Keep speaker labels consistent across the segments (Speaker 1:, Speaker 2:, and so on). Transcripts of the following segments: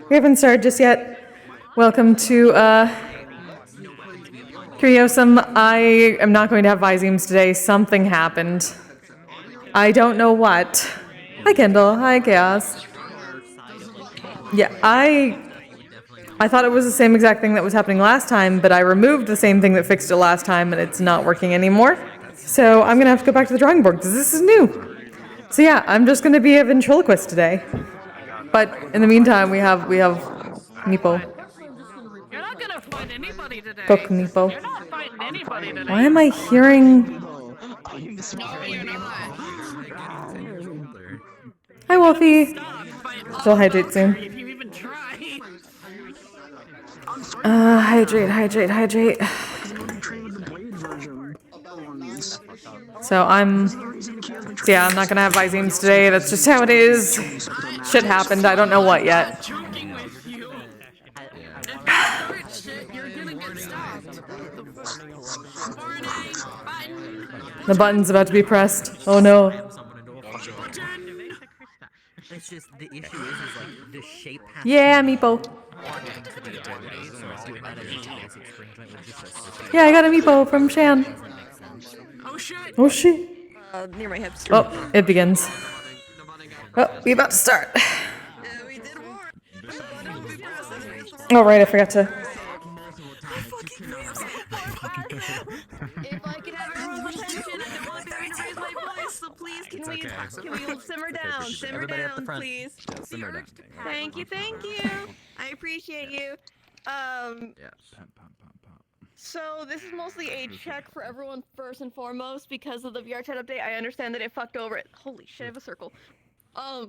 Speaker 1: We haven't started just yet. Welcome to, Curiosum. I am not going to have Visemes today. Something happened. I don't know what. Hi, Kendall. Hi, Chaos. Yeah, I thought it was the same exact thing that was happening last time, but I removed the same thing that fixed it last time, and it's not working anymore. So I'm gonna have to go back to the drawing board, because this is new. So yeah, I'm just gonna be a ventriloquist today. But in the meantime, we have Meepo.
Speaker 2: You're not gonna find anybody today.
Speaker 1: Book Meepo.
Speaker 2: You're not fighting anybody today.
Speaker 1: Why am I hearing...
Speaker 2: No, you're not.
Speaker 1: Hi, Wolfie.
Speaker 2: Stop fighting.
Speaker 1: She'll hydrate soon.
Speaker 2: If you even try.
Speaker 1: Hydrate. So I'm not gonna have Visemes today. That's just how it is. Shit happened. I don't know what yet.
Speaker 2: Joking with you. If you start shit, you're gonna get stopped.
Speaker 1: The button's about to be pressed. Oh no.
Speaker 3: It's just the issue is like the shape has
Speaker 1: Yeah, Meepo. Yeah, I got a Meepo from Shan.
Speaker 2: Oh shit.
Speaker 1: Oh shit.
Speaker 4: Near my hips.
Speaker 1: Oh, it begins. Oh, we about to start.
Speaker 4: We did war.
Speaker 1: Oh right, I forgot to.
Speaker 4: If I could have everyone's attention, I don't want to raise my voice, so please can we simmer down? Simmer down, please.
Speaker 3: simmer down.
Speaker 4: Thank you. I appreciate you. So this is mostly a check for everyone first and foremost because of the VRChat update. I understand that it fucked over it. Holy shit, I have a circle. I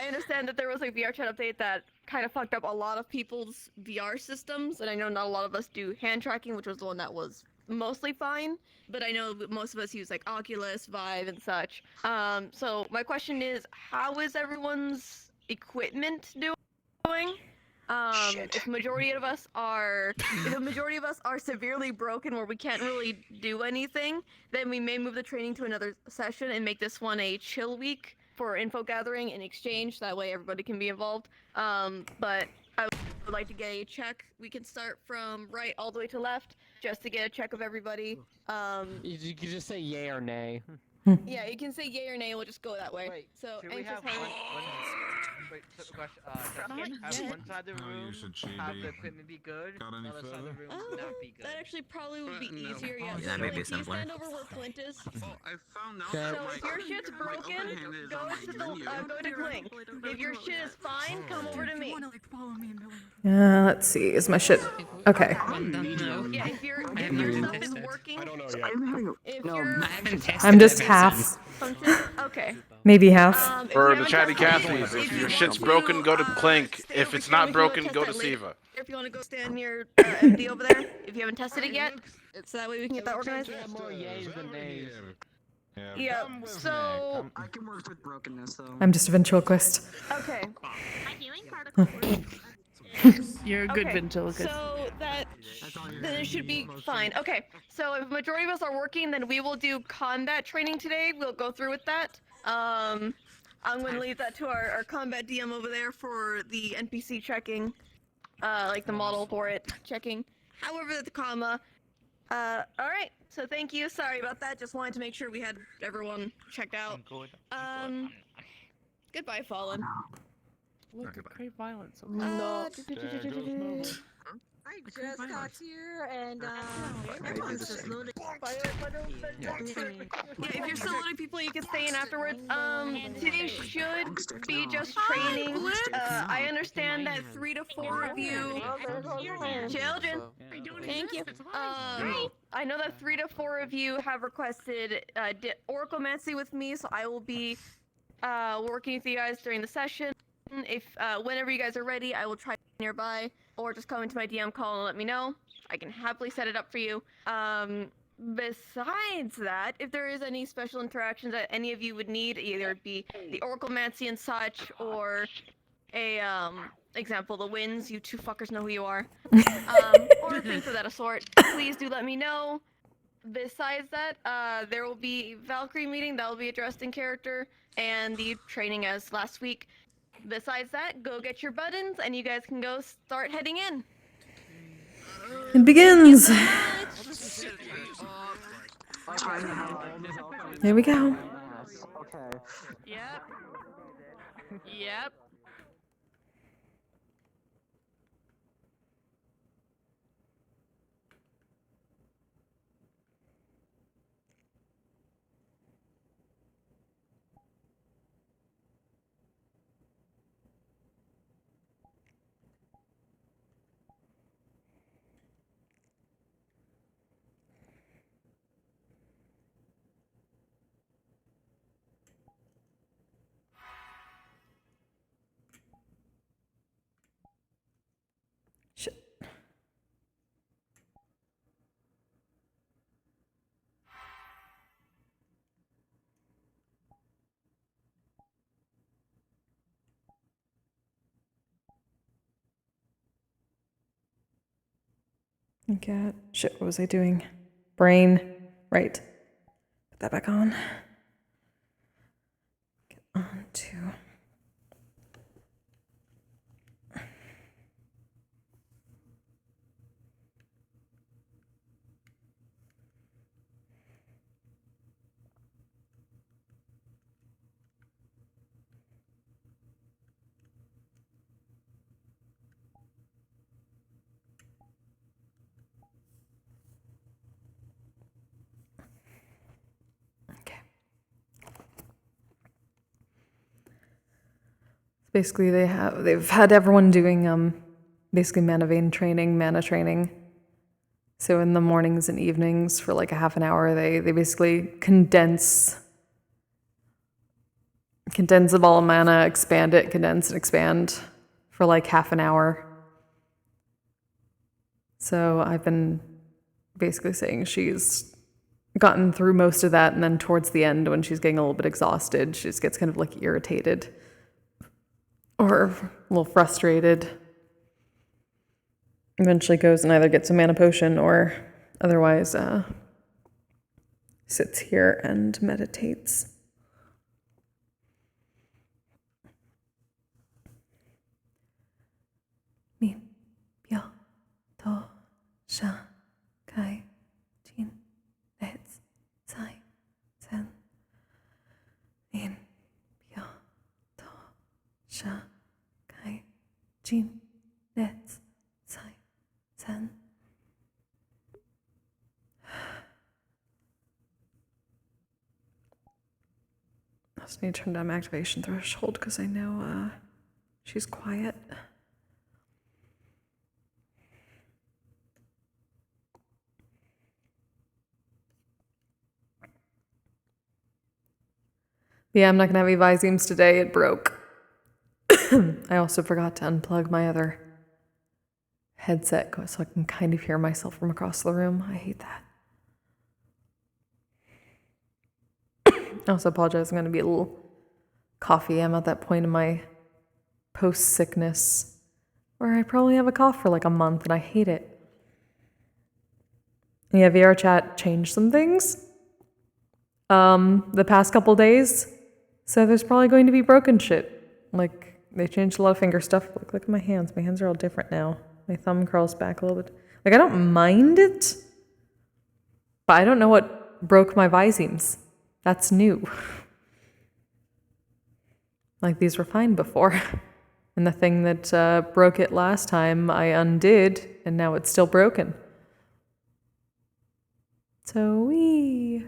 Speaker 4: understand that there was a VRChat update that kind of fucked up a lot of people's VR systems, and I know not a lot of us do hand tracking, which was the one that was mostly fine, but I know most of us use like Oculus, Vive, and such. So my question is, how is everyone's equipment doing? If the majority of us are severely broken where we can't really do anything, then we may move the training to another session and make this one a chill week for info gathering and exchange. That way everybody can be involved. But I would like to get a check. We can start from right all the way to left just to get a check of everybody.
Speaker 5: You can just say yay or nay.
Speaker 4: Yeah, you can say yay or nay. We'll just go that way.
Speaker 6: Wait,
Speaker 4: So
Speaker 6: should we have wait, question, have one side of the room have the equipment be good,
Speaker 7: Got any
Speaker 6: the other side of the room
Speaker 4: Oh,
Speaker 6: not be good.
Speaker 4: that actually probably would be easier. Yeah,
Speaker 3: Yeah, maybe
Speaker 4: Can you
Speaker 3: simpler.
Speaker 4: stand over where Clint is?
Speaker 7: Oh, I found out
Speaker 5: Okay.
Speaker 7: that
Speaker 4: So
Speaker 7: my,
Speaker 4: if your shit's
Speaker 7: my
Speaker 4: broken,
Speaker 7: open-handed is
Speaker 4: go
Speaker 7: on my
Speaker 4: to
Speaker 7: menu.
Speaker 4: go to Clink. If your shit is fine, come over to me.
Speaker 1: Let's see. Is my shit okay?
Speaker 4: Yeah, if your stuff is working, if your
Speaker 1: I'm just half,
Speaker 4: function, okay.
Speaker 1: maybe half.
Speaker 4: If
Speaker 8: For
Speaker 4: you
Speaker 8: the
Speaker 4: haven't
Speaker 8: chatty
Speaker 4: tested it,
Speaker 8: Cathleys, if
Speaker 4: you
Speaker 8: your
Speaker 4: want
Speaker 8: shit's
Speaker 4: to,
Speaker 8: broken, go to Clink.
Speaker 4: stay
Speaker 8: If
Speaker 4: over
Speaker 8: it's
Speaker 4: here,
Speaker 8: not
Speaker 4: we can
Speaker 8: broken,
Speaker 4: test
Speaker 8: go
Speaker 4: that
Speaker 8: to
Speaker 4: later.
Speaker 8: Siva.
Speaker 4: If you want to go stand near MD over there, if you haven't tested it yet, so that way we can get that organized.
Speaker 5: Yeah, more yays than nays.
Speaker 4: Yeah, so,
Speaker 9: I can work with brokenness though.
Speaker 1: I'm just a ventriloquist.
Speaker 4: okay.
Speaker 2: You're a good
Speaker 4: Okay,
Speaker 2: ventriloquist.
Speaker 4: so then it should be fine. Okay, so if majority of us are working, then we will do combat training today. We'll go through with that. I'm gonna leave that to our combat DM over there for the NPC checking, like the model for it checking. However, the comma. All right. So thank you. Sorry about that. Just wanted to make sure we had everyone checked out. Goodbye, Fallen.
Speaker 5: Look at great violence.
Speaker 10: I just got here and everyone's just loading.
Speaker 4: Yeah, if you're still loading people, you can stay in afterwards. Today should be just training. I understand that 3 to 4 of you. Children, thank you. I know that 3 to 4 of you have requested Oraclemancy with me, so I will be working with you guys during the session. If whenever you guys are ready, I will try nearby, or just come into my DM call and let me know. I can happily set it up for you. Besides that, if there is any special interactions that any of you would need, either it be the Oraclemancy and such, or a example, the winds, you two fuckers know who you are, or things of that sort, please do let me know. Besides that, there will be Valkyrie meeting that will be addressed in character, and the training as last week. Besides that, go get your buttons, and you guys can go start heading in.
Speaker 1: It begins. Here we go.
Speaker 5: Okay.
Speaker 4: Yep. Yep.
Speaker 1: Shit. Okay. Shit, what was I doing? Brain. Right. Put that back on. Get on to. Okay. Basically, they've had everyone doing basically mana vein training, mana training. So in the mornings and evenings for like a half an hour, they basically condense the ball of mana, expand it, condense and expand for like half an hour. So I've been basically saying she's gotten through most of that, and then towards the end, when she's getting a little bit exhausted, she just gets kind of like irritated or a little frustrated. Eventually goes and either gets a mana potion or otherwise sits here and meditates. Mi pyo to sha kai jin let's sai sen min pyo to sha kai jin let's sai sen. I just need to turn down my activation threshold because I know she's quiet. Yeah, I'm not gonna have any Visemes today. It broke. I also forgot to unplug my other headset so I can kind of hear myself from across the room. I hate that. I also apologize. I'm going to be a little coffee. I'm at that point in my post-sickness where I probably have a cough for like a month and I hate it. And yeah, VRChat changed some things the past couple days. So there's probably going to be broken shit. Like, they changed a lot of finger stuff. Look at my hands. My hands are all different now. My thumb curls back a little bit. Like, I don't mind it, but I don't know what broke my Visemes. That's new. Like, these were fine before. And the thing that broke it last time, I undid, and now it's still broken. So, wee.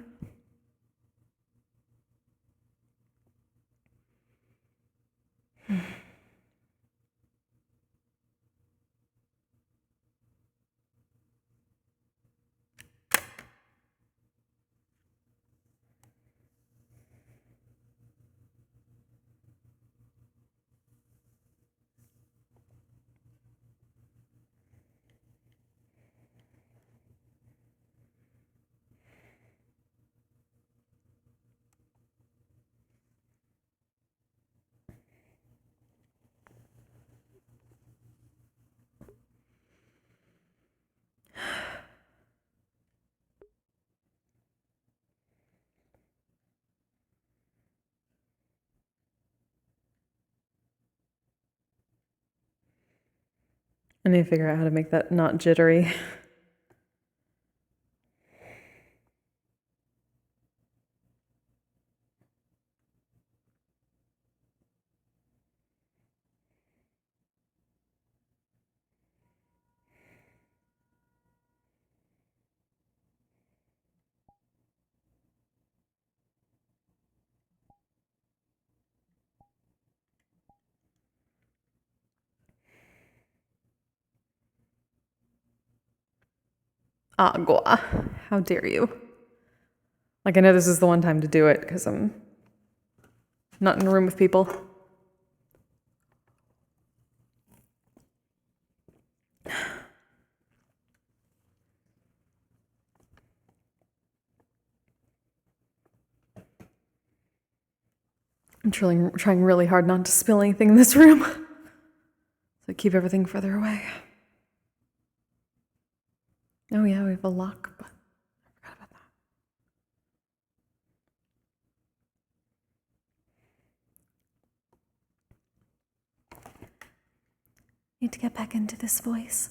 Speaker 1: I need to figure out how to make that not jittery. Agua. How dare you? Like, I know this is the one time to do it because I'm not in a room with people. I'm trying really hard not to spill anything in this room. So keep everything further away. Oh yeah, we have a lock, but I forgot about that. Need to get back into this voice.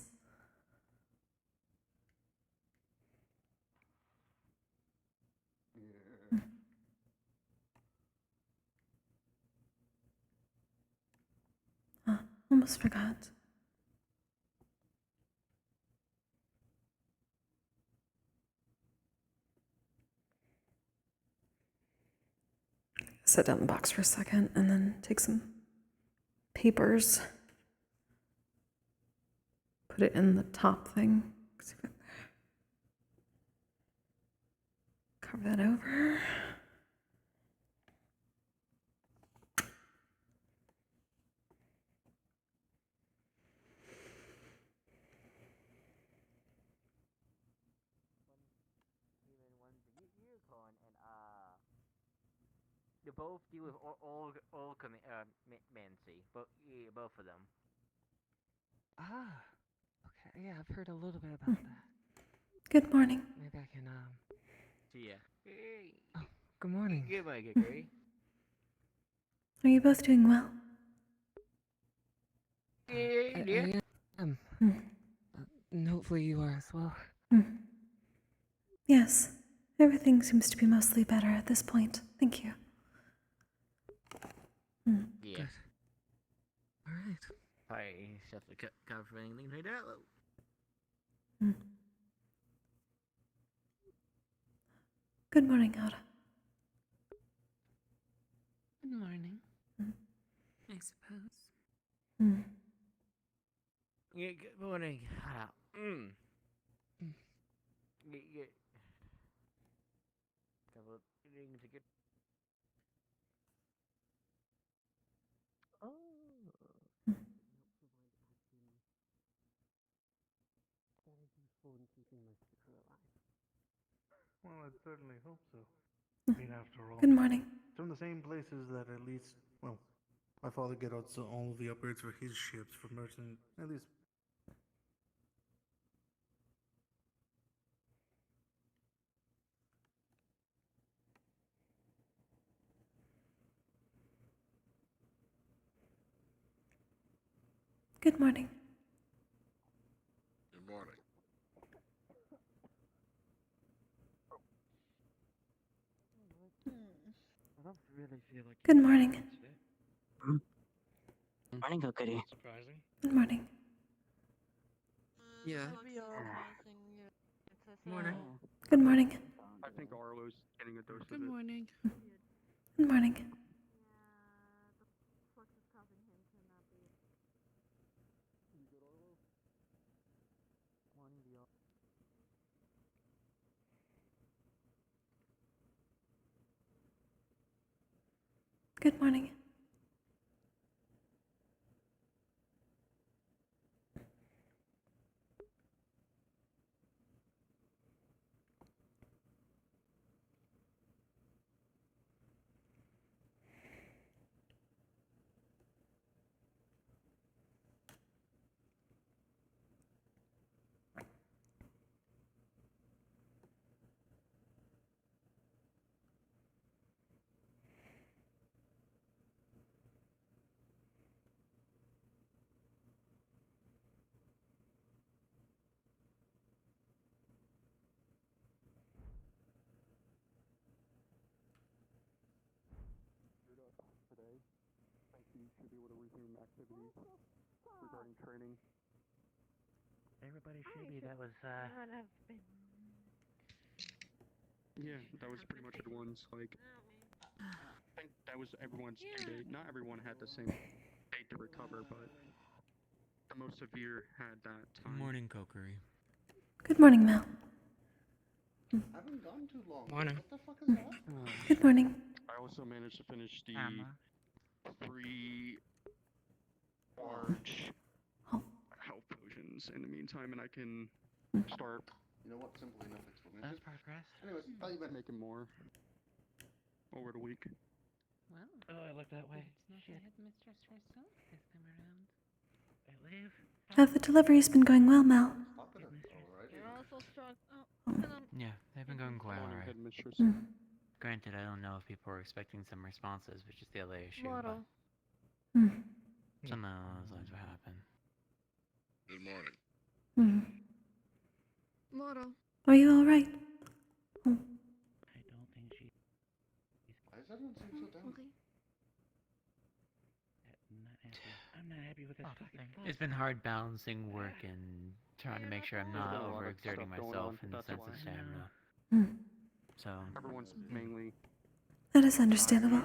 Speaker 1: Oh, almost forgot. Set down the box for a second and then take some papers. Put it in the top thing. Cover that over.
Speaker 6: They both deal with all mancy, but both of them.
Speaker 5: Ah, okay. Yeah, I've heard a little bit about that.
Speaker 1: Good morning.
Speaker 5: Maybe I can
Speaker 6: See ya. Hey.
Speaker 5: Oh, good morning.
Speaker 6: Good morning, Kokkuri.
Speaker 1: Are you both doing well?
Speaker 5: I am. And hopefully you are as well.
Speaker 1: Yes. Everything seems to be mostly better at this point. Thank you.
Speaker 6: Yeah.
Speaker 5: Good. All right.
Speaker 6: I have to cover anything right now.
Speaker 1: Good morning, Aura.
Speaker 2: Good morning. I suppose.
Speaker 6: Yeah, good morning. Yeah. To get. Oh.
Speaker 7: Well, I'd certainly hope so. I mean, after all,
Speaker 1: Good morning.
Speaker 7: it's from the same places that at least, well, my father gets all of the upgrades for his ships for merchant, at least.
Speaker 1: Good morning.
Speaker 8: Good morning.
Speaker 6: I don't really feel like.
Speaker 1: Good morning.
Speaker 9: Morning, Kokkuri.
Speaker 6: Surprising.
Speaker 1: Good morning.
Speaker 5: Yeah.
Speaker 6: Morning.
Speaker 1: Good morning.
Speaker 8: I think Arlo's getting a dose
Speaker 2: Good morning.
Speaker 1: Good morning. Good morning.
Speaker 8: should be able to resume activities regarding training.
Speaker 6: Everybody should be. That was
Speaker 8: Yeah, that was pretty much everyone's, like, I think that was everyone's due date. Not everyone had the same date to recover, but the most severe had that time.
Speaker 11: Morning, Kokkuri.
Speaker 1: Good morning, Mel.
Speaker 7: Haven't gone too long.
Speaker 5: Morning.
Speaker 7: What the fuck is that?
Speaker 1: Good morning.
Speaker 8: I also managed to finish the
Speaker 6: Emma.
Speaker 8: 3 large health potions in the meantime, and I can start.
Speaker 7: You know what? Simple enough explanation.
Speaker 6: That's progress.
Speaker 7: Anyways, thought you meant
Speaker 8: Making more over the week.
Speaker 5: Well,
Speaker 6: Oh, I looked that way.
Speaker 5: it's
Speaker 6: Shit.
Speaker 5: not the headmistress herself this time around.
Speaker 6: I live.
Speaker 1: Have the deliveries been going well, Mel?
Speaker 7: Stop it. Alright.
Speaker 4: You're also strong. Oh,
Speaker 11: Yeah, they've been going quite
Speaker 8: Morning,
Speaker 11: alright.
Speaker 8: headmistress.
Speaker 11: Granted, I don't know if people were expecting some responses, which is the other issue,
Speaker 4: Moro.
Speaker 1: Hmm.
Speaker 11: but some of those things will happen.
Speaker 12: Good morning.
Speaker 1: Hmm.
Speaker 4: Moro.
Speaker 1: Are you all right?
Speaker 6: I don't think she's
Speaker 7: Why does everyone seem so down?
Speaker 4: Okay.
Speaker 6: not happy. I'm not happy with this fucking phone.
Speaker 11: It's been hard balancing work and trying to make sure I'm not
Speaker 8: There's been a lot of
Speaker 11: overexerting
Speaker 8: stuff going
Speaker 11: myself
Speaker 8: on,
Speaker 11: in the
Speaker 8: that's
Speaker 11: sense
Speaker 8: why.
Speaker 11: of stamina.
Speaker 1: Hmm.
Speaker 11: So,
Speaker 8: Everyone's mainly
Speaker 1: That is understandable.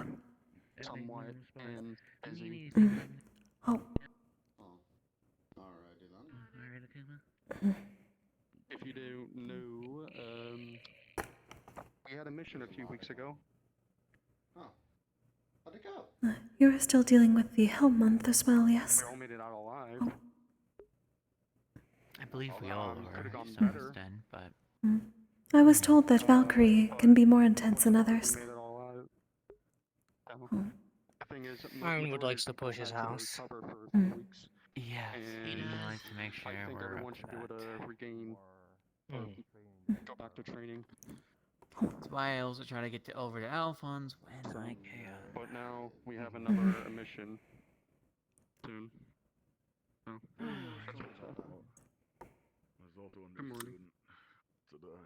Speaker 8: somewhat and busy.
Speaker 1: Oh.
Speaker 7: Oh. Alrighty then.
Speaker 6: Alright, Akuma.
Speaker 8: If you don't know, we had a mission a few weeks ago.
Speaker 7: Oh. How'd it go?
Speaker 1: You're still dealing with the Hell Month as well, yes?
Speaker 8: We all made it out alive.
Speaker 11: I believe we all are
Speaker 8: could've
Speaker 11: to
Speaker 8: gone
Speaker 11: some
Speaker 8: better.
Speaker 11: extent, but
Speaker 1: Hmm. I was told that Valkyrie can be more intense than others.
Speaker 8: We made it all alive. The thing is,
Speaker 5: Aaron would
Speaker 8: majority
Speaker 5: like
Speaker 8: of
Speaker 5: to
Speaker 8: people
Speaker 5: push his
Speaker 8: had to
Speaker 5: house.
Speaker 8: recover for a few weeks.
Speaker 11: yes,
Speaker 8: And
Speaker 11: we like to make sure
Speaker 8: I think
Speaker 11: we're
Speaker 8: everyone
Speaker 11: up to
Speaker 8: should be able
Speaker 11: that.
Speaker 8: to regain, go back to training.
Speaker 11: That's why I also try to get over to Alphonse when
Speaker 8: So,
Speaker 11: I can.
Speaker 8: but now we have another mission soon. So, that's what's up.
Speaker 12: There's also a
Speaker 8: Good
Speaker 12: new
Speaker 8: morning.
Speaker 12: student today.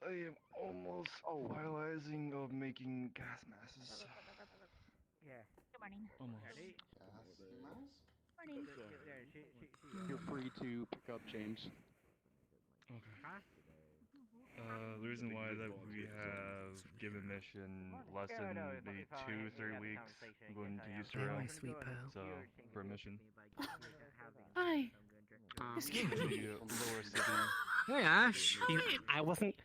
Speaker 12: I am almost finalizing of making gas masses.
Speaker 6: Yeah.
Speaker 2: Good morning.
Speaker 12: Almost.
Speaker 6: Ready?
Speaker 2: Morning.
Speaker 8: Feel free to pick up James.
Speaker 6: Huh?
Speaker 12: The reason why is that we have given mission less than maybe 2-3 weeks. I'm going to use
Speaker 5: Very
Speaker 12: Israel.
Speaker 5: sweet pearl.
Speaker 12: So, for a mission.
Speaker 2: Hi.
Speaker 12: The lower city.
Speaker 5: Hey Ash, I wasn't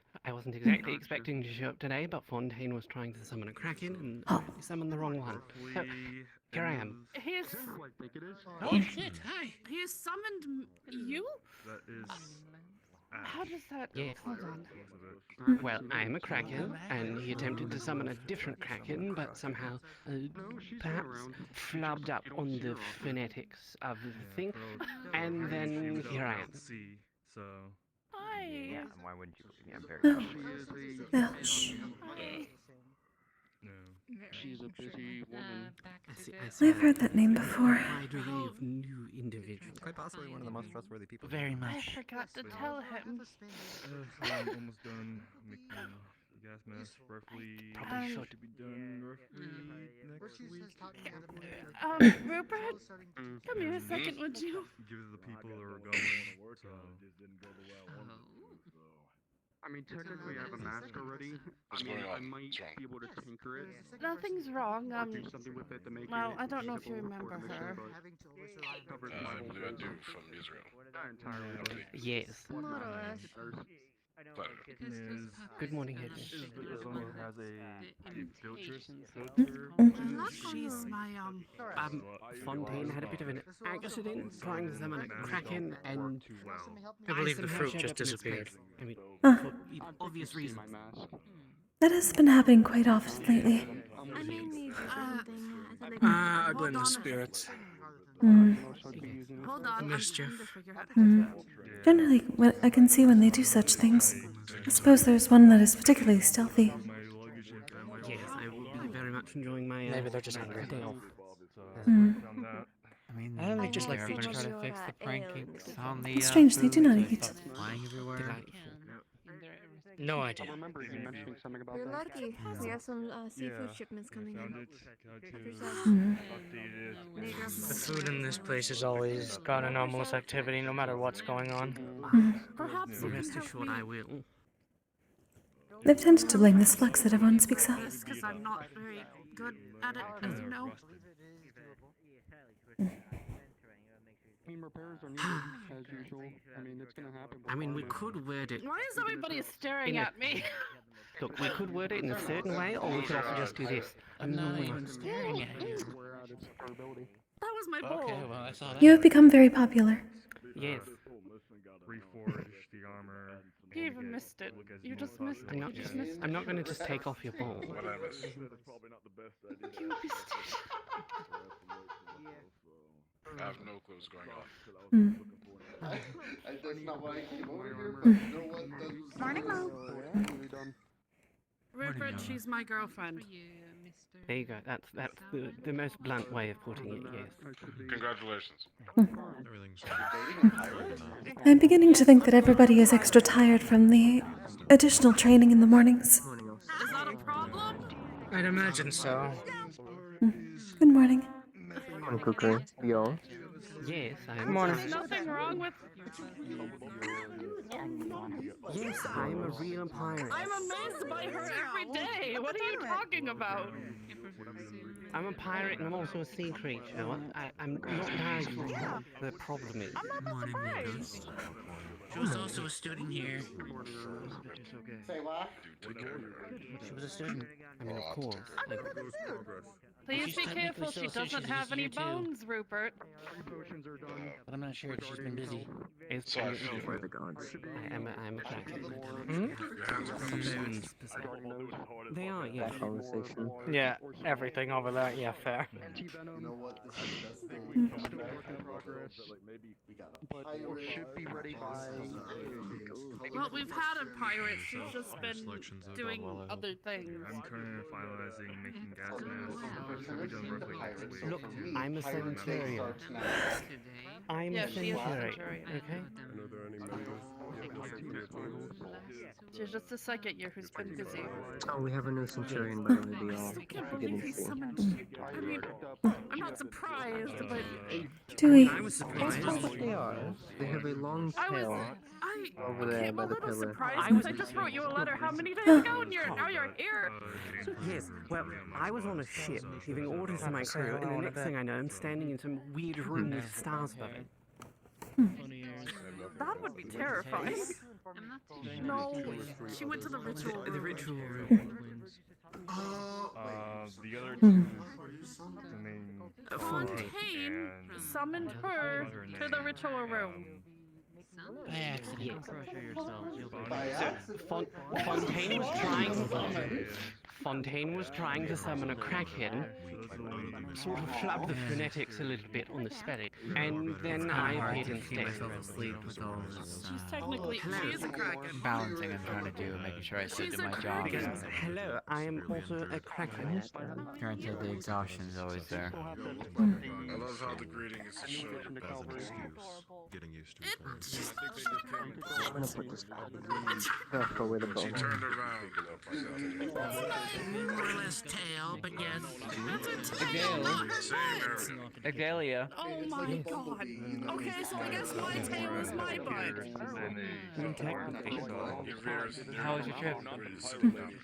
Speaker 5: exactly expecting to show up today, but Fontaine was trying to summon a kraken and apparently summoned the wrong one. So,
Speaker 12: Hopefully,
Speaker 5: here I am.
Speaker 2: He's
Speaker 8: Who I think it is.
Speaker 5: Oh shit! Hi.
Speaker 2: he summoned you?
Speaker 12: that is
Speaker 2: How does that?
Speaker 5: Yes.
Speaker 2: Hold on.
Speaker 12: most of it.
Speaker 5: Well, I am a kraken, and he attempted to summon a different kraken, but somehow, perhaps, flubbed up on the phonetics of the thing, and then here I am.
Speaker 12: See, so
Speaker 2: Hi.
Speaker 11: Yeah, and why wouldn't you believe me? I'm very
Speaker 1: Well,
Speaker 8: She is
Speaker 1: well, shh.
Speaker 12: no.
Speaker 8: she's a busy woman.
Speaker 1: I've heard that name before.
Speaker 5: Wide array of new individuals.
Speaker 11: Quite possibly one of the most trustworthy people.
Speaker 6: Very
Speaker 2: I
Speaker 6: much.
Speaker 2: forgot to tell him.
Speaker 12: So I'm almost done making the gas mask. Roughly
Speaker 5: Probably should.
Speaker 12: should be done roughly next week.
Speaker 2: Rupert, come here a second, would you?
Speaker 12: Give it to the people that are going. So
Speaker 8: I mean, technically, I have a mask already. I mean, I might be able to tinker it.
Speaker 2: Nothing's wrong.
Speaker 8: Or do something with it to make
Speaker 2: Well,
Speaker 8: it
Speaker 2: I don't know if you
Speaker 8: usable
Speaker 2: remember
Speaker 8: for the mission,
Speaker 2: her.
Speaker 8: but covers my
Speaker 12: I
Speaker 8: whole
Speaker 12: believe I
Speaker 8: face.
Speaker 12: do from Israel.
Speaker 8: Not entirely.
Speaker 5: Yes.
Speaker 4: Moro, Ash.
Speaker 12: Is
Speaker 5: Good morning, Hedges.
Speaker 12: this one has a filter.
Speaker 2: She's my
Speaker 5: Fontaine had a bit of an accident trying to summon a kraken, and
Speaker 12: I
Speaker 5: believe the fruit just disappeared. I mean,
Speaker 1: Huh.
Speaker 5: for obvious
Speaker 8: See
Speaker 5: reasons.
Speaker 8: my mask.
Speaker 1: That has been happening quite often lately.
Speaker 4: I may need something.
Speaker 2: a
Speaker 5: Ugly
Speaker 2: hold on.
Speaker 5: spirits.
Speaker 1: Hmm.
Speaker 2: Hold on.
Speaker 5: Mischief.
Speaker 2: I'm trying to figure out.
Speaker 1: Hmm. Generally, when I can see when they do such things. I suppose there's one that is particularly stealthy.
Speaker 12: My luggage and family.
Speaker 5: Yes, I will be very much enjoying my
Speaker 13: Maybe they're just hungry.
Speaker 5: day off.
Speaker 1: Hmm.
Speaker 12: Found that.
Speaker 11: I mean,
Speaker 5: I only
Speaker 11: this
Speaker 5: just like
Speaker 11: year I've been
Speaker 5: features.
Speaker 11: trying to fix the pancakes on the
Speaker 1: It's strange they do
Speaker 11: food,
Speaker 1: not
Speaker 11: so
Speaker 1: eat.
Speaker 11: it's not flying everywhere.
Speaker 5: Delightful.
Speaker 13: No idea.
Speaker 8: I remember you mentioning something about
Speaker 4: You're
Speaker 8: that.
Speaker 4: lucky. We have some seafood shipments coming
Speaker 12: Found
Speaker 4: in.
Speaker 12: it. Got to
Speaker 4: Help yourself.
Speaker 12: update it.
Speaker 4: Need your
Speaker 13: The food in this place has always got anomalous activity, no matter what's going on.
Speaker 3: Perhaps rest assured I will.
Speaker 1: I've tended to blame this flux that everyone speaks of.
Speaker 2: Because I'm not very good at it, as you know.
Speaker 8: I mean, repairs are needed, as usual. I mean, it's gonna happen.
Speaker 3: I mean, we could word it.
Speaker 2: Why is everybody staring at me?
Speaker 5: Look, we could word it in a certain way, or we could also just do this.
Speaker 11: I'm not even staring at you.
Speaker 8: We're at its probability.
Speaker 2: That was my bowl.
Speaker 11: Okay, well, I saw that.
Speaker 1: You have become very popular.
Speaker 5: Yes.
Speaker 12: Reforge the armor.
Speaker 2: You even missed it. You just missed it. You just missed it.
Speaker 5: I'm not going to just take off your ball.
Speaker 2: You missed it.
Speaker 14: I have no clue what's going on.
Speaker 10: That's not why I came over here, but you know what?
Speaker 2: Morning, Mom.
Speaker 8: Really done.
Speaker 2: Rupert, she's my girlfriend.
Speaker 5: There you go. That's the most blunt way of putting it, yes.
Speaker 14: Congratulations.
Speaker 1: I'm beginning to think that everybody is extra tired from the additional training in the mornings.
Speaker 2: Is that a problem?
Speaker 13: I'd imagine so.
Speaker 1: Good morning.
Speaker 15: Morning, Kokkuri. Yo.
Speaker 5: Yes, I'm...
Speaker 2: There's nothing wrong with...
Speaker 5: Yes, I'm a real pirate.
Speaker 2: I'm amazed by her every day. What are you talking about?
Speaker 5: I'm a pirate and I'm also a sea creature. I'm not married. The problem is...
Speaker 3: Morning, Lucas. She was also a student here.
Speaker 10: Say what?
Speaker 3: She was a student.
Speaker 5: I mean, of course.
Speaker 2: Please be careful, she doesn't have any bones, Rupert.
Speaker 3: But I'm not sure if she's been busy.
Speaker 5: It's
Speaker 15: For the gods.
Speaker 5: I'm a cracker.
Speaker 3: Bones.
Speaker 5: They are, yeah.
Speaker 15: Conversation.
Speaker 13: Yeah, everything over there, yeah, fair.
Speaker 10: You know what? This is the best thing.
Speaker 8: Still a work in progress.
Speaker 10: We got a
Speaker 8: But
Speaker 10: pirate.
Speaker 8: it should be ready by...
Speaker 2: Well, we've had a pirate, she's just been doing other things.
Speaker 12: I'm currently finalizing making gas masks. Should be done roughly next week.
Speaker 5: Look, I'm a centurion. I'm
Speaker 2: Yeah,
Speaker 5: a
Speaker 2: she is a
Speaker 5: centurion,
Speaker 2: centurion.
Speaker 5: okay?
Speaker 2: She's just a second year who's been busy.
Speaker 15: Oh, we have a new centurion by the way.
Speaker 2: I still can't believe
Speaker 15: Beginning
Speaker 2: he
Speaker 15: soon.
Speaker 2: summoned you. I mean, I'm not surprised, but...
Speaker 1: Do we?
Speaker 3: I was surprised.
Speaker 15: That's what they are. They have a long tail over there
Speaker 2: I'm
Speaker 15: by
Speaker 2: a
Speaker 15: the
Speaker 2: little
Speaker 15: pillar.
Speaker 2: surprised because I just wrote you a letter how many days ago and now you're here?
Speaker 5: Yes, well, I was on a ship giving orders to my crew, and the next thing I know, I'm standing in some weird room with stars above it.
Speaker 2: That would be terrifying. No, she went to the ritual room.
Speaker 3: The ritual room.
Speaker 12: The other two, the main
Speaker 2: Fontaine summoned her to the ritual room.
Speaker 3: By accident.
Speaker 5: Fontaine was trying to summon a kraken, sort of flub the phonetics a little bit on the spelling, and then I appeared instead.
Speaker 3: Asleep with all this
Speaker 2: She's technically, she is a kraken.
Speaker 11: Balancing I'm trying to do, making sure I stick to my job.
Speaker 5: Because, hello, I am also a kraken.
Speaker 11: Granted, the exhaustion is always there.
Speaker 14: I love how the greeting is a show as an excuse. Getting used to it.
Speaker 15: I'm gonna put this back. Throw away the bone.
Speaker 14: She turned around.
Speaker 3: More or less tail, but yes.
Speaker 11: Agalia.
Speaker 2: Oh my god. Okay, so I guess my tail is my butt.
Speaker 11: How was your trip?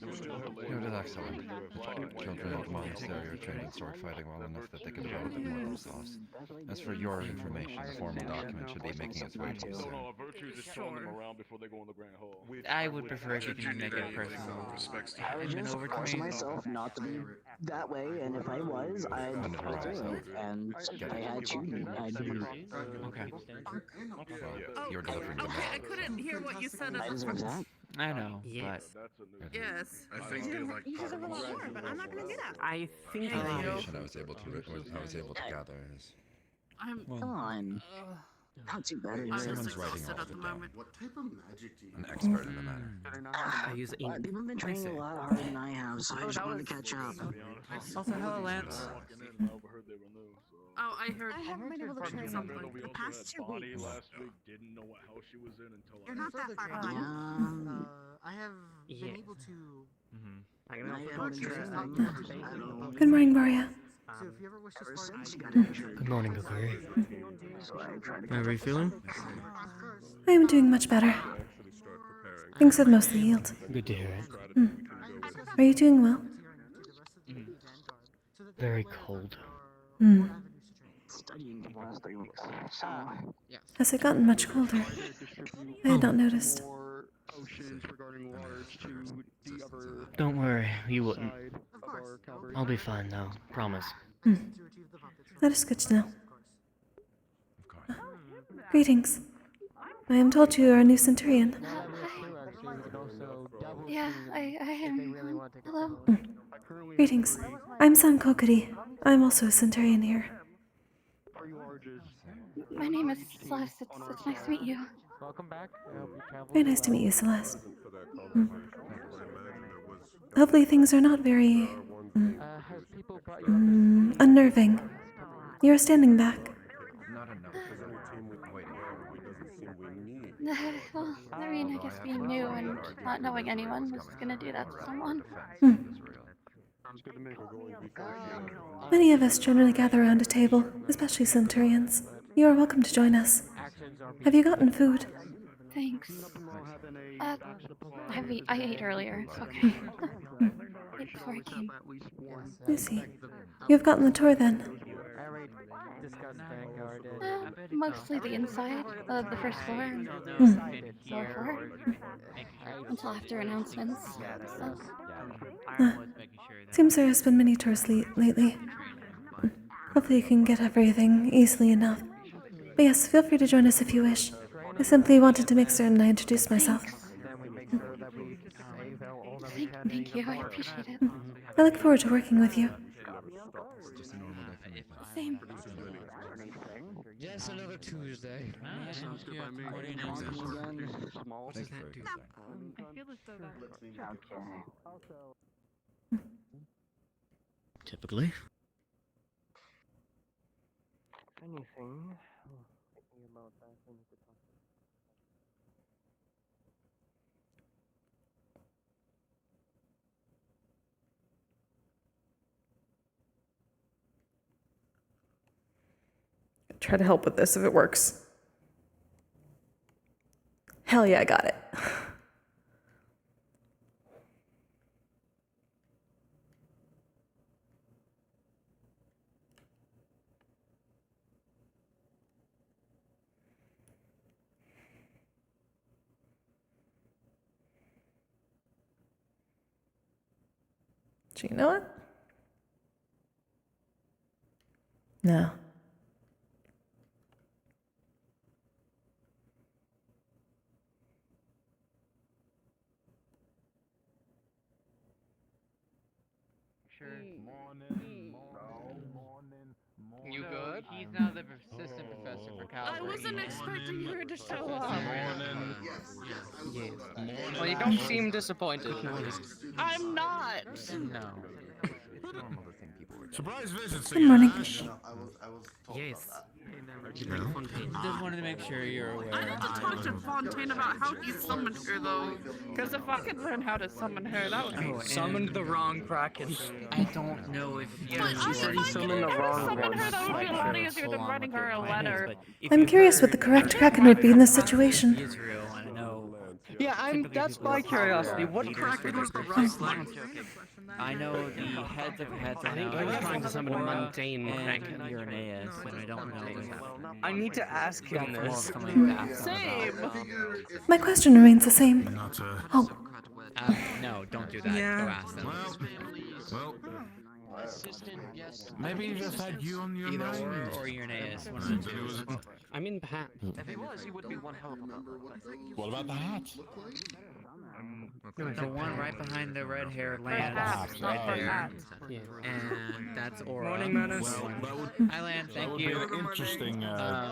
Speaker 16: It was excellent. Children of monastery are training sword fighting well enough that they can develop it more themselves. As for your information, the formal document should be making its way to you soon.
Speaker 11: I would prefer if you can make it personal.
Speaker 9: I would just force myself not to be that way, and if I was, I'd do it. And if I had to, I'd do it.
Speaker 11: Okay.
Speaker 16: Well, you're delivering the
Speaker 2: Okay, I couldn't hear what you said
Speaker 9: I
Speaker 2: at the
Speaker 9: deserve
Speaker 2: first.
Speaker 9: that.
Speaker 11: I know,
Speaker 2: Yes. Yes.
Speaker 14: I think they like
Speaker 4: You deserve a little more, but I'm not gonna do that.
Speaker 5: I think
Speaker 16: The information I was able to gather is
Speaker 2: I'm...
Speaker 9: Come on. Not too bad.
Speaker 2: I'm just
Speaker 16: someone's writing
Speaker 2: exhausted
Speaker 16: all
Speaker 2: at
Speaker 16: of
Speaker 2: the
Speaker 16: it down.
Speaker 2: moment.
Speaker 10: What type of magic do you
Speaker 16: An expert in the matter.
Speaker 5: I use ink.
Speaker 9: People have been training a lot harder than I have, so I just wanted to catch up.
Speaker 11: Also, hello, Lance.
Speaker 2: Oh, I heard.
Speaker 10: I haven't been able to train
Speaker 2: something.
Speaker 10: the past 2 weeks.
Speaker 8: last week, didn't know what house she was in until
Speaker 10: You're not that far
Speaker 9: Yeah.
Speaker 10: gone.
Speaker 17: I have
Speaker 5: Yeah.
Speaker 17: been able to.
Speaker 8: I
Speaker 9: I
Speaker 8: can
Speaker 9: haven't been training. I don't know.
Speaker 1: Good morning, Boria.
Speaker 17: So if you ever wish to
Speaker 9: Ever
Speaker 17: start,
Speaker 9: since you got injured.
Speaker 13: Good morning, Kokkuri.
Speaker 9: So I tried to
Speaker 13: How are you feeling?
Speaker 1: I am doing much better. Things have mostly healed.
Speaker 13: Good to hear it.
Speaker 1: Are you doing well?
Speaker 13: Very cold.
Speaker 9: Studying for the last 3 weeks. So
Speaker 1: Has it gotten much colder? I had not noticed.
Speaker 8: oceans regarding waters to the other
Speaker 13: Don't worry, you wouldn't.
Speaker 8: side of our Calvary.
Speaker 13: I'll be fine though, promise.
Speaker 1: That is good to know. Greetings. I am told you are a new Centurion.
Speaker 18: Yeah, I am. Hello.
Speaker 1: Greetings. I'm San Kokkuri. I'm also a Centurion here.
Speaker 18: My name is Celeste. It's nice to meet you.
Speaker 17: Welcome back.
Speaker 1: Very nice to meet you, Celeste. Hopefully things are not very unnerving. You're standing back.
Speaker 16: Not enough.
Speaker 18: Well, I mean, I guess being new and not knowing anyone was gonna do that to someone.
Speaker 1: Many of us generally gather around a table, especially Centurions. You are welcome to join us. Have you gotten food?
Speaker 18: Thanks. I ate earlier. It's okay. Ate before I came.
Speaker 1: I see. You've gotten the tour then.
Speaker 18: Mostly the inside of the first floor and floor 4. Until after announcements. So.
Speaker 1: Seems there has been many tours lately. Hopefully you can get everything easily enough. But yes, feel free to join us if you wish. I simply wanted to make certain I introduced myself.
Speaker 18: Thank you, I appreciate it.
Speaker 1: I look forward to working with you.
Speaker 18: Same.
Speaker 13: Yes, another Tuesday.
Speaker 8: Sounds good by me.
Speaker 16: Small. Thanks for your time.
Speaker 2: I feel as though that.
Speaker 13: Typically.
Speaker 17: Anything? Thinking about that. I need to talk to
Speaker 1: Try to help with this if it works. Hell yeah, I got it. Do you know it? No.
Speaker 6: You good? He's now the assistant professor for Calvary.
Speaker 2: I wasn't expecting her to show up.
Speaker 5: Yes. Well, you don't seem disappointed.
Speaker 2: I'm not.
Speaker 5: No.
Speaker 14: Surprise visit,
Speaker 1: Good morning.
Speaker 5: Yes.
Speaker 11: Just wanted to make sure you're aware.
Speaker 2: I had to talk to Fontaine about how he summoned her, though. Because if I could learn how to summon her, that would be...
Speaker 5: Summoned the wrong Kraken. I don't know if you...
Speaker 2: She said he summoned the wrong one. That would be a lot easier than writing her a letter.
Speaker 1: I'm curious what the correct Kraken would be in this situation.
Speaker 11: Israel, I know.
Speaker 5: Yeah, that's my curiosity. What Kraken was the right one?
Speaker 11: I know the heads of heads.
Speaker 5: I think he was trying to summon a mundane
Speaker 11: and
Speaker 5: Kraken.
Speaker 11: Uranus, and I don't know if...
Speaker 5: I need to ask him this.
Speaker 2: Same.
Speaker 1: My question remains the same. Oh,
Speaker 11: No, don't do that.
Speaker 1: Yeah.
Speaker 11: Go ask them.
Speaker 14: Well, maybe he just had you on your
Speaker 11: Either
Speaker 14: mind.
Speaker 11: or Uranus. One
Speaker 14: And
Speaker 11: of the
Speaker 14: it
Speaker 11: two.
Speaker 14: was-
Speaker 5: I mean, perhaps.
Speaker 8: If he was, he would be one hell of a
Speaker 14: What about the hat?
Speaker 3: The one right behind the red hair Lance,
Speaker 2: Perhaps,
Speaker 3: right
Speaker 2: not
Speaker 3: there.
Speaker 2: perhaps.
Speaker 3: And that's Aura.
Speaker 13: Morning, Menace.
Speaker 3: Hi, Lance,
Speaker 14: That
Speaker 3: thank
Speaker 14: would be
Speaker 3: you.
Speaker 14: an interesting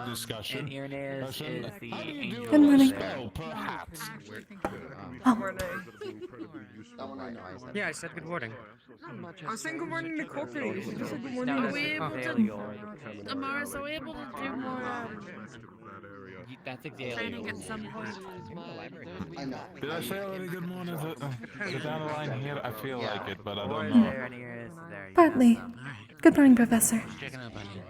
Speaker 14: discussion.
Speaker 3: And Irenaeus is the
Speaker 14: how do you
Speaker 3: angel
Speaker 14: do
Speaker 1: Good morning.
Speaker 14: spell, perhaps?
Speaker 1: Oh.
Speaker 13: Yeah, I said good morning.
Speaker 10: I was saying good morning to Kokkuri. You should have said good morning
Speaker 2: Are
Speaker 10: to
Speaker 2: we able
Speaker 3: Paleo.
Speaker 2: to, Amaris, are we able to do more
Speaker 3: That's exactly
Speaker 2: training at some point?
Speaker 14: Did I say already good morning? Is it down the line here? I feel like it, but I
Speaker 3: Aura
Speaker 14: don't
Speaker 3: is
Speaker 14: know.
Speaker 3: there and Irenaeus is there.
Speaker 1: Partly. Good morning, Professor.
Speaker 3: Checking up on you.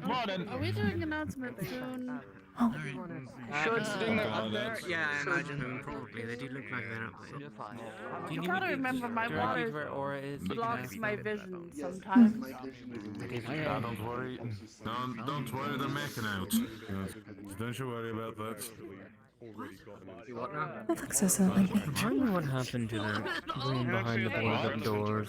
Speaker 14: Morning.
Speaker 2: Are we doing announcements soon?
Speaker 1: Oh.
Speaker 13: Sure, it's doing that
Speaker 14: Oh,
Speaker 13: up there?
Speaker 14: that's-
Speaker 13: Yeah, I imagine probably. They do look like they're up there.
Speaker 2: You gotta remember my water
Speaker 3: where Aura is.
Speaker 2: blocks my vision sometimes.
Speaker 14: Don't worry. Don't worry, they're making out. Don't you worry about that.
Speaker 1: That looks so silly.
Speaker 13: I don't know what happened to the room behind the boarded up doors.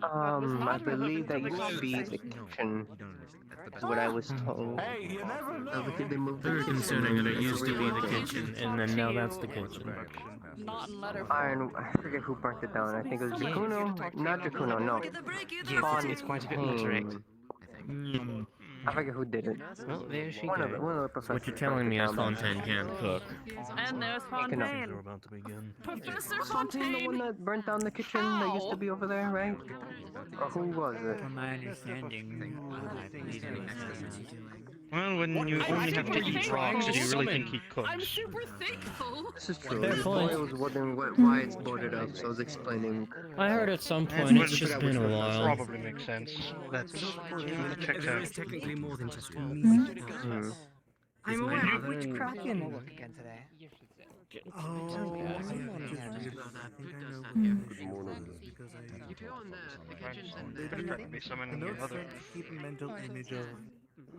Speaker 15: I believe that used to be the kitchen. That's what I was told.
Speaker 14: Hey, you never know.
Speaker 15: But did they move the
Speaker 13: Very
Speaker 15: kitchen?
Speaker 13: concerning that it used to be the kitchen, and then now that's the kitchen.
Speaker 2: Not in letter
Speaker 15: Iron, I forget who burnt it down. I think it was Jakuno. Not Jakuno, no.
Speaker 13: Yes, it's quite a bit more correct.
Speaker 15: I forget who did it.
Speaker 13: Well, there she
Speaker 15: One of
Speaker 13: goes.
Speaker 15: the professors.
Speaker 13: What you're telling me is Fontaine can't cook.
Speaker 2: And there's
Speaker 15: Taking up.
Speaker 2: Fontaine.
Speaker 13: About to begin.
Speaker 2: Professor
Speaker 15: Fontaine, the one
Speaker 2: Fontaine!
Speaker 15: that burnt down the kitchen that used to be over there, right? Or who was it?
Speaker 3: From my understanding, I believe it was
Speaker 8: Well, when you only have to eat rocks, do you really think he
Speaker 2: I'm
Speaker 8: cooks?
Speaker 2: super thankful!
Speaker 15: This is true.
Speaker 13: Fair
Speaker 15: This
Speaker 13: point.
Speaker 15: boy was wondering why it's boarded up, so I was explaining.
Speaker 13: I heard at some point it's just been a while.
Speaker 8: Probably makes sense. That's checks
Speaker 5: There
Speaker 8: out.
Speaker 5: is technically more than just me.
Speaker 10: I'm
Speaker 5: Is my
Speaker 10: aware.
Speaker 5: mother
Speaker 10: Which
Speaker 5: in
Speaker 10: Kraken?
Speaker 5: work again today?
Speaker 7: Oh, I just realized I think I know what it is because I noticed that keep a mental image of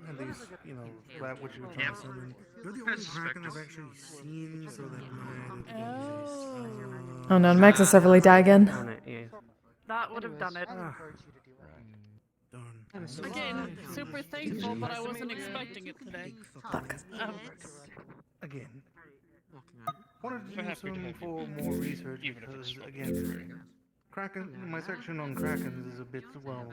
Speaker 7: at least, you know, that what you were trying to summon. You're the only Kraken I've actually seen, so that might
Speaker 1: Oh no, Max has really die again.
Speaker 2: That would have done it.
Speaker 7: darn.
Speaker 2: Again, super thankful, but I wasn't expecting it today.
Speaker 7: Again. Wanted to do some for more research because, again, Kraken, my section on Krakens is a bit, well,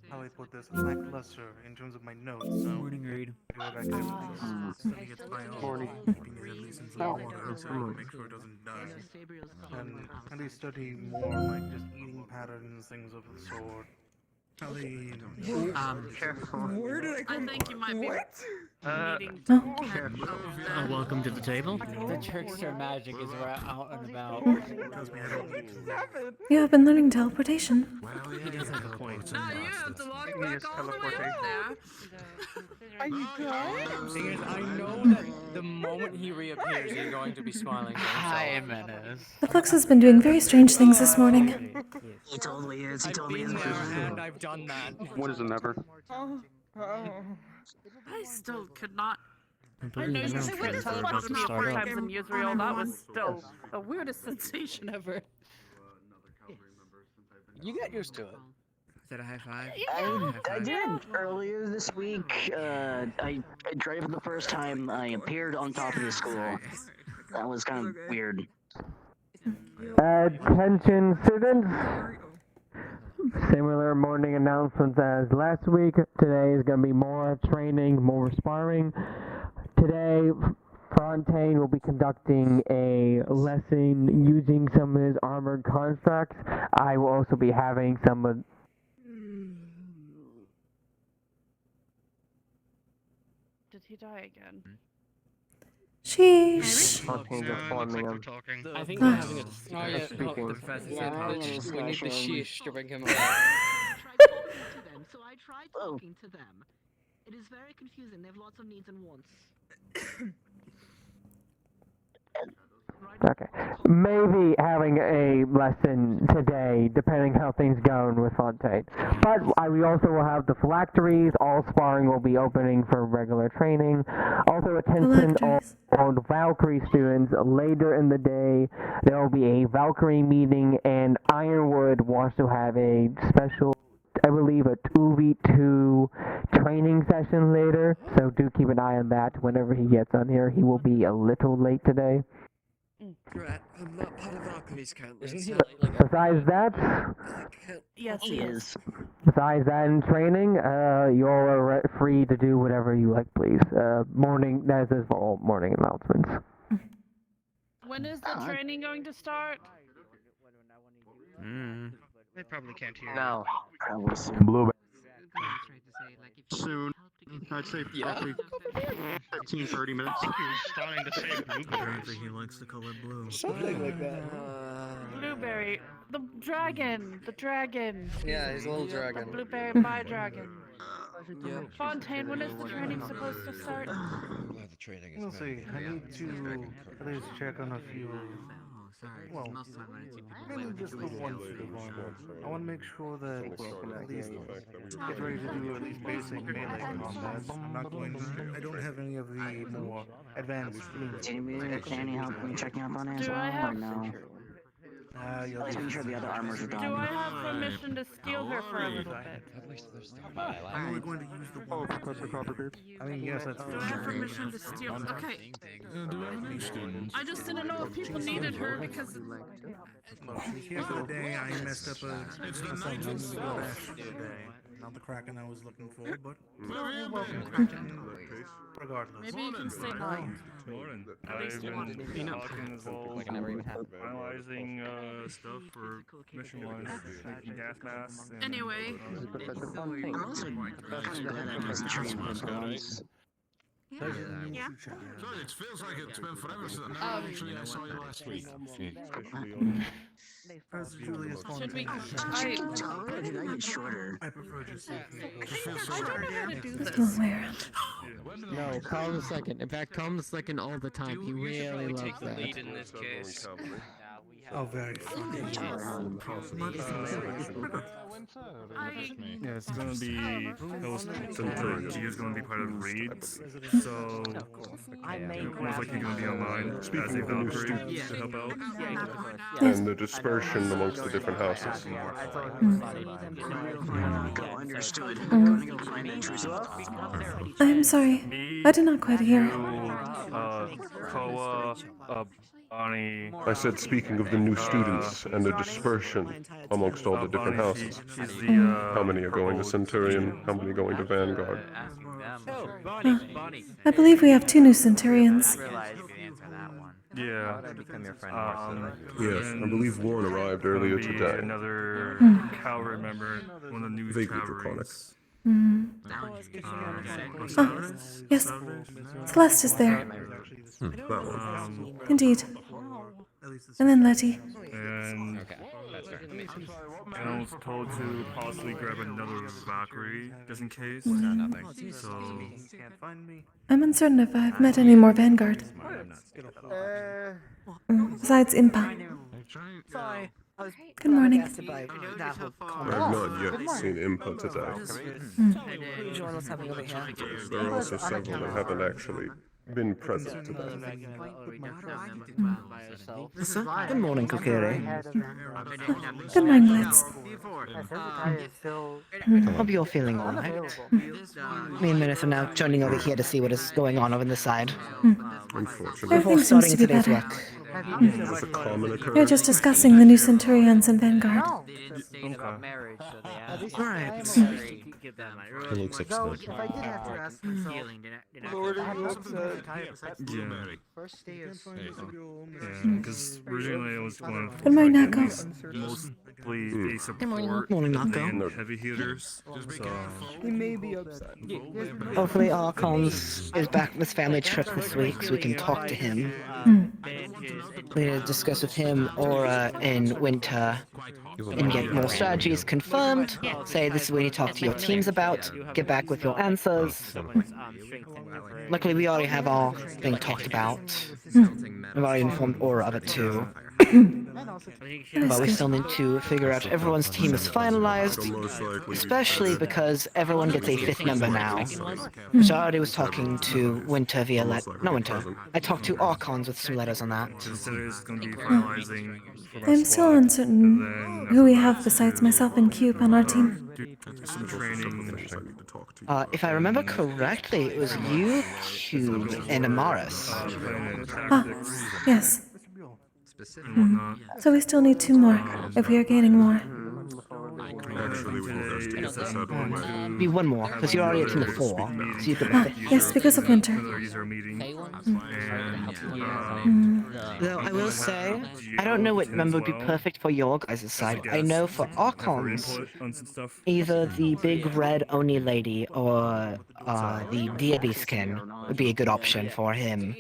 Speaker 7: how I put this, lackluster in terms of my notes, so...
Speaker 3: Morning, Reed.
Speaker 7: I can at least study its biology, keeping it at least in some water, so I can make sure it doesn't die. And at least study more, like, just eating patterns, things of the sort. How they...
Speaker 15: Careful.
Speaker 10: Where did I come?
Speaker 2: I think you might be needing
Speaker 1: Oh.
Speaker 2: to careful.
Speaker 13: Welcome to the table.
Speaker 3: The trickster magic is out and about.
Speaker 1: You have been learning teleportation.
Speaker 13: He does have a point.
Speaker 2: Now you have to walk back all the way up there.
Speaker 10: Are you good?
Speaker 13: Thing is, I know that the moment he reappears, you're going to be smiling to
Speaker 3: Hi,
Speaker 13: himself.
Speaker 3: Menace.
Speaker 1: The Flux has been doing very strange things this morning.
Speaker 9: He totally is. He
Speaker 13: I've
Speaker 9: totally
Speaker 13: been
Speaker 9: is.
Speaker 13: there and I've done that.
Speaker 8: What is it never?
Speaker 2: I still could not. I
Speaker 13: believe
Speaker 2: know
Speaker 13: it
Speaker 2: you
Speaker 13: is.
Speaker 2: said
Speaker 13: It's
Speaker 2: teleported
Speaker 13: about to
Speaker 2: me
Speaker 13: start
Speaker 2: 4
Speaker 13: up.
Speaker 2: times in Israel. That was still the weirdest sensation ever.
Speaker 13: You get used to it.
Speaker 5: Is that a high five?
Speaker 9: I did earlier this week. I drove for the first time. I appeared on top of the school. That was kind of weird.
Speaker 19: Attention students! Similar morning announcements as last week. Today is going to be more training, more sparring. Today, Fontaine will be conducting a lesson using some of his armored constructs. I will also be having some of...
Speaker 2: Did he die again?
Speaker 1: Sheesh.
Speaker 15: Fontaine's informing him.
Speaker 13: I think we're having a
Speaker 15: Speaking.
Speaker 13: the professor
Speaker 9: Yeah,
Speaker 13: said
Speaker 9: we're having a
Speaker 13: we need the
Speaker 9: discussion.
Speaker 13: sheesh to bring him up.
Speaker 20: So I tried talking to them. It is very confusing. They have lots of needs and wants.
Speaker 19: Okay. Maybe having a lesson today, depending how things go with Fontaine. But we also will have the phylacteries. All sparring will be opening for regular training. Also, attention all Valkyrie students. Later in the day, there will be a Valkyrie meeting, and Ironwood wants to have a special I believe, a 2v2 training session later, so do keep an eye on that. Whenever he gets on here, he will be a little late today.
Speaker 21: Right, I'm not part of Valkyrie's camp.
Speaker 19: Isn't he Besides that,
Speaker 2: Yes, he is.
Speaker 19: besides that in training, you're free to do whatever you like, please. That is for all morning announcements.
Speaker 2: When is the training going to start?
Speaker 5: They probably can't hear.
Speaker 15: No.
Speaker 19: Blue.
Speaker 8: Soon. I'd say roughly 15, 30 minutes.
Speaker 5: You're starting to say blueberry.
Speaker 22: Apparently he likes the color blue.
Speaker 10: Something like that.
Speaker 2: Blueberry. The dragon. The dragon.
Speaker 10: Yeah, he's a little dragon.
Speaker 2: The blueberry by dragon.
Speaker 10: Yeah.
Speaker 2: Fontaine, when is the training supposed to start?
Speaker 16: The training is
Speaker 7: Let's see, I need to at least check on a few. Well, maybe just the one suit of armor. I want to make sure that at least get ready to do at least basic melee combat. I'm not going to. I don't have any of the more advanced.
Speaker 9: Do you need any help when checking up on it as
Speaker 2: Do I
Speaker 9: well,
Speaker 2: have-
Speaker 9: or no? Just making sure the other armors are done.
Speaker 2: Do I have permission to steal her for a little bit?
Speaker 7: I'm only going to use the one. I mean, yes, that's
Speaker 2: Do I have permission to steal? Okay. I just didn't know if people needed her because.
Speaker 7: Here for the day, I messed up not the Kraken I was looking for, but you're welcome, Kraken. Regardless.
Speaker 2: Maybe you can stay behind.
Speaker 12: Morning.
Speaker 2: At least one.
Speaker 12: Talking as well, finalizing stuff for mission lines, making gas masks. And,
Speaker 2: Anyway.
Speaker 9: I'm also kind of glad I wasn't trained for once.
Speaker 2: Yeah.
Speaker 14: Sorry, it feels like it's been forever since I saw you last week.
Speaker 7: Julius
Speaker 2: Should we?
Speaker 9: I get shorter.
Speaker 7: I prefer just
Speaker 2: I don't know how to do
Speaker 1: Let's
Speaker 2: this.
Speaker 1: go all the way around.
Speaker 21: No, calm second. In fact, calm second all the time. He really loves
Speaker 5: take the
Speaker 21: that.
Speaker 5: lead in this case.
Speaker 7: Oh, very funny.
Speaker 12: Yeah, it's gonna be. He is gonna be part of raids, so most likely gonna be online as a Valkyrie to help out.
Speaker 23: And the dispersion amongst the different houses.
Speaker 9: Understood.
Speaker 1: I'm sorry. I did not quite hear.
Speaker 12: Koa, Bonnie.
Speaker 23: I said speaking of the new students and the dispersion amongst all the different houses. How many are going to Centurion? How many are going to Vanguard?
Speaker 1: I believe we have 2 new Centurions.
Speaker 12: Yeah.
Speaker 23: Yes, I believe one arrived earlier today.
Speaker 12: Another cavalry member, one of the new
Speaker 23: Vaguely
Speaker 12: cavalries.
Speaker 1: Yes. Celeste is there.
Speaker 23: That one.
Speaker 1: Indeed. And then Letty.
Speaker 12: And I was told to possibly grab another Valkyrie, just in case. So...
Speaker 1: I'm uncertain if I've met any more Vanguard. Besides Impa. Good morning.
Speaker 23: I have not yet seen input today. There are also several that haven't actually been present today.
Speaker 9: Good morning, Kokkuri.
Speaker 1: Good morning, Blitz.
Speaker 9: Hope you're feeling alright. Me and Minutes are now joining over here to see what is going on over the side.
Speaker 23: Unfortunately.
Speaker 1: Everything seems to be better.
Speaker 23: As a common
Speaker 1: We're
Speaker 23: occurrence.
Speaker 1: just discussing the new Centurions and Vanguard.
Speaker 9: Alright.
Speaker 23: It looks excellent.
Speaker 10: If I did have to ask myself, I have something
Speaker 12: because originally I was going for
Speaker 1: Good morning,
Speaker 12: like,
Speaker 1: Nako.
Speaker 12: mostly a support
Speaker 9: Morning, Nako.
Speaker 12: than heavy hitters. So,
Speaker 10: he may be upset.
Speaker 9: Hopefully our comms is back from his family trip this week so we can talk to him. We need to discuss with him Aura in winter and get more strategies confirmed. Say this is what you talk to your teams about. Get back with your answers. Luckily we already have all thing talked about. I've already informed Aura of it too. But we still need to figure out everyone's team is finalized, especially because everyone gets a fifth member now. So I already was talking to Winter via not Winter. I talked to Archons with some letters on that.
Speaker 12: Considers going to be finalizing for that
Speaker 1: I'm still
Speaker 12: squad,
Speaker 1: uncertain
Speaker 12: and then
Speaker 1: who we
Speaker 12: after
Speaker 1: have
Speaker 12: that,
Speaker 1: besides myself and Cube on our team.
Speaker 12: do some training.
Speaker 9: If I remember correctly, it was you, Cube, and Amaris.
Speaker 1: Ah, yes. So we still need 2 more, if we are gaining more.
Speaker 23: Actually, we will just use this out one way.
Speaker 9: Be 1 more, because you're already at team of 4, so you could
Speaker 1: Ah, yes, because of Winter.
Speaker 9: Though I will say, I don't know what member would be perfect for your guys' side. I know for Archons, either the big red Oni lady or the deity skin would be a good option for him.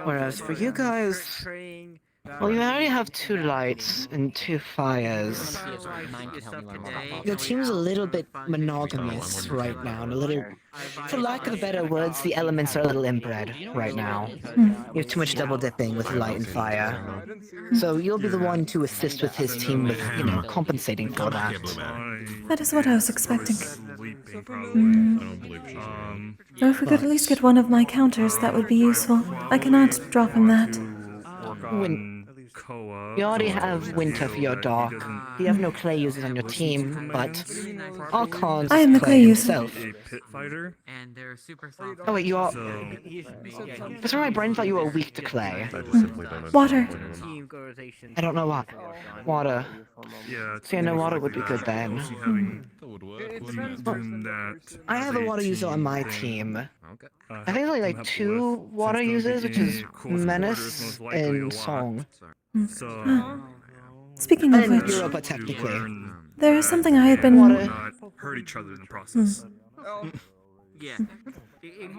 Speaker 9: Whereas for you guys, well, you already have 2 lights and 2 fires. Your team's a little bit monogamous right now, and a little, for lack of better words, the elements are a little inbred right now. You have too much double dipping with light and fire. So you'll be the one to assist with his team with, compensating for that.
Speaker 1: That is what I was expecting. Or if we could at least get one of my counters, that would be useful. I cannot drop him that.
Speaker 9: You already have Winter for your dock. You have no clay users on your team, but Archon's
Speaker 1: I am the clay user.
Speaker 9: himself.
Speaker 11: And they're super soft.
Speaker 9: Oh wait, you are... For some reason my brain thought you were weak to clay.
Speaker 1: Water.
Speaker 9: I don't know what. Water. See, I know water would be good then. I have a water user on my team. I think there's only like 2 water users, which is Menace and Song.
Speaker 1: Speaking of which,
Speaker 9: Europa, technically.
Speaker 1: there is something I had been...
Speaker 12: Hurt each other in the process.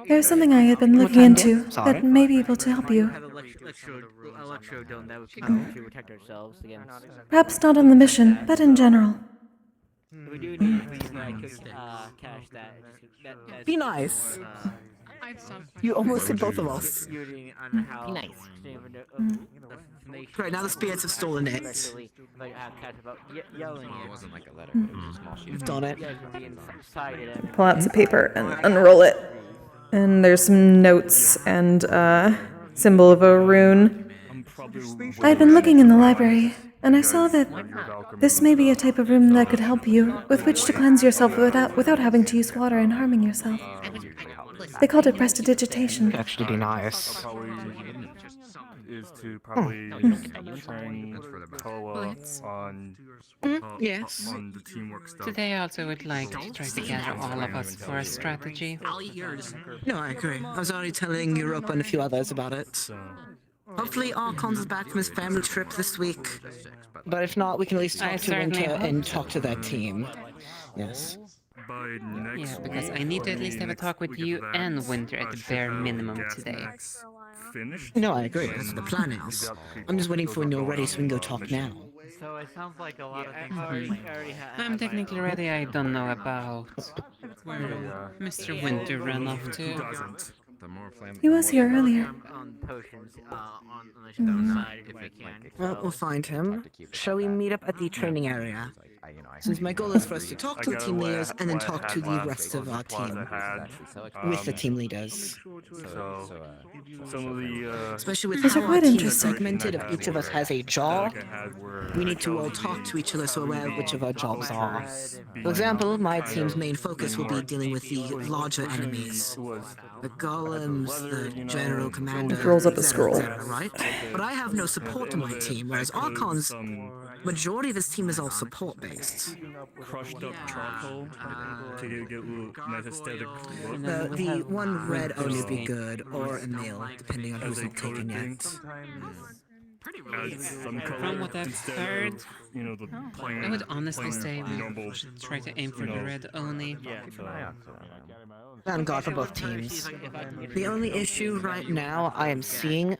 Speaker 1: There's something I had been looking into that may be able to help you.
Speaker 6: Electrodome that would continue to protect ourselves against.
Speaker 1: Perhaps not on the mission, but in general.
Speaker 6: We do need cash that.
Speaker 9: Be nice. You almost hit both of us.
Speaker 6: Be
Speaker 9: nice. Right, now the spirits have stolen it.
Speaker 6: wasn't
Speaker 11: like a letter, it was a small sheet.
Speaker 9: You've done it.
Speaker 1: Pull out some paper and unroll it. And there's some notes and a symbol of a rune. I had been looking in the library, and I saw that this may be a type of rune that could help you, with which to cleanse yourself without having to use water and harming yourself. They called it prestidigitation.
Speaker 9: Actually be nice.
Speaker 12: Is to probably train Koa on
Speaker 9: yes.
Speaker 12: on the teamwork stuff.
Speaker 5: Today I also would like to try to gather all of us for a strategy.
Speaker 6: I'll eat yours.
Speaker 9: No, I agree. I was already telling Europa and a few others about it. Hopefully Archons is back from his family trip this week. But if not, we can at least talk to Winter and talk to their team. Yes.
Speaker 5: Yeah, because I need to at least have a talk with you and Winter at the bare minimum today.
Speaker 9: No, I agree. That's what the plan is. I'm just waiting for when you're ready so we can go talk now.
Speaker 11: So it sounds like a lot of things
Speaker 5: I'm technically ready, I don't know about where Mr. Winter ran off to.
Speaker 1: He was here earlier.
Speaker 9: Well, we'll find him. Shall we meet up at the training area? Since my goal is for us to talk to the team leaders and then talk to the rest of our team. With the team leaders. Especially with
Speaker 1: These
Speaker 9: how
Speaker 1: are
Speaker 9: our
Speaker 1: quite
Speaker 9: team is
Speaker 1: interesting.
Speaker 9: segmented, if each of us has a job, we need to all talk to each other so we're aware of which of our jobs are. For example, my team's main focus will be dealing with the larger enemies. The golems, the general commander,
Speaker 1: Rolls up a scroll.
Speaker 9: etc., right? But I have no support on my team, whereas Archon's majority of his team is all support-based.
Speaker 12: Crushed up charcoal to get a little nice aesthetic look.
Speaker 9: The one red Oni would be good, or a meal, depending on who's not taking it.
Speaker 5: From what I've heard, I would honestly say we should try to aim for the red Oni.
Speaker 9: Thank God for both teams. The only issue right now I am seeing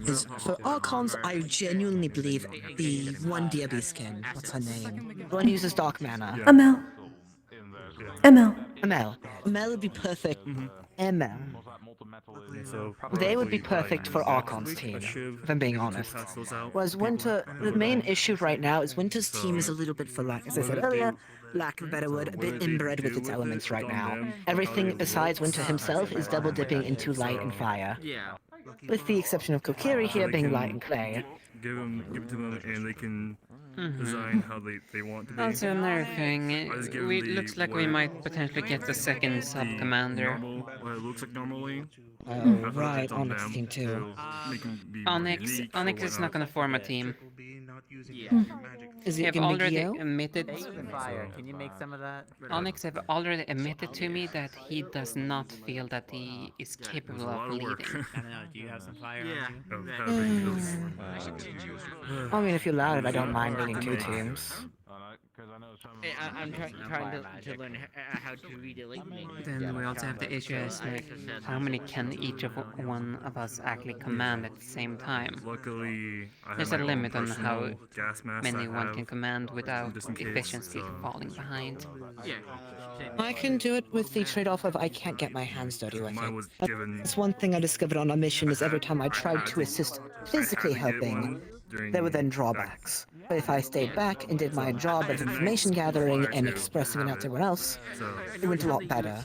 Speaker 9: is for Archons, I genuinely believe the one DB skin, what's her name? The one who uses dark mana.
Speaker 1: Amel.
Speaker 9: Amel would be perfect ML.
Speaker 12: So
Speaker 9: They would be
Speaker 12: probably
Speaker 9: perfect for
Speaker 12: next
Speaker 9: Archon's
Speaker 12: week I
Speaker 9: team,
Speaker 12: should
Speaker 9: if I'm being
Speaker 12: be able to
Speaker 9: honest.
Speaker 12: pass those out
Speaker 9: Whereas
Speaker 12: to people.
Speaker 9: Winter, the main issue right now is Winter's team is a little bit, for lack, as I said earlier, lack of a better word, a bit inbred with its elements right now. Everything besides Winter himself is double dipping into light and fire.
Speaker 6: Yeah.
Speaker 9: With the exception of Kokkuri here being light and clay.
Speaker 12: Give it to them, and they can
Speaker 5: Mhm.
Speaker 12: design how they want to be.
Speaker 5: Also, another thing,
Speaker 12: I just give
Speaker 5: we
Speaker 12: them the
Speaker 5: looks like we
Speaker 12: what-
Speaker 5: might potentially get the second sub-commander.
Speaker 12: What it looks like normally.
Speaker 9: Oh, right, Onyx team too.
Speaker 12: Make 'em be more
Speaker 5: Onyx
Speaker 12: unique or
Speaker 5: is not
Speaker 12: whatnot.
Speaker 5: gonna form a team.
Speaker 9: Is
Speaker 5: They
Speaker 9: it
Speaker 5: have
Speaker 9: gonna be
Speaker 5: already
Speaker 9: Geo?
Speaker 5: admitted.
Speaker 11: Fire. Can you make some of that?
Speaker 5: Onyx have already admitted to me that he does not feel that he is capable of leading.
Speaker 11: I don't know. Do you have some fire
Speaker 6: Yeah.
Speaker 11: on you?
Speaker 9: I mean, if you allow it, I don't mind leading two teams.
Speaker 6: I'm trying to learn how to read it like me.
Speaker 5: Then we also have the issue as like how many can each of one of us actually command at the same time.
Speaker 12: Luckily, I have
Speaker 5: There's
Speaker 12: my
Speaker 5: a
Speaker 12: own
Speaker 5: limit on how
Speaker 12: personal gas mask
Speaker 5: many
Speaker 12: I
Speaker 5: one
Speaker 12: have,
Speaker 5: can command without
Speaker 12: just in case,
Speaker 5: efficiency
Speaker 12: so-
Speaker 5: falling behind.
Speaker 6: Yeah.
Speaker 9: I can do it with the trade-off of I can't get my hands dirty with
Speaker 12: Mine
Speaker 9: it.
Speaker 12: was
Speaker 9: But
Speaker 12: given-
Speaker 9: that's one thing I discovered on our mission is every time I tried to assist physically
Speaker 12: I had to get
Speaker 9: helping,
Speaker 12: one during
Speaker 9: there were then drawbacks. But if I stayed back and did my job of information gathering and expressing it out to everyone else, it went a lot better.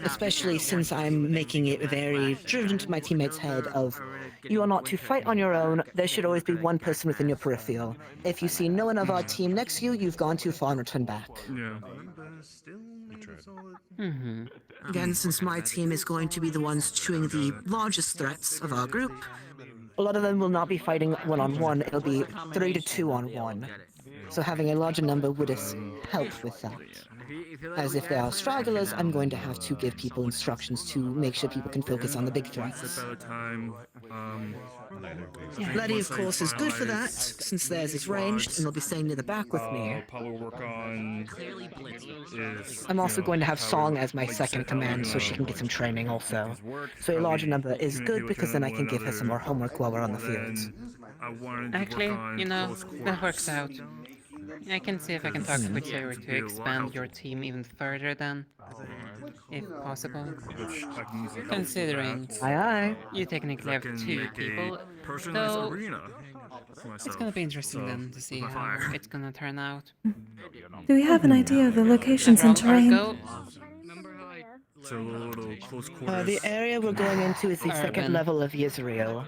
Speaker 9: Especially since I'm making it very driven into my teammates' head of, you are not to fight on your own, there should always be one person within your peripheral. If you see no one of our team next to you, you've gone too far and return back.
Speaker 12: Yeah.
Speaker 5: Mm-hmm.
Speaker 9: Again, since my team is going to be the ones chewing the largest threats of our group, a lot of them will not be fighting one-on-one, it'll be 3 to 2 on 1. So having a larger number would help with that. As if they are stragglers, I'm going to have to give people instructions to make sure people can focus on the big threats.
Speaker 12: At a time,
Speaker 9: Letty, of course, is good for that, since theirs is ranged, and they'll be staying near the back with me.
Speaker 12: I'll probably work on is,
Speaker 9: I'm also
Speaker 12: you know,
Speaker 9: going to have
Speaker 12: how
Speaker 9: Song
Speaker 12: it-
Speaker 9: as my
Speaker 12: like you
Speaker 9: second
Speaker 12: said, how we,
Speaker 9: command so she can get some training also. So a
Speaker 12: how
Speaker 9: larger
Speaker 12: we
Speaker 9: number is
Speaker 12: communicate
Speaker 9: good
Speaker 12: with
Speaker 9: because then I
Speaker 12: one
Speaker 9: can give her some more
Speaker 12: another,
Speaker 9: homework while we're on the field.
Speaker 12: then I wanted to
Speaker 5: Actually,
Speaker 12: work on
Speaker 5: you know,
Speaker 12: close
Speaker 5: that works
Speaker 12: quarters.
Speaker 5: out. I can see if I can talk to Witcher to expand your team even further then, if possible.
Speaker 12: Which I can easily help with
Speaker 5: Considering
Speaker 12: that.
Speaker 9: Aye aye.
Speaker 5: you technically have
Speaker 12: I can
Speaker 5: 2
Speaker 12: make a
Speaker 5: people,
Speaker 12: personalized
Speaker 5: though
Speaker 12: arena for
Speaker 5: it's
Speaker 12: myself,
Speaker 5: gonna be interesting
Speaker 12: so,
Speaker 5: then to see
Speaker 12: with
Speaker 5: how
Speaker 12: fire.
Speaker 5: it's gonna turn out.
Speaker 1: Do we have an idea of the locations and terrain?
Speaker 12: So a little close quarters.
Speaker 9: The area we're going into is the second
Speaker 5: Urban.
Speaker 9: level of Yisrael.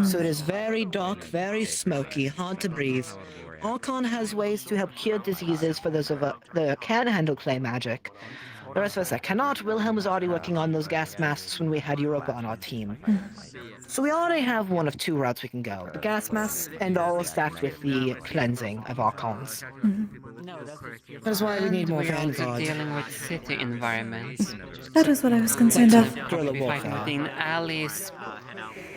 Speaker 9: So it is very dark, very smoky, hard to breathe. Archon has ways to help cure diseases for those of us that can handle clay magic. The rest of us that cannot, Wilhelm was already working on those gas masks when we had Europa on our team. So we already have one of 2 routes we can go. The gas masks and all stacked with the cleansing of Archons. That's why we need more
Speaker 5: We're also
Speaker 9: vanguard.
Speaker 5: dealing with city environments.
Speaker 1: That was what I was concerned of.
Speaker 5: We'll be fighting within alleys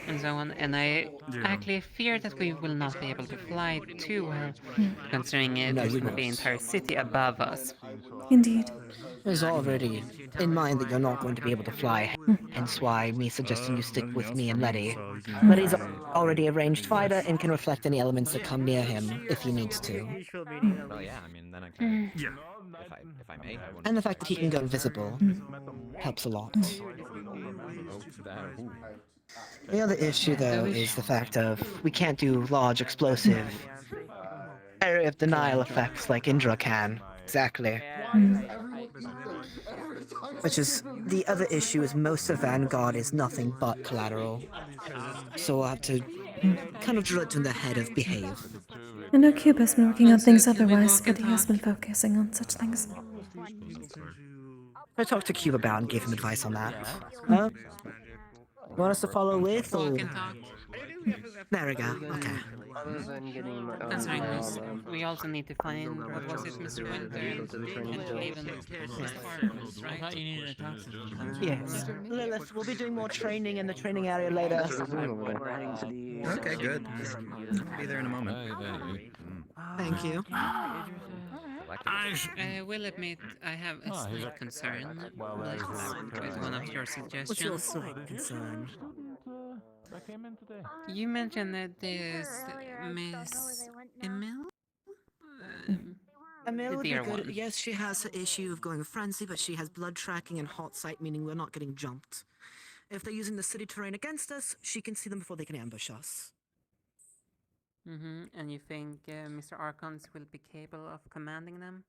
Speaker 5: and so on, and I actually fear that we will not be able to fly too well, considering there's going to be an entire city above us.
Speaker 1: Indeed.
Speaker 9: There's already in mind that you're not going to be able to fly, hence why me suggesting you stick with me and Letty. Letty's already a ranged fighter and can reflect any elements that come near him if he needs to.
Speaker 3: Well, yeah, I mean, then I can.
Speaker 12: Yeah.
Speaker 3: If I may.
Speaker 9: And the fact that he can go invisible helps a lot. The other issue, though, is the fact of we can't do large explosive area of denial effects like Indra can. Exactly. Which is the other issue is most of Vanguard is nothing but collateral. So we'll have to kind of drill it in the head of behave.
Speaker 1: I know Cube has been working on things otherwise, but he has been focusing on such things.
Speaker 9: I talked to Cube about and gave him advice on that. Huh? You want us to follow with or? There we go. Okay.
Speaker 5: Considering this, we also need to find, what was it, Mr. Winter, and even Mr. Farmers, right? I thought you needed a toxin.
Speaker 9: Yes. Lilith, we'll be doing more training in the training area later.
Speaker 3: Okay, good. Be there in a moment.
Speaker 9: Thank you.
Speaker 5: I will admit I have a slight concern with one of your suggestions.
Speaker 9: What's your slight concern?
Speaker 5: You mentioned that there's Miss Emil?
Speaker 9: Emil would be
Speaker 20: The
Speaker 9: good.
Speaker 20: one.
Speaker 9: Yes, she has her issue of going frenzy, but she has blood tracking and hot sight, meaning we're not getting jumped. If they're using the city terrain against us, she can see them before they can ambush us.
Speaker 11: And you think Mr. Archons will be capable of commanding them?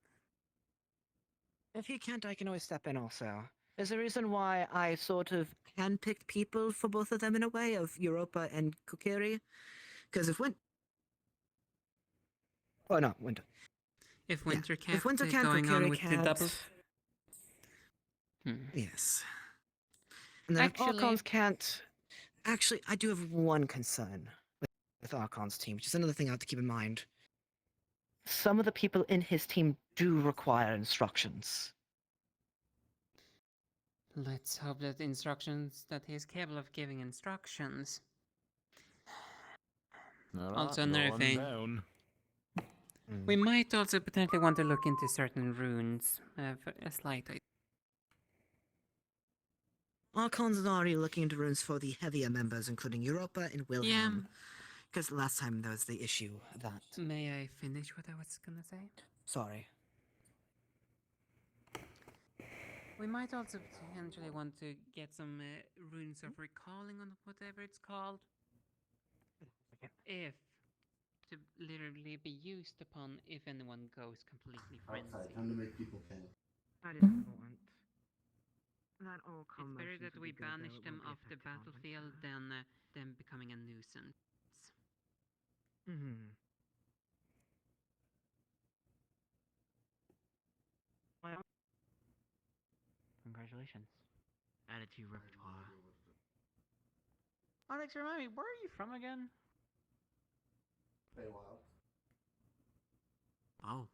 Speaker 9: If he can't, I can always step in also. There's a reason why I sort of handpicked people for both of them in a way, of Europa and Kokkuri. Because if Oh no, Winter.
Speaker 11: If Winter
Speaker 9: Yeah.
Speaker 11: kept
Speaker 9: If Winter can't,
Speaker 11: going
Speaker 9: Kokkuri
Speaker 11: on with
Speaker 9: can't.
Speaker 11: the doubles?
Speaker 9: Yes. And then if Archons can't... Actually, I do have one concern with Archon's team, which is another thing I have to keep in mind. Some of the people in his team do require instructions.
Speaker 11: Let's hope that he is capable of giving instructions. Also, another thing. We might also potentially want to look into certain runes. For a slight idea.
Speaker 9: Archons are already looking into runes for the heavier members, including Europa and Wilhelm. Because last time there was the issue of that.
Speaker 11: May I finish what I was gonna say?
Speaker 9: Sorry.
Speaker 11: We might also potentially want to get some runes of recalling on whatever it's called. If to literally be used upon if anyone goes completely frenzy.
Speaker 4: Time to make people panic.
Speaker 9: That is important. That all
Speaker 11: It's better that we banish them off the battlefield than them becoming a nuisance. Congratulations. Added to your repertoire. Onyx, remind me, where are you from again? Oh.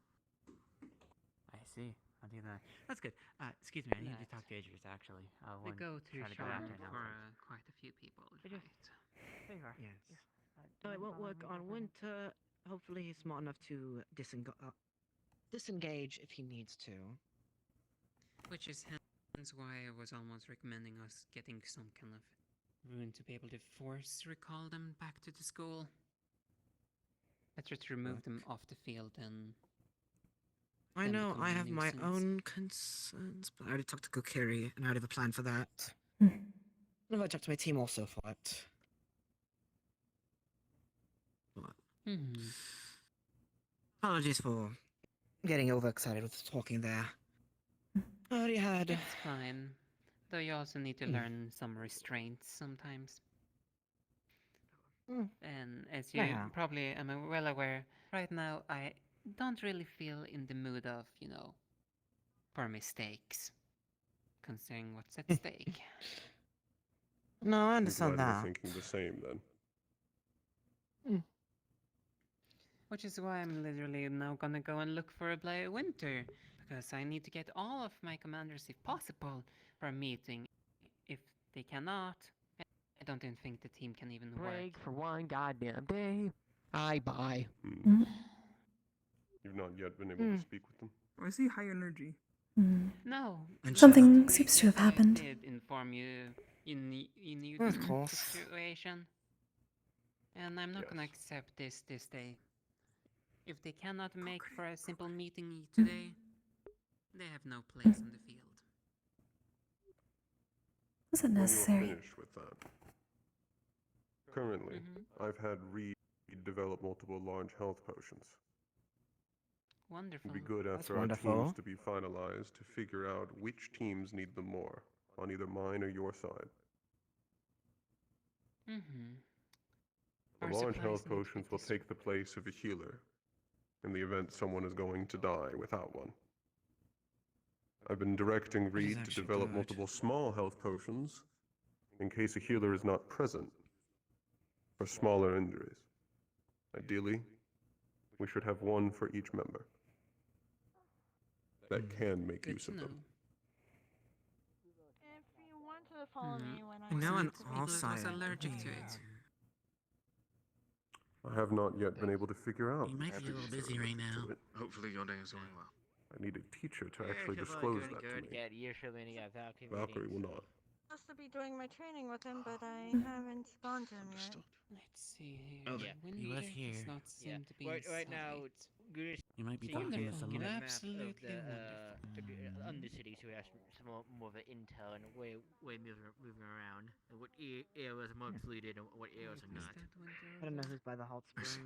Speaker 11: I see. I'll do that. That's good. Excuse me, I need to talk to Idris, actually.
Speaker 2: They go to
Speaker 11: try to go
Speaker 2: shop
Speaker 11: after
Speaker 2: for
Speaker 11: announcements.
Speaker 2: quite a few people,
Speaker 11: They
Speaker 2: right?
Speaker 11: There you are.
Speaker 9: Yes. No, it won't work on Winter. Hopefully he's smart enough to disengage if he needs to.
Speaker 11: Which is hence why I was almost recommending us getting some kind of rune to be able to force recall them back to the school. Let's just remove them off the field and...
Speaker 9: I
Speaker 11: them
Speaker 9: know,
Speaker 11: become
Speaker 9: I
Speaker 11: a
Speaker 9: have my
Speaker 11: nuisance.
Speaker 9: own concerns, but I already talked to Kokkuri, and I already have a plan for that. I've talked to my team also for it. But apologies for getting overexcited with talking there. I already had...
Speaker 11: It's fine. Though you also need to learn some restraints sometimes. And as you
Speaker 9: Yeah.
Speaker 11: probably am well aware, right now I don't really feel in the mood of, for mistakes. Considering what's at stake.
Speaker 9: No, I
Speaker 23: I'm
Speaker 9: understand
Speaker 23: glad we're
Speaker 9: that.
Speaker 23: thinking the same then.
Speaker 11: Which is why I'm literally now gonna go and look for a Winter. Because I need to get all of my commanders, if possible, for a meeting. If they cannot, I don't even think the team can even
Speaker 21: Break
Speaker 11: work.
Speaker 21: for one goddamn day. Bye.
Speaker 23: You've not yet been able to speak with them.
Speaker 17: I see high energy.
Speaker 11: No.
Speaker 1: Something
Speaker 11: last
Speaker 1: seems
Speaker 11: week
Speaker 1: to have happened.
Speaker 11: I did inform you you knew
Speaker 9: Of
Speaker 11: the
Speaker 9: course.
Speaker 11: situation. And I'm not gonna accept this day. If they cannot make for a simple meeting today, they have no place on the field.
Speaker 1: Was it
Speaker 23: When you're
Speaker 1: necessary?
Speaker 23: finished with that. Currently, I've had Reed develop multiple large health potions.
Speaker 11: Wonderful.
Speaker 23: It'd be good
Speaker 9: That's
Speaker 23: after our
Speaker 9: wonderful.
Speaker 23: teams to be finalized to figure out which teams need them more, on either mine or your side. The
Speaker 11: Our
Speaker 23: large
Speaker 11: supplies
Speaker 23: health
Speaker 11: need to be
Speaker 23: potions will take the place of a healer, in the event someone is going to die without one. I've been directing Reed to
Speaker 9: actually
Speaker 23: develop
Speaker 9: good.
Speaker 23: multiple small health potions, in case a healer is not present, for smaller injuries. Ideally, we should have one for each member that can make use of them.
Speaker 10: If you want to follow me when I...
Speaker 9: And now an
Speaker 11: People was
Speaker 9: offside.
Speaker 11: allergic to it.
Speaker 23: I have not yet been able to figure out.
Speaker 22: You might be a little busy right now.
Speaker 23: It.
Speaker 22: Hopefully your day is going well.
Speaker 23: I need a teacher to actually disclose that to me. Valkyrie will not.
Speaker 10: supposed to be doing my training with him, but I haven't gone to him yet.
Speaker 11: Let's see here.
Speaker 22: Okay. He was
Speaker 11: Winter
Speaker 22: here.
Speaker 11: does not seem to be
Speaker 6: Right now,
Speaker 22: You might be
Speaker 6: so you
Speaker 22: talking to
Speaker 6: can
Speaker 22: someone.
Speaker 6: get a map
Speaker 11: Absolutely
Speaker 6: of the,
Speaker 11: wonderful.
Speaker 6: the Undercity, so we have some more of an intel and way moving around, and what areas are more included and what areas are not.
Speaker 9: I don't know who's by the hot springs.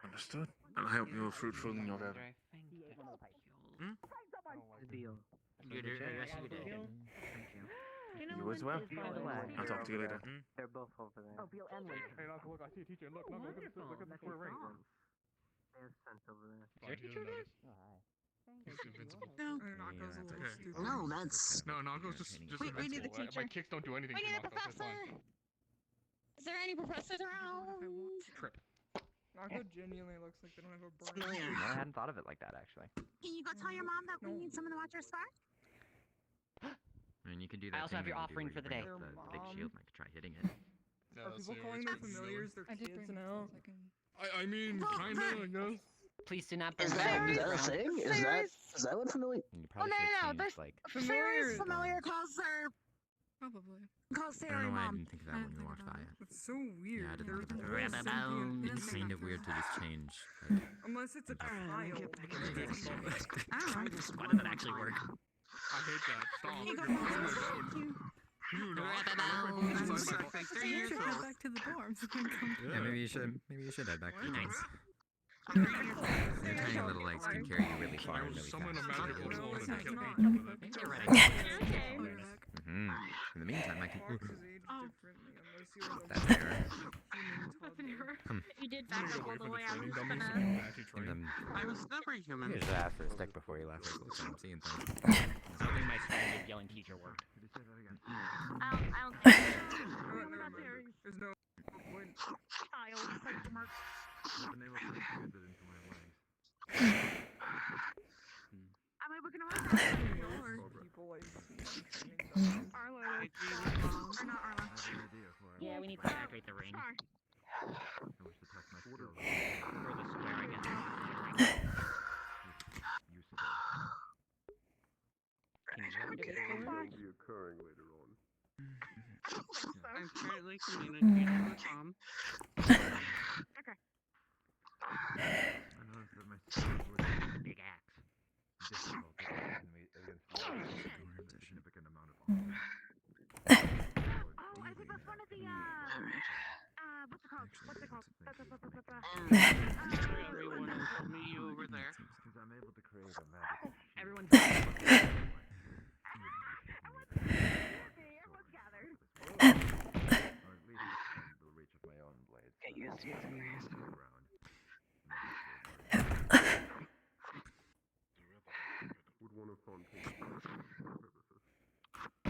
Speaker 12: Understood. I hope you're fruitful in your endeavor.
Speaker 6: Hmm?
Speaker 9: Deal.
Speaker 6: Good rest of your day.
Speaker 9: Thank you.
Speaker 12: You as well. I'll talk to you later.
Speaker 9: They're both over there.
Speaker 6: Oh, Bill and Winter.
Speaker 7: Hey, look, I see a teacher. Look, look at the square ring.
Speaker 9: There's sense over there.
Speaker 6: Is there a teacher there?
Speaker 7: No, Knocko's a little stupid.
Speaker 22: No, that's...
Speaker 7: No, Knocko's just
Speaker 22: We need the
Speaker 7: invincible.
Speaker 22: teacher.
Speaker 7: My kicks don't do anything
Speaker 22: We
Speaker 7: to
Speaker 22: need a
Speaker 7: Knocko, it's fine.
Speaker 22: professor! Is there any professors around?
Speaker 7: Trip. Knocko genuinely looks like they don't have a brain.
Speaker 22: Familiar.
Speaker 4: I hadn't thought of it like that, actually.
Speaker 22: Can you go tell your mom that we need someone to watch our spark?
Speaker 4: I mean, you can do that.
Speaker 11: I also have
Speaker 4: thing
Speaker 11: your
Speaker 4: that you do
Speaker 11: offering
Speaker 4: where
Speaker 11: for
Speaker 4: you
Speaker 11: the
Speaker 4: bring
Speaker 11: day.
Speaker 4: up the big shield and I could try hitting it.
Speaker 7: Are people calling their familiars their kids now?
Speaker 12: I mean, kinda, I guess.
Speaker 11: Please do not.
Speaker 15: Is that a thing? Is that what familiar?
Speaker 4: You
Speaker 22: Oh,
Speaker 4: probably
Speaker 22: no,
Speaker 4: should
Speaker 22: no,
Speaker 4: change,
Speaker 22: there's
Speaker 4: like,
Speaker 22: Sarah's familiar calls her.
Speaker 7: Probably.
Speaker 22: Calls
Speaker 4: I don't
Speaker 22: Sarah
Speaker 4: know why I
Speaker 22: mom.
Speaker 4: didn't think of that when we walked by it.
Speaker 7: It's so weird.
Speaker 4: Yeah, I didn't
Speaker 7: There's
Speaker 4: think of
Speaker 7: no
Speaker 4: that.
Speaker 7: sentient
Speaker 4: It's kind of
Speaker 7: being.
Speaker 4: weird to just change. Like,
Speaker 7: Unless it's a child.
Speaker 22: I don't know.
Speaker 4: why did that actually work?
Speaker 12: I hate that. Stop.
Speaker 22: Hey, go
Speaker 12: You're
Speaker 22: home.
Speaker 12: my phone. You know,
Speaker 7: You should head back to the dorms and then come
Speaker 4: Yeah, maybe you should. Maybe you should head back to the dorms.
Speaker 7: Your
Speaker 4: tiny little legs can carry you really far and really
Speaker 12: summon a
Speaker 4: fast.
Speaker 12: magical sword and kill me.
Speaker 4: In the meantime, I can.
Speaker 7: That's
Speaker 4: That's error.
Speaker 10: If you did back up all the way, I was
Speaker 12: Dummies
Speaker 10: gonna.
Speaker 12: and magic train.
Speaker 22: I was never human.
Speaker 4: You should ask for a stick before you laugh. I'm seeing things.
Speaker 11: I don't think my standard yelling teacher worked.
Speaker 10: I don't think
Speaker 7: There's no point.
Speaker 10: child question mark.
Speaker 22: Am I looking around?
Speaker 7: People like
Speaker 22: Arlo. Or not Arlo.
Speaker 11: Yeah, we need to activate the ring.
Speaker 22: Sure.
Speaker 11: Or the square, I guess.
Speaker 23: It will be occurring later on.
Speaker 22: I'm currently communicating with Tom.
Speaker 10: Okay.
Speaker 4: I noticed that my sister was a big axe. Difficult against a significant amount of odds.
Speaker 22: Oh, I think that's one of the, what's it called? What's it called?
Speaker 11: Everyone will meet you over there.
Speaker 4: Because I'm able to create a magic.
Speaker 11: Everyone's
Speaker 4: Or at least extend the reach of my own blades.
Speaker 9: Get used to using your hands.
Speaker 23: Would one of Fontaine's purposes.
Speaker 4: I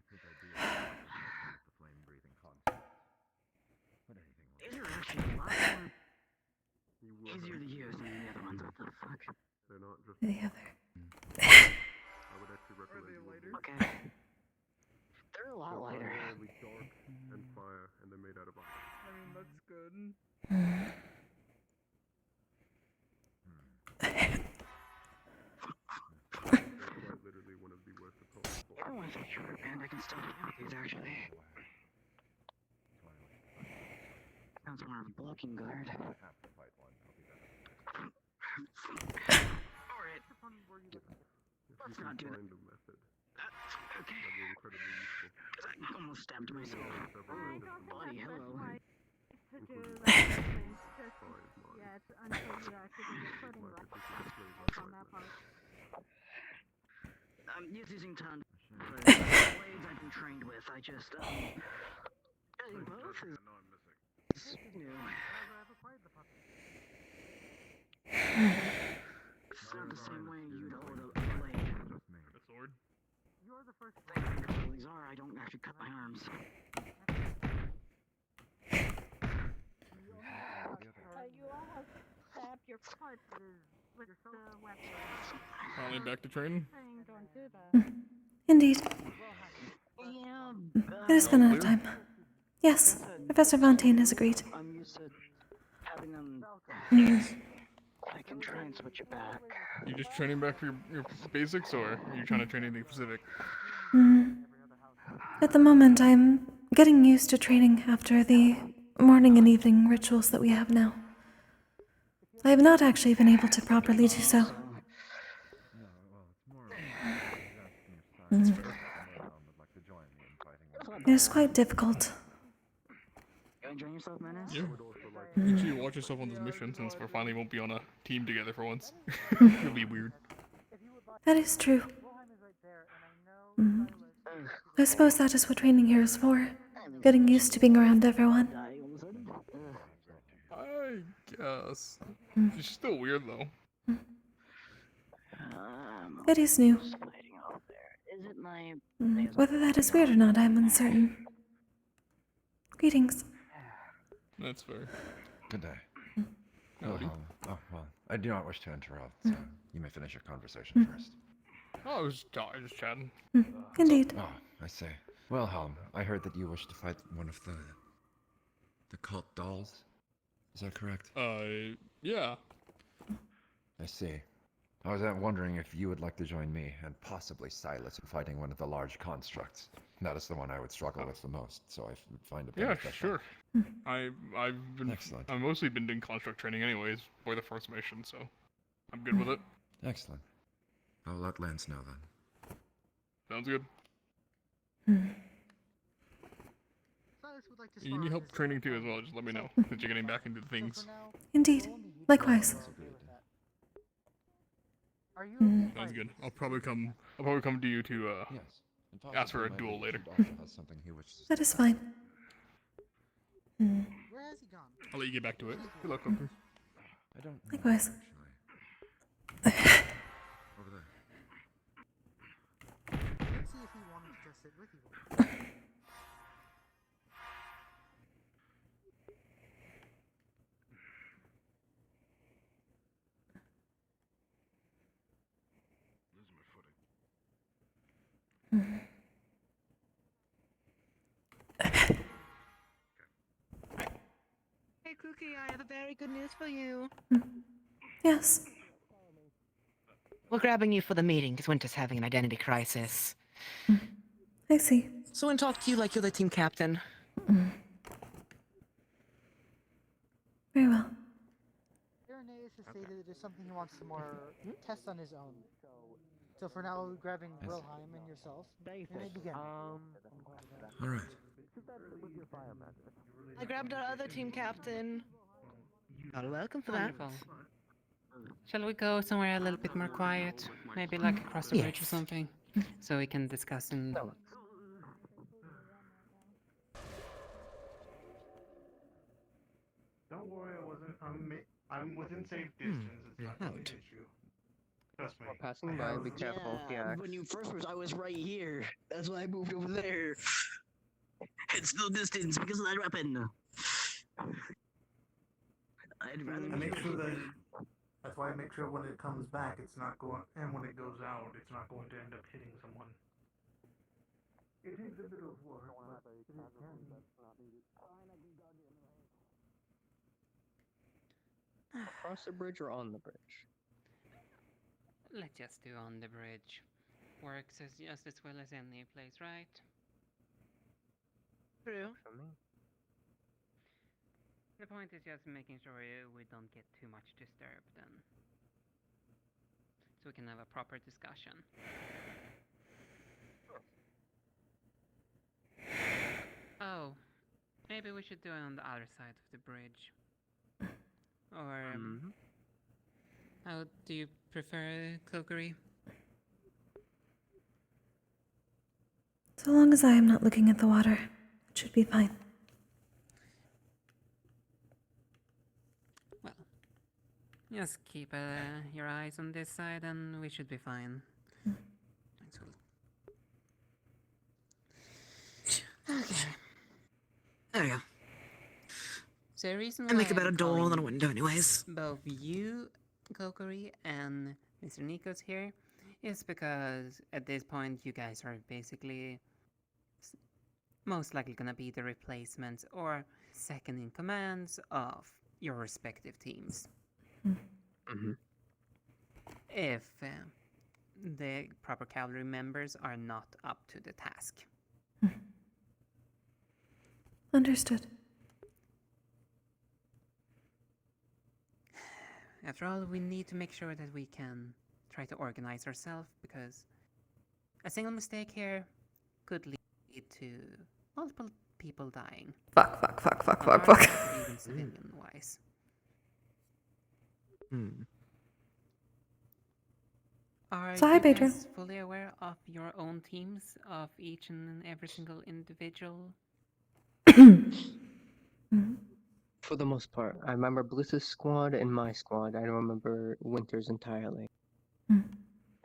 Speaker 4: think I'd be able to the flame-breathing concept. But anything will
Speaker 9: These are actually a lot more
Speaker 23: You will
Speaker 9: easier
Speaker 23: have
Speaker 9: to use than the other ones. What the fuck?
Speaker 23: They're not just.
Speaker 1: The other.
Speaker 23: I would actually recommend you.
Speaker 7: lighter?
Speaker 9: Okay. They're a lot lighter.
Speaker 23: Primarily dark and fire, and they're made out of iron.
Speaker 7: I mean, that's good.
Speaker 23: They're quite literally one of the worst opponents.
Speaker 9: Even with a short band, I can still deal with these actually. Sounds more of a blocking guard.
Speaker 4: have to fight one. I'll be better.
Speaker 9: Alright.
Speaker 23: If you can find a method,
Speaker 9: Okay.
Speaker 23: that'd be incredibly useful.
Speaker 9: I almost stabbed myself. Body, hello.
Speaker 10: To do like things just yet until you actually get footing right on that part.
Speaker 9: I'm using tons of blades I've been trained with. I just, getting both is new. It's not the same way you'd hold a blade.
Speaker 12: A sword?
Speaker 10: You're the first
Speaker 9: Like these are, I don't actually cut my arms.
Speaker 10: you almost stabbed your foot with the weapon.
Speaker 12: Finally back to training?
Speaker 10: Saying don't do that.
Speaker 1: Indeed.
Speaker 9: Yeah,
Speaker 1: It has been enough time. Yes, Professor Fontaine has agreed.
Speaker 9: I'm used to having them
Speaker 1: Mm.
Speaker 9: like
Speaker 15: can try and switch it back.
Speaker 13: You just training back for your basics, or are you trying to train anything specific?
Speaker 1: At the moment, I'm getting used to training after the morning and evening rituals that we have now. I have not actually been able to properly do so. It is quite difficult.
Speaker 15: You enjoying yourself, Menace?
Speaker 13: Yeah. Make sure you watch yourself on this mission, since we finally won't be on a team together for once. It'll be weird.
Speaker 1: That is true. I suppose that is what training here is for. Getting used to being around everyone.
Speaker 13: I guess. It's still weird, though.
Speaker 1: It is new.
Speaker 15: Is it my...
Speaker 1: Whether that is weird or not, I am uncertain. Greetings.
Speaker 13: That's fair.
Speaker 16: Good day.
Speaker 13: Howdy.
Speaker 16: Oh, well, I do not wish to interrupt, so you may finish your conversation first.
Speaker 13: Oh, I was just chatting.
Speaker 1: Indeed.
Speaker 16: Oh, I see. Well, Helm, I heard that you wish to fight one of the cult dolls. Is that correct?
Speaker 13: Yeah.
Speaker 16: I see. I was wondering if you would like to join me and possibly Silas in fighting one of the large constructs. That is the one I would struggle with the most, so I find it beneficial.
Speaker 13: Sure. I've mostly been doing construct training anyways for the first mission, so I'm good with it.
Speaker 16: Excellent. I'll let Lance know then.
Speaker 13: Sounds good. You need help training too as well, just let me know, since you're getting back into things.
Speaker 1: Indeed. Likewise.
Speaker 13: Sounds good. I'll probably come to you to ask for a duel later.
Speaker 1: That is fine.
Speaker 17: Where has he gone?
Speaker 13: I'll let you get back to it. Good luck, Kokkuri.
Speaker 16: I don't know.
Speaker 1: Likewise.
Speaker 16: Over there.
Speaker 17: Let's see if he wanted to just sit with you.
Speaker 14: Losing my footing.
Speaker 9: Hey, Cookie, I have a very good news for you.
Speaker 1: Yes.
Speaker 9: We're grabbing you for the meeting because Winter's having an identity crisis.
Speaker 1: I see.
Speaker 9: So I want to talk to you like you're the team captain.
Speaker 1: Very well.
Speaker 17: Irenaeus has stated that there's something he wants to more test on his own. So for now, grabbing Wilhelm and yourself, you may begin.
Speaker 16: All right.
Speaker 9: I grabbed our other team captain. You're welcome for that.
Speaker 11: Wonderful. Shall we go somewhere a little bit more quiet? Maybe like across the bridge or something? So we can discuss in...
Speaker 7: Don't worry, I'm within safe distance. It's not really an issue. Trust me.
Speaker 15: We're passing by, be careful. Yeah, when you first was, I was right here. That's why I moved over there. It's no distance because of that weapon. I'd rather
Speaker 7: make sure that. That's why I make sure when it comes back, it's not going, and when it goes out, it's not going to end up hitting someone. It takes a bit of work, but it can.
Speaker 15: Across the bridge or on the bridge?
Speaker 11: Let's just do on the bridge. Works just as well as any place, right?
Speaker 9: True.
Speaker 11: The point is just making sure we don't get too much disturbed then. So we can have a proper discussion. Oh, maybe we should do it on the other side of the bridge. Or, how do you prefer, Kokkuri?
Speaker 1: So long as I am not looking at the water, it should be fine.
Speaker 11: Well, just keep your eyes on this side and we should be fine.
Speaker 9: Okay. There we go.
Speaker 11: So the reason
Speaker 9: I make
Speaker 11: why
Speaker 9: a better
Speaker 11: I'm
Speaker 9: door
Speaker 11: calling
Speaker 9: than a window anyways.
Speaker 11: both you, Kokkuri, and Mr. Nikos here is because at this point you guys are basically most likely gonna be the replacements or second in commands of your respective teams. If the proper cavalry members are not up to the task.
Speaker 1: Understood.
Speaker 11: After all, we need to make sure that we can try to organize ourselves, because a single mistake here could lead to multiple people dying.
Speaker 1: Fuck.
Speaker 11: Even civilian-wise. Are
Speaker 1: So hi,
Speaker 11: you
Speaker 1: Pedro.
Speaker 11: guys fully aware of your own teams, of each and every single individual?
Speaker 8: For the most part, I remember Bliss's squad and my squad. I don't remember Winter's entirely. And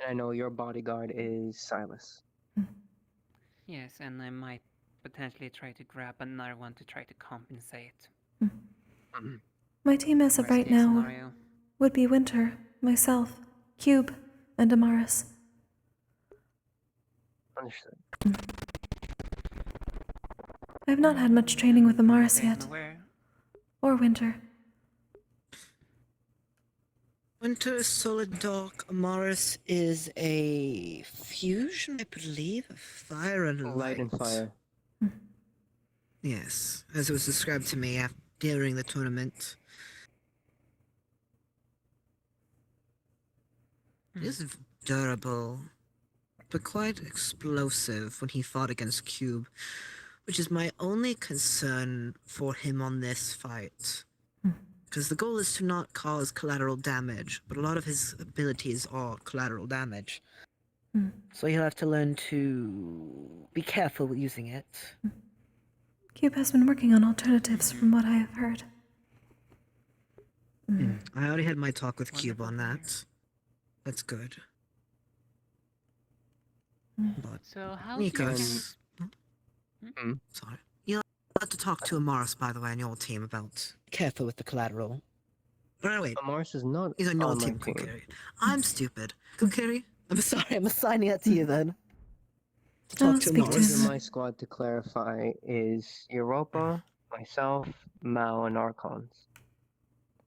Speaker 8: I know your bodyguard is Silas.
Speaker 11: Yes, and I might potentially try to grab another one to try to compensate.
Speaker 1: My team as of
Speaker 11: Worst
Speaker 1: right
Speaker 11: case
Speaker 1: now
Speaker 11: scenario.
Speaker 1: would be Winter, myself, Cube, and Amaris.
Speaker 8: Understood.
Speaker 1: I have not had much training with Amaris
Speaker 11: Okay, I'm
Speaker 1: yet.
Speaker 11: aware.
Speaker 1: Or Winter.
Speaker 9: Winter is solid dark. Amaris is a fusion, I believe, of fire and light.
Speaker 8: Light and fire.
Speaker 9: Yes, as it was described to me during the tournament. He is durable, but quite explosive when he fought against Cube, which is my only concern for him on this fight. Because the goal is to not cause collateral damage, but a lot of his abilities are collateral damage. So you'll have to learn to be careful with using it.
Speaker 1: Cube has been working on alternatives from what I have heard.
Speaker 9: I already had my talk with Cube on that. That's good. But
Speaker 11: So how do you
Speaker 9: Nikos... Sorry. You'll have to talk to Amaris, by the way, on your team about careful with the collateral. But wait.
Speaker 8: Amaris is not
Speaker 9: He's on your
Speaker 8: on my
Speaker 9: team,
Speaker 8: team.
Speaker 9: Kokkuri. I'm stupid. Kokkuri? I'm sorry, I'm assigning that to you then. To talk to
Speaker 8: Amaris in
Speaker 9: Amaris.
Speaker 8: my squad, to clarify, is Europa, myself, Mao, and Archons.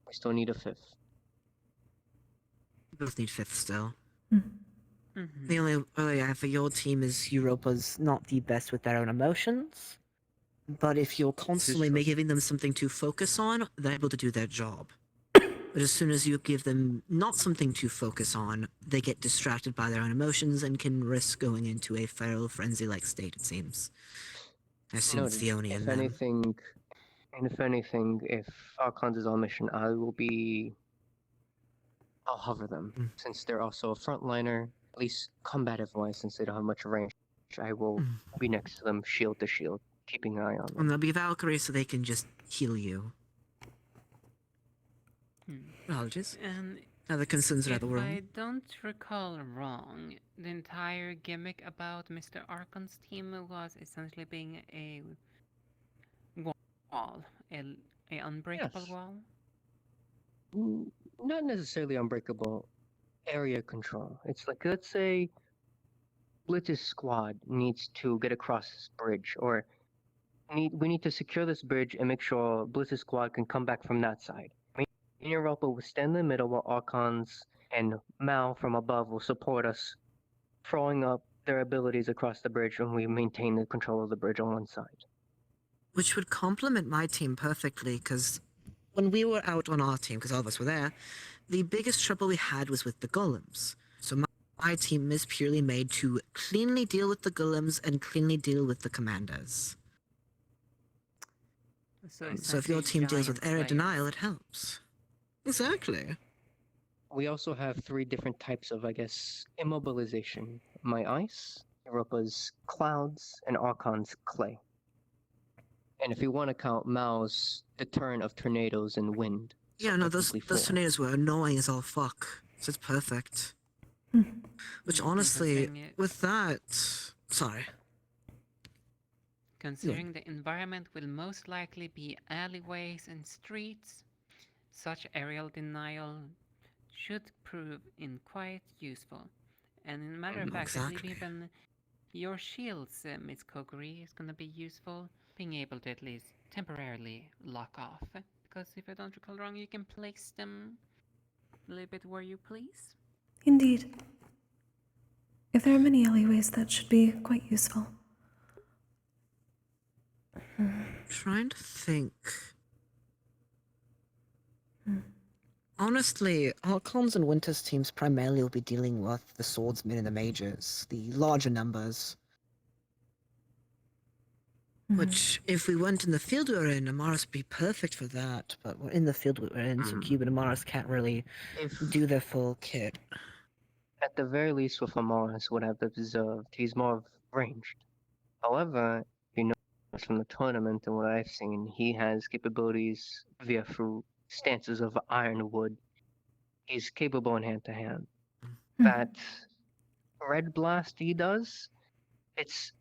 Speaker 8: We still need a fifth.
Speaker 9: Both need fifth still. The only I have for your team is Europa's not the best with their own emotions. But if you're constantly giving them something to focus on, they're able to do their job. But as soon as you give them not something to focus on, they get distracted by their own emotions and can risk going into a feral frenzy-like state, it seems. I assume it's the Oni in them.
Speaker 8: If anything, if Archons is on mission, I'll hover them, since they're also a frontliner, at least combative-wise, since they don't have much range. I will be next to them, shield to shield, keeping an eye on them.
Speaker 9: And they'll be Valkyrie so they can just heal you. Apologies.
Speaker 11: And
Speaker 9: Other concerns around the
Speaker 11: if
Speaker 9: world.
Speaker 11: I don't recall wrong, the entire gimmick about Mr. Archon's team was essentially being a wall, a unbreakable wall.
Speaker 8: Not necessarily unbreakable. Area control. It's like, let's say Blitz's squad needs to get across this bridge, or we need to secure this bridge and make sure Blitz's squad can come back from that side. Me and Europa will stand in the middle while Archons and Mal from above will support us, throwing up their abilities across the bridge, and we maintain the control of the bridge on one side.
Speaker 9: Which would complement my team perfectly, because when we were out on our team, because all of us were there, the biggest trouble we had was with the golems. So my team is purely made to cleanly deal with the golems and cleanly deal with the commanders. So if your team deals with error denial, it helps. Exactly.
Speaker 8: We also have 3 different types of, I guess, immobilization. My ice, Europa's clouds, and Archon's clay. And if you want to count Mao's deterrent of tornadoes and wind.
Speaker 9: Yeah, no, those tornadoes were annoying as all fuck. So it's perfect. Which honestly, with that... Sorry.
Speaker 11: Considering the environment will most likely be alleyways and streets, such aerial denial should prove in quite useful. And in a matter of fact, I believe even your shields, Miss Kokkuri, is gonna be useful, being able to at least temporarily lock off. Because if I don't recall wrong, you can place them a little bit where you please?
Speaker 1: Indeed. If there are many alleyways, that should be quite useful.
Speaker 15: Trying to think. Honestly,
Speaker 9: Archons and Winter's teams primarily will be dealing with the swordsmen and the mages, the larger numbers.
Speaker 15: Which, if we went in the field we were in, Amaris would be perfect for that.
Speaker 9: But we're in the field we're in, so Cube and Amaris can't really do their full kit.
Speaker 8: At the very least, with Amaris, what I've observed, he's more ranged. However, you know from the tournament and what I've seen, he has capabilities via through stances of ironwood. He's capable in hand to hand. That red blast he does, it's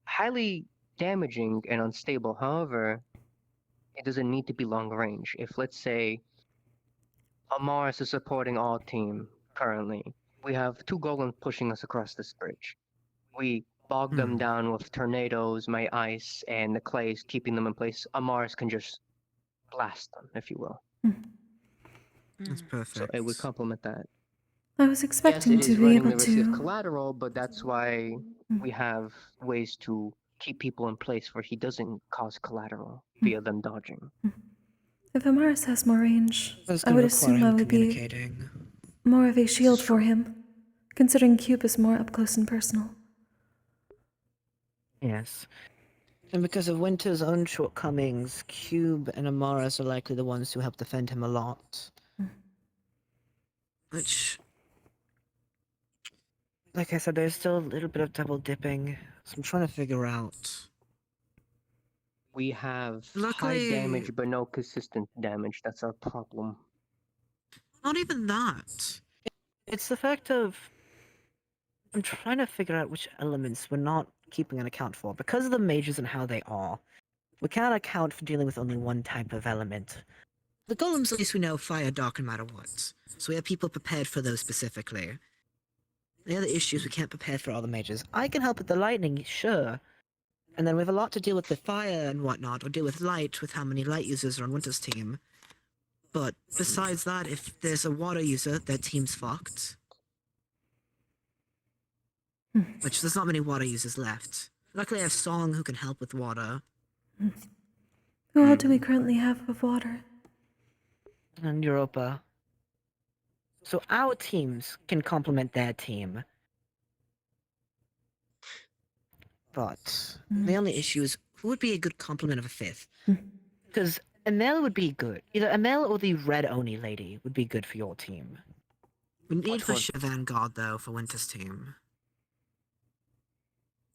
Speaker 8: highly damaging and unstable. However, it doesn't need to be long range. If, let's say, Amaris is supporting our team currently, we have 2 golems pushing us across this bridge. We bog them down with tornadoes, my ice, and the clay is keeping them in place. Amaris can just blast them, if you will.
Speaker 15: That's perfect.
Speaker 8: So it would complement that.
Speaker 1: I was expecting
Speaker 8: yes, it
Speaker 1: to
Speaker 8: is
Speaker 1: be
Speaker 8: running
Speaker 1: able
Speaker 8: the risk of
Speaker 1: to.
Speaker 8: collateral, but that's why we have ways to keep people in place where he doesn't cause collateral via them dodging.
Speaker 1: If Amaris has more range,
Speaker 9: That's
Speaker 1: I
Speaker 9: gonna
Speaker 1: would
Speaker 9: require
Speaker 1: assume
Speaker 9: him
Speaker 1: I would be
Speaker 9: communicating.
Speaker 1: more of a shield for him, considering Cube is more up close and personal.
Speaker 9: Yes. And because of Winter's own shortcomings, Cube and Amaris are likely the ones who help defend him a lot.
Speaker 15: Which,
Speaker 9: like I said, there's still a little bit of double dipping, so I'm trying to figure out.
Speaker 8: We have
Speaker 15: Luckily-
Speaker 8: high damage but no consistent damage. That's our problem.
Speaker 15: not even that.
Speaker 9: It's the fact of I'm trying to figure out which elements we're not keeping an account for. Because of the mages and how they are, we cannot account for dealing with only one type of element.
Speaker 15: The golems, at least we know, fire dark no matter what. So we have people prepared for those specifically. The other issues we can't prepare for
Speaker 9: For all the mages. I can help with the lightning, sure. And then we have a lot to deal with the
Speaker 15: fire and whatnot, or deal with light with how many light users are on Winter's team. But besides that, if there's a water user, their team's fucked. Which, there's not many water users left. Luckily I have Song who can help with water.
Speaker 1: Who all do we currently have of water?
Speaker 9: and Europa. So our teams can complement their team. But
Speaker 15: the only issue is, who would be a good complement of a 5th?
Speaker 9: Because Amel would be good. Either Amel or the Red Oni lady would be good for your team.
Speaker 15: We need for sure Vanguard, though, for Winter's team.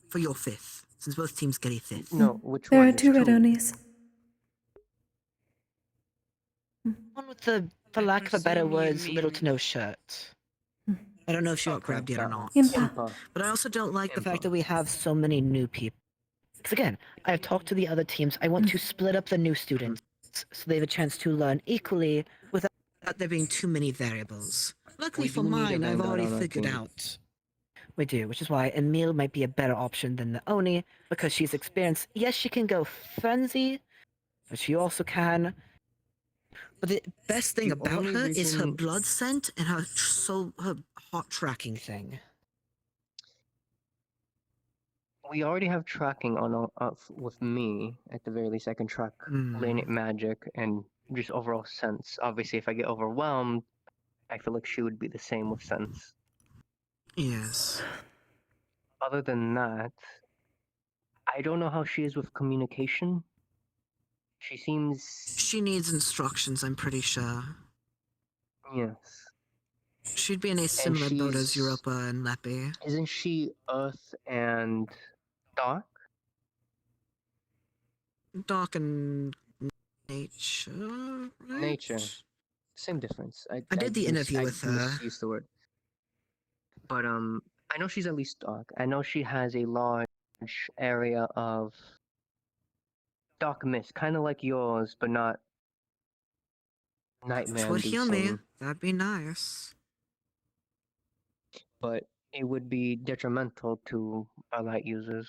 Speaker 15: For your 5th, since both teams get a 5th.
Speaker 8: No, which
Speaker 1: There
Speaker 8: one?
Speaker 1: are 2 Red Onis.
Speaker 9: One with the, for lack of a better words, little to no shirt.
Speaker 15: I don't know if she got grabbed yet or not.
Speaker 1: Impa.
Speaker 15: But I also don't like
Speaker 9: The fact that we have so many new people. Because again, I've talked to the other teams. I want to split up the new students so they have a chance to learn equally without
Speaker 15: there being too many variables. Luckily
Speaker 8: We
Speaker 15: for
Speaker 8: do need a
Speaker 15: mine, I've
Speaker 8: Vanguard
Speaker 15: already
Speaker 8: on our
Speaker 15: figured
Speaker 8: team.
Speaker 15: out.
Speaker 9: We do, which is why Emil might be a better option than the Oni, because she's experienced. Yes, she can go frenzy, but she also can.
Speaker 15: But the best thing
Speaker 8: The
Speaker 15: about
Speaker 8: only
Speaker 15: her is her
Speaker 8: reason-
Speaker 15: blood scent and her her hot tracking
Speaker 9: thing.
Speaker 8: We already have tracking on with me. At the very least, I can track Lane magic and just overall sense. Obviously, if I get overwhelmed, I feel like she would be the same with sense.
Speaker 15: Yes.
Speaker 8: Other than that, I don't know how she is with communication. She seems...
Speaker 15: She needs instructions, I'm pretty sure.
Speaker 8: Yes.
Speaker 15: She'd be in a similar boat as Europa and Leppy.
Speaker 8: Isn't she Earth and Dark?
Speaker 15: Dark and nature, right?
Speaker 8: Nature. Same difference.
Speaker 15: I did the interview with her.
Speaker 8: Use the word. But I know she's at least Dark. I know she has a large area of dark mist, kind of like yours, but not nightmare
Speaker 15: Would heal me.
Speaker 8: inducing.
Speaker 15: That'd be nice.
Speaker 8: But it would be detrimental to our light users.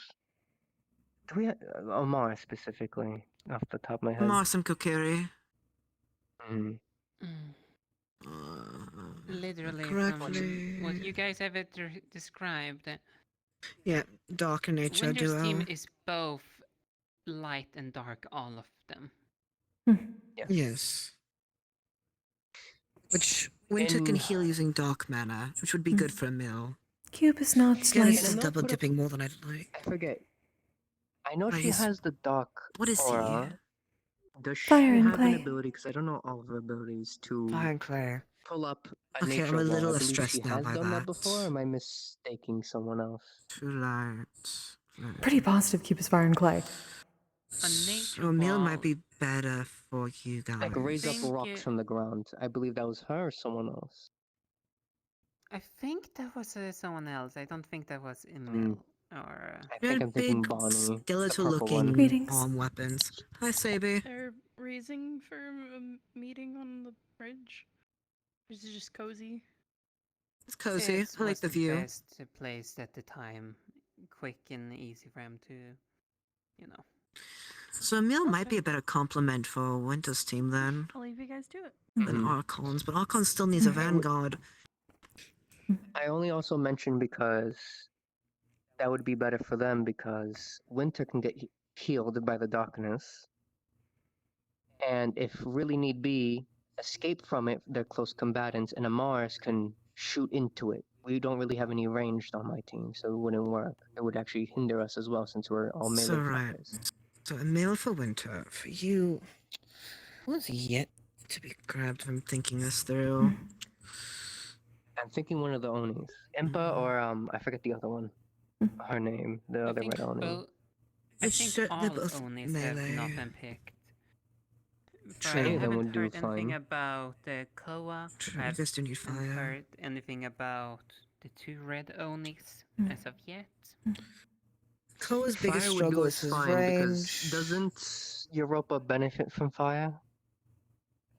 Speaker 8: Do we have Omar specifically, off the top of my head?
Speaker 15: Mars and Kokkuri.
Speaker 8: Mm.
Speaker 11: literally
Speaker 9: correctly.
Speaker 11: from what you guys have described,
Speaker 9: Yeah, dark and nature
Speaker 11: Winter's
Speaker 9: duo.
Speaker 11: team is both light and dark, all of them.
Speaker 9: Yes. Which Winter can heal using dark mana, which would be good for Emil.
Speaker 1: Cube is not
Speaker 9: Again,
Speaker 1: light.
Speaker 9: this is double dipping more than I'd like.
Speaker 8: I forget. I know
Speaker 9: Right,
Speaker 8: she has the dark
Speaker 9: What is he?
Speaker 8: aura. Does she
Speaker 1: Fire and
Speaker 8: have an
Speaker 1: clay.
Speaker 8: ability? Because I don't know all of her abilities to
Speaker 9: Fire and clay.
Speaker 8: pull up a
Speaker 9: Okay,
Speaker 8: nature
Speaker 9: I'm a little
Speaker 8: wall. I
Speaker 9: less
Speaker 8: believe
Speaker 9: stressed
Speaker 8: she
Speaker 9: now
Speaker 8: has
Speaker 9: by
Speaker 8: done that
Speaker 9: that.
Speaker 8: before. Or am I mistaking someone else?
Speaker 9: Too light.
Speaker 1: Pretty positive Cube is fire and clay.
Speaker 9: So Emil might be better for you guys.
Speaker 8: Like raise up rocks from the ground. I believe that was her or someone else.
Speaker 11: I think that was someone else. I don't think that was Emil. Or
Speaker 8: I think I'm thinking Bonnie.
Speaker 9: Skeletal-looking
Speaker 1: Greetings.
Speaker 9: arm weapons. Hi, Sabi.
Speaker 2: They're raising for a meeting on the bridge. Is it just cozy?
Speaker 9: It's cozy.
Speaker 11: It
Speaker 9: I like
Speaker 11: was
Speaker 9: the view.
Speaker 11: Best place at the time, quick and easy for him to, you know.
Speaker 9: So Emil might be a better complement for Winter's team then
Speaker 2: I'll leave you guys to it.
Speaker 9: than Archons, but Archon still needs a vanguard.
Speaker 8: I only also mentioned because that would be better for them because Winter can get healed by the darkness. And if really need be, escape from it, they're close combatants, and Amaris can shoot into it. We don't really have any ranged on my team, so it wouldn't work. It would actually hinder us as well since we're all melee
Speaker 9: So right.
Speaker 8: fighters.
Speaker 9: So Emil for Winter. For you, what's yet to be grabbed if I'm thinking this through?
Speaker 8: I'm thinking one of the Onis. Impa or I forget the other one. Her name. The other red Oni.
Speaker 11: I think all Onis have not been picked.
Speaker 8: True.
Speaker 11: I
Speaker 8: Any of them
Speaker 11: haven't
Speaker 8: would do
Speaker 11: heard anything
Speaker 8: fine.
Speaker 11: about Koa.
Speaker 9: True,
Speaker 11: I
Speaker 9: you guys do need
Speaker 11: haven't
Speaker 9: fire.
Speaker 11: heard anything about the two red Onis as of yet.
Speaker 9: Koa's biggest
Speaker 8: Fire would
Speaker 9: struggle
Speaker 8: do
Speaker 9: is
Speaker 8: us
Speaker 9: his
Speaker 8: fine
Speaker 9: range.
Speaker 8: because doesn't Europa benefit from fire?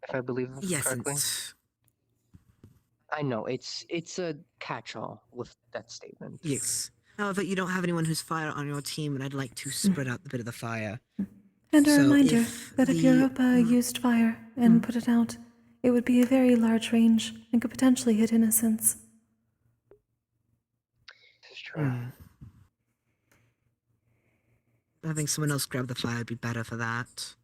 Speaker 8: If I believe
Speaker 9: Yes,
Speaker 8: correctly. I know it's a catch-all with that statement.
Speaker 9: Yes. However, you don't have anyone who's fire on your team, and I'd like to spread out the bit of the fire.
Speaker 1: And a
Speaker 9: So
Speaker 1: reminder
Speaker 9: if
Speaker 1: that if
Speaker 9: the-
Speaker 1: Europa used fire and put it out, it would be a very large range and could potentially hit innocents.
Speaker 8: This is true.
Speaker 9: Having someone else grab the fire would be better for that.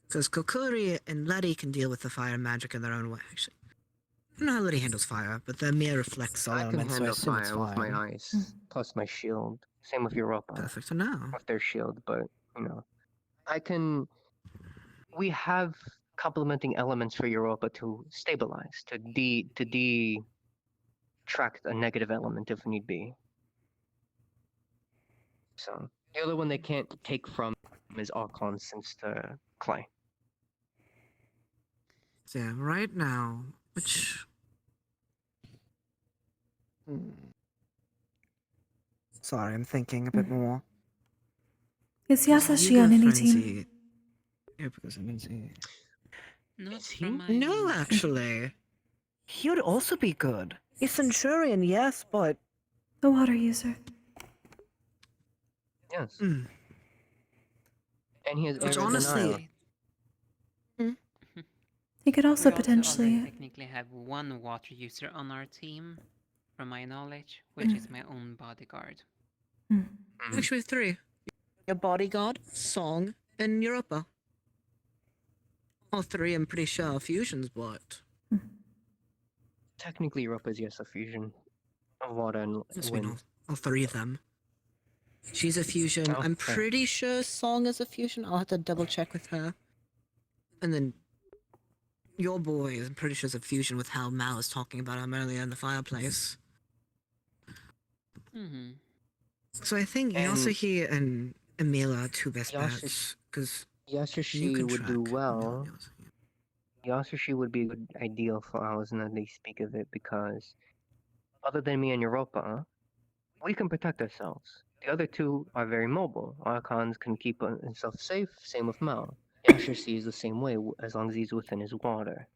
Speaker 9: Because Kokkuri and Letty can deal with the fire magic in their own way, actually. I don't know how Letty handles fire, but the mirror reflects all
Speaker 8: I can
Speaker 9: elements, so I
Speaker 8: handle
Speaker 9: assume it's
Speaker 8: fire with my
Speaker 9: fine.
Speaker 8: ice, plus my shield. Same with Europa.
Speaker 9: Perfect to know.
Speaker 8: With their shield, but you know, I can. We have complementing elements for Europa to stabilize, to detract a negative element if need be. So the other one they can't take from is Archon since the clay.
Speaker 9: So yeah, right now, which... Sorry, I'm thinking a bit more.
Speaker 1: Is
Speaker 9: You
Speaker 1: Yasashi
Speaker 9: go
Speaker 1: on any
Speaker 9: Frenzy.
Speaker 1: team?
Speaker 9: Yeah, because I'm in
Speaker 11: Not
Speaker 8: from my
Speaker 9: No, actually. He would also be good. A Centurion, yes, but...
Speaker 1: A water user.
Speaker 8: Yes. And he has
Speaker 9: Which
Speaker 8: air
Speaker 9: honestly...
Speaker 8: denial.
Speaker 1: He could also
Speaker 11: We
Speaker 1: potentially.
Speaker 11: already technically have one water user on our team, from my knowledge, which is my own bodyguard.
Speaker 9: Actually, 3. Your bodyguard, Song, and Europa. All 3, I'm pretty sure. Fusion's what?
Speaker 8: Technically, Europa is yes a fusion of water and
Speaker 9: Yes, we know.
Speaker 8: wind.
Speaker 9: All 3 of them. She's a fusion.
Speaker 8: Oh,
Speaker 9: I'm
Speaker 8: fair.
Speaker 9: pretty sure Song is a fusion. I'll have to double check with her. And then your boy, I'm pretty sure is a fusion with how Mal was talking about him earlier in the fireplace.
Speaker 11: Mm-hmm.
Speaker 9: So I think
Speaker 8: And-
Speaker 9: Yasuhi and Emila are 2 best
Speaker 8: Yasushi-
Speaker 9: bets. Because
Speaker 8: Yasushi would do well. Yasushi would be a good ideal for ours now they speak of it because other than me and Europa, we can protect ourselves. The other 2 are very mobile. Archons can keep himself safe, same with Mal. Yasushi is the same way as long as he's within his water.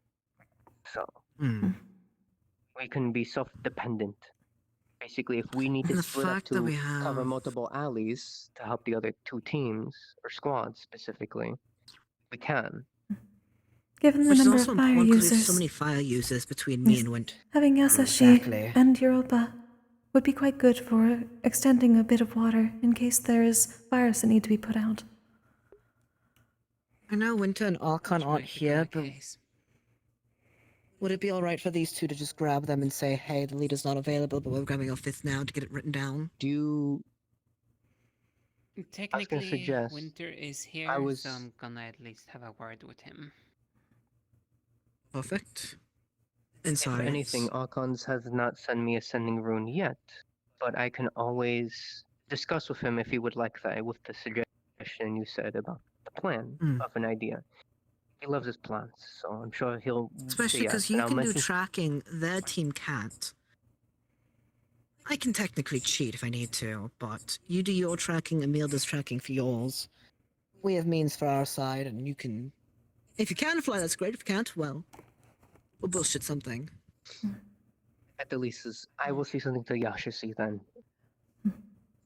Speaker 8: So we can be self-dependent. Basically, if we need to
Speaker 9: And the
Speaker 8: split up
Speaker 9: fact that
Speaker 8: to
Speaker 9: we have-
Speaker 8: cover multiple alleys to help the other 2 teams, or squads specifically, we can.
Speaker 1: Given the
Speaker 9: Which is
Speaker 1: number
Speaker 9: also
Speaker 1: of fire
Speaker 9: important because we have so
Speaker 1: users,
Speaker 9: many fire users between me
Speaker 1: yes,
Speaker 9: and Wint.
Speaker 1: having Yasashi
Speaker 9: Exactly.
Speaker 1: and Europa would be quite good for extending a bit of water in case there is fires that need to be put out.
Speaker 9: I know Winter and Archon aren't here, but
Speaker 11: Case.
Speaker 9: would it be alright for these two to just grab them and say, hey, the leader's not available, but we're grabbing our fifth now to get it written down?
Speaker 8: Do you...
Speaker 11: Technically,
Speaker 8: suggest-
Speaker 11: Winter is here, so I'm gonna at least have a word with him.
Speaker 9: Perfect.
Speaker 8: If anything, Archons has not sent me a sending rune yet, but I can always discuss with him if he would like that, with the suggestion you said about the plan of an idea. He loves his plans, so I'm sure he'll
Speaker 9: Especially
Speaker 8: say
Speaker 9: because
Speaker 8: yes, and
Speaker 9: you
Speaker 8: I'll
Speaker 9: can do
Speaker 8: mention-
Speaker 9: tracking, their team can't. I can technically cheat if I need to, but you do your tracking, Emil does tracking for yours. We have means for our side, and you can... If you can fly, that's great. If you can't, well, we'll bullshit something.
Speaker 8: At the least, I will see something to Yasashi then.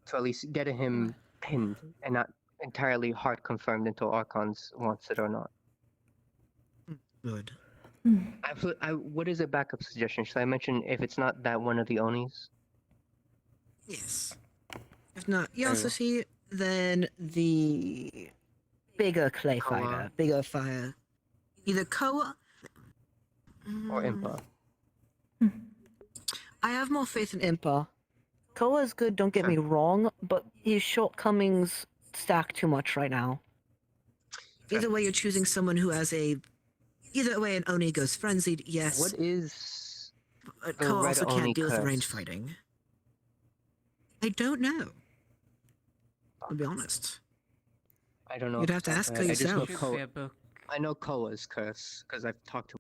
Speaker 8: To at least get him pinned and not entirely hard confirmed until Archons wants it or not.
Speaker 9: Good.
Speaker 8: What is a backup suggestion? Should I mention if it's not that one of the Onis?
Speaker 9: Yes. If not Yasashi, then the bigger clay fighter, bigger fire. Either Koa
Speaker 8: or Impa.
Speaker 9: I have more faith in Impa. Koa is good, don't get me wrong, but his shortcomings stack too much right now. Either way, you're choosing someone who has a... Either way, an Oni goes frenzied, yes.
Speaker 8: What is
Speaker 9: But
Speaker 8: the
Speaker 9: Koa
Speaker 8: red
Speaker 9: also
Speaker 8: Oni
Speaker 9: can't deal with
Speaker 8: curse?
Speaker 9: range fighting. I don't know. To be honest.
Speaker 8: I don't know.
Speaker 9: You'd
Speaker 8: off
Speaker 9: have
Speaker 8: the
Speaker 9: to
Speaker 8: top
Speaker 9: ask
Speaker 8: of
Speaker 9: her
Speaker 8: my head. I just know
Speaker 9: yourself.
Speaker 11: Should be a book.
Speaker 8: I know Koa's curse, because I've talked to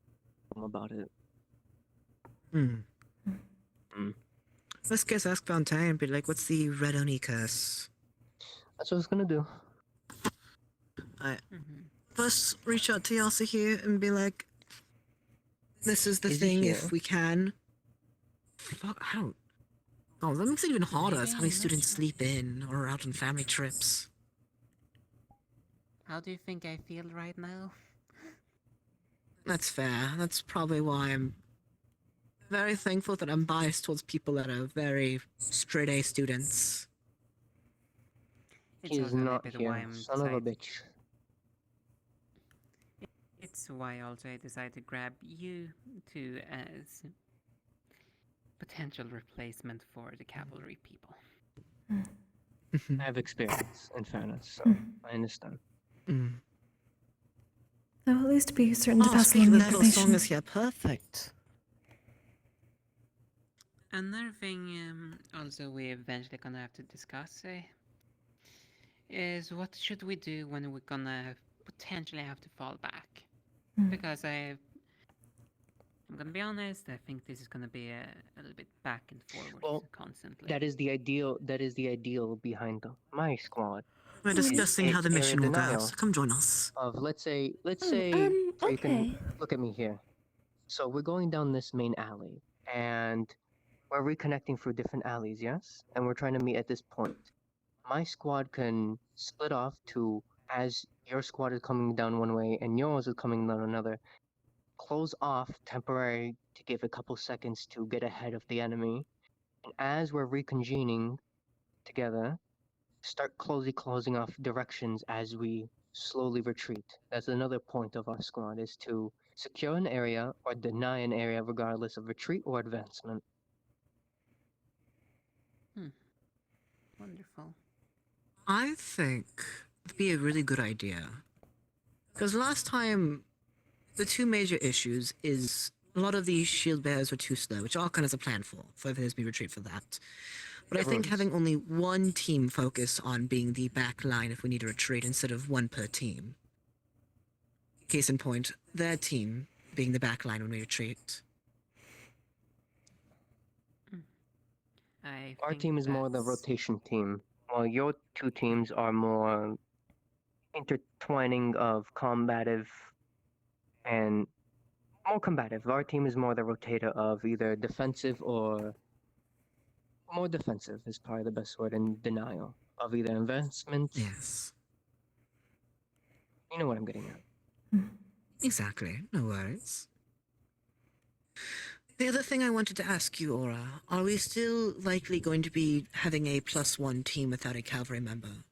Speaker 8: him about it.
Speaker 9: Let's guess ask Valentine and be like, what's the red Oni curse?
Speaker 8: That's what I was gonna do.
Speaker 9: First, reach out to Yasa here and be like, this is the
Speaker 8: Is he
Speaker 9: thing
Speaker 8: here?
Speaker 9: if we can. Fuck, I don't... Oh, that makes it even harder as having students sleep in or out on family trips.
Speaker 11: How do you think I feel right now?
Speaker 9: That's fair. That's probably why I'm very thankful that I'm biased towards people that are very straight A students.
Speaker 11: It's
Speaker 8: He is
Speaker 11: also a
Speaker 8: not
Speaker 11: bit
Speaker 8: here,
Speaker 11: why I'm
Speaker 8: son of a bitch.
Speaker 11: It's why also I decided to grab you two as potential replacement for the cavalry people.
Speaker 8: I have experience, in fairness, so I understand.
Speaker 1: There will at least be certain to pass
Speaker 9: speaking
Speaker 1: along
Speaker 9: of
Speaker 1: the
Speaker 9: that, song
Speaker 1: information.
Speaker 9: is here. Perfect.
Speaker 11: Another thing also we eventually gonna have to discuss is what should we do when we're gonna potentially have to fall back? Because I'm gonna be honest, I think this is gonna be a little bit back and forward constantly.
Speaker 8: That is the ideal. That is the ideal behind my squad.
Speaker 9: We're discussing how the
Speaker 8: Area
Speaker 9: mission will go,
Speaker 8: denial
Speaker 9: so come join us.
Speaker 8: Of let's say, so you
Speaker 1: okay.
Speaker 8: can look at me here. So we're going down this main alley, and we're reconnecting through different alleys, yes? And we're trying to meet at this point. My squad can split off to, as your squad is coming down one way and yours is coming down another, close off temporarily to give a couple seconds to get ahead of the enemy. And as we're reconvening together, start closing off directions as we slowly retreat. That's another point of our squad, is to secure an area or deny an area regardless of retreat or advancement.
Speaker 11: Wonderful.
Speaker 9: I think it'd be a really good idea. Because last time, the two major issues is a lot of these shield bearers were too slow, which Archon has a plan for if there's be retreat for that. But I think having only one team focus on being the back line if we need a retreat instead of one per team. Case in point, their team being the back line when we retreat.
Speaker 8: Our team is more the rotation team, while your two teams are more intertwining of combative and more combative. Our team is more the rotator of either defensive or more defensive is probably the best word, and denial of either advancement.
Speaker 9: Yes.
Speaker 8: You know what I'm getting at.
Speaker 9: Exactly. No worries. The other thing I wanted to ask you, Aura, are we still likely going to be having a +1 team without a cavalry member?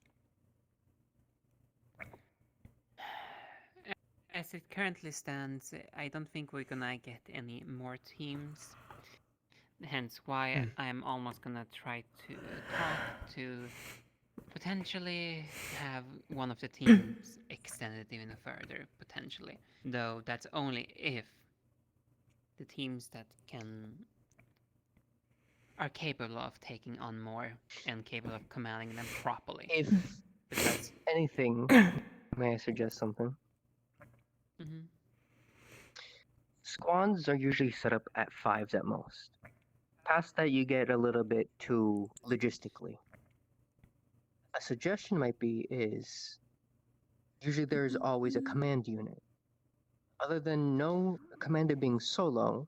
Speaker 11: As it currently stands, I don't think we're gonna get any more teams. Hence why I'm almost gonna try to talk to potentially have one of the teams extended even further, potentially. Though that's only if the teams that are capable of taking on more and capable of commanding them properly.
Speaker 8: If
Speaker 11: Because
Speaker 8: anything, may I suggest something?
Speaker 11: Mhm.
Speaker 8: Squads are usually set up at 5s at most. Past that, you get a little bit too logistically. A suggestion might be is usually there's always a command unit. Other than no commander being solo,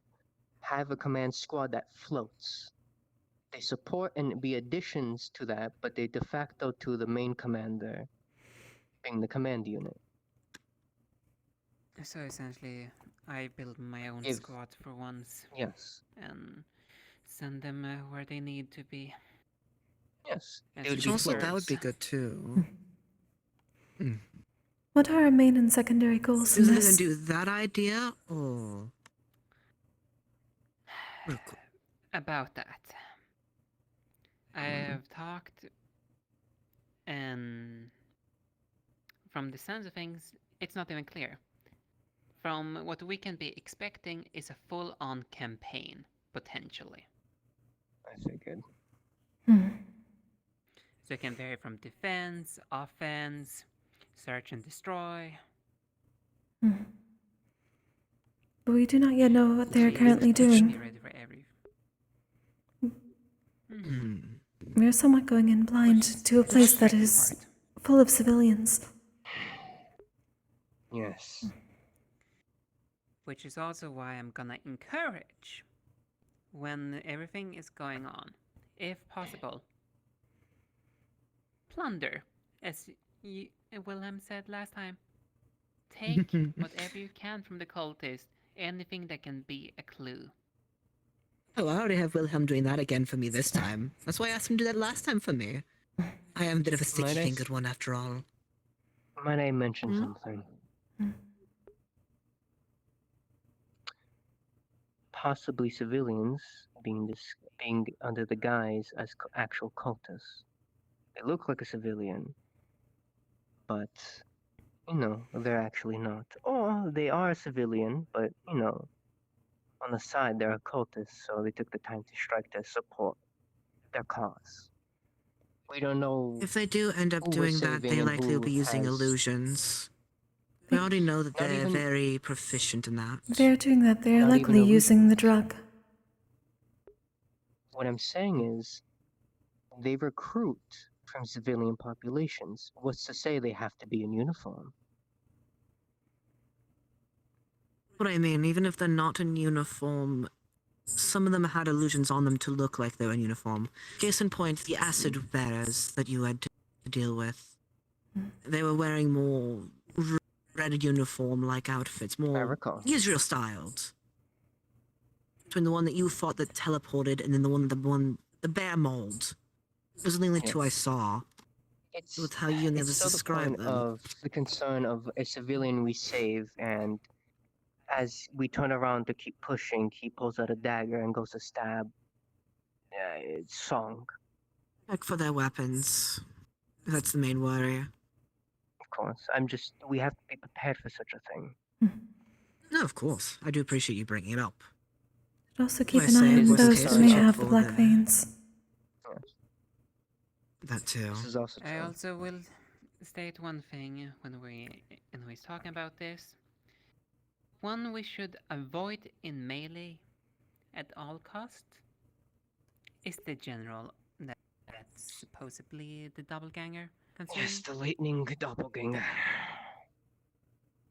Speaker 8: have a command squad that floats. They support and be additions to that, but they de facto to the main commander being the command unit.
Speaker 11: So essentially, I build my own
Speaker 8: If-
Speaker 11: squad for once.
Speaker 8: Yes.
Speaker 11: And send them where they need to be.
Speaker 8: Yes.
Speaker 11: And
Speaker 9: Which also, that would be good too.
Speaker 1: What are our main and secondary goals in
Speaker 9: Is it
Speaker 1: this?
Speaker 9: going to do that idea, or...?
Speaker 11: About that, I have talked, and from the sense of things, it's not even clear. From what we can be expecting is a full-on campaign, potentially.
Speaker 8: I figured.
Speaker 11: So it can vary from defense, offense, search and destroy.
Speaker 1: But we do not yet know what they are
Speaker 11: Be
Speaker 1: currently doing.
Speaker 11: ready for every.
Speaker 1: We are somewhat going in blind to a place that is full of civilians.
Speaker 8: Yes.
Speaker 11: Which is also why I'm gonna encourage, when everything is going on, if possible, plunder, as Wilhelm said last time. Take whatever you can from the cultists, anything that can be a clue.
Speaker 9: Oh, I already have Wilhelm doing that again for me this time. That's why I asked him to do that last time for me. I am a bit of a sticky-fingered one after all.
Speaker 8: Might I mention something? Possibly civilians being under the guise as actual cultists. They look like a civilian, but they're actually not. Or they are a civilian, but on the side they're a cultist, so they took the time to strike to support their cause. We don't know.
Speaker 9: If they do end up
Speaker 8: who we're
Speaker 9: doing that,
Speaker 8: saving
Speaker 9: they
Speaker 8: and
Speaker 9: likely will
Speaker 8: who
Speaker 9: be using
Speaker 8: has-
Speaker 9: illusions. We already know that
Speaker 8: Not
Speaker 9: they're
Speaker 8: even-
Speaker 9: very proficient in that.
Speaker 1: If they are doing that, they are
Speaker 8: Not
Speaker 1: likely
Speaker 8: even
Speaker 1: using the drug.
Speaker 8: What I'm saying is, they recruit from civilian populations. What's to say they have to be in uniform?
Speaker 9: What I mean, even if they're not in uniform, some of them had illusions on them to look like they were in uniform. Case in point, the acid bearers that you had to deal with. They were wearing more red uniform-like outfits, more Israel-styled. Between the one that you fought that teleported and then the bear mold. Those are the only two I saw. With how you and the
Speaker 8: It's
Speaker 9: others
Speaker 8: still the
Speaker 9: describe
Speaker 8: point
Speaker 9: them.
Speaker 8: of the concern of a civilian we save, and as we turn around to keep pushing, he pulls out a dagger and goes to stab Song.
Speaker 9: Heck for their weapons. That's the main worry.
Speaker 8: Of course, we have to be prepared for such a thing.
Speaker 9: No, of course. I do appreciate you bringing it up.
Speaker 1: But also keep
Speaker 9: I
Speaker 1: an eye
Speaker 9: say,
Speaker 1: on
Speaker 9: worst
Speaker 1: those
Speaker 9: case,
Speaker 1: who may
Speaker 9: check
Speaker 1: have the
Speaker 9: for
Speaker 1: black
Speaker 9: them.
Speaker 1: veins.
Speaker 9: That too.
Speaker 8: This is also
Speaker 11: I also will state one thing when we're talking about this. One we should avoid in melee at all cost is the general that's supposedly the doppelganger.
Speaker 8: Yes, the lightning doppelganger.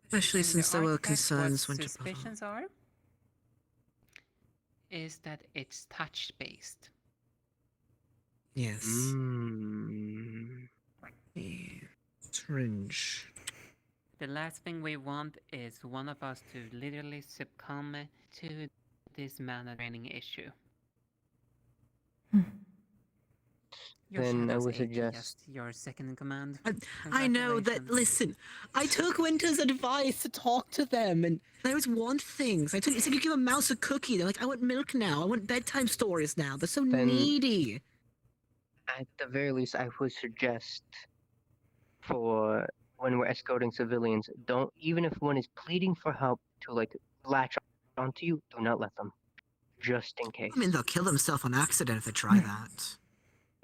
Speaker 9: Especially since there were
Speaker 11: artifact,
Speaker 9: concerns
Speaker 11: what
Speaker 9: when
Speaker 11: suspicions are is that it's touch-based.
Speaker 9: Yes. Strange.
Speaker 11: The last thing we want is one of us to literally succumb to this mana draining issue. Your
Speaker 8: Then I
Speaker 11: Shadow's
Speaker 8: would
Speaker 11: AT,
Speaker 8: suggest
Speaker 11: your second in command.
Speaker 20: I know that. Listen, I took Winter's advice to talk to them, and they always want things. I took. It's like you give a mouse a cookie. They're like, I want milk now. I want bedtime stories now. They're so
Speaker 8: Then-
Speaker 20: needy.
Speaker 8: At the very least, I would suggest for when we're escorting civilians, don't, even if one is pleading for help to like latch onto you, do not let them. Just in case.
Speaker 20: I mean, they'll kill themselves on accident if they try that.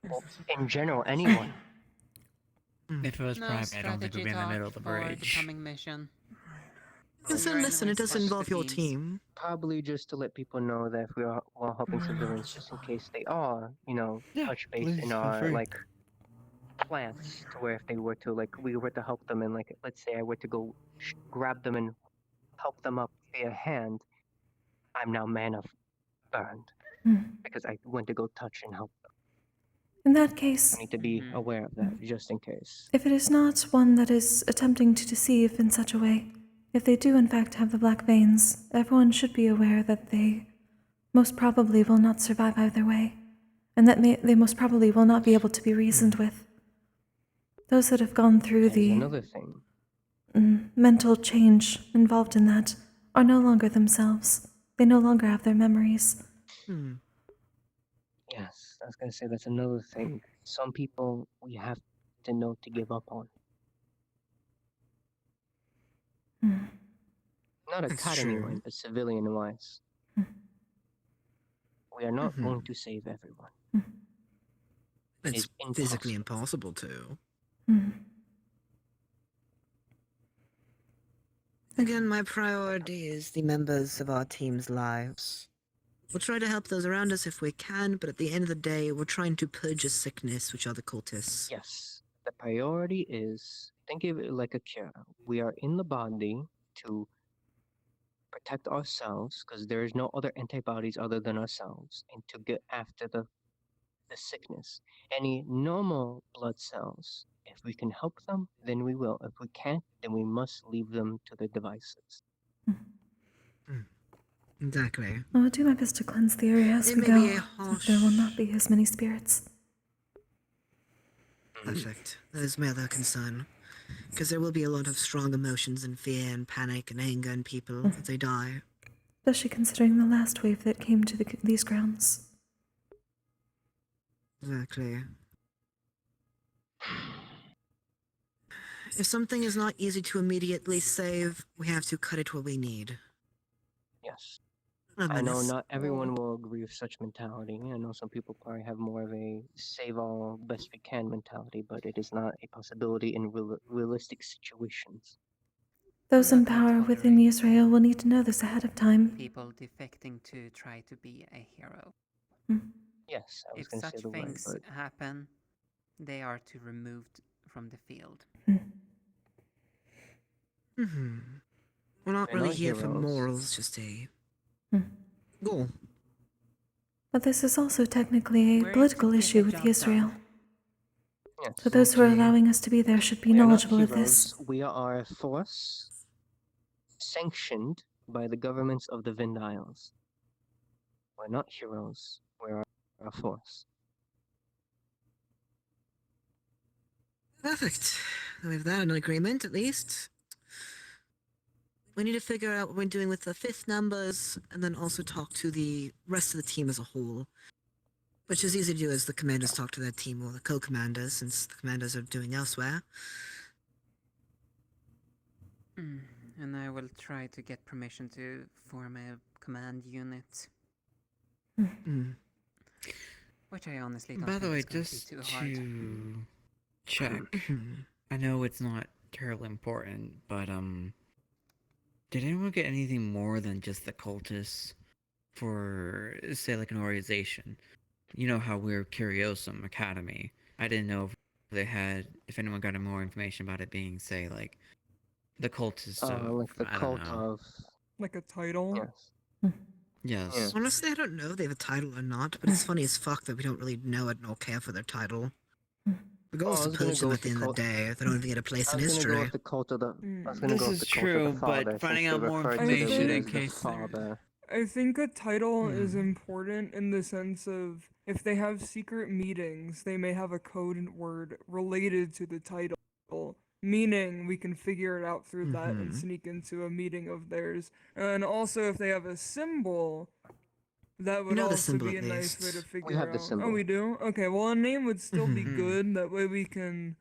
Speaker 8: Well, in general, anyone.
Speaker 9: If it was
Speaker 11: No
Speaker 9: private, I don't think we'd be in the
Speaker 11: strategy
Speaker 9: middle of the
Speaker 11: talk for
Speaker 9: bridge.
Speaker 11: the coming mission.
Speaker 20: So listen, it does involve your team.
Speaker 8: Probably just to let people know that if we are while helping civilians, just in case they are, touch base
Speaker 9: please
Speaker 8: in
Speaker 9: feel
Speaker 8: our
Speaker 9: free.
Speaker 8: plans, to where if they were to we were to help them, and let's say I were to go grab them and help them up via hand, I'm now mana burned because I went to go touch and help them.
Speaker 1: In that case,
Speaker 8: I need to be aware of that, just in case.
Speaker 1: if it is not one that is attempting to deceive in such a way, if they do in fact have the black veins, everyone should be aware that they most probably will not survive either way, and that they most probably will not be able to be reasoned with. Those that have gone through
Speaker 8: There's another thing.
Speaker 1: mental change involved in that are no longer themselves. They no longer have their memories.
Speaker 8: Yes, I was gonna say that's another thing. Some people we have to know to give up on. Not academy-wise, but civilian-wise. We are not going to save everyone. It
Speaker 20: It's
Speaker 8: is
Speaker 20: physically impossible to. Again, my priority is the members of our team's lives. We'll try to help those around us if we can, but at the end of the day, we're trying to purge a sickness, which are the cultists.
Speaker 8: Yes, the priority is, think of it like a cure. We are in the body to protect ourselves, because there is no other antibodies other than ourselves, and to get after the sickness. Any normal blood cells, if we can help them, then we will. If we can't, then we must leave them to their devices.
Speaker 20: Exactly.
Speaker 1: I will do my best to cleanse the area as
Speaker 20: It
Speaker 1: we
Speaker 20: may
Speaker 1: go,
Speaker 20: be a
Speaker 1: so
Speaker 20: harsh-
Speaker 1: there will not be as many spirits.
Speaker 20: Perfect. That is my other concern. Because there will be a lot of strong emotions and fear and panic and anger in people as they die.
Speaker 1: Especially considering the last wave that came to these grounds.
Speaker 20: Exactly. If something is not easy to immediately save, we have to cut it where we need.
Speaker 8: Yes.
Speaker 20: Not
Speaker 8: I know
Speaker 20: menace.
Speaker 8: not everyone will agree with such mentality. I know some people probably have more of a save all best we can mentality, but it is not a possibility in realistic situations.
Speaker 1: Those in power within Israel will need to know this ahead of time.
Speaker 11: People defecting to try to be a hero.
Speaker 8: Yes, I was
Speaker 11: If
Speaker 8: going to say
Speaker 11: such
Speaker 8: the word,
Speaker 11: things
Speaker 8: but
Speaker 11: happen, they are to removed from the field.
Speaker 20: We're not
Speaker 8: They're
Speaker 20: really
Speaker 8: not
Speaker 20: here for
Speaker 8: heroes.
Speaker 20: morals, just a goal.
Speaker 1: But this is also technically a political issue with Israel.
Speaker 8: yes.
Speaker 1: So those who are allowing us to be there should be
Speaker 8: We are not
Speaker 1: knowledgeable of this.
Speaker 8: heroes. We are a force sanctioned by the governments of the Vind Isles. We're not heroes. We're a force.
Speaker 20: Perfect. We have that in agreement, at least. We need to figure out what we're doing with the fifth numbers, and then also talk to the rest of the team as a whole. Which is easy to do as the commanders talk to their team or the co-commanders, since the commanders are doing elsewhere.
Speaker 11: And I will try to get permission to form a command unit. Which I honestly don't
Speaker 9: By the
Speaker 11: think
Speaker 9: way,
Speaker 11: is going
Speaker 9: just
Speaker 11: to be too hard.
Speaker 9: to check, I know it's not terribly important, but did anyone get anything more than just the cultists for, say, like an organization? You know how we're Curiosum Academy. I didn't know if anyone got more information about it being, say, like the cultists of,
Speaker 8: Like the
Speaker 9: I
Speaker 8: cult
Speaker 9: don't know.
Speaker 8: of.
Speaker 1: Like a title?
Speaker 8: Yes.
Speaker 9: Yes.
Speaker 20: Honestly, I don't know if they have a title or not, but it's funny as fuck that we don't really know it nor care for their title. The goal is to purge them at the end of the day. They don't even get a place in history.
Speaker 8: Go with the cult of the. I was gonna
Speaker 9: This
Speaker 8: go with
Speaker 9: is
Speaker 8: the cult of the
Speaker 9: true, but
Speaker 8: father,
Speaker 9: finding
Speaker 8: since
Speaker 9: out
Speaker 8: they
Speaker 9: more
Speaker 8: refer to the
Speaker 9: information
Speaker 8: leader
Speaker 9: in
Speaker 8: as the
Speaker 9: case
Speaker 8: father.
Speaker 3: I think a title is important in the sense of if they have secret meetings, they may have a code word related to the title, meaning we can figure it out through that and sneak into a meeting of theirs. And also, if they have a symbol, that would
Speaker 20: know the
Speaker 3: also
Speaker 20: symbol
Speaker 3: be a
Speaker 20: at
Speaker 3: nice way
Speaker 20: least.
Speaker 3: to figure
Speaker 8: We have
Speaker 3: out.
Speaker 8: the symbol.
Speaker 3: Oh, we do? Okay, well, a name would still be
Speaker 20: Mhm.
Speaker 3: good. That way we can,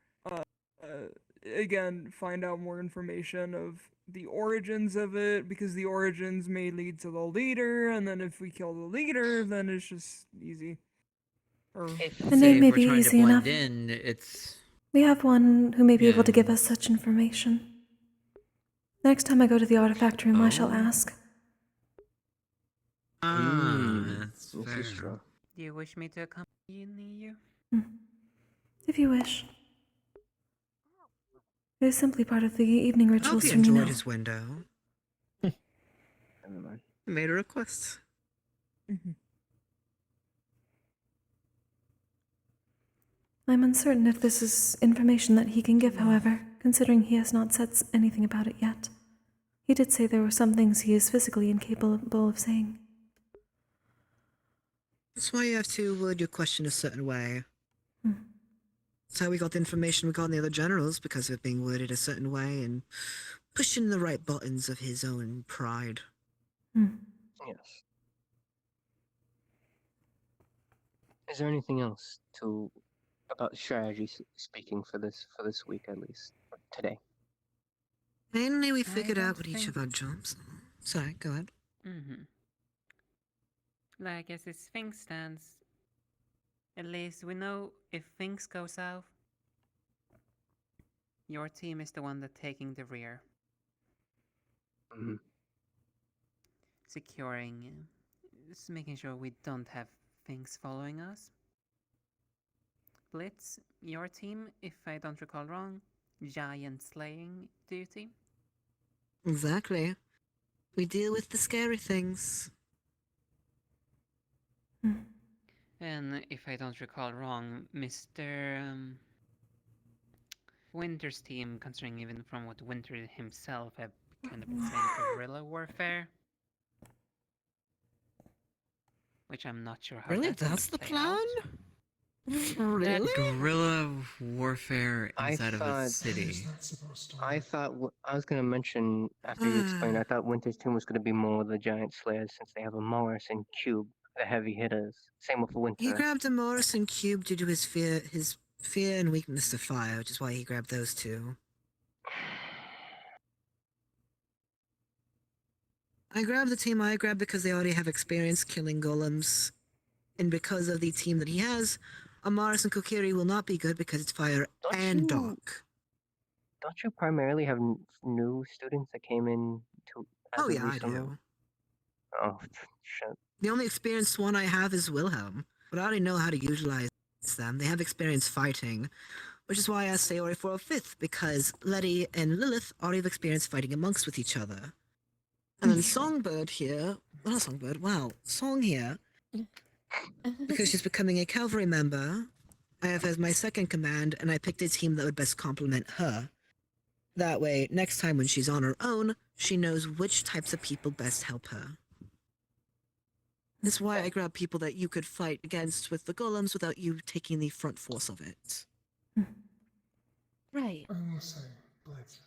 Speaker 3: again, find out more information of the origins of it, because the origins may lead to the leader, and then if we kill the leader, then it's just easy. Or
Speaker 1: The name may be
Speaker 18: trying to
Speaker 1: easy enough.
Speaker 18: blend in, it's
Speaker 1: We have one who may be able to
Speaker 18: Yeah.
Speaker 1: give us such information. Next time I go to the artifact room, I shall ask.
Speaker 18: that's
Speaker 8: This
Speaker 18: fair.
Speaker 8: is true.
Speaker 11: Do you wish me to accompany you?
Speaker 1: If you wish. It is simply part of the evening
Speaker 20: I
Speaker 1: rituals
Speaker 20: hope he
Speaker 1: from you
Speaker 20: enjoyed
Speaker 1: know.
Speaker 20: his window.
Speaker 8: Never mind.
Speaker 20: He made a request.
Speaker 1: I'm uncertain if this is information that he can give, however, considering he has not said anything about it yet. He did say there were some things he is physically incapable of saying.
Speaker 20: That's why you have to word your question a certain way. That's how we got the information we got in the other generals, because of it being worded a certain way and pushing the right buttons of his own pride.
Speaker 8: Yes. Is there anything else about strategy speaking for this week at least, or today?
Speaker 20: Mainly, we
Speaker 11: I
Speaker 20: figured out
Speaker 11: don't
Speaker 20: what each
Speaker 11: think-
Speaker 20: of our jobs. Sorry, go ahead.
Speaker 11: Like, as this thing stands, at least we know if things go south, your team is the one that's taking the rear. Securing, just making sure we don't have things following us. Blitz, your team, if I don't recall wrong, giant slaying duty.
Speaker 20: Exactly. We deal with the scary things.
Speaker 11: And if I don't recall wrong, Mr. Winter's team, considering even from what Winter himself have kind of been saying, guerrilla warfare. Which I'm not sure how
Speaker 20: Really?
Speaker 11: that's gonna
Speaker 20: That's the
Speaker 11: play
Speaker 20: plan?
Speaker 11: out.
Speaker 20: Really?
Speaker 18: Guerrilla warfare
Speaker 8: I
Speaker 18: inside of a
Speaker 8: thought-
Speaker 18: city.
Speaker 8: I thought I was gonna mention after you explained. I thought Winter's team was gonna be more of the giant slayers since they have a Morris and Cube, the heavy hitters. Same with
Speaker 20: He
Speaker 8: Winter.
Speaker 20: grabbed a Morrison cube due to his fear and weakness to fire, which is why he grabbed those two. I grabbed the team I grabbed because they already have experience killing golems, and because of the team that he has, Amaris and Kokkuri will not be good because it's fire and dark.
Speaker 8: Don't you primarily have new students that came in to? as
Speaker 20: Oh
Speaker 8: of
Speaker 20: yeah, I
Speaker 8: recently?
Speaker 20: do.
Speaker 8: Oh shit!
Speaker 20: The only experienced one I have is Wilhelm, but I already know how to utilize them. They have experience fighting, which is why I asked Sayori for a fifth, because Letty and Lilith already have experience fighting amongst with each other. And then Songbird here, not Songbird, wow, Song here, because she's becoming a cavalry member, I have as my second command, and I picked a team that would best complement her. That way, next time when she's on her own, she knows which types of people best help her. That's why I grab people that you could fight against with the golems without you taking the front force of it.
Speaker 19: Right.
Speaker 24: I will say, Blitz.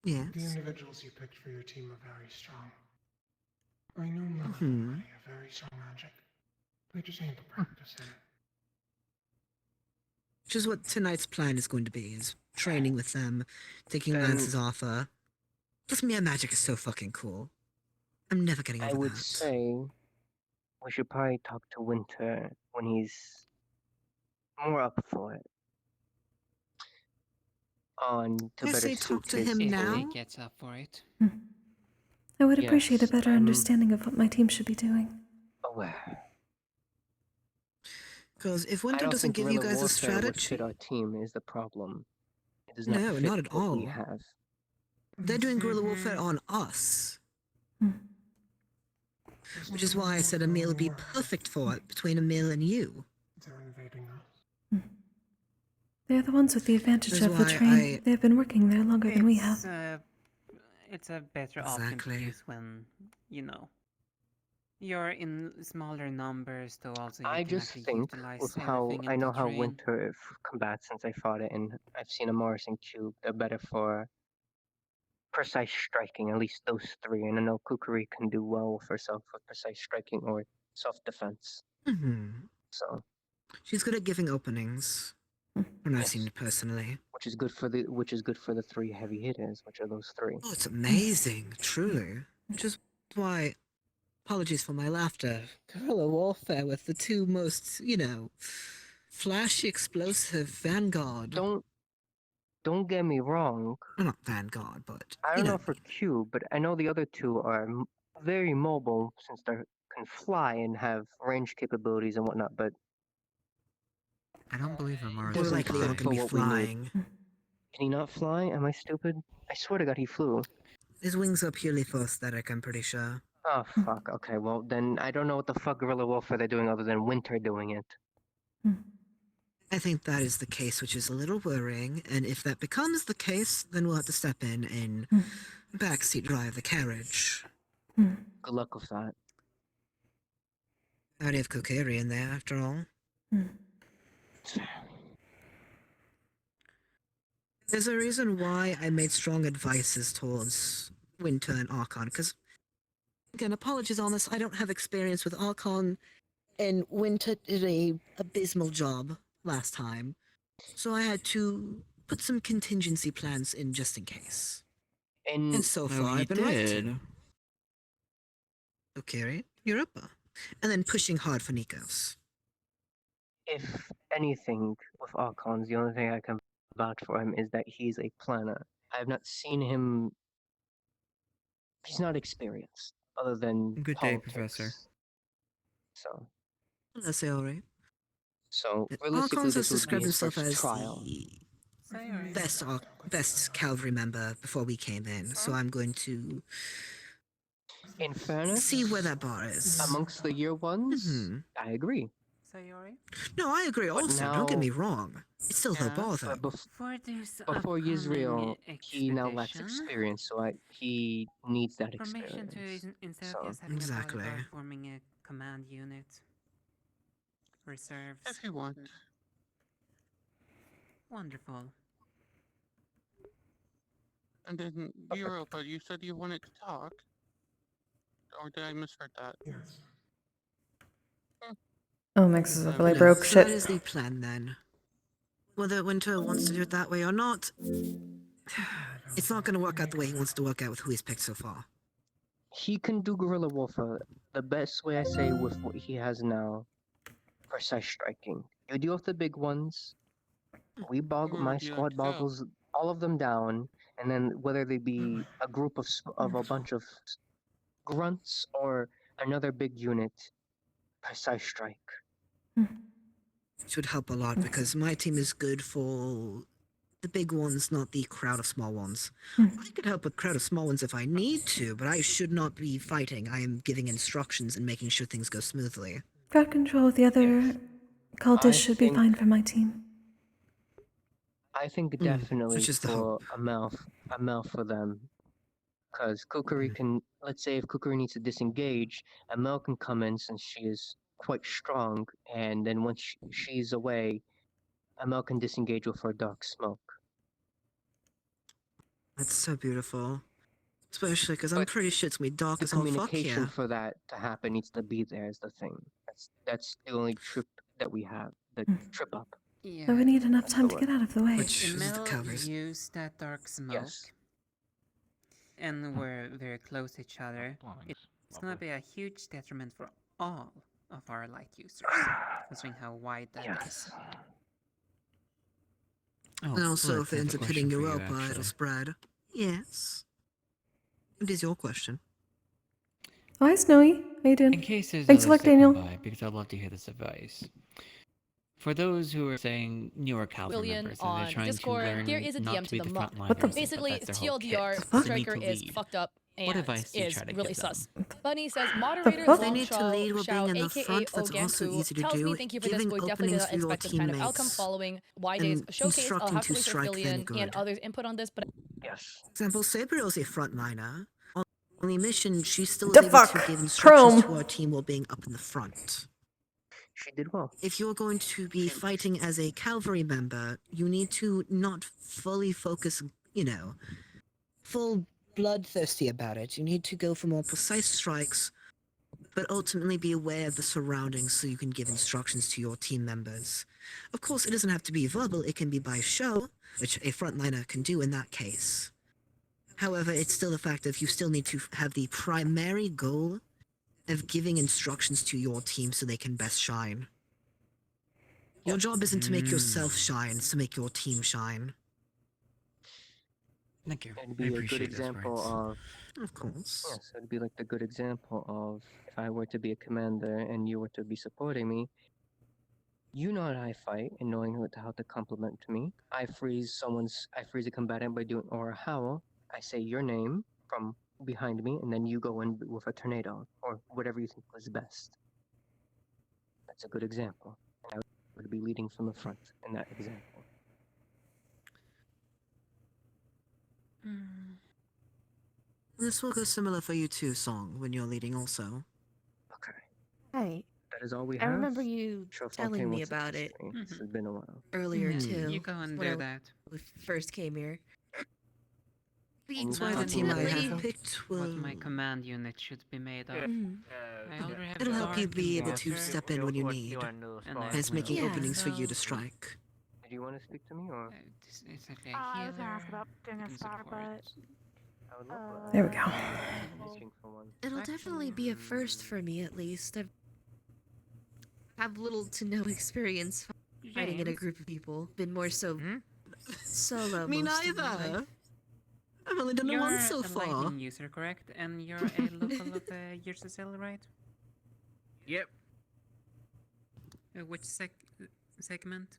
Speaker 20: Yes.
Speaker 24: The individuals you picked for your team are very strong. I know none of them already have very strong magic. They just need to practice it.
Speaker 20: Which is what tonight's plan is going to be, is training with them, taking
Speaker 8: Then-
Speaker 20: Lance's offer. Plus, Mia Magic is so fucking cool. I'm never getting over
Speaker 8: I would
Speaker 20: that.
Speaker 8: say we should probably talk to Winter when he's more up for it. To
Speaker 20: I
Speaker 8: better
Speaker 20: say
Speaker 8: suit
Speaker 20: talk to
Speaker 8: his
Speaker 20: him
Speaker 11: If
Speaker 20: now.
Speaker 11: he gets up for it.
Speaker 1: I would
Speaker 8: Yes,
Speaker 1: appreciate a better
Speaker 8: I'm
Speaker 1: understanding of what my team should be doing.
Speaker 8: aware.
Speaker 20: Because if
Speaker 8: I
Speaker 20: Winter
Speaker 8: don't
Speaker 20: doesn't
Speaker 8: think
Speaker 20: give you
Speaker 8: guerrilla
Speaker 20: guys a
Speaker 8: warfare would
Speaker 20: strategy...
Speaker 8: fit our team is the problem. It does not
Speaker 20: No,
Speaker 8: fit
Speaker 20: not at
Speaker 8: what we
Speaker 20: all.
Speaker 8: have.
Speaker 20: They're doing guerrilla warfare on us. Which is why I said Emil would be perfect for it, between Emil and you.
Speaker 24: They're invading us.
Speaker 1: They're the ones with the advantage
Speaker 20: That's
Speaker 1: of the
Speaker 20: why
Speaker 1: train. They've been working there longer than we have.
Speaker 11: It's a better option to
Speaker 20: Exactly.
Speaker 11: use when, you know, you're in smaller numbers, though also you
Speaker 8: I
Speaker 11: can
Speaker 8: just
Speaker 11: actually
Speaker 8: think
Speaker 11: utilize
Speaker 8: with how
Speaker 11: everything
Speaker 8: I
Speaker 11: in the
Speaker 8: know how
Speaker 11: train.
Speaker 8: Winter combats since I fought it, and I've seen a Morrison Cube. They're better for precise striking, at least those three. And I know Kokkuri can do well with herself with precise striking or self-defense. So
Speaker 20: She's good at giving openings. When I've seen it personally.
Speaker 8: which is good for the three heavy hitters, which are those three.
Speaker 20: Oh, it's amazing, truly. Which is why, apologies for my laughter, guerrilla warfare with the two most, flashy, explosive vanguard.
Speaker 8: Don't get me wrong.
Speaker 20: Well, not vanguard, but
Speaker 8: I don't know for Q, but I know the other two are very mobile since they can fly and have range capabilities and whatnot. But
Speaker 18: I don't believe Amara's
Speaker 20: More likely
Speaker 8: fit
Speaker 20: not
Speaker 8: for
Speaker 20: gonna be
Speaker 8: what we need.
Speaker 20: flying.
Speaker 8: Can he not fly? Am I stupid? I swear to God, he flew.
Speaker 20: His wings are purely for aesthetic, I'm pretty sure.
Speaker 8: Oh fuck. Okay, well then I don't know what the fuck guerrilla warfare they're doing other than Winter doing it.
Speaker 20: I think that is the case, which is a little worrying, and if that becomes the case, then we'll have to step in and backseat drive the carriage.
Speaker 8: Good luck with that.
Speaker 20: I already have Kokkuri in there, after all. There's a reason why I made strong advices towards Winter and Archon, because, again, apologies on this, I don't have experience with Archon, and Winter did a abysmal job last time, so I had to put some contingency plans in just in case. And so far, I've been right. Okay, Europa. And then pushing hard for Nikos.
Speaker 8: If anything, with Archons, the only thing I can vouch for him is that he's a planner. I have not seen him. He's not experienced, other than
Speaker 18: Good day,
Speaker 8: politics.
Speaker 18: Professor.
Speaker 8: So.
Speaker 20: Let's say alright.
Speaker 8: So realistically,
Speaker 20: Archons has
Speaker 8: this would be
Speaker 20: described
Speaker 8: his
Speaker 20: himself
Speaker 8: first
Speaker 20: as
Speaker 8: trial.
Speaker 20: the best cavalry member before we came in, so I'm going to
Speaker 8: In fairness,
Speaker 20: see where that bar is.
Speaker 8: Amongst the year ones, I agree.
Speaker 11: Sayori?
Speaker 20: No, I agree
Speaker 8: But
Speaker 20: also,
Speaker 8: now-
Speaker 20: don't get me wrong. It's still no bar though.
Speaker 11: For this
Speaker 8: Before Yisrael,
Speaker 11: upcoming
Speaker 8: he now lacks
Speaker 11: expedition,
Speaker 8: experience, so he needs that
Speaker 11: Permission
Speaker 8: experience.
Speaker 11: to, instead
Speaker 8: So-
Speaker 11: of just having
Speaker 20: Exactly.
Speaker 11: a bodyguard forming a command unit. Reserves.
Speaker 2: If you want.
Speaker 11: Wonderful.
Speaker 2: And then, Europa, you said you wanted to talk? Or did I misheard that?
Speaker 24: Yes.
Speaker 1: Oh, Mix is really
Speaker 20: No,
Speaker 1: broke.
Speaker 20: so
Speaker 1: Shit.
Speaker 20: that is the plan then. Whether Winter wants to do it that way or not, it's not going to work out the way he wants to work out with who he's picked so far.
Speaker 8: He can do guerrilla warfare the best way I say with what he has now. Precise striking. You deal with the big ones. My squad boggles all of them down, and then whether they be a group of a bunch of grunts or another big unit, precise strike.
Speaker 20: Which would help a lot because my team is good for the big ones, not the crowd of small ones. I could help with crowd of small ones if I need to, but I should not be fighting. I am giving instructions and making sure things go smoothly.
Speaker 1: Crowd control with the other cultists should be fine for my team.
Speaker 8: I think definitely
Speaker 20: which is the
Speaker 8: for a mouth for them. Because Kokkuri can, let's say if Kokkuri needs to disengage, Mel can come in since she is quite strong, and then once she's away, Mel can disengage with her dark smoke.
Speaker 20: That's so beautiful. Especially because I'm pretty sure it's going to be dark
Speaker 8: The
Speaker 20: as all fuck
Speaker 8: communication
Speaker 20: here.
Speaker 8: for that to happen needs to be there is the thing. That's the only trip that we have, the trip up.
Speaker 11: Yeah.
Speaker 1: So we need enough time to
Speaker 8: So,
Speaker 1: get out of the way.
Speaker 11: Emil used that dark smoke. And we're very close to each other. It's gonna be a huge detriment for all of our light users, considering how wide that is.
Speaker 18: Oh,
Speaker 20: And also,
Speaker 18: look,
Speaker 20: if it
Speaker 18: I have
Speaker 20: ends
Speaker 18: a
Speaker 20: up hitting
Speaker 18: question for you,
Speaker 20: Europa, it'll
Speaker 18: actually.
Speaker 20: spread. Yes. What is your question?
Speaker 1: Oh, hi, Snowy. How you doing?
Speaker 18: In case there's
Speaker 1: Thanks
Speaker 18: others
Speaker 1: a lot,
Speaker 18: that come
Speaker 1: Daniel.
Speaker 18: by, because I'd love to hear this advice. For those who are saying newer cavalry
Speaker 5: William
Speaker 18: members and they're
Speaker 5: on
Speaker 18: trying
Speaker 5: Discord,
Speaker 18: to learn
Speaker 5: there is a
Speaker 18: not
Speaker 5: DM
Speaker 18: to be
Speaker 5: to the
Speaker 18: the
Speaker 5: mod.
Speaker 18: frontliners,
Speaker 5: Basically,
Speaker 18: but that's their whole
Speaker 5: TLDR,
Speaker 18: kit, so they need
Speaker 5: Striker
Speaker 18: to
Speaker 5: is
Speaker 18: lead.
Speaker 5: fucked up
Speaker 18: What
Speaker 5: and
Speaker 18: advice do you
Speaker 5: is
Speaker 18: try to
Speaker 5: really
Speaker 18: give them?
Speaker 5: sus. Bunny says, moderator
Speaker 1: fuck?
Speaker 20: They
Speaker 5: Long
Speaker 20: need to
Speaker 5: Shao
Speaker 20: lead with
Speaker 5: Shao,
Speaker 20: being in the
Speaker 5: aka
Speaker 20: front. That's also
Speaker 5: Oganku,
Speaker 20: easy to
Speaker 5: tells me
Speaker 20: do.
Speaker 5: thank you for this.
Speaker 20: Giving
Speaker 5: We definitely did
Speaker 20: openings
Speaker 5: not
Speaker 20: for your
Speaker 5: expect this kind of outcome
Speaker 20: teammates
Speaker 5: following Y Day's
Speaker 20: and
Speaker 5: showcase. I'll
Speaker 20: instructing
Speaker 5: have to
Speaker 20: to
Speaker 5: wait for
Speaker 20: strike very
Speaker 5: Frillian and
Speaker 20: good.
Speaker 5: others' input on this, but
Speaker 8: Yes.
Speaker 20: Example, Sabriel's a frontliner. On the mission, she still was
Speaker 1: The
Speaker 20: able to
Speaker 1: fuck?
Speaker 20: give instructions to
Speaker 1: Chrome.
Speaker 20: our team while being up in the front.
Speaker 8: She did well.
Speaker 20: If you're going to be fighting as a cavalry member, you need to not fully focus, full bloodthirsty about it. You need to go for more precise strikes, but ultimately be aware of the surroundings so you can give instructions to your team members. Of course, it doesn't have to be verbal, it can be by show, which a frontliner can do in that case. However, it's still the fact that you still need to have the primary goal of giving instructions to your team so they can best shine. Your job isn't to make yourself shine, it's to make your team shine.
Speaker 18: Thank you.
Speaker 8: It'd
Speaker 18: I
Speaker 8: be a good
Speaker 18: appreciate those
Speaker 8: example
Speaker 18: words.
Speaker 20: Of course.
Speaker 8: Yes, it'd be like the good example of if I were to be a commander and you were to be supporting me, you know how I fight and knowing how to compliment me. I freeze a combatant by doing or a howl. I say your name from behind me, and then you go in with a tornado or whatever you think was best. That's a good example. I would be leading from the front in that example.
Speaker 20: This will go similar for you too, Song, when you're leading also.
Speaker 8: Okay.
Speaker 10: Hey,
Speaker 8: That is all we
Speaker 10: I
Speaker 8: have.
Speaker 10: remember you
Speaker 8: Sure, if
Speaker 10: telling
Speaker 8: Fontaine
Speaker 10: me
Speaker 8: wants to
Speaker 10: about
Speaker 8: teach
Speaker 10: it
Speaker 8: me. This has been a while.
Speaker 10: earlier too.
Speaker 11: You go and
Speaker 10: when
Speaker 11: do
Speaker 10: I
Speaker 11: that.
Speaker 10: first came here.
Speaker 8: That's
Speaker 20: why the team I have picked will...
Speaker 11: What my command unit should be made of.
Speaker 10: Mhm.
Speaker 11: I already have
Speaker 20: It'll help you
Speaker 11: Dark
Speaker 20: be
Speaker 11: and
Speaker 20: able to
Speaker 11: Water,
Speaker 20: step in when you need,
Speaker 11: and
Speaker 20: and it's making
Speaker 10: Yeah.
Speaker 20: openings for you to
Speaker 11: So-
Speaker 20: strike.
Speaker 8: Do you want to speak to me or?
Speaker 11: It's like a
Speaker 10: I was gonna ask
Speaker 11: healer,
Speaker 10: about doing a
Speaker 11: can
Speaker 10: star,
Speaker 11: support.
Speaker 8: I would love that.
Speaker 1: There we go.
Speaker 8: I'm looking for one.
Speaker 10: it'll definitely be a first for me at least. I have little to no experience fighting in a
Speaker 11: James?
Speaker 10: group of people. Been more so solo.
Speaker 20: Me
Speaker 10: most of my
Speaker 20: neither.
Speaker 10: life.
Speaker 20: I've only done it
Speaker 11: You're
Speaker 20: once so
Speaker 11: a
Speaker 20: far.
Speaker 11: lightning user, correct? And you're a local of Yersacil, right?
Speaker 6: Yep.
Speaker 11: Which segment?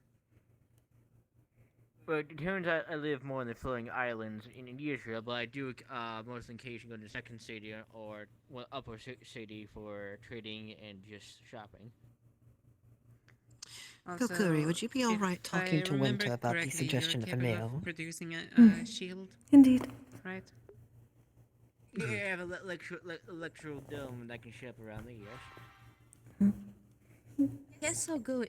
Speaker 6: Well, it turns out I live more in the floating islands in Israel, but I do most occasionally go to the second city or upper city for trading and just shopping.
Speaker 20: Kokkuri, would you be
Speaker 11: if
Speaker 20: alright talking
Speaker 11: I
Speaker 20: to
Speaker 11: remember
Speaker 20: Winter about the
Speaker 11: correctly,
Speaker 20: suggestion
Speaker 11: you're
Speaker 20: of a
Speaker 11: capable
Speaker 20: meal?
Speaker 11: producing a shield.
Speaker 1: Indeed.
Speaker 11: Right?
Speaker 6: Yeah, I have an electro dome that I can ship around the US.
Speaker 10: Guess I'll go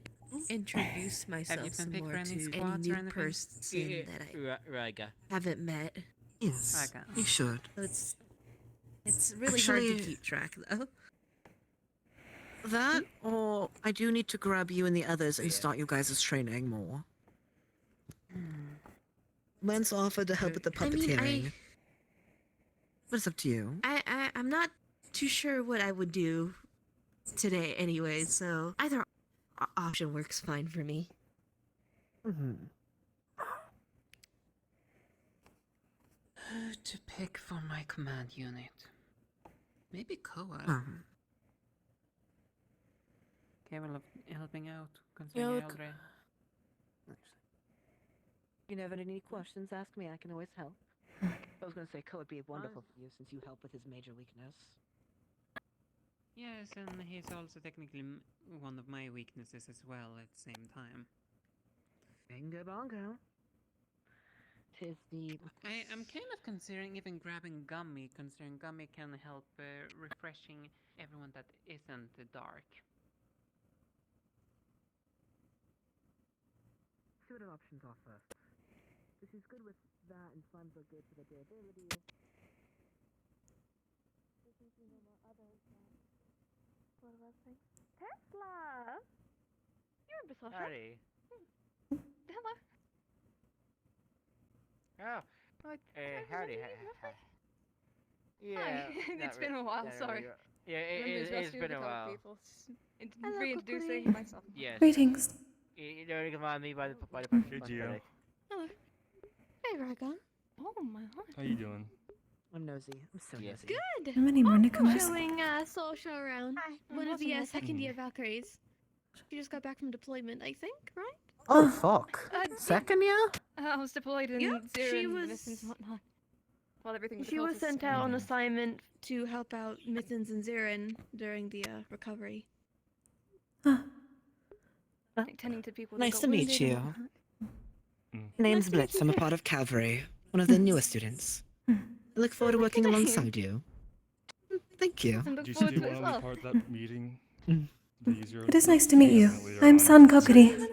Speaker 10: introduce myself
Speaker 11: been
Speaker 10: some
Speaker 11: picked
Speaker 10: more
Speaker 11: for any
Speaker 10: to
Speaker 11: squads
Speaker 10: any
Speaker 11: or
Speaker 10: new
Speaker 11: anything?
Speaker 10: person that I
Speaker 6: Riga.
Speaker 10: haven't met.
Speaker 20: Yes,
Speaker 11: Okay.
Speaker 20: you should.
Speaker 10: So it's really hard to
Speaker 20: Actually-
Speaker 10: keep track though.
Speaker 20: That, or I do need to grab you and the others and start you guys' training more. Lance offered to help with the
Speaker 10: I mean,
Speaker 20: puppeteering. But it's up to you.
Speaker 10: I'm not too sure what I would do today anyway, so either option works fine for me.
Speaker 11: To pick for my command unit. Maybe Koa. Capable of helping out, considering I
Speaker 19: Yoke.
Speaker 11: already...
Speaker 19: You never had any questions, ask me. I can always help. I was gonna say, Ko would be wonderful for you since you help with his major weakness.
Speaker 11: Yes, and he's also technically one of my weaknesses as well at the same time.
Speaker 19: Bingo bongo. Tis the...
Speaker 11: I'm kind of considering even grabbing Gummy, considering Gummy can help refreshing everyone that isn't dark.
Speaker 19: See what our options are first. If she's good with that and slimes are good for the durability.
Speaker 10: Tesla! You remember Sasha?
Speaker 6: Howdy.
Speaker 10: Hello.
Speaker 6: Oh. Howdy. Yeah.
Speaker 10: Hi. It's been a while, sorry.
Speaker 6: Yeah, it's been a while.
Speaker 10: Hello,
Speaker 5: Reintroducing
Speaker 10: Kokkuri.
Speaker 5: myself.
Speaker 6: Yes.
Speaker 1: Greetings.
Speaker 6: You don't recognize me by the
Speaker 12: Hey, Gio.
Speaker 10: Hello. Hey, Ragon. Oh my lord.
Speaker 12: How you doing?
Speaker 19: I'm nosy. I'm so nosy.
Speaker 10: Good.
Speaker 1: How many more newcomers?
Speaker 10: Showing Social around. One of the second year Valkyries. She just got back from deployment, I think, right?
Speaker 9: Oh, fuck.
Speaker 10: Uh,
Speaker 9: Second year?
Speaker 5: I was deployed in
Speaker 10: Yep,
Speaker 5: zero
Speaker 10: she
Speaker 5: and
Speaker 10: was-
Speaker 5: missions and whatnot.
Speaker 4: while everything was
Speaker 10: She was
Speaker 4: closest.
Speaker 10: sent out on assignment to help out Mittens and Zirin during the recovery.
Speaker 4: Like, tending to people that
Speaker 9: Nice
Speaker 4: got
Speaker 9: to meet
Speaker 4: wounded
Speaker 9: you.
Speaker 4: and
Speaker 9: My name's Blitz. I'm a part of Cavalry, one of the newer students. I look forward to working alongside you. Thank you.
Speaker 4: And look
Speaker 12: Do you
Speaker 4: forward
Speaker 12: see
Speaker 4: to it
Speaker 12: why
Speaker 4: as
Speaker 12: we
Speaker 4: well.
Speaker 12: part that meeting?
Speaker 1: It is nice to meet you. I am San Kokkuri.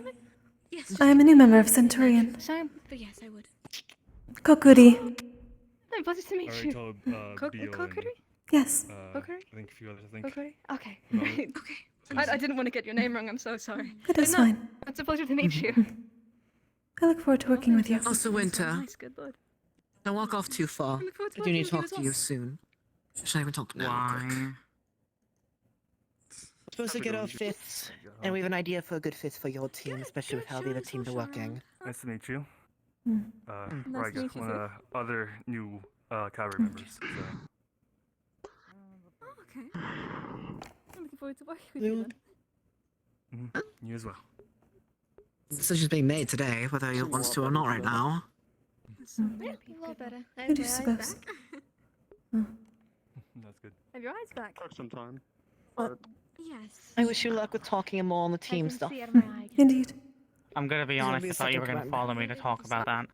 Speaker 10: Yes.
Speaker 1: I am a new member of Centurion.
Speaker 10: But yes, I would.
Speaker 1: Kokkuri.
Speaker 4: No, pleasure to
Speaker 12: I
Speaker 4: meet
Speaker 12: already
Speaker 4: you.
Speaker 12: told Beal and
Speaker 4: Kokkuri?
Speaker 1: Yes.
Speaker 4: Kokkuri?
Speaker 12: I think a few others. I think.
Speaker 4: Kokkuri? Okay.
Speaker 12: About it.
Speaker 4: I didn't want to get your name wrong. I'm so sorry.
Speaker 1: It
Speaker 4: But
Speaker 1: is
Speaker 4: no,
Speaker 1: fine.
Speaker 4: It's a pleasure to meet you.
Speaker 1: I look forward to working with you.
Speaker 20: Also, Winter.
Speaker 4: Nice, good lord.
Speaker 20: Don't walk off too far.
Speaker 4: I look forward to
Speaker 20: I do need
Speaker 4: working
Speaker 20: to
Speaker 4: with
Speaker 20: talk
Speaker 4: you
Speaker 20: to
Speaker 4: as
Speaker 20: you soon. Should I even talk now? Quick.
Speaker 9: Supposed to get our fifths, and we have an idea for a good fifth for your team, especially with how the other teams are working.
Speaker 12: Nice to meet you.
Speaker 1: Mm.
Speaker 12: Right,
Speaker 4: to meet you
Speaker 12: one
Speaker 4: too.
Speaker 12: of the other new cavalry members. So.
Speaker 4: Oh, okay. I'm looking forward to working with you then.
Speaker 12: You as well.
Speaker 20: Decision's being made today, whether he wants to or not right now.
Speaker 10: Yeah, a lot better. I
Speaker 1: Who
Speaker 10: have
Speaker 1: do
Speaker 10: my
Speaker 1: you
Speaker 10: eyes
Speaker 1: suppose?
Speaker 10: back.
Speaker 12: That's good.
Speaker 4: Have your eyes back?
Speaker 7: Sometime.
Speaker 10: Yes.
Speaker 9: I wish you luck with talking more on the team
Speaker 10: I can
Speaker 9: stuff.
Speaker 10: see out of my eye.
Speaker 1: Indeed.
Speaker 6: I'm gonna be
Speaker 9: There's gonna
Speaker 6: honest,
Speaker 9: be a
Speaker 6: I thought you were
Speaker 9: second
Speaker 6: gonna
Speaker 9: command.
Speaker 6: follow me to talk about that.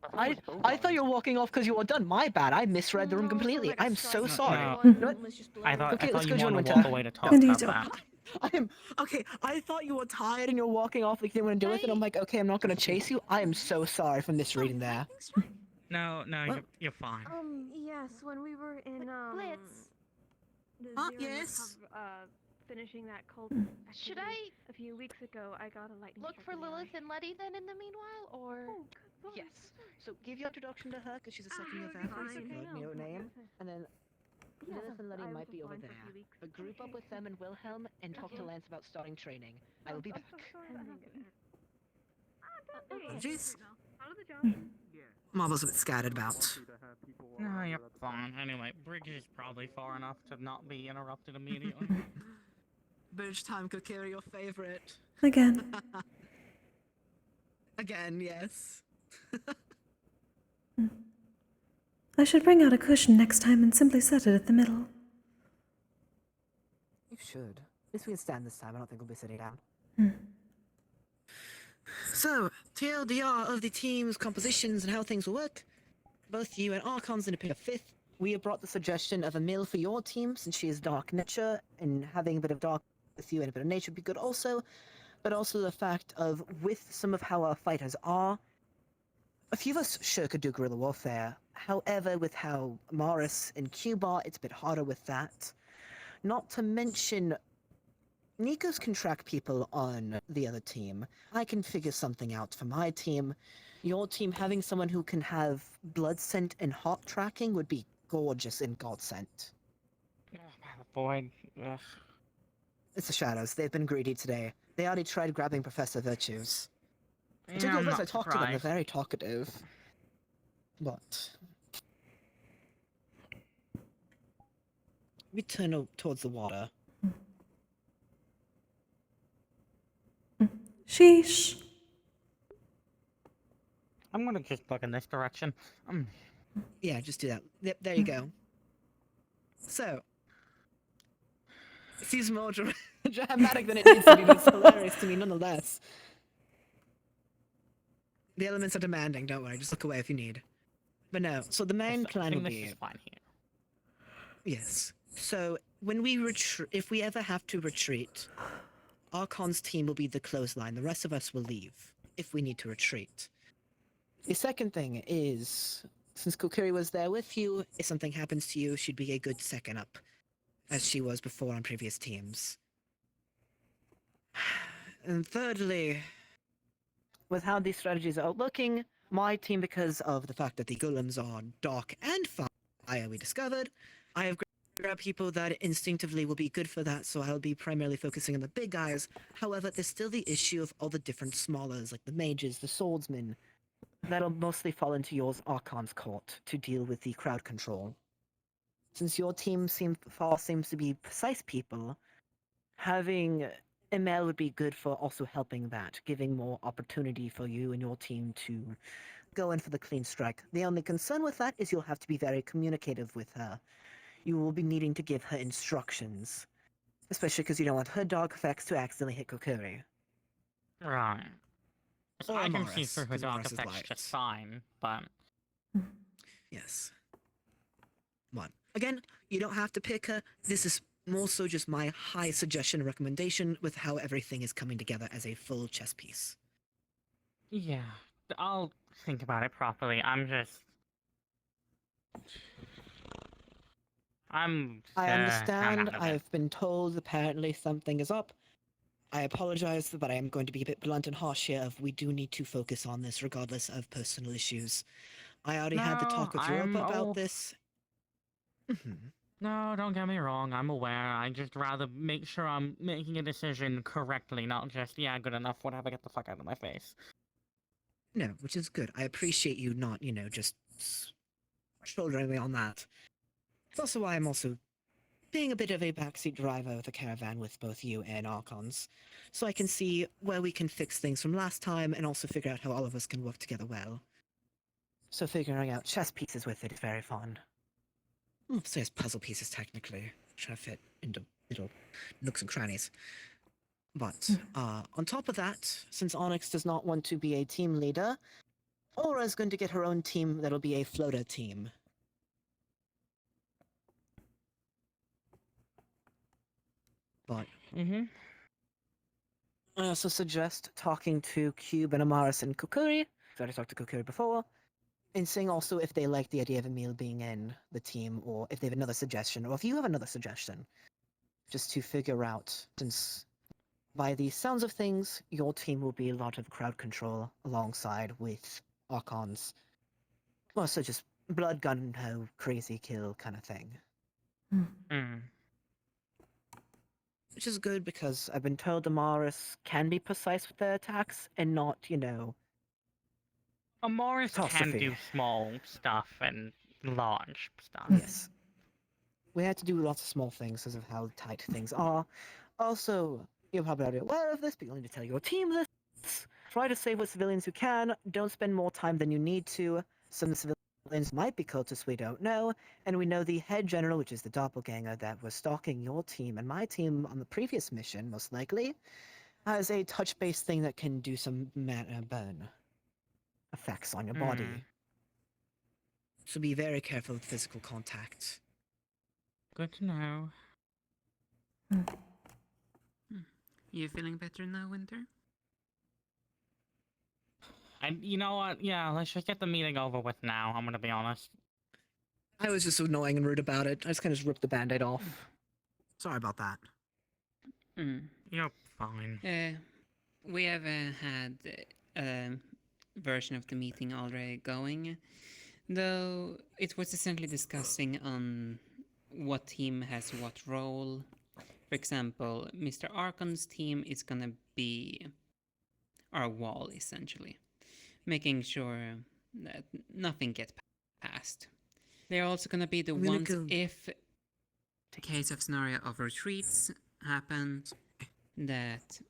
Speaker 9: I thought you were walking off because you were done. My bad. I misread the room completely. I'm so sorry.
Speaker 6: No.
Speaker 9: You know what?
Speaker 6: I thought
Speaker 9: Okay,
Speaker 6: I
Speaker 9: let's
Speaker 6: thought
Speaker 9: go
Speaker 6: you
Speaker 9: join
Speaker 6: wanted to
Speaker 9: Winter.
Speaker 6: walk away to talk
Speaker 1: Indeed.
Speaker 6: about that.
Speaker 9: I am okay. I thought you were tired and you're walking off like you didn't want to do it. And I'm like, okay, I'm not gonna chase you. I am so sorry for misreading there.
Speaker 6: No, you're fine.
Speaker 10: Yes, when we were in, Blitz.
Speaker 20: Yes?
Speaker 10: Finishing that cold.
Speaker 4: Should I
Speaker 10: A few weeks ago, I got a lightning
Speaker 4: look
Speaker 10: strike
Speaker 4: for
Speaker 10: in the
Speaker 4: Lilith
Speaker 10: eye.
Speaker 4: and Letty then in the meanwhile, or?
Speaker 9: Yes. So give your introduction to her because she's a second year
Speaker 10: okay,
Speaker 9: faculty, so
Speaker 10: fine.
Speaker 9: learn your name, and then
Speaker 10: Yeah,
Speaker 9: Lilith and Letty
Speaker 10: I was
Speaker 9: might be
Speaker 10: just
Speaker 9: over
Speaker 10: gone for a
Speaker 9: there.
Speaker 10: few weeks.
Speaker 9: But group up with them and Wilhelm and talk to Lance about starting training. I will be back.
Speaker 20: Jeez.
Speaker 4: How did the job?
Speaker 20: Marvel's a bit scattered about.
Speaker 6: No, you're fine. Anyway, bridge is probably far enough to not be interrupted immediately.
Speaker 20: Bridge time, Kokkuri, your favorite.
Speaker 1: Again.
Speaker 20: Again, yes.
Speaker 1: I should bring out a cushion next time and simply set it at the middle.
Speaker 9: You should. At least we can stand this time. I don't think we'll be sitting down. So, TLDR of the team's compositions and how things will work. Both you and Archon's gonna pick a fifth. We have brought the suggestion of a male for your team, since she is dark nature, and having a bit of dark with you and a bit of nature would be good also. But also the fact of, with some of how our fighters are, a few of us sure could do guerrilla warfare. However, with how Morris and Cuba, it's a bit harder with that. Not to mention, Nikos can track people on the other team. I can figure something out for my team. Your team having someone who can have blood scent and heart tracking would be gorgeous in God Scent.
Speaker 6: Boy, ugh.
Speaker 9: It's the shadows. They've been greedy today. They already tried grabbing Professor Virtues.
Speaker 6: Yeah,
Speaker 9: Particularly
Speaker 6: I'm
Speaker 9: as I
Speaker 6: not
Speaker 9: talk to them, they're
Speaker 6: surprised.
Speaker 9: very talkative. But we turn towards the water.
Speaker 1: Sheesh.
Speaker 6: I'm gonna just look in this direction.
Speaker 9: Yeah, just do that. Yep, there you go. So, it seems more dramatic than it needs to be, but it's hilarious to me nonetheless. The elements are demanding, don't worry, just look away if you need. But no, so the main plan
Speaker 6: think
Speaker 9: will
Speaker 6: this
Speaker 9: be...
Speaker 6: is fine here.
Speaker 9: Yes. So, when we retreat, if we ever have to retreat, Archon's team will be the clothesline. The rest of us will leave, if we need to retreat. The second thing is, since Kokkuri was there with you, if something happens to you, she'd be a good second up, as she was before on previous teams. And thirdly, with how these strategies are looking, my team, because of the fact that the golems are dark and fire, we discovered, I have grabbed people that instinctively will be good for that, so I'll be primarily focusing on the big guys. However, there's still the issue of all the different smallers, like the mages, the swordsmen. That'll mostly fall into yours Archon's court to deal with the crowd control. Since your team seems to be precise people, having Emel would be good for also helping that, giving more opportunity for you and your team to go in for the clean strike. The only concern with that is you'll have to be very communicative with her. You will be needing to give her instructions. Especially because you don't want her dog effects to accidentally hit Kokkuri.
Speaker 6: Right. So
Speaker 9: Or
Speaker 6: I can see
Speaker 9: Amaris,
Speaker 6: through her
Speaker 9: 'cause
Speaker 6: dark
Speaker 9: Amaris is
Speaker 6: effects
Speaker 9: light.
Speaker 6: just fine, but
Speaker 9: Yes. But again, you don't have to pick her. This is more so just my high suggestion and recommendation with how everything is coming together as a full chess piece.
Speaker 6: yeah, I'll think about it properly.
Speaker 9: I understand.
Speaker 6: out of it.
Speaker 9: I've been told apparently something is up. I apologize, but I am going to be a bit blunt and harsh here of we do need to focus on this regardless of personal issues. I already had the talk with Europa about this.
Speaker 6: No, don't get me wrong. I'm aware. I just rather make sure I'm making a decision correctly, not just good enough, whatever. Get the fuck out of my face.
Speaker 9: No, which is good. I appreciate you not, just shouldering me on that. It's also why I'm also being a bit of a backseat driver with a caravan with both you and Archons, so I can see where we can fix things from last time and also figure out how all of us can work together well. So figuring out chess pieces with it is very fun. So it's puzzle pieces technically, trying to fit into little nooks and crannies. But on top of that, since Onyx does not want to be a team leader, Aura is going to get her own team that'll be a floater team. But I also suggest talking to Cube and Amaris and Kokkuri. I've already talked to Kokkuri before. And seeing also if they like the idea of Emil being in the team, or if they have another suggestion, or if you have another suggestion. Just to figure out, since by the sounds of things, your team will be a lot of crowd control alongside with Archons. Well, so just blood gun ho, crazy kill kind of thing. Which is good because I've been told Amaris can be precise with their attacks and not,
Speaker 6: Amaris can
Speaker 9: catastrophe.
Speaker 6: do small stuff and large stuff.
Speaker 9: Yes. We had to do lots of small things because of how tight things are. Also, you're probably already aware of this, but you'll need to tell your team this. Try to save what civilians you can. Don't spend more time than you need to. Some civilians might be cultists we don't know, and we know the head general, which is the doppelganger that was stalking your team and my team on the previous mission, most likely, has a touch-based thing that can do some burn effects on your body. So be very careful with physical contact.
Speaker 6: Good to know.
Speaker 11: You feeling better now, Winter?
Speaker 6: And you know what? Yeah, let's just get the meeting over with now. I'm gonna be honest.
Speaker 9: I was just annoying and rude about it. I just kind of ripped the band-aid off. Sorry about that.
Speaker 6: You're fine.
Speaker 11: We have had a version of the meeting already going, though it was essentially discussing on what team has what role. For example, Mr. Archon's team is gonna be our wall, essentially, making sure that nothing gets past. They're also gonna be the ones if the case of scenario of retreats happens, that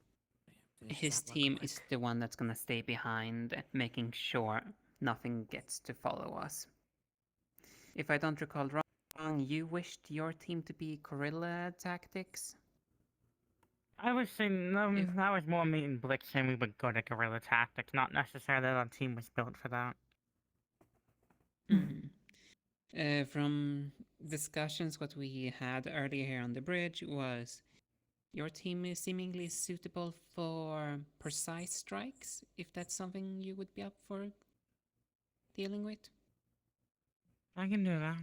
Speaker 11: his team is the one that's gonna stay behind, making sure nothing gets to follow us. If I don't recall wrong, you wished your team to be guerrilla tactics?
Speaker 6: I was saying, that was more me and Blix saying we were good at guerrilla tactics, not necessarily that our team was built for that.
Speaker 11: From discussions what we had earlier here on the bridge was your team is seemingly suitable for precise strikes, if that's something you would be up for dealing with.
Speaker 6: I can do that.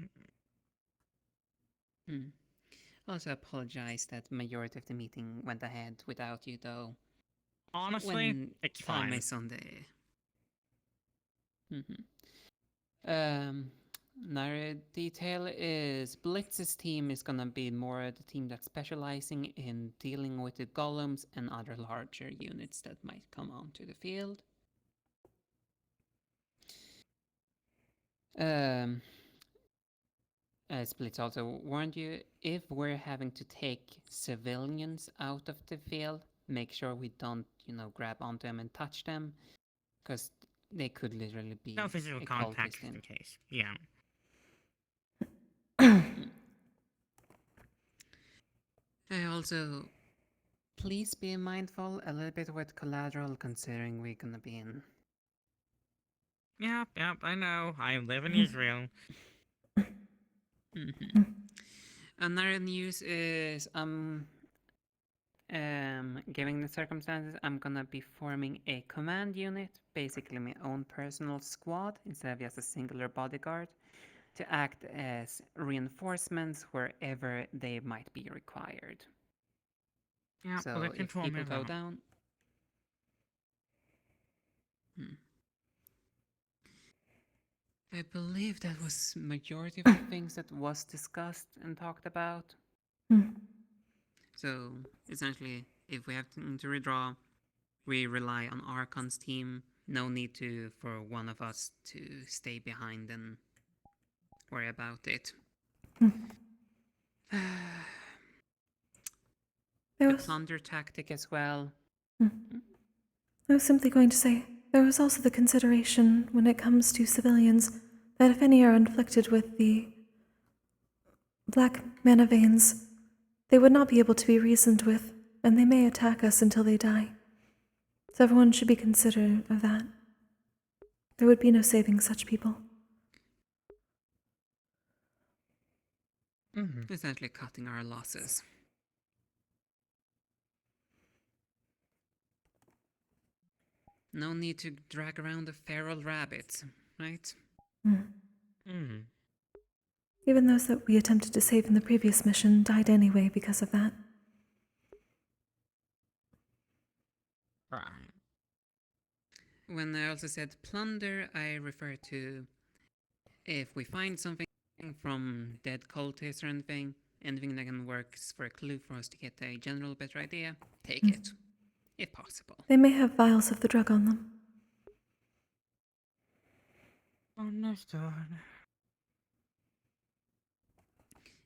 Speaker 11: Also apologize that majority of the meeting went ahead without you, though.
Speaker 6: Honestly,
Speaker 11: when
Speaker 6: it's
Speaker 11: time
Speaker 6: fine.
Speaker 11: is on the... Another detail is Blitz's team is gonna be more the team that's specializing in dealing with the golems and other larger units that might come onto the field. As Blitz also warned you, if we're having to take civilians out of the field, make sure we don't, grab onto them and touch them, because They could literally be
Speaker 6: No physical
Speaker 11: a
Speaker 6: contact
Speaker 11: cultist
Speaker 6: just
Speaker 11: in.
Speaker 6: in case. Yeah.
Speaker 11: Also, please be mindful a little bit with collateral considering we're gonna be in.
Speaker 6: Yep, I know. I live in Israel.
Speaker 11: Another news is given the circumstances, I'm gonna be forming a command unit, basically my own personal squad instead of just a singular bodyguard, to act as reinforcements wherever they might be required.
Speaker 6: Yeah,
Speaker 11: So
Speaker 6: well, they can
Speaker 11: if
Speaker 6: form
Speaker 11: people
Speaker 6: it
Speaker 11: go
Speaker 6: out.
Speaker 11: down. I believe that was majority of the things that was discussed and talked about. So essentially, if we have to redraw, we rely on Archon's team. No need for one of us to stay behind and worry about it. The plunder tactic as well.
Speaker 1: I was simply going to say, there was also the consideration when it comes to civilians that if any are inflicted with the black mana veins, they would not be able to be reasoned with, and they may attack us until they die. So everyone should be considerate of that. There would be no saving such people.
Speaker 11: Essentially cutting our losses. No need to drag around the feral rabbits, right?
Speaker 1: Even those that we attempted to save in the previous mission died anyway because of that.
Speaker 6: Right.
Speaker 11: When I also said plunder, I refer to if we find something from dead cultists or anything that can work for a clue for us to get a general better idea, take it, if possible.
Speaker 1: They may have vials of the drug on them.
Speaker 6: Understood.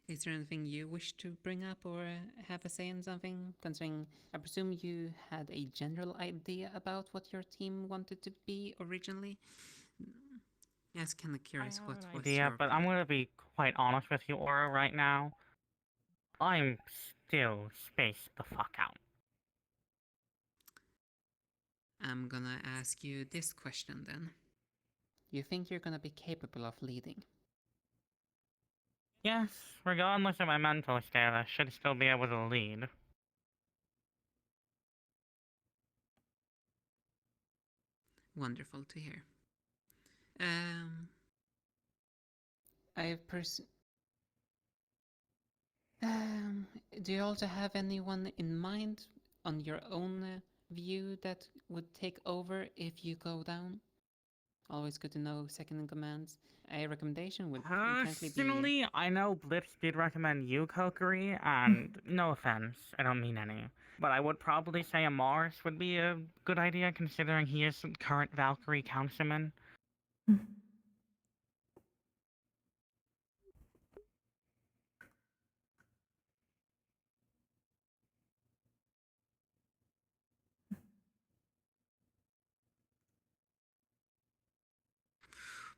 Speaker 11: Is there anything you wish to bring up or have a say in something? Considering, I presume you had a general idea about what your team wanted to be originally. Yes, kind of curious what was
Speaker 6: Yeah,
Speaker 11: your
Speaker 6: but I'm gonna be quite honest with you, Aura, right now. I'm still spaced the fuck out.
Speaker 11: I'm gonna ask you this question then. You think you're gonna be capable of leading?
Speaker 6: Yes, regardless of my mental state, I should still be able to lead.
Speaker 11: Wonderful to hear. Do you also have anyone in mind on your own view that would take over if you go down? Always good to know second in commands. A recommendation would potentially be...
Speaker 6: Personally, I know Blitz did recommend you, Kokkuri, and no offense, I don't mean any. But I would probably say Amaris would be a good idea, considering he is current Valkyrie councilman.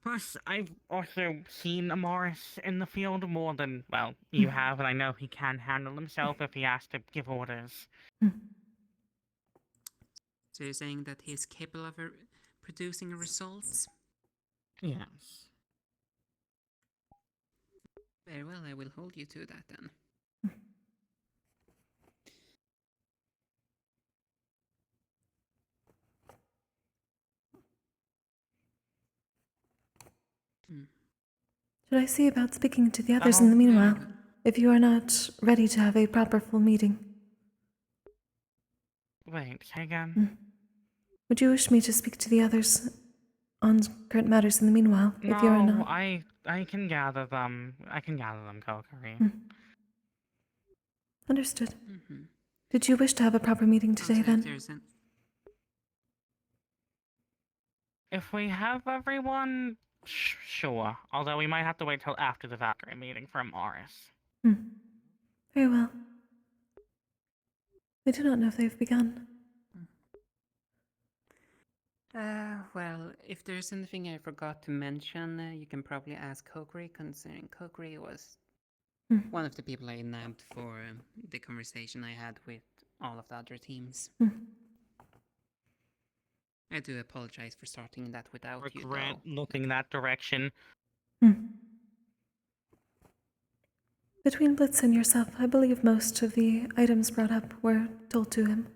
Speaker 6: Plus, I've also seen Amaris in the field more than, well, you have, and I know he can handle himself if he has to give orders.
Speaker 11: So you're saying that he is capable of producing results?
Speaker 6: Yes.
Speaker 11: Very well, I will hold you to that then.
Speaker 1: Should I see about speaking to the others in the meanwhile, if you are not ready to have a proper full meeting?
Speaker 6: Wait, say again?
Speaker 1: Would you wish me to speak to the others on current matters in the meanwhile, if you are
Speaker 6: No,
Speaker 1: not?
Speaker 6: I can gather them. I can gather them, Kokkuri.
Speaker 1: Understood. Did you wish to have a proper meeting today, then?
Speaker 6: If we have everyone, sure. Although we might have to wait till after the Valkyrie meeting for Amaris.
Speaker 1: Very well. I do not know if they've begun.
Speaker 11: Well, if If there's anything I forgot to mention, you can probably ask Kokkuri, considering Kokkuri was one of the people I nabbed for the conversation I had with all of the other teams. I do apologize for starting that without you,
Speaker 6: Regret
Speaker 11: though.
Speaker 6: looking that direction.
Speaker 1: Between Blitz and yourself, I believe most of the items brought up were told to him.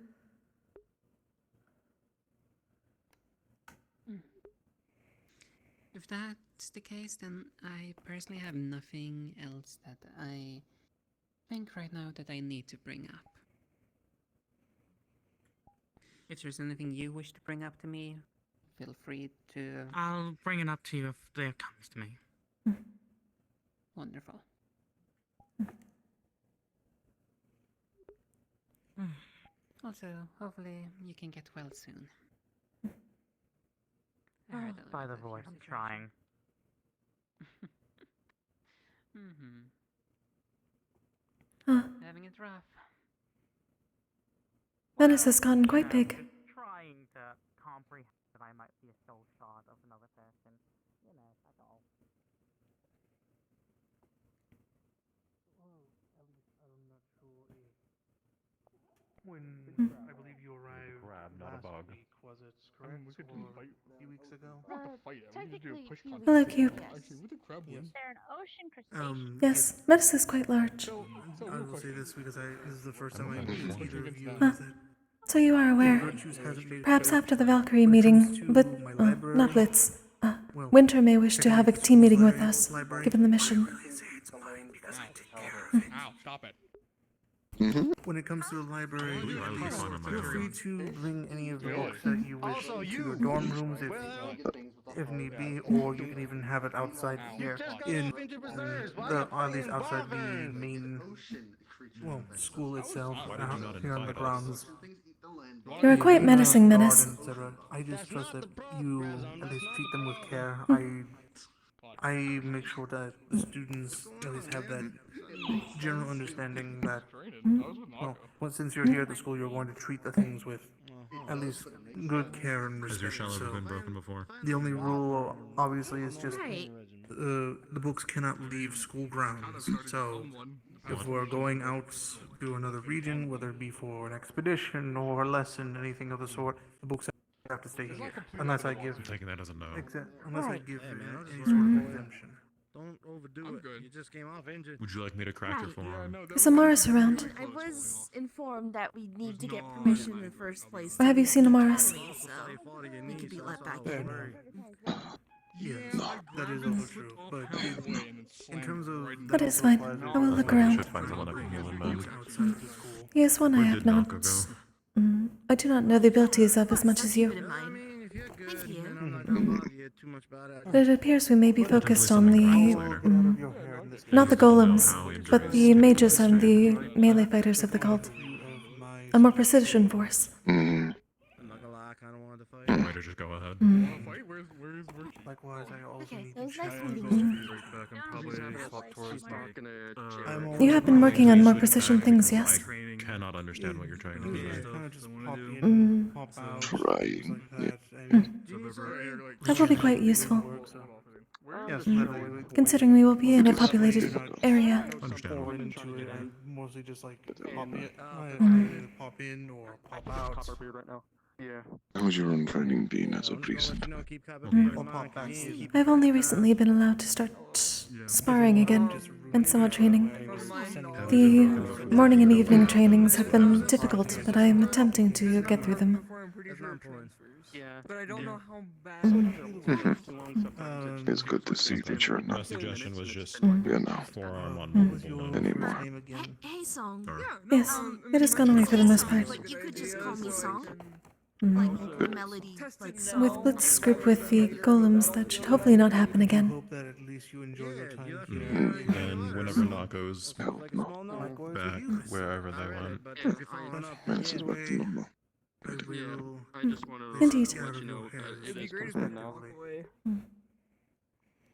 Speaker 11: If that's the case, then I personally have nothing else that I think right now that I need to bring up. If there's anything you wish to bring up to me, feel free to...
Speaker 6: I'll bring it up to you if it comes to me.
Speaker 11: Wonderful. Also, hopefully you can get well soon. I heard a
Speaker 6: By
Speaker 11: little
Speaker 6: the
Speaker 11: bit
Speaker 6: voice,
Speaker 11: here.
Speaker 6: I'm trying.
Speaker 11: Having it rough.
Speaker 1: Menace has gotten quite big.
Speaker 6: Just trying to comprehend that I might be a soul shot of another person. You know, that's all.
Speaker 7: When I believe you arrived
Speaker 14: not a
Speaker 7: last
Speaker 14: bug.
Speaker 7: week, was it correct?
Speaker 14: we could
Speaker 7: or
Speaker 14: fight.
Speaker 7: a few weeks ago?
Speaker 1: Hello, Cube.
Speaker 7: Yes.
Speaker 1: Yes, Menace is quite large.
Speaker 7: I will say this because this is the first time I meet either of you.
Speaker 1: Huh.
Speaker 7: Is that
Speaker 1: So you are aware.
Speaker 7: Virtues hasn't made it
Speaker 1: Perhaps
Speaker 7: clear
Speaker 1: after the Valkyrie meeting, but not Blitz.
Speaker 7: Well,
Speaker 1: Winter may wish to have a team meeting with us,
Speaker 7: library.
Speaker 1: given the mission.
Speaker 12: Ow, stop it.
Speaker 7: When it comes to the library, at least feel free to bring any of the books that you wish to your dorm rooms if need be, or you can even have it outside here at least outside the main school itself here on the grounds.
Speaker 1: You are quite menacing, Menace.
Speaker 7: Garden, etc. I just trust that you at least treat them with care. I make sure that the students at least have that general understanding that, since you're here at the school, you're going to treat the things with at least good care and respect.
Speaker 12: Has your shell ever been broken before?
Speaker 7: The only rule, obviously, is just the books cannot leave school grounds. So if we're going out to another region, whether it be for an expedition or a lesson, anything of the sort, the books have to stay here. Unless I give...
Speaker 12: I'm taking that as a no.
Speaker 7: Unless I give any sort of exemption.
Speaker 13: Don't overdo it. You just came off injured.
Speaker 12: Would you like me to crack your forearm?
Speaker 1: Is Amaris around?
Speaker 10: I was informed that we need to get permission in the first place.
Speaker 1: Or have you seen Amaris?
Speaker 10: So we could be let back in.
Speaker 7: Yes, that is also true. But in terms of...
Speaker 1: That is fine. I will look around.
Speaker 12: Should find someone I can heal in then.
Speaker 1: Yes, one I
Speaker 12: Where
Speaker 1: have
Speaker 12: did
Speaker 1: not.
Speaker 12: Naka go?
Speaker 1: I do not know the abilities of as much as you.
Speaker 10: Thank you.
Speaker 1: But it appears we may be focused on the... not the golems, but the mages and the melee fighters of the cult. A more precision force.
Speaker 12: Might just go ahead.
Speaker 7: Likewise, I also need
Speaker 10: It was
Speaker 7: to
Speaker 10: nice
Speaker 7: check.
Speaker 10: meeting you.
Speaker 12: Back and probably swap towards
Speaker 1: You have been working on more precision things, yes?
Speaker 12: I cannot understand what you're trying to do.
Speaker 7: Kind of just pop in, pop out,
Speaker 21: Trying,
Speaker 1: That will be quite useful,
Speaker 7: Yes, literally.
Speaker 1: considering we will be in a populated area.
Speaker 12: Understandable.
Speaker 7: Into it, I mostly just like pop in or pop out.
Speaker 21: How's your own training been as a priest?
Speaker 7: Or pop back in.
Speaker 1: I've only recently been allowed to start sparring again and somewhat training. The morning and evening trainings have been difficult, but I am attempting to get through them.
Speaker 3: But I don't know how bad.
Speaker 21: It's good to see that you're
Speaker 12: My
Speaker 21: not,
Speaker 12: suggestion was just
Speaker 21: now,
Speaker 12: forearm on
Speaker 21: anymore.
Speaker 10: Hey, Song.
Speaker 1: Yes, it has gone away for the most part.
Speaker 10: Like, you could just call me Song. Like, Melody, like Song.
Speaker 1: With Blitz's group with the golems, that should hopefully not happen again.
Speaker 7: Hope that at least you enjoy your time here.
Speaker 12: And whenever Nako's back wherever they went.
Speaker 21: That's about the number.
Speaker 1: Indeed.
Speaker 3: It'd be great if they walk away.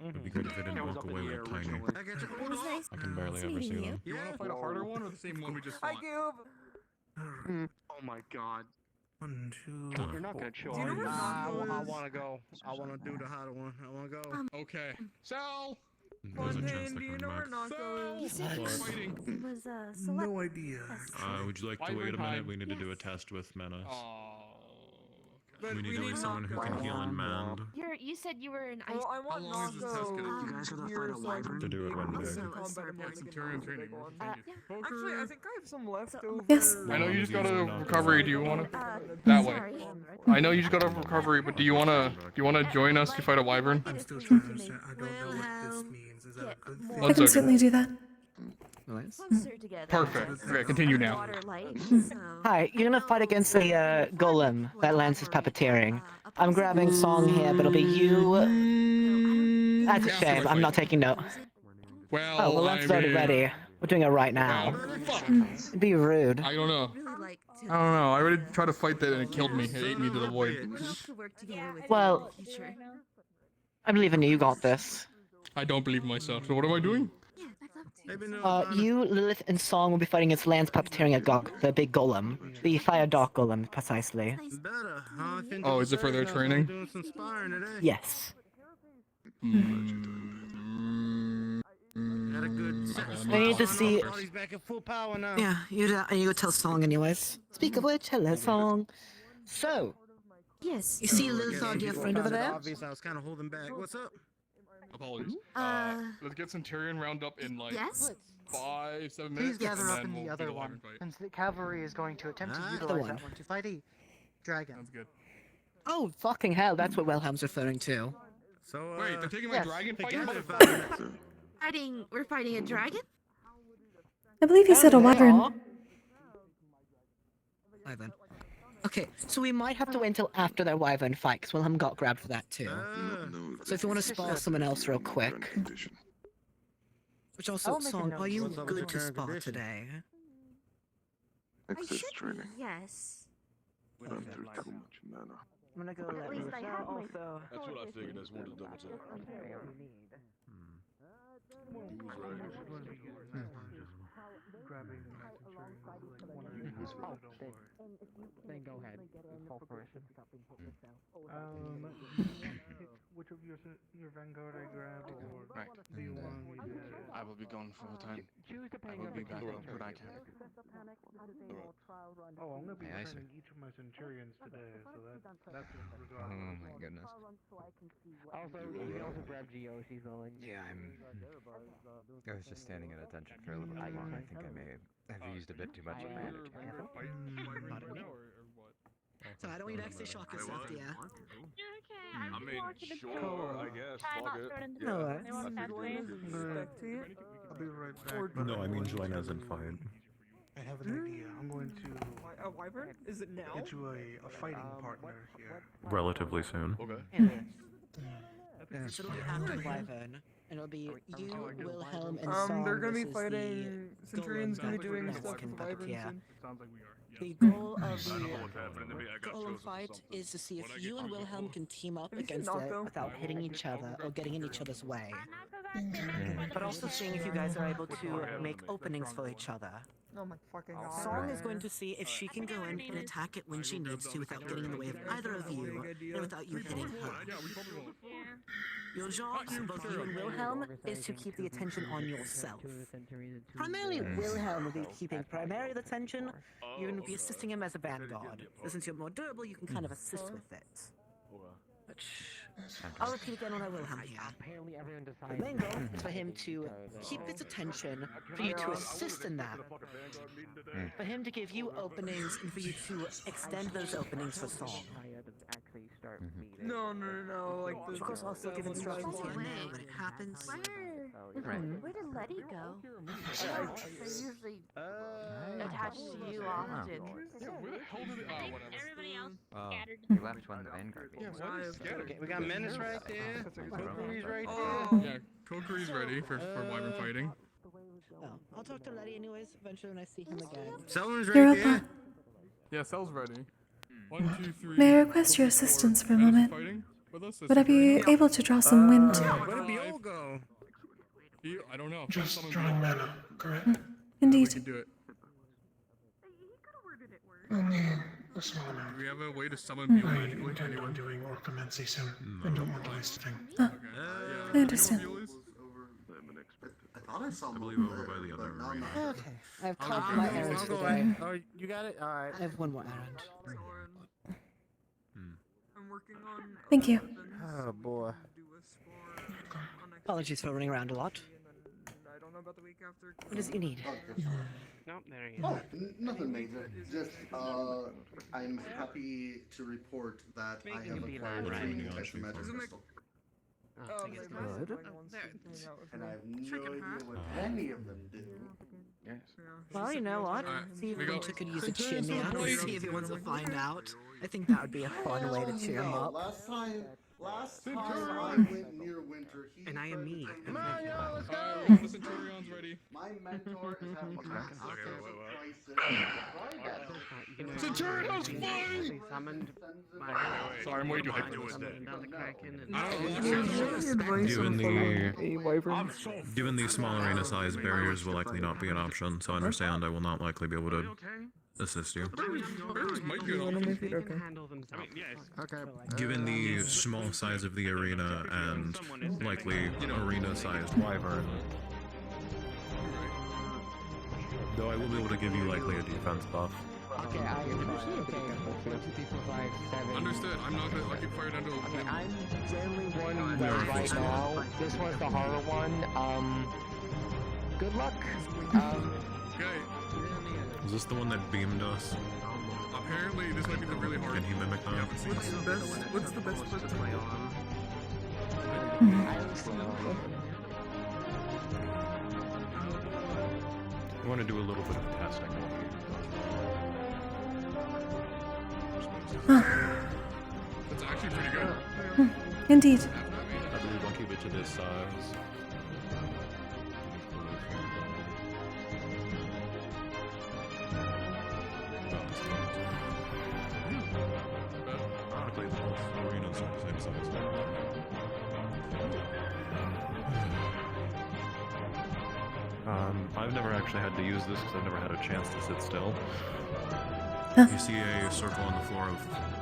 Speaker 12: It'd be good if they didn't walk away like Tiny.
Speaker 10: It was nice
Speaker 12: I can barely ever see them. You wanna fight a harder one or the same one we just
Speaker 3: Hi,
Speaker 12: fought?
Speaker 3: Cube.
Speaker 6: Oh my god.
Speaker 7: 1, 2.
Speaker 13: You're not gonna chill.
Speaker 3: Do you know where
Speaker 13: I
Speaker 3: Nako
Speaker 13: want to go. I want to do the hot one. I want to go.
Speaker 24: Okay. Sal!
Speaker 3: Fontaine, do you know where Nako is?
Speaker 4: Was
Speaker 7: No idea.
Speaker 12: would you like to wait a minute? We need to do a test with Menace.
Speaker 3: But
Speaker 12: We need at least someone who can heal and mend.
Speaker 10: You said you were an ice.
Speaker 3: Well, I want Nako
Speaker 15: You guys gonna
Speaker 3: here
Speaker 15: fight a
Speaker 3: so I can
Speaker 15: wyvern?
Speaker 12: To do it one
Speaker 3: make
Speaker 12: day.
Speaker 3: some combat and
Speaker 24: Yeah, Centurion training.
Speaker 3: Actually, I think I have some leftover.
Speaker 1: Yes.
Speaker 24: I know you just got a recovery. Do you want to? That way. I know you just got a recovery, but do you wanna join us to fight a wyvern?
Speaker 7: I'm still trying to understand. I don't know what this means. Is that a good thing?
Speaker 1: I can certainly do that.
Speaker 24: Perfect. Okay, continue now.
Speaker 9: Hi, you're gonna fight against the golem that Lance is puppeteering. I'm grabbing Song here, but it'll be you. That's a shame. I'm not taking note.
Speaker 24: Well,
Speaker 9: Oh, well, Lance is already ready. We're doing it right now. It'd be rude.
Speaker 24: I don't know. I already tried to fight that and it killed me. It ate me to the void.
Speaker 9: Well, I believe in you. You got this.
Speaker 24: I don't believe myself. So what am I doing?
Speaker 9: You, Lilith, and Song will be fighting against Lance puppeteering a the big golem. The fire dark golem, precisely.
Speaker 7: Better, huh?
Speaker 24: Oh, is it for their training?
Speaker 7: Doing some sparring today.
Speaker 9: Yes.
Speaker 7: Had a good
Speaker 9: I need to see.
Speaker 7: He's back at full power now.
Speaker 20: Yeah, you go tell Song anyways.
Speaker 9: Speak of which, hello, Song. So.
Speaker 10: Yes.
Speaker 20: You see Lilith, our dear friend over there?
Speaker 7: Obvious, I was kind of holding back. What's up?
Speaker 24: Apologies. Let's get Centurion round up in like
Speaker 10: Yes?
Speaker 24: 5-7 minutes.
Speaker 15: Please gather
Speaker 24: and
Speaker 15: up
Speaker 24: then
Speaker 15: in the
Speaker 24: we'll
Speaker 15: other
Speaker 24: do the
Speaker 15: one,
Speaker 24: wyvern fight.
Speaker 15: since the cavalry is going to attempt to
Speaker 7: Ah.
Speaker 15: utilize
Speaker 9: one.
Speaker 15: that one to fight a dragon.
Speaker 24: Sounds good.
Speaker 9: Oh, fucking hell, that's what Wilhelm's referring to.
Speaker 7: So,
Speaker 24: Wait, they're taking my
Speaker 15: yes.
Speaker 24: dragon fight?
Speaker 10: We're fighting a dragon?
Speaker 1: I believe you said a wyvern.
Speaker 9: Wyvern. Okay, so we might have to wait until after their wyvern fight, because Wilhelm got grabbed for that too. So if you want to spar someone else real quick. Which also,
Speaker 15: I'll make a
Speaker 20: Song,
Speaker 15: note.
Speaker 20: are you
Speaker 7: What's up with
Speaker 20: good
Speaker 7: the
Speaker 20: to
Speaker 7: current
Speaker 20: spar
Speaker 7: condition?
Speaker 20: today?
Speaker 21: Access training.
Speaker 10: Yes.
Speaker 21: Burn through too much mana.
Speaker 15: I'm gonna go let
Speaker 10: least I have my
Speaker 15: also.
Speaker 14: That's what I figured. I just wanted to double check.
Speaker 15: Then go ahead. Fall for it.
Speaker 7: Which of your vanguard I grab, or
Speaker 14: Right.
Speaker 7: do you
Speaker 14: And,
Speaker 7: want me to?
Speaker 14: I will be gone for a time.
Speaker 15: Choose
Speaker 14: I
Speaker 15: depending
Speaker 14: will
Speaker 15: on
Speaker 14: be
Speaker 15: the
Speaker 14: back
Speaker 15: character.
Speaker 14: when I can.
Speaker 7: Oh, I'm gonna be
Speaker 14: Aye, aye, sir.
Speaker 7: training each of my centurions today, so that's
Speaker 14: Oh
Speaker 7: regardless.
Speaker 14: my goodness.
Speaker 15: Also, we also grab Geo. She's going.
Speaker 16: Yeah, I was just standing at attention for a little bit long. I think I may have used a bit too much of my energy.
Speaker 20: So I don't want you to actually shock yourself, dear.
Speaker 14: I mean, sure, I guess. Fuck it.
Speaker 20: No,
Speaker 7: I'll be right back.
Speaker 12: No, I mean join us and fight.
Speaker 7: I have an idea. I'm going to
Speaker 3: A wyvern? Is it now?
Speaker 7: get you a fighting partner here.
Speaker 12: Relatively soon.
Speaker 14: Okay.
Speaker 9: So it'll be after wyvern, and it'll be you, Wilhelm, and Song
Speaker 3: They're gonna be
Speaker 9: versus
Speaker 3: fighting.
Speaker 9: the
Speaker 3: Centurion's gonna be
Speaker 9: golem
Speaker 3: doing
Speaker 9: that
Speaker 3: stuff
Speaker 9: can
Speaker 3: with wyverns.
Speaker 9: puppeteer.
Speaker 3: And...
Speaker 24: Sounds like we are.
Speaker 9: The goal of
Speaker 12: I
Speaker 9: the
Speaker 12: don't know what's happening to me. I got
Speaker 9: golem
Speaker 12: chosen for
Speaker 9: fight
Speaker 12: something.
Speaker 9: is to see if
Speaker 12: When I
Speaker 9: you
Speaker 12: get
Speaker 9: and
Speaker 12: to
Speaker 9: Wilhelm
Speaker 12: go.
Speaker 9: can team up
Speaker 3: Have you seen
Speaker 9: against it
Speaker 3: Nako?
Speaker 9: without hitting each other or getting in each other's way.
Speaker 16: Mm.
Speaker 9: But also seeing if you guys are able to make openings for each other.
Speaker 3: Oh my fucking god.
Speaker 20: Song is going to see if she can go in and attack it when she needs to without getting in the way of either of you, and without you hitting her. Your job, both you and Wilhelm, is to keep the attention on yourself. Primarily, Wilhelm will be keeping primary attention. You're going to be assisting him as a vanguard. But since you're more durable, you can kind of assist with it. Which, I'll repeat again when I Wilhelm here.
Speaker 15: Apparently, everyone
Speaker 9: The
Speaker 15: decides.
Speaker 9: main goal is for him to keep his attention, for you to assist in that, for him to give you openings, and for you to extend those openings for Song.
Speaker 3: No. Like the.
Speaker 9: Of course, I'll still give instructions here and there when it happens.
Speaker 10: Where did Letty go? They're usually attached to you often.
Speaker 24: Everybody else
Speaker 16: scattered. You left when the vanguard meeting.
Speaker 7: Okay, we got Menace right there. Kokkuri's right
Speaker 3: Oh.
Speaker 24: Yeah, Kokkuri's ready for wyvern fighting.
Speaker 9: Oh, I'll talk to Letty anyways, eventually when I see him again.
Speaker 7: Selden's
Speaker 1: You're
Speaker 7: right
Speaker 1: up
Speaker 7: there.
Speaker 1: on.
Speaker 24: Yeah, Cell's ready. 1, 2, 3.
Speaker 1: May I request your assistance for a moment?
Speaker 24: Fighting with us?
Speaker 1: Would I be able to draw some wind?
Speaker 7: Where did Biol go?
Speaker 24: I don't know. Just Someone drawing go. mana, correct?
Speaker 1: Indeed.
Speaker 24: We can do it. Only a small amount.
Speaker 12: Do we have a way to summon
Speaker 24: I
Speaker 12: Beale magically?
Speaker 24: intend on doing Orcomancy soon, and don't want to waste a thing.
Speaker 1: I understand.
Speaker 21: I thought I saw
Speaker 14: I believe over by the other arena.
Speaker 9: Okay, I've called my errands for the day.
Speaker 13: Oh, you got it? Alright.
Speaker 9: I have one more errand.
Speaker 3: I'm working on.
Speaker 1: Thank you.
Speaker 13: Oh boy.
Speaker 9: Apologies for running around a lot.
Speaker 3: I don't know about the week after.
Speaker 9: What is it you need?
Speaker 11: Nope, there he is.
Speaker 21: Oh, nothing major. Just, I'm happy to report that I have acquired a new extra magic crystal.
Speaker 3: Oh,
Speaker 11: I guess
Speaker 3: good.
Speaker 21: And I have no idea what any of them do.
Speaker 13: Yes.
Speaker 20: Well, you know what? See if
Speaker 12: we go.
Speaker 20: Winter could use a cheer me up and see if he wants to find out. I think that would be a fun way to cheer him up.
Speaker 21: Last time I went near Winter, he
Speaker 11: And I am me.
Speaker 12: The Centurion's ready.
Speaker 21: My mentor is having massive crisis.
Speaker 12: Centurion's flying!
Speaker 11: Summoned my...
Speaker 12: Sorry, I'm way too hyped.
Speaker 11: Down the Kraken and...
Speaker 2: Given the small arena size, barriers will likely not be an option, so I understand I will not likely be able to assist you.
Speaker 12: Barriers might be an option.
Speaker 13: Okay.
Speaker 2: Given the small size of the arena and likely arena-sized wyvern, though I will be able to give you likely a defense buff.
Speaker 8: Okay, I okay. 1, 2, 3, 4, 5, 7.
Speaker 12: Understood. I'm not gonna keep fired until.
Speaker 8: Okay, I'm generally one right now. This one's the harder one. Good luck.
Speaker 12: Okay.
Speaker 2: Is this the one that beamed us?
Speaker 12: Apparently, this might be the really hard.
Speaker 2: Can he mimic that?
Speaker 3: What's the best part to play on?
Speaker 2: I want to do a little bit of testing.
Speaker 12: That's actually pretty good.
Speaker 1: Indeed.
Speaker 2: I believe I'll keep it to this size. Technically, the whole arena's the same size. I've never actually had to use this because I've never had a chance to sit still. You see a circle on the floor of...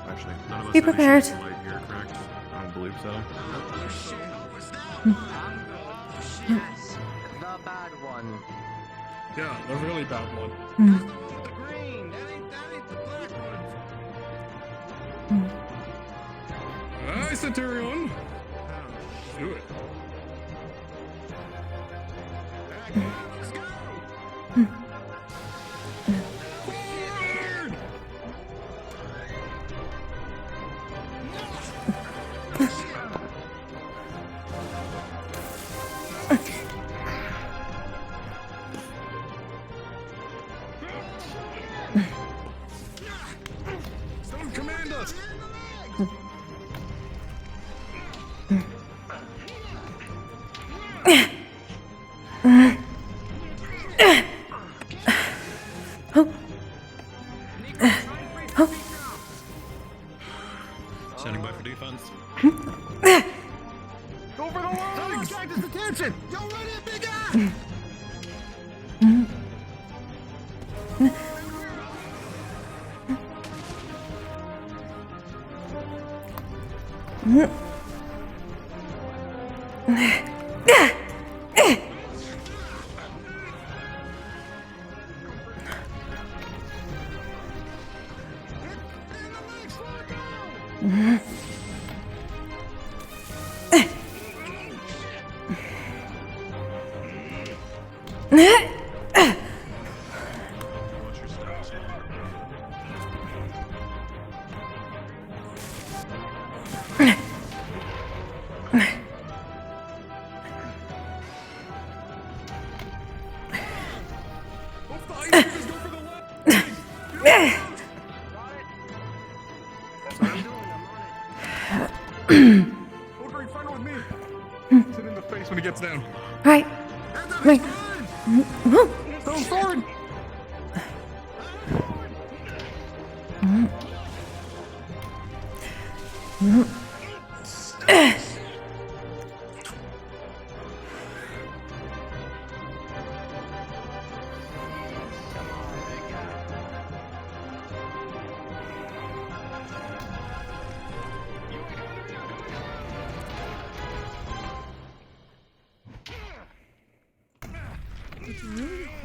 Speaker 2: Actually, none of us
Speaker 1: Be
Speaker 2: have
Speaker 1: prepared.
Speaker 2: issues with light here, correct? I don't believe so.
Speaker 8: The bad one.
Speaker 12: Yeah, the really bad one.
Speaker 1: Mm.
Speaker 13: The green! That ain't the black one!
Speaker 12: Hi, Centurion! Do it.
Speaker 13: Let's go!
Speaker 12: Someone command us!
Speaker 2: Standing by for defense.
Speaker 13: Go for the wall! Don't attract his attention! Yo, run it, big guy!
Speaker 12: Kokkuri, friend with me! Hit in the face when he gets down.
Speaker 1: Right. Right.
Speaker 12: Throw sword!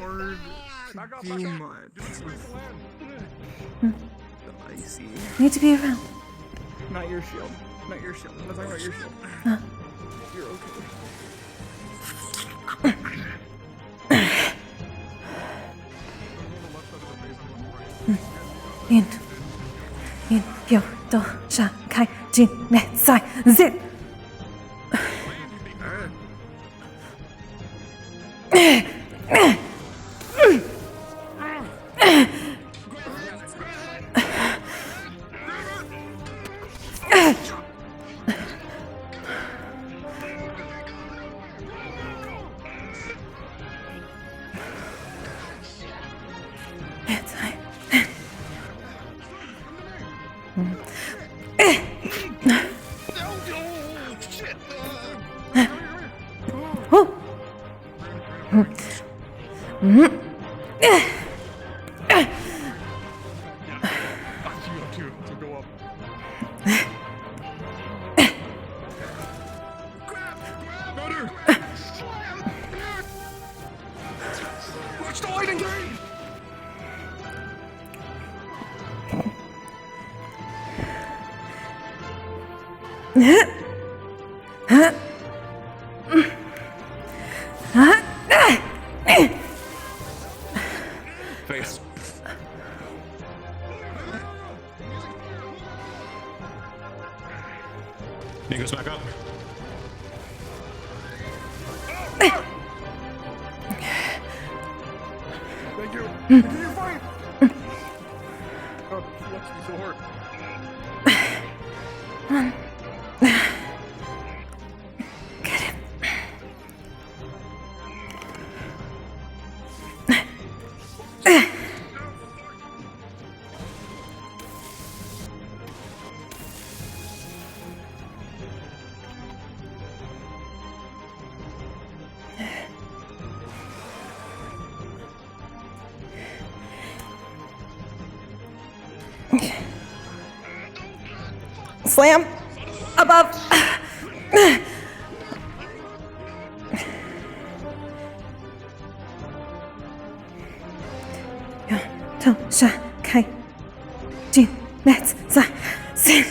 Speaker 3: hard to do much with the icy.
Speaker 1: Need to be around.
Speaker 3: Not your shield. Not your shield. I'm not talking about your shield. You're okay.
Speaker 1: In, yo, do, sha, kai, jin, ne, sai, zit.
Speaker 2: Face. Nico's back up.
Speaker 12: Thank you. Continue fight. Oh, she wants me so hard.
Speaker 1: Slam above. Yo, to, sha, kai, jin, net, sai, sin.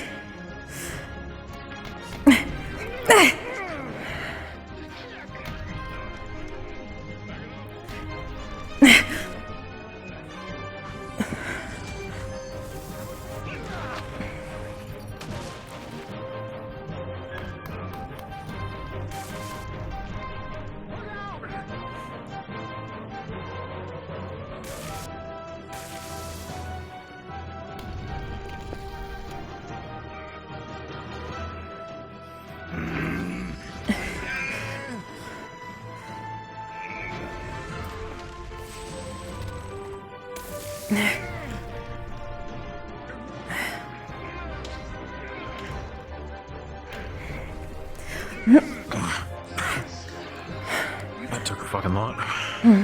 Speaker 2: That took a fucking lot.
Speaker 12: Stay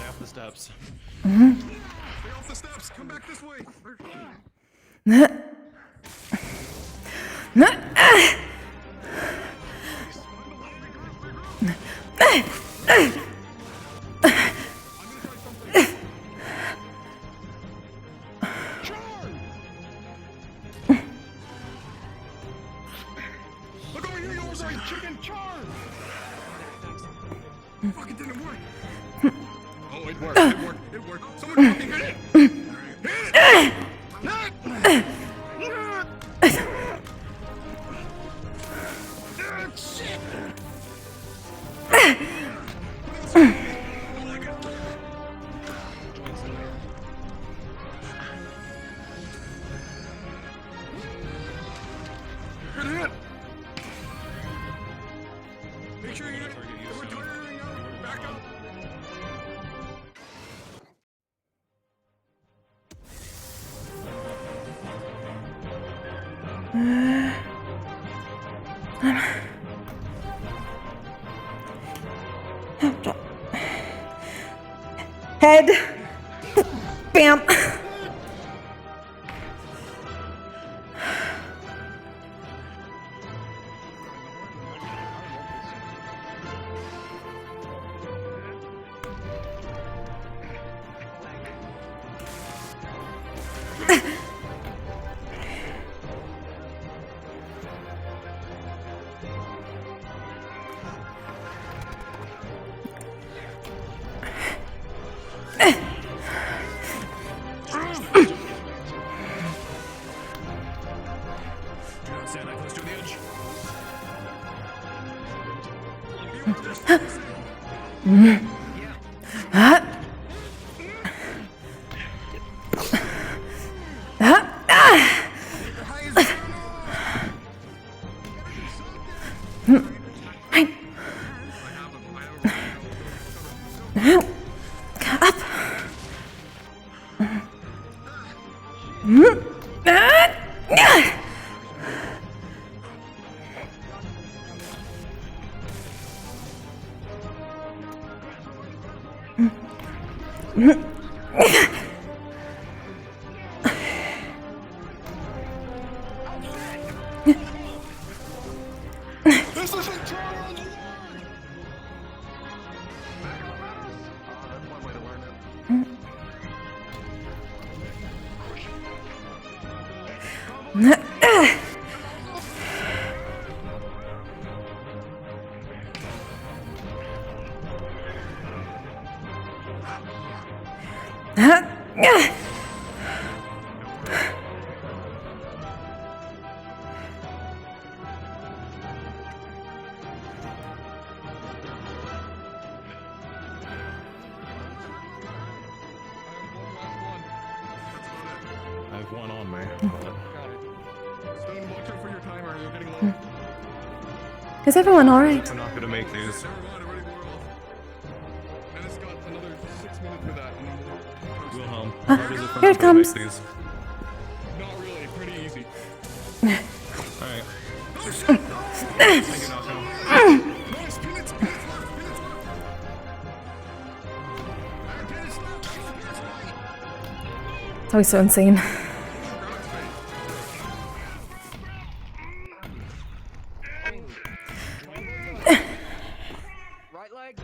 Speaker 12: off the steps.
Speaker 1: Mm-hmm.
Speaker 12: Stay off the steps. Come back this way. Look over here, you oversized chicken charm! Fuck, it didn't work. Oh, it worked. It worked. It worked. Someone fucking hit it! Hit it! Shit! Hit it! Make sure you get we're tiring out. Back up.
Speaker 1: head. Bam.
Speaker 2: Do not stand that close to the edge.
Speaker 13: This isn't true!
Speaker 2: I have one on me.
Speaker 12: Stone, watch out for your timer. You're getting low.
Speaker 1: Is everyone alright?
Speaker 2: I'm not gonna make these.
Speaker 12: And it's got another 6 minutes for that. And then we'll
Speaker 2: Wilhelm,
Speaker 1: Ah,
Speaker 2: how does it
Speaker 1: here it
Speaker 2: feel to make
Speaker 1: comes.
Speaker 2: these?
Speaker 12: Not really. Pretty easy.
Speaker 2: Alright. Thank you, Knockout.
Speaker 12: Nice. Peanuts.
Speaker 1: It's always so insane.
Speaker 15: Right leg.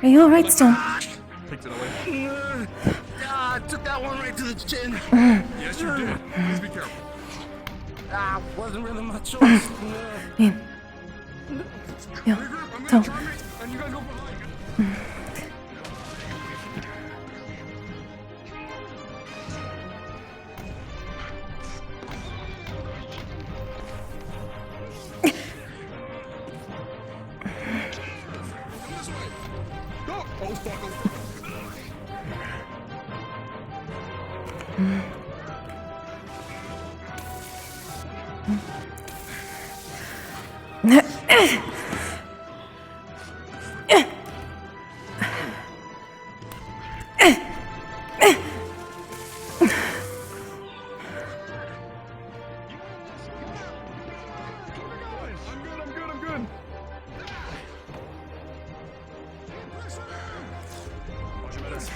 Speaker 1: Are you alright, Stone?
Speaker 12: Takes it away.
Speaker 15: Ah, I took that one right to the chin.
Speaker 12: Yes, you did. Please be careful.
Speaker 15: Ah, wasn't really my choice.
Speaker 1: Yeah. Don't.
Speaker 12: And you gotta go behind. Go! Oh, fuck. Oh, fuck. I'm good. Watch your minutes.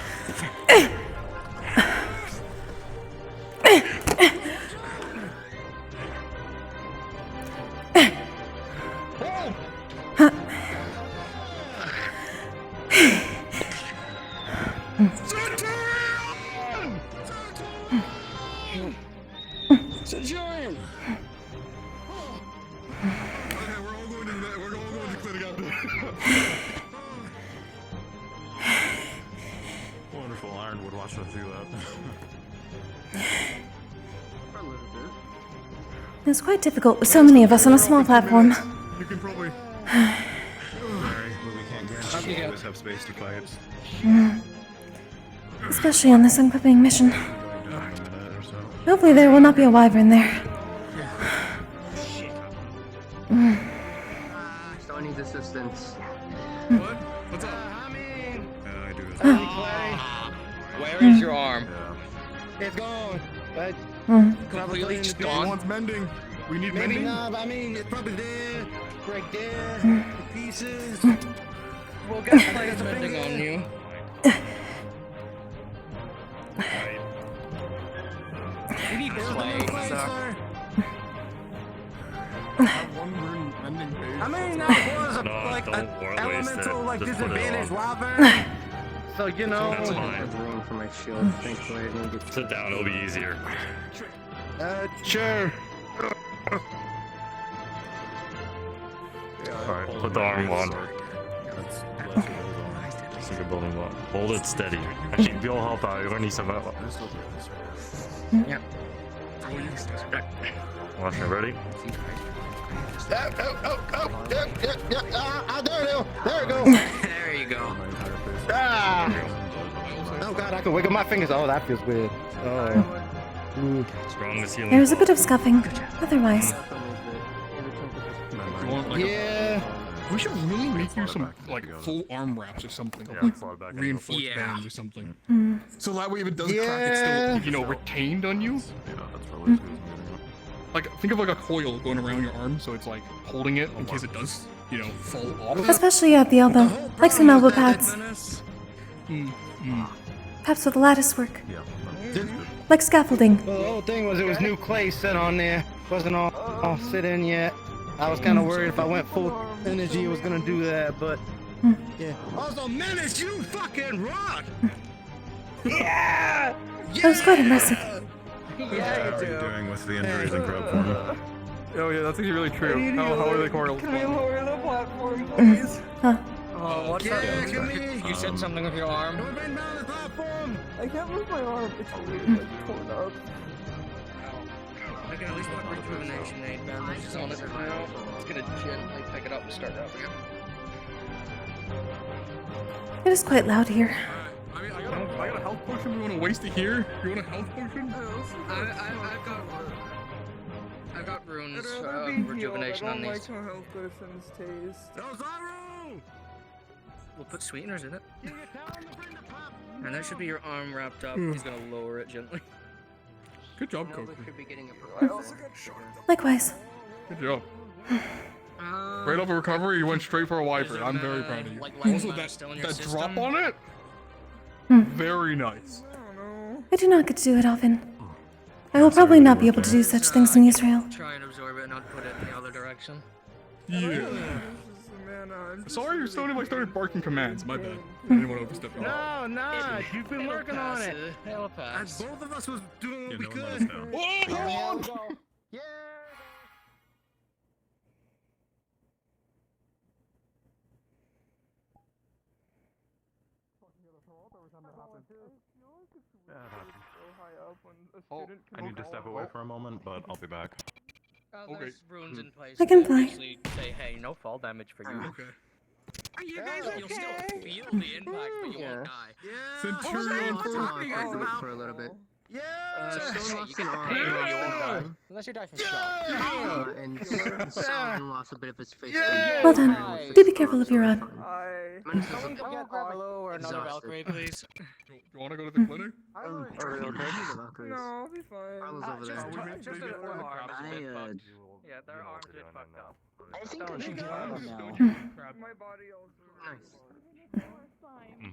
Speaker 15: Centurion!
Speaker 12: Okay, we're all going to clinic after.
Speaker 2: Wonderful. Ironwood watched us do that.
Speaker 21: For a little bit.
Speaker 1: It's quite difficult with so many of us on a small platform.
Speaker 12: You can probably.
Speaker 2: Mary, but we can't get will always have space to fight.
Speaker 1: Especially on this unequipping mission.
Speaker 2: Going down in a minute or so.
Speaker 1: Hopefully there will not be a wyvern there.
Speaker 8: Still need assistance.
Speaker 12: What? What's up?
Speaker 2: I do as
Speaker 9: Clay,
Speaker 2: well.
Speaker 9: where is your arm? It's gone. But
Speaker 12: Completely just gone. One's mending. We need
Speaker 9: maybe
Speaker 12: mending.
Speaker 9: not. I mean, it's probably there, right there, in pieces. We'll get Clay's mending on you. We need Clay. I mean, that was like an elemental like disadvantage wyvern. So you know.
Speaker 8: That's fine. Room for my shield. Thankfully, I didn't get.
Speaker 12: Sit down. It'll be easier.
Speaker 9: Sure.
Speaker 12: Alright, put the arm on. It's like a building block. Hold it steady. Actually, we'll help out. You're gonna need some help.
Speaker 9: Yeah.
Speaker 12: Watch it. Ready?
Speaker 9: There we go. There you go. Oh god, I can wiggle my fingers. Oh, that feels weird. Oh.
Speaker 12: Strongest healing.
Speaker 1: There was a bit of scuffing. Otherwise.
Speaker 9: Yeah.
Speaker 17: We should really make you some like full arm wraps or something.
Speaker 12: Yeah,
Speaker 17: Like,
Speaker 12: fall back in.
Speaker 17: reinforced
Speaker 12: Yeah.
Speaker 17: bands or something.
Speaker 1: Mm.
Speaker 17: So that way if it does crack, it's still, you know, retained on you.
Speaker 2: Yeah, that's probably
Speaker 17: Like, think of like a coil going around your arm, so it's like holding it in case it does, you know, fall off.
Speaker 1: Especially at the elbow. Like some elbow pads. Perhaps with lattice work. Like scaffolding.
Speaker 9: Well, the whole thing was it was new clay set on there. Wasn't all sit in yet. I was kind of worried if I went full energy it was gonna do that, but yeah. Also, Menace, you fucking rock! Yeah!
Speaker 1: That was quite impressive.
Speaker 2: How are you doing with the injuries in crowd form?
Speaker 17: Oh yeah, that's actually really true. How are the coils?
Speaker 3: Can we lower the platform, please?
Speaker 1: Huh.
Speaker 6: What's up? You said something with your arm.
Speaker 3: I can't move my arm. It's really like torn up.
Speaker 6: I can at least put rejuvenation aid bandages on it now. It's gonna gently pick it up and start up again.
Speaker 1: It is quite loud here.
Speaker 17: I got a health potion. We want to waste it here. You want a health potion?
Speaker 6: I've got runes
Speaker 3: I'd rather be
Speaker 6: rejuvenation
Speaker 3: healed.
Speaker 6: on
Speaker 3: I don't
Speaker 6: these.
Speaker 3: like how health potions taste.
Speaker 6: We'll put sweeteners in it. And that should be your arm wrapped up. He's gonna lower it gently.
Speaker 17: Good job, Kokkuri.
Speaker 1: Likewise.
Speaker 17: Good job. Right off a recovery, you went straight for a wyvern. I'm very proud of you. Also, that drop on it? Very nice.
Speaker 1: I do not get to do it often. I will probably not be able to do such things in Israel.
Speaker 6: Try and absorb it and not put it in the other direction.
Speaker 17: Yeah. Sorry, you started barking commands. My bad. I didn't want to overstep you.
Speaker 9: No, nah, you've been working on it.
Speaker 6: It'll pass.
Speaker 9: And both of us was doing what we could.
Speaker 17: Oh,
Speaker 9: Yeah.
Speaker 2: I need to step away for a moment, but I'll be back.
Speaker 6: There's runes in place.
Speaker 1: I can
Speaker 6: that
Speaker 1: fly.
Speaker 6: actually say, hey, no fall damage for you.
Speaker 17: Okay.
Speaker 6: Are you guys okay? You'll still feel the impact, but you won't die.
Speaker 17: Centurion
Speaker 8: For a little bit.
Speaker 6: Stonewall's
Speaker 8: can arm.
Speaker 6: die. Unless you die from shock.
Speaker 8: And Solomon lost a bit of his face.
Speaker 1: Well done. Do be careful of your rod.
Speaker 6: Someone go get Arlo or another Valkyrie, please.
Speaker 17: You want to go to the clinic?
Speaker 3: No, I'll be fine.
Speaker 8: over there.
Speaker 6: Just their arms. Yeah, their arms are fucked up.
Speaker 15: I think I should get on them now.
Speaker 3: My body also.
Speaker 8: Nice.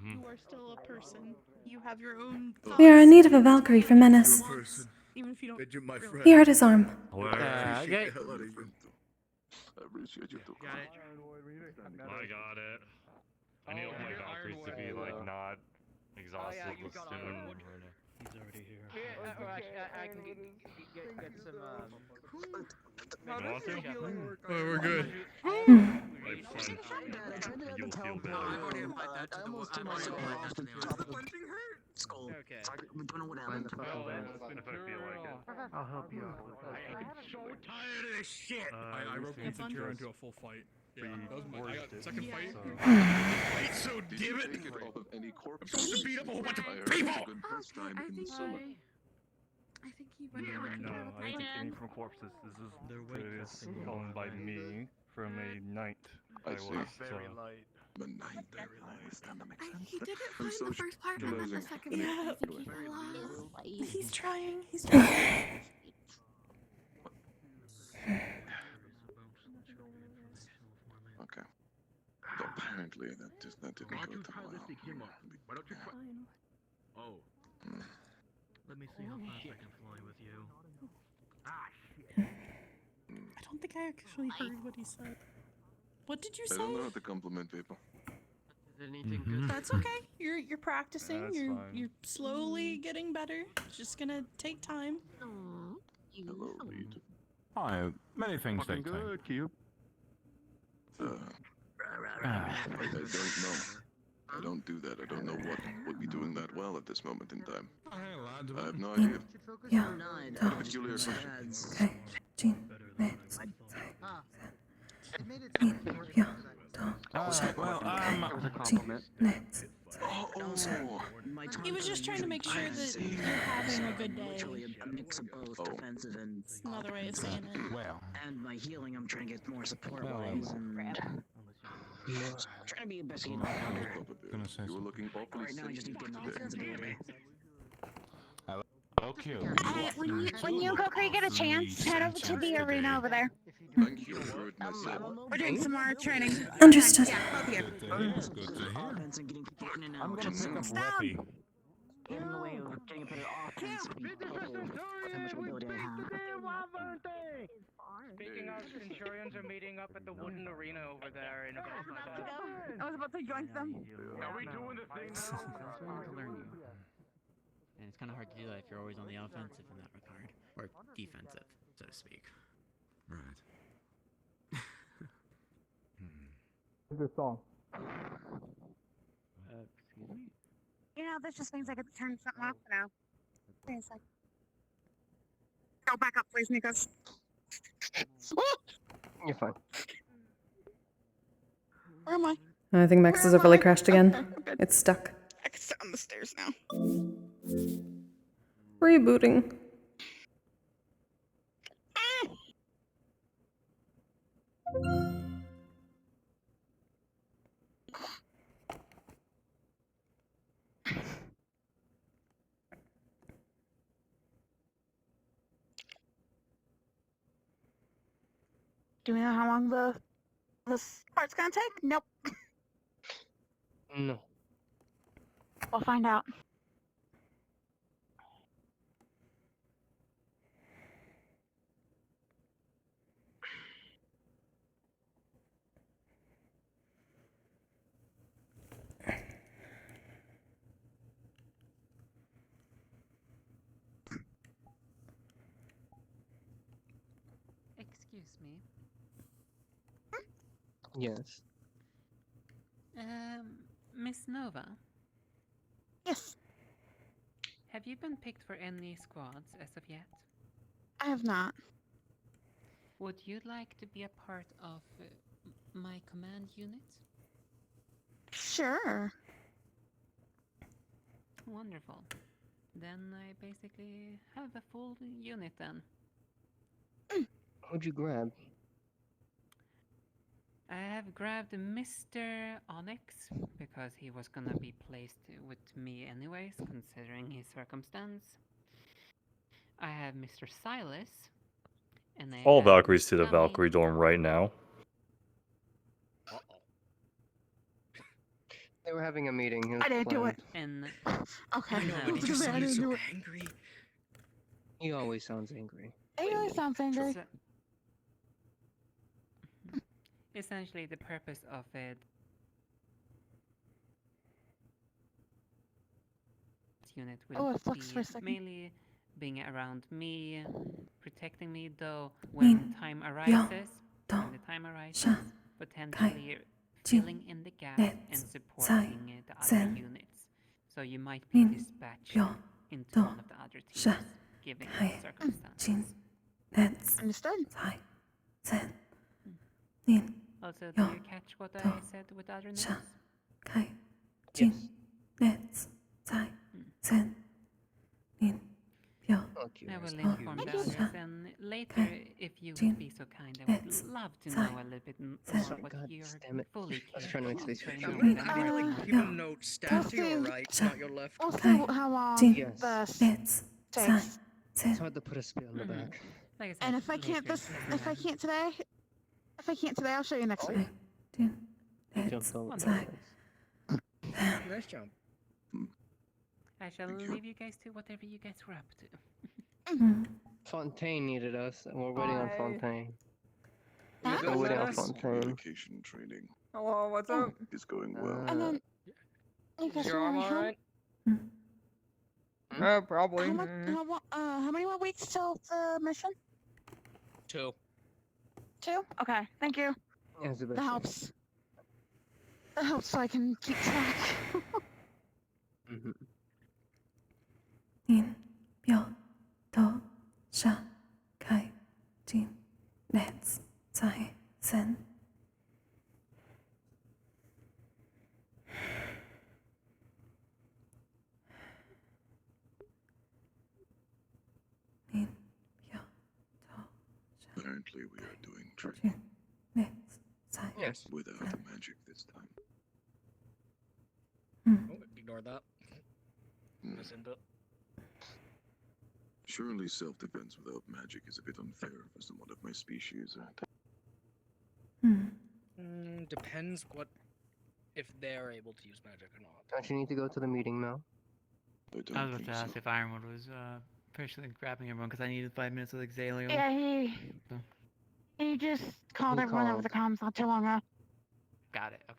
Speaker 18: You are still a person. You have your own thoughts.
Speaker 1: We are in need of a Valkyrie for Menace.
Speaker 18: Even if you don't.
Speaker 1: Here at his arm.
Speaker 6: Okay.
Speaker 12: I got it. I need all my Valkyries to be like not exhausted soon.
Speaker 6: He's already here. I can get some.
Speaker 3: How does your healing work?
Speaker 17: Oh, we're good.
Speaker 12: You'll feel better.
Speaker 15: I almost threw myself off the top of the skull.
Speaker 6: Okay.
Speaker 15: We don't know what happened.
Speaker 12: If I feel like it.
Speaker 9: I'll help you.
Speaker 17: I roped the Centurion into a full fight. Yeah, that was my second fight.
Speaker 13: Fight, so give it.
Speaker 5: Any corpse.
Speaker 17: I'm supposed to beat up a whole bunch of
Speaker 5: I heard
Speaker 17: people.
Speaker 5: it's a good first time in the cellar.
Speaker 10: I think he went out.
Speaker 12: No, I don't think any from corpses. This is owned by me from a night
Speaker 5: I
Speaker 12: I
Speaker 5: see.
Speaker 12: was.
Speaker 5: Very light. The night, very light. That makes sense.
Speaker 10: He didn't
Speaker 5: I'm
Speaker 10: find
Speaker 5: so
Speaker 10: the first part, and then the second
Speaker 18: Yeah.
Speaker 10: part. I think he fell off.
Speaker 18: He's trying. He's trying.
Speaker 5: Okay. So apparently that didn't go too well.
Speaker 19: Why don't you try? Oh. Let me see how fast I can fly with you. Ah, shit.
Speaker 18: I don't think I actually heard what he said. What did you
Speaker 5: I
Speaker 18: say?
Speaker 5: don't know how to compliment people.
Speaker 16: Anything good?
Speaker 18: That's okay. You're practicing.
Speaker 5: That's
Speaker 18: you're
Speaker 5: fine.
Speaker 18: you're slowly getting better. It's just gonna take time.
Speaker 5: Hello, Reed.
Speaker 14: Hi, many things
Speaker 12: Fucking
Speaker 14: take time.
Speaker 12: good, Cube.
Speaker 5: I don't know. I don't do that. I don't know what would be doing that well at this moment in time. I have no idea.
Speaker 1: Yeah.
Speaker 5: Peculiar question.
Speaker 18: He was just trying to make sure that you're having a good day.
Speaker 15: A mix of both defensive and
Speaker 18: It's another way of saying it.
Speaker 14: Well.
Speaker 15: And by healing, I'm trying to get more support wise and trying to be a best healer.
Speaker 5: You were looking awfully
Speaker 15: Right now, I just need to get my
Speaker 5: today.
Speaker 15: offensive ability.
Speaker 14: Okay.
Speaker 22: When you Kokkuri get a chance, head over to the arena over there.
Speaker 5: Thank you. Heard myself.
Speaker 22: We're doing some more training.
Speaker 1: Understood.
Speaker 22: Yeah, both of you.
Speaker 14: It's good to hear.
Speaker 15: I'm
Speaker 14: gonna pick up Weppy.
Speaker 15: Getting in the way of getting a better offense because of how much mobility I have.
Speaker 6: Speaking of, Centurions are meeting up at the wooden arena over there in about
Speaker 22: I was about to join them.
Speaker 12: Are we doing the thing now?
Speaker 23: I wanted to learn you. And it's kind of hard to do that if you're always on the offensive in that regard. Or defensive, so to speak.
Speaker 14: Right.
Speaker 12: What's this song?
Speaker 23: Excuse me?
Speaker 22: You know, this just means I get to turn something off now. Wait a sec. Go back up, please, Nikos.
Speaker 8: You're fine.
Speaker 18: Where am I?
Speaker 1: I think Max has overly crashed again. It's stuck.
Speaker 18: I can sit on the stairs now.
Speaker 1: Rebooting.
Speaker 22: Do we know how long this part's gonna take? Nope.
Speaker 8: No.
Speaker 22: We'll find out.
Speaker 11: Excuse me.
Speaker 8: Yes.
Speaker 11: Miss Nova.
Speaker 22: Yes.
Speaker 11: Have you been picked for any squads as of yet?
Speaker 18: I have not.
Speaker 11: Would you like to be a part of my command unit?
Speaker 18: Sure.
Speaker 11: Wonderful. Then I basically have a full unit then.
Speaker 8: Who'd you grab?
Speaker 11: I have grabbed Mr. Onyx because he was gonna be placed with me anyways, considering his circumstance. I have Mr. Silas, and I
Speaker 25: All
Speaker 11: have
Speaker 25: Valkyries to the
Speaker 11: Tommy.
Speaker 25: Valkyrie dorm right now.
Speaker 8: They were having a meeting. It was
Speaker 22: I didn't do it.
Speaker 11: And
Speaker 22: Okay.
Speaker 8: I know,
Speaker 22: I
Speaker 8: but you
Speaker 22: didn't
Speaker 8: sounded so
Speaker 22: do it.
Speaker 8: angry. He always sounds angry.
Speaker 22: It really sounds angry.
Speaker 11: Essentially, the purpose of it unit
Speaker 22: Oh,
Speaker 11: will
Speaker 22: it flux for a
Speaker 11: be
Speaker 22: second.
Speaker 11: mainly being around me, protecting me. Though when time arises, potentially filling in the gap and supporting the other units. So you might be dispatched into one of the other teams, given the circumstances.
Speaker 22: Understood.
Speaker 11: Also, do you catch what I said with other names?
Speaker 1: Kai,
Speaker 8: Yes.
Speaker 1: Jin, Nets, Zai, Sen, Nin, Pyo,
Speaker 11: I will inform the others, and later, if you would be so kind, I would love to know a little bit more what you're fully
Speaker 8: I was trying to make space for
Speaker 11: capable
Speaker 8: you.
Speaker 11: of.
Speaker 22: Can
Speaker 11: and
Speaker 22: you
Speaker 11: what
Speaker 22: note
Speaker 11: not.
Speaker 22: stand to your right, not your left? We'll see how long
Speaker 8: Yes.
Speaker 22: this takes.
Speaker 8: It's hard to put a spear in the back.
Speaker 11: Like I said,
Speaker 22: And if I can't today, I'll show you next week.
Speaker 8: Jumped over
Speaker 1: Zai.
Speaker 22: Nice jump.
Speaker 11: I shall leave you guys to whatever you guys were up to.
Speaker 8: Fontaine needed us, and we're waiting on Fontaine.
Speaker 3: Huh?
Speaker 8: We're waiting on
Speaker 3: Yes.
Speaker 8: Fontaine.
Speaker 5: Communication training
Speaker 3: Hello, what's up?
Speaker 5: is going well.
Speaker 22: And then you guys
Speaker 3: Your arm
Speaker 22: wanna
Speaker 3: alright?
Speaker 22: help?
Speaker 3: Probably.
Speaker 22: How many more weeks till the mission?
Speaker 15: 2.
Speaker 22: 2? Okay, thank you.
Speaker 8: Yes,
Speaker 22: That helps. That helps so I can keep track.
Speaker 1: Nin, Pyo, To, Sha, Kai, Jin, Nets, Zai, Sen. Nin, Pyo, To,
Speaker 5: Apparently, we are doing training
Speaker 1: Jin, Nets, Zai.
Speaker 8: Yes.
Speaker 5: without the magic this time.
Speaker 15: Oh, ignore that. Listen to
Speaker 5: Surely self-defense without magic is a bit unfair for someone of my species.
Speaker 15: Depends if they're able to use magic or not.
Speaker 8: Don't you need to go to the meeting, Mel?
Speaker 5: I
Speaker 23: I was about to ask if Ironwood was personally grabbing everyone because I needed 5 minutes with Exalio.
Speaker 22: Yeah, he just called everyone over the comms not too long ago.
Speaker 23: Got it. Okay.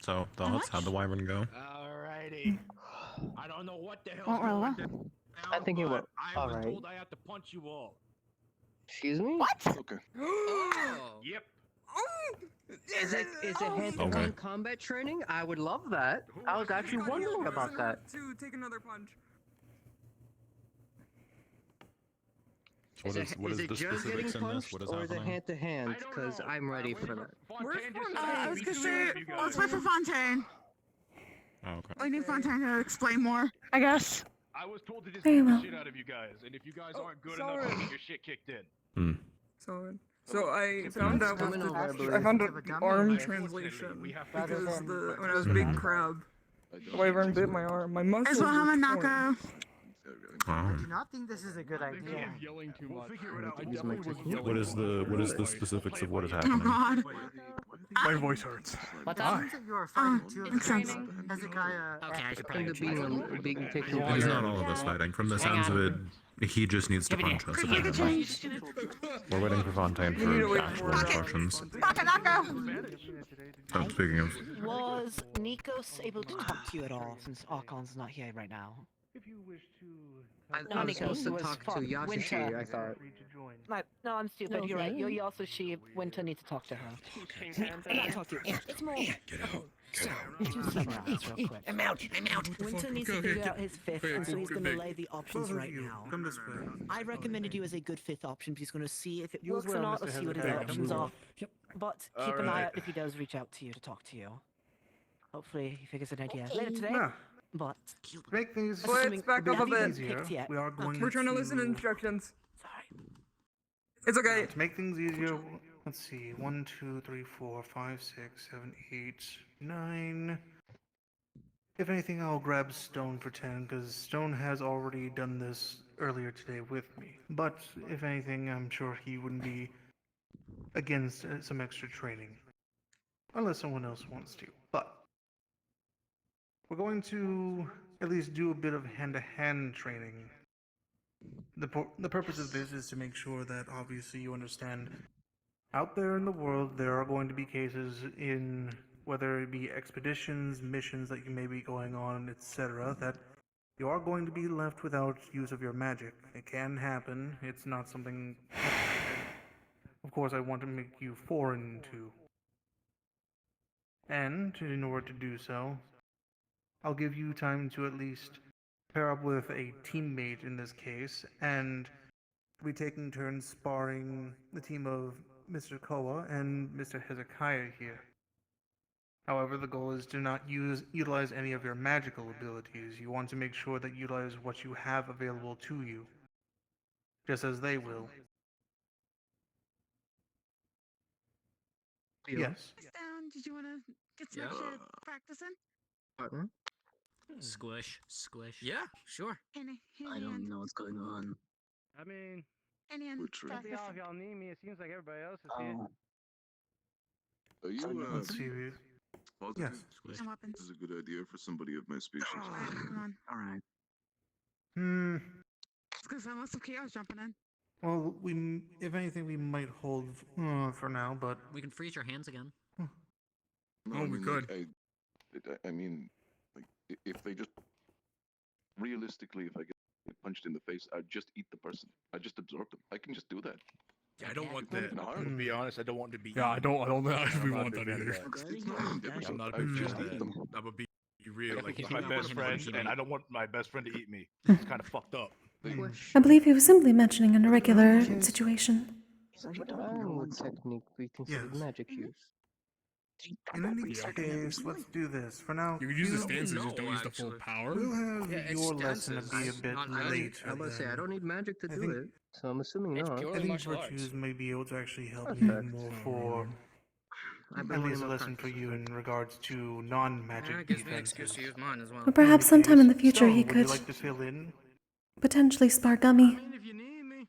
Speaker 2: So, thoughts? How'd the wyvern go?
Speaker 4: Alrighty. I don't know what the hell's
Speaker 22: Went really well.
Speaker 4: going down.
Speaker 8: I think it went
Speaker 4: I was
Speaker 8: alright.
Speaker 4: told I had to punch you all.
Speaker 8: Excuse me?
Speaker 22: What?
Speaker 5: Okay.
Speaker 4: Yep.
Speaker 8: Is it hand-to-hand combat training? I would love that. I was actually wondering about that.
Speaker 3: To take another punch.
Speaker 2: So what is the
Speaker 8: just
Speaker 2: specifics
Speaker 8: getting
Speaker 2: in this?
Speaker 8: punched,
Speaker 2: What is
Speaker 8: or is it
Speaker 2: happening?
Speaker 8: hand-to-hand? Because I'm ready for that.
Speaker 22: Let's wait for Fontaine.
Speaker 2: Oh, okay.
Speaker 22: We need Fontaine to explain more, I guess.
Speaker 4: I was told to just
Speaker 1: Very
Speaker 4: beat the
Speaker 1: well.
Speaker 4: shit out of you guys, and if you guys aren't good
Speaker 3: sorry.
Speaker 4: enough, get your shit kicked in.
Speaker 3: So I found out with I found out the arm translation because when I was big crab, the wyvern bit my arm. My muscles
Speaker 22: As well,
Speaker 3: were
Speaker 22: I'm a
Speaker 3: torn.
Speaker 22: knocko.
Speaker 9: I do not think this is a good idea.
Speaker 4: Yelling too much.
Speaker 2: What is the specifics of what is
Speaker 22: Oh
Speaker 2: happening?
Speaker 22: god.
Speaker 3: My voice hurts.
Speaker 9: But
Speaker 3: Why?
Speaker 9: that means that you are fighting two
Speaker 22: makes sense.
Speaker 9: Hezekiah.
Speaker 15: Okay, I should
Speaker 8: Into being taken
Speaker 2: It's not all of us fighting. From the sounds of it, he just needs to punch us. apparently. We're waiting for Fontaine for actual instructions. Oh, speaking of,
Speaker 9: Was Nikos able to talk to you at all, since Archon's not here right now?
Speaker 4: If you wish to.
Speaker 8: I was supposed to talk to Yashishi,
Speaker 9: Winter.
Speaker 8: I thought.
Speaker 9: No, I'm stupid. You're right. You're also she. Winter needs to talk to her. Talk to you. It's more.
Speaker 5: Get out. Get out.
Speaker 9: Real quick.
Speaker 15: I'm out.
Speaker 9: Winter needs to figure out his fifth, and so he's going to lay the options right now.
Speaker 17: Come this way.
Speaker 9: I recommended you as a good fifth option, but he's going to see if it
Speaker 17: You as
Speaker 9: works or
Speaker 17: well,
Speaker 9: not, or
Speaker 17: Mr.
Speaker 9: see what his
Speaker 17: Hezekiah.
Speaker 9: options are. But keep an eye
Speaker 17: Alright.
Speaker 9: out if he does reach out to you to talk to you. Hopefully he figures it out later today.
Speaker 17: Yeah.
Speaker 9: But
Speaker 17: To make things
Speaker 3: Let's back up a bit.
Speaker 17: easier, we are going
Speaker 3: We're trying to listen to instructions.
Speaker 9: Sorry.
Speaker 3: It's okay.
Speaker 17: To make things easier, let's see. 1, 2, 3, 4, 5, 6, 7, 8, 9. If anything, I'll grab Stone for 10, because Stone has already done this earlier today with me. But if anything, I'm sure he wouldn't be against some extra training. Unless someone else wants to. But we're going to at least do a bit of hand-to-hand training. The purpose of this is to make sure that obviously you understand out there in the world there are going to be cases in whether it be expeditions, missions that you may be going on, etc., that you are going to be left without use of your magic. It can happen. It's not something, of course, I want to make you foreign to. And in order to do so, I'll give you time to at least pair up with a teammate in this case, and be taking turns sparring the team of Mr. Koa and Mr. Hezekiah here. However, the goal is to not utilize any of your magical abilities. You want to make sure that you utilize what you have available to you, just as they will. Yes.
Speaker 22: Down. Did you want to get some extra practice in?
Speaker 15: Partner?
Speaker 23: Squish, squish. Yeah, sure.
Speaker 15: I don't know what's going on.
Speaker 4: I mean,
Speaker 22: to
Speaker 4: be off, y'all need me. It seems like everybody else is here.
Speaker 5: Are you,
Speaker 17: Let's see.
Speaker 5: positive?
Speaker 17: Yes.
Speaker 5: This is a good idea for somebody of my species.
Speaker 22: Come on.
Speaker 15: Alright.
Speaker 22: It's because I lots of chaos jumping in.
Speaker 17: Well, if anything, we might hold for now, but
Speaker 23: We can freeze your hands again.
Speaker 5: No,
Speaker 12: Oh, we could.
Speaker 5: I mean, like, if they just realistically, if I get punched in the face, I just eat the person. I just absorb them. I can just do that.
Speaker 12: Yeah, I don't want
Speaker 5: It's
Speaker 12: that.
Speaker 5: not hard.
Speaker 12: To be honest, I don't want to be. Yeah, I don't think we want that either.
Speaker 5: It's not hard.
Speaker 12: I'm not a
Speaker 5: I
Speaker 12: big fan
Speaker 5: just
Speaker 12: of
Speaker 5: eat
Speaker 12: that.
Speaker 5: them.
Speaker 12: I'm gonna be real. Like,
Speaker 4: He's
Speaker 12: if
Speaker 4: my
Speaker 12: you
Speaker 4: best
Speaker 12: want
Speaker 4: friend,
Speaker 12: to
Speaker 4: and I don't want my best friend to eat me. It's kind of fucked up.
Speaker 1: I believe he was simply mentioning an irregular situation.
Speaker 8: Would technically considered magic use.
Speaker 17: in any case, let's do this. For now,
Speaker 12: You could use the
Speaker 17: Q,
Speaker 12: stances, just don't use the full power.
Speaker 17: We'll have
Speaker 8: Yeah,
Speaker 17: your lesson
Speaker 8: stances.
Speaker 17: be a bit later.
Speaker 8: I was say I
Speaker 17: then.
Speaker 8: don't need magic to
Speaker 17: I
Speaker 8: do
Speaker 17: think-
Speaker 8: it, so I'm assuming
Speaker 11: It's
Speaker 8: not.
Speaker 11: purely
Speaker 17: I think
Speaker 11: martial
Speaker 17: virtues
Speaker 11: arts.
Speaker 17: may be able to actually help me
Speaker 8: Perfect.
Speaker 17: more for
Speaker 8: I've been
Speaker 17: at
Speaker 8: wanting
Speaker 17: least a
Speaker 8: more
Speaker 17: lesson for
Speaker 8: practice
Speaker 17: you
Speaker 8: with
Speaker 17: in regards to non-magic
Speaker 11: That gives me an excuse
Speaker 17: defenses.
Speaker 11: to use mine as well.
Speaker 1: Or perhaps sometime in the future
Speaker 17: Stone,
Speaker 1: he
Speaker 17: would you
Speaker 1: could
Speaker 17: like to fill in?
Speaker 1: potentially spar Gummy.
Speaker 4: If you need me.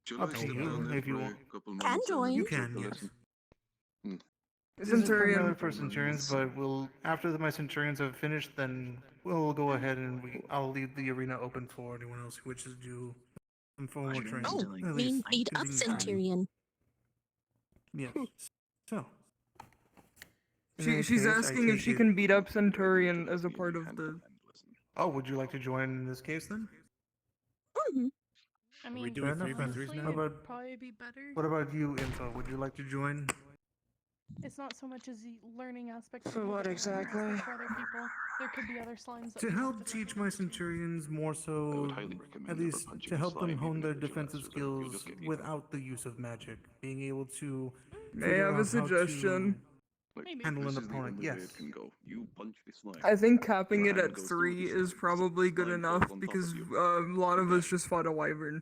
Speaker 5: Shall
Speaker 17: Up
Speaker 5: I
Speaker 17: to
Speaker 5: step
Speaker 17: you,
Speaker 5: down there
Speaker 17: if you
Speaker 5: for a
Speaker 17: want.
Speaker 5: couple
Speaker 22: Can
Speaker 5: minutes and
Speaker 22: join.
Speaker 17: You
Speaker 5: take
Speaker 17: can,
Speaker 5: the
Speaker 17: yes.
Speaker 5: lesson?
Speaker 17: This is
Speaker 3: Centurion.
Speaker 17: primarily for Centurions, but after my Centurions have finished, then we'll go ahead and I'll leave the arena open for anyone else who wishes to do some formal training.
Speaker 22: Oh,
Speaker 17: At
Speaker 22: mean
Speaker 17: least
Speaker 22: beat up
Speaker 17: continue training.
Speaker 22: Centurion.
Speaker 17: Yes. So. in any
Speaker 3: She's
Speaker 17: case, I
Speaker 3: asking if
Speaker 17: take
Speaker 3: she
Speaker 17: it-
Speaker 3: can beat up Centurion as a part of the.
Speaker 17: Oh, would you like to join in this case then?
Speaker 18: I mean,
Speaker 12: we doing
Speaker 17: Fair enough, then.
Speaker 12: 3v3s
Speaker 18: honestly,
Speaker 12: now?
Speaker 18: it'd probably be better.
Speaker 17: What about you, Info? Would you like to join?
Speaker 18: It's not so much as the learning aspect.
Speaker 9: For what exactly?
Speaker 18: For other people, there could be other slimes that
Speaker 17: To
Speaker 18: we have
Speaker 17: help
Speaker 18: to
Speaker 17: teach my Centurions more so, at
Speaker 5: never
Speaker 17: least
Speaker 5: punching
Speaker 17: to
Speaker 5: a
Speaker 17: help them
Speaker 5: slime,
Speaker 17: hone
Speaker 5: even
Speaker 17: their
Speaker 5: if it's your
Speaker 17: defensive
Speaker 5: master, you'll
Speaker 17: skills
Speaker 5: just get eaten.
Speaker 17: without the use of magic. Being able to
Speaker 3: May I
Speaker 17: figure
Speaker 3: have a
Speaker 17: out how to
Speaker 3: suggestion?
Speaker 17: handle
Speaker 5: This
Speaker 17: an
Speaker 5: is the
Speaker 17: opponent.
Speaker 5: only way
Speaker 17: Yes.
Speaker 5: it can go. You punch a slime.
Speaker 3: I think capping
Speaker 5: Your
Speaker 3: it
Speaker 5: hand
Speaker 3: at
Speaker 5: goes
Speaker 3: 3
Speaker 5: through the
Speaker 3: is
Speaker 5: slime.
Speaker 3: probably good
Speaker 5: Slime
Speaker 3: enough
Speaker 5: falls on top
Speaker 3: because
Speaker 5: of you.
Speaker 3: a lot of us just fought a wyvern.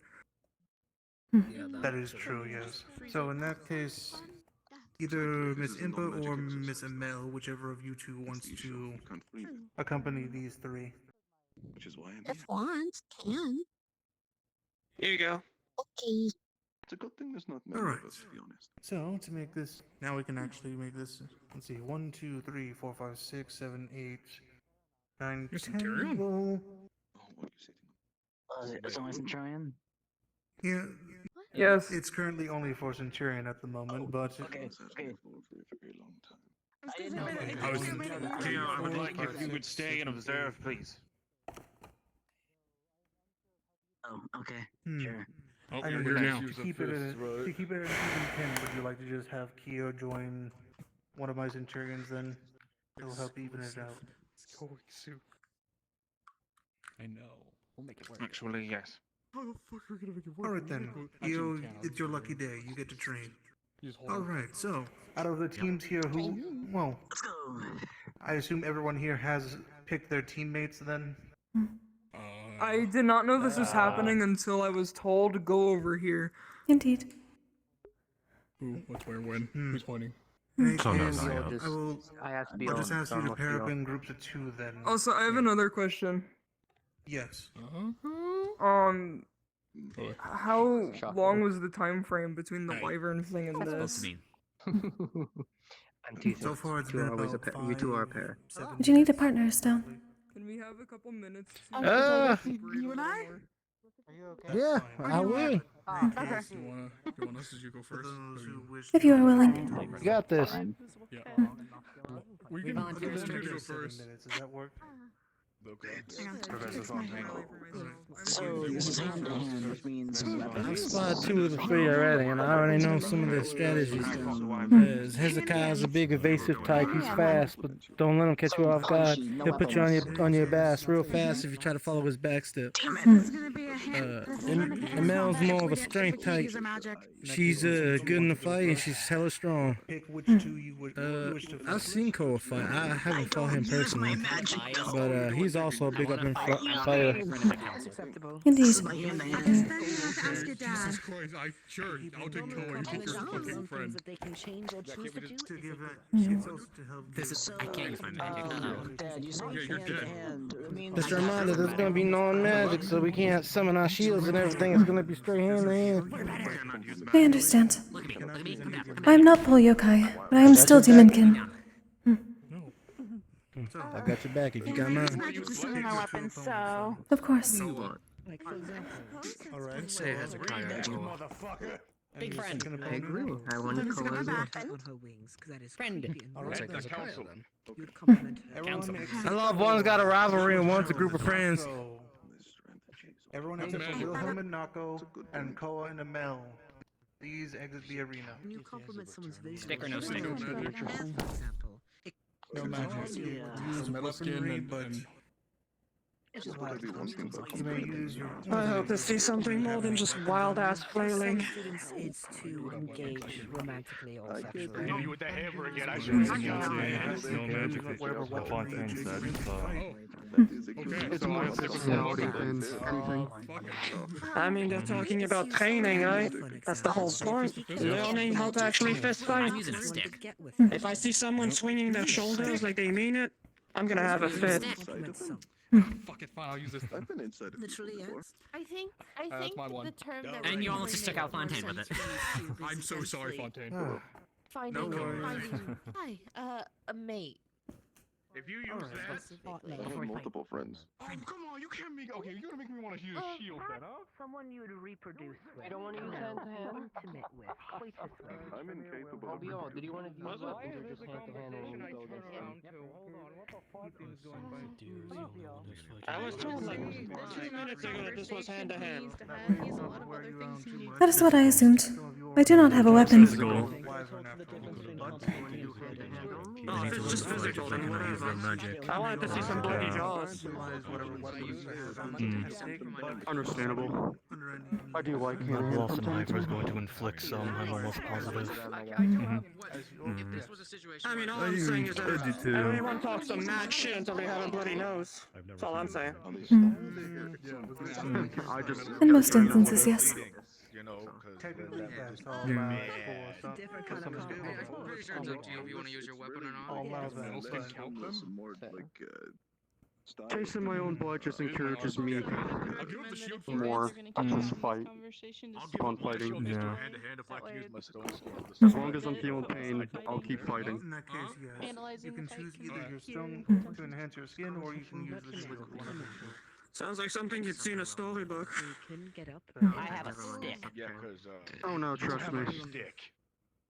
Speaker 17: That is true, yes. So in that case, either Miss Impa or Miss Amel, whichever of you two wants to accompany these three.
Speaker 5: Which is why I'm
Speaker 22: If wants, can.
Speaker 9: Here you go.
Speaker 22: Okay.
Speaker 5: It's a good thing there's not many
Speaker 17: Alright.
Speaker 5: of us, to be honest.
Speaker 17: So to make this, now we can actually make this. Let's see, 1, 2, 3, 4, 5, 6, 7, 8, 9,
Speaker 12: You're
Speaker 17: 10.
Speaker 12: Centurion?
Speaker 17: Well,
Speaker 5: Oh, what are you saying?
Speaker 15: It's only Centurion?
Speaker 17: yeah.
Speaker 3: Yes.
Speaker 17: It's currently only for Centurion at the moment, but
Speaker 15: Okay, okay.
Speaker 5: For a very long time.
Speaker 15: I didn't know that.
Speaker 4: I was,
Speaker 17: One,
Speaker 4: King, I would
Speaker 17: four,
Speaker 4: like
Speaker 17: five,
Speaker 4: if you would
Speaker 17: six,
Speaker 4: stay and
Speaker 17: seven,
Speaker 4: observe,
Speaker 17: eight.
Speaker 4: please.
Speaker 15: Oh, okay.
Speaker 17: Hmm.
Speaker 15: Sure.
Speaker 12: Oh,
Speaker 17: I
Speaker 12: you're
Speaker 17: mean,
Speaker 12: here now.
Speaker 17: to keep it at an even 10, would you like to just have Kyo join one of my Centurions then? It'll help even it out.
Speaker 12: It's going soon.
Speaker 16: I know. We'll make it work.
Speaker 4: Actually, yes.
Speaker 12: How the fuck are we gonna make it work?
Speaker 17: Alright then,
Speaker 12: Actually,
Speaker 17: Kyo,
Speaker 12: we can.
Speaker 17: it's your lucky day. You get to train.
Speaker 12: Just hold on.
Speaker 17: Alright, so, out of the teams here who, well,
Speaker 15: Let's go.
Speaker 17: I assume everyone here has picked their teammates then?
Speaker 3: I did not know this was happening until I was told go over here.
Speaker 1: Indeed.
Speaker 12: Who, what's where, when? Who's pointing?
Speaker 17: In any
Speaker 2: So no,
Speaker 17: case,
Speaker 2: not
Speaker 8: I'll
Speaker 2: yet.
Speaker 17: I will,
Speaker 8: I have to be
Speaker 17: I'll
Speaker 8: on,
Speaker 17: just ask
Speaker 8: so
Speaker 17: you
Speaker 8: I
Speaker 17: to
Speaker 8: must
Speaker 17: pair
Speaker 8: be
Speaker 17: up
Speaker 8: on.
Speaker 17: in groups of 2 then.
Speaker 3: Also, I have another question.
Speaker 17: Yes.
Speaker 3: How
Speaker 8: Shocker.
Speaker 3: long was the time frame between the
Speaker 12: Hey.
Speaker 3: wyvern thing and
Speaker 23: What's that supposed
Speaker 3: this?
Speaker 23: to mean?
Speaker 8: I'm teasing.
Speaker 17: So far it's
Speaker 8: You
Speaker 17: been
Speaker 8: are always a
Speaker 17: about
Speaker 8: pair. You two are a
Speaker 17: 5,
Speaker 8: pair.
Speaker 17: 7
Speaker 1: Would you need a
Speaker 17: days.
Speaker 1: partner, Stone?
Speaker 3: Can we have a couple minutes? To
Speaker 22: You and I?
Speaker 9: Yeah, I will.
Speaker 22: Okay.
Speaker 12: You want us? Did you go
Speaker 17: For
Speaker 12: first?
Speaker 17: those who wish
Speaker 1: If you are willing.
Speaker 9: You got this.
Speaker 12: Yeah. We
Speaker 23: We
Speaker 12: can
Speaker 23: volunteer
Speaker 12: we
Speaker 23: as
Speaker 12: can go
Speaker 23: trainers.
Speaker 12: first.
Speaker 17: Minutes. Does that work?
Speaker 15: So this is hand to hand, which means weapons.
Speaker 7: I've spotted 2 of the 3 already, and I already know some of their strategies. Hezekiah's a big evasive type. He's fast, but don't let him catch you off guard. He'll put you on your bass real fast if you try to follow his backstep. Mel's more of a strength type. She's good in the fight, and she's hella strong. I've seen Koa fight. I haven't fought him personally, but he's also big up in fire.
Speaker 1: Indeed.
Speaker 12: Jesus Christ, I'll take Koa. You your fucking friend.
Speaker 10: That they can change or choose to do.
Speaker 23: This is. I can't use my magic.
Speaker 15: Dad, you said
Speaker 12: you're
Speaker 15: hand
Speaker 12: dead.
Speaker 15: to hand. It means
Speaker 7: Just a reminder, there's gonna be non-magic, so we can't summon our shields and everything. It's gonna be straight hand to hand.
Speaker 1: I understand. I am not full yokai, but I am still demonkin.
Speaker 7: I got your back if you got mine.
Speaker 22: My weapon, so.
Speaker 1: Of course.
Speaker 22: Like, for example.
Speaker 19: Alright, say Hezekiah.
Speaker 23: Big friend.
Speaker 8: I agree. I want to call it.
Speaker 23: Friend.
Speaker 19: Alright, Hezekiah then.
Speaker 7: I love one's got a rivalry and one's a group of friends.
Speaker 17: Everyone except for Wilhelm and Nako and Koa and Amel. Please exit the arena.
Speaker 10: When you compliment someone's vision,
Speaker 23: Stick or no stick?
Speaker 10: for example,
Speaker 17: No magic. Use weaponry, but you may use your.
Speaker 18: I hope to see something more than just wild ass flailing.
Speaker 10: it's to engage romantically or sexually.
Speaker 4: Hit you with the hammer again. I should
Speaker 12: No magic. What Fontaine said.
Speaker 18: I mean, they're talking about training, right? That's the whole point. Learning how to actually fist fight. If I see someone swinging their shoulders like they mean it, I'm gonna have a fit.
Speaker 19: Fuck it, fine, I'll use this.
Speaker 5: I've been inside of
Speaker 10: Literally,
Speaker 5: before.
Speaker 10: yes. I think
Speaker 19: That's my one.
Speaker 10: the term that
Speaker 23: And
Speaker 10: we're
Speaker 23: you almost
Speaker 10: using
Speaker 23: just took out
Speaker 10: in more
Speaker 23: Fontaine with it.
Speaker 10: sense to use
Speaker 19: I'm
Speaker 10: is
Speaker 19: so sorry,
Speaker 10: essentially
Speaker 19: Fontaine.
Speaker 10: Finding,
Speaker 19: No worries.
Speaker 10: hi, a mate.
Speaker 4: If you use that,
Speaker 5: I have multiple friends.
Speaker 4: oh come on, you can't make. Okay, you're gonna make me want to use a shield then, huh?
Speaker 10: Someone you would reproduce with.
Speaker 8: You don't want to use hand to hand?
Speaker 10: Intimate with. Closest with.
Speaker 5: I'm incapable.
Speaker 8: Oh, Bjorn, did you want to use
Speaker 4: Why
Speaker 8: weapons or
Speaker 4: is
Speaker 8: just
Speaker 4: this a
Speaker 8: hand to hand and
Speaker 4: conversation I
Speaker 8: you go
Speaker 4: turn
Speaker 8: this
Speaker 4: around
Speaker 8: way?
Speaker 4: to? Hold on, what the fuck is going
Speaker 18: I was told like 2 minutes ago that this was hand to hand.
Speaker 1: That is what I assumed. I do not have a weapon.
Speaker 18: Oh, if it's just physical, then whatever. I wanted to see some bloody jaws.
Speaker 20: Understandable. I do like
Speaker 19: The
Speaker 20: hand
Speaker 19: Blossom Hyper is going to inflict some, I'm almost positive.
Speaker 18: I mean, all I'm saying is that everyone talks some mad shit until they have a bloody nose. That's all I'm saying.
Speaker 20: I just.
Speaker 1: In most instances, yes.
Speaker 4: You know,
Speaker 17: Technically, that's all
Speaker 12: Yeah.
Speaker 17: allowed
Speaker 10: Different
Speaker 17: for
Speaker 10: kind
Speaker 17: some
Speaker 10: of
Speaker 17: people.
Speaker 10: pretty sure it's up to you if you want to use your weapon or not.
Speaker 17: I'll allow that,
Speaker 5: I'll
Speaker 17: but
Speaker 5: count them. More like style.
Speaker 20: Chasing my own blood just encourages me
Speaker 12: I'll give up the shield for
Speaker 20: more to just fight. Keep on fighting.
Speaker 12: Yeah.
Speaker 4: hand to hand if I can use my stone skill.
Speaker 20: As long as I'm feeling pain, I'll keep fighting.
Speaker 17: in that case, yes. You can choose either your stone to enhance your skin, or you can use the shield. One of the two.
Speaker 18: Sounds like something you'd see in a storybook.
Speaker 10: You couldn't get up.
Speaker 23: I have a stick.
Speaker 4: Yeah, cause
Speaker 20: Oh no, trust me.
Speaker 4: stick.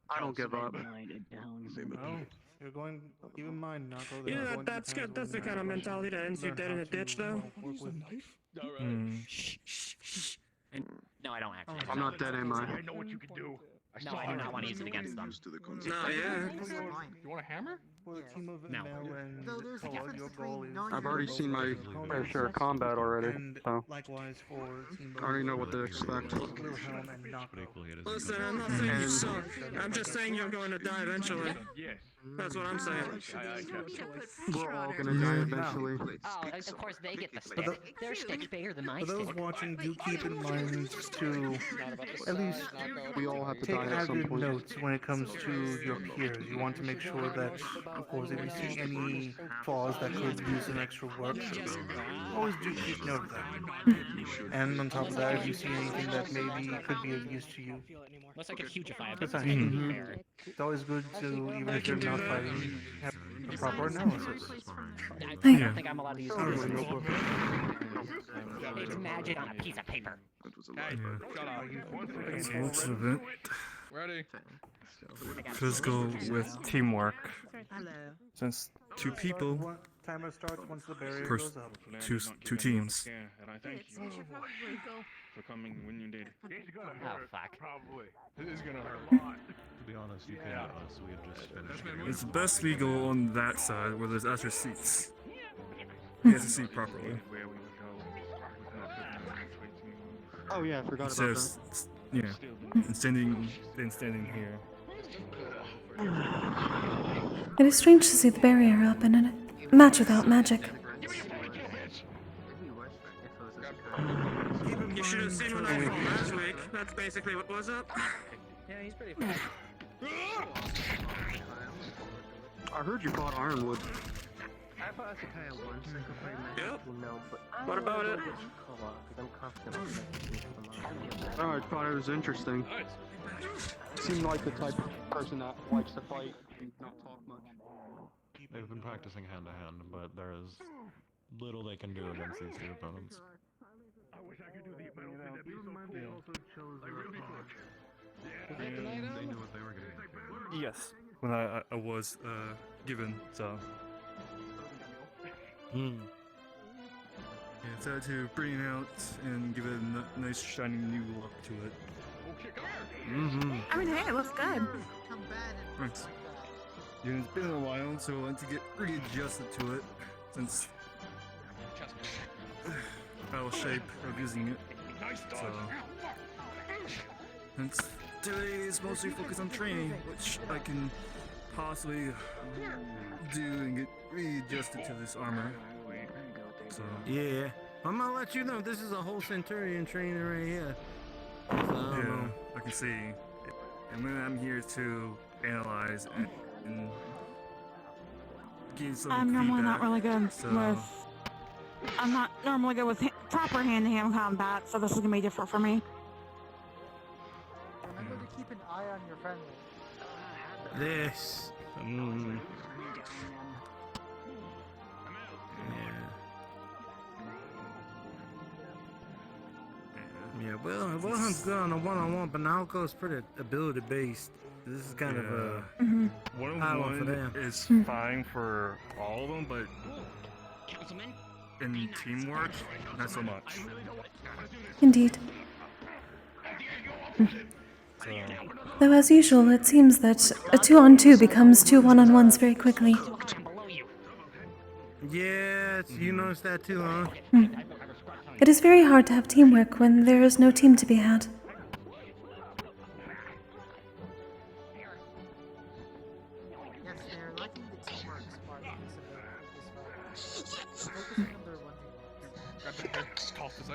Speaker 20: I don't give up.
Speaker 17: Oh, you're going. Keep in mind, Nako. that
Speaker 18: Yeah,
Speaker 17: you're going to
Speaker 18: that's
Speaker 17: depend
Speaker 18: good. That's the
Speaker 17: on
Speaker 18: kind of
Speaker 17: learn
Speaker 18: mentality that ends you dead in a ditch, though.
Speaker 17: work with-
Speaker 23: No, I don't actually.
Speaker 20: I'm not dead, am I?
Speaker 4: I know what you can do.
Speaker 23: No, I do not want to use it against them.
Speaker 5: Used to the concept.
Speaker 18: No, yeah.
Speaker 4: You want a hammer?
Speaker 17: For a team of
Speaker 23: No.
Speaker 17: Mel and Koa, your goal is
Speaker 20: I've already seen my fair share of combat already,
Speaker 17: and
Speaker 20: so
Speaker 17: likewise for team
Speaker 20: I already know what to expect.
Speaker 17: Wilhelm and Nako.
Speaker 18: Listen, I'm not saying you suck. I'm just saying you're going to die eventually.
Speaker 4: Yes.
Speaker 18: That's what I'm saying.
Speaker 20: We're all gonna die eventually.
Speaker 23: Oh, of course they get the stick. Their stick's bigger than my
Speaker 17: For those
Speaker 23: stick.
Speaker 17: watching, do keep in mind to at least
Speaker 20: We all have to
Speaker 17: take
Speaker 20: die at some
Speaker 17: avid
Speaker 20: point.
Speaker 17: notes when it comes to your peers. You want to make sure that, of course, if you see any flaws that could use some extra work, always do keep note of that. And on top of that, if you see anything that maybe could be of use to you,
Speaker 23: Looks like a hugifier.
Speaker 17: that's a It's always good to, even if you're not fighting, have a proper analysis.
Speaker 23: I don't think I'm allowed to use it. It's magic on a piece of paper.
Speaker 5: That was a
Speaker 4: Hey,
Speaker 5: lot.
Speaker 4: shut up.
Speaker 12: That's the looks of it.
Speaker 4: Ready?
Speaker 12: Physical with teamwork.
Speaker 10: Hello.
Speaker 12: Since 2 people
Speaker 17: timer starts once the barrier
Speaker 12: Pers-
Speaker 17: goes up.
Speaker 12: two teams.
Speaker 4: And I thank you for coming when you did. It's gonna hurt.
Speaker 23: Fuck.
Speaker 4: Probably. It is gonna hurt a lot.
Speaker 2: To be honest, you came to us. We had just finished getting
Speaker 12: It's best we go on that side where there's extra seats. You have to see properly.
Speaker 4: Where we would go.
Speaker 20: Oh yeah, I forgot
Speaker 12: Instead
Speaker 20: about
Speaker 12: of,
Speaker 20: that.
Speaker 12: yeah, and standing here.
Speaker 1: It is strange to see the barrier up in a match without magic.
Speaker 18: You should have seen what I filmed last week. That's basically what was up.
Speaker 23: Yeah, he's pretty fast.
Speaker 20: I heard you fought Ironwood.
Speaker 8: I thought that's the kind of one so I could play
Speaker 18: Yep.
Speaker 8: no, but
Speaker 18: What about it?
Speaker 8: I'm confident
Speaker 20: I thought it was interesting. Seemed like the type of person that likes to fight and not talk much.
Speaker 2: They've been practicing hand to hand, but there is little they can do against these two opponents.
Speaker 4: I wish I could do the battle thing. That'd be so cool. Like really quick.
Speaker 2: They knew what they were getting into.
Speaker 12: Yes, when I was given, so. Yeah, decided to bring it out and give it a nice shiny new look to it.
Speaker 22: I mean, hey, it looks good.
Speaker 12: Thanks. Yeah, it's been a while, so I want to get readjusted to it since out of shape of using it. So, since today is mostly focused on training, which I can possibly do and get readjusted to this armor. So
Speaker 7: Yeah, I'm gonna let you know this is a whole Centurion trainer right here. So, I don't
Speaker 12: yeah,
Speaker 7: know.
Speaker 12: I can see. And when I'm here to analyze and give some
Speaker 22: I'm normally not
Speaker 12: feedback,
Speaker 22: really good
Speaker 12: so,
Speaker 22: with. I'm not normally good with proper hand-to-hand combat, so this is gonna be different for me.
Speaker 6: Remember to keep an eye on your friendly.
Speaker 7: This. Yeah, well, Wilhelm's good on a one-on-one, but Naoko's pretty ability-based. This is kind of a high one for them.
Speaker 12: One-on-one is fine for all of them, but in teamwork, not so much.
Speaker 1: Indeed.
Speaker 12: So,
Speaker 1: Though as usual, it seems that a 2-on-2 becomes 2 one-on-ones very quickly.
Speaker 7: Yeah, you noticed that too, huh?
Speaker 1: It is very hard to have teamwork when there is no team to be had.
Speaker 6: Yes, they're lacking the teamwork part of this focusing on their one team.
Speaker 4: Toss this,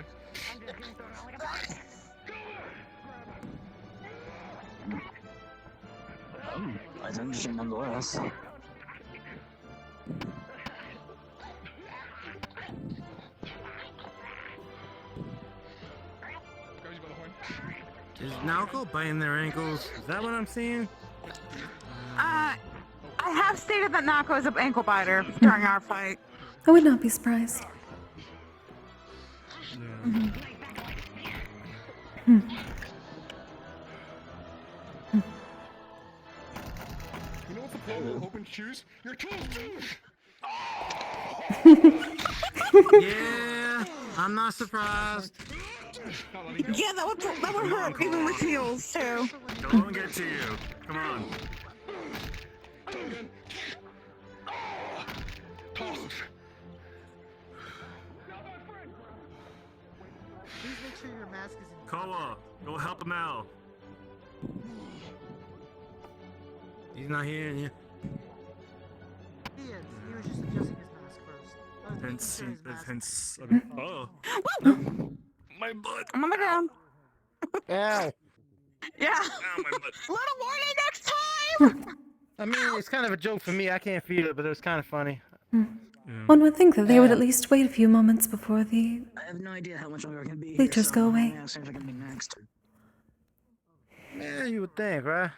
Speaker 15: That's interesting nonetheless.
Speaker 7: Is Naoko biting their ankles? Is that what I'm seeing?
Speaker 22: I have stated that Nako is an ankle biter during our fight.
Speaker 1: I would not be surprised.
Speaker 4: You know what's the problem with open shoes? Your toes move!
Speaker 7: Yeah, I'm not surprised.
Speaker 22: Yeah, that would hurt even with heels too.
Speaker 12: don't let me get to you. Come on.
Speaker 6: Please make sure your mask is in.
Speaker 12: Koa, go help him out.
Speaker 7: He's not hearing you.
Speaker 6: He is. He was just adjusting his mask first.
Speaker 12: Hence, I mean, oh, my butt.
Speaker 22: I'm on the ground.
Speaker 7: Ow.
Speaker 22: Yeah.
Speaker 12: Ow, my butt.
Speaker 22: Little warning next time.
Speaker 7: I mean, it's kind of a joke for me. I can't feel it, but it was kind of funny.
Speaker 1: One would think that they would at least wait a few moments before the
Speaker 15: I have no idea how much longer I can be.
Speaker 1: bleachers
Speaker 15: so
Speaker 1: go away.
Speaker 15: I'm if I can be next.
Speaker 7: Yeah, you would think, right?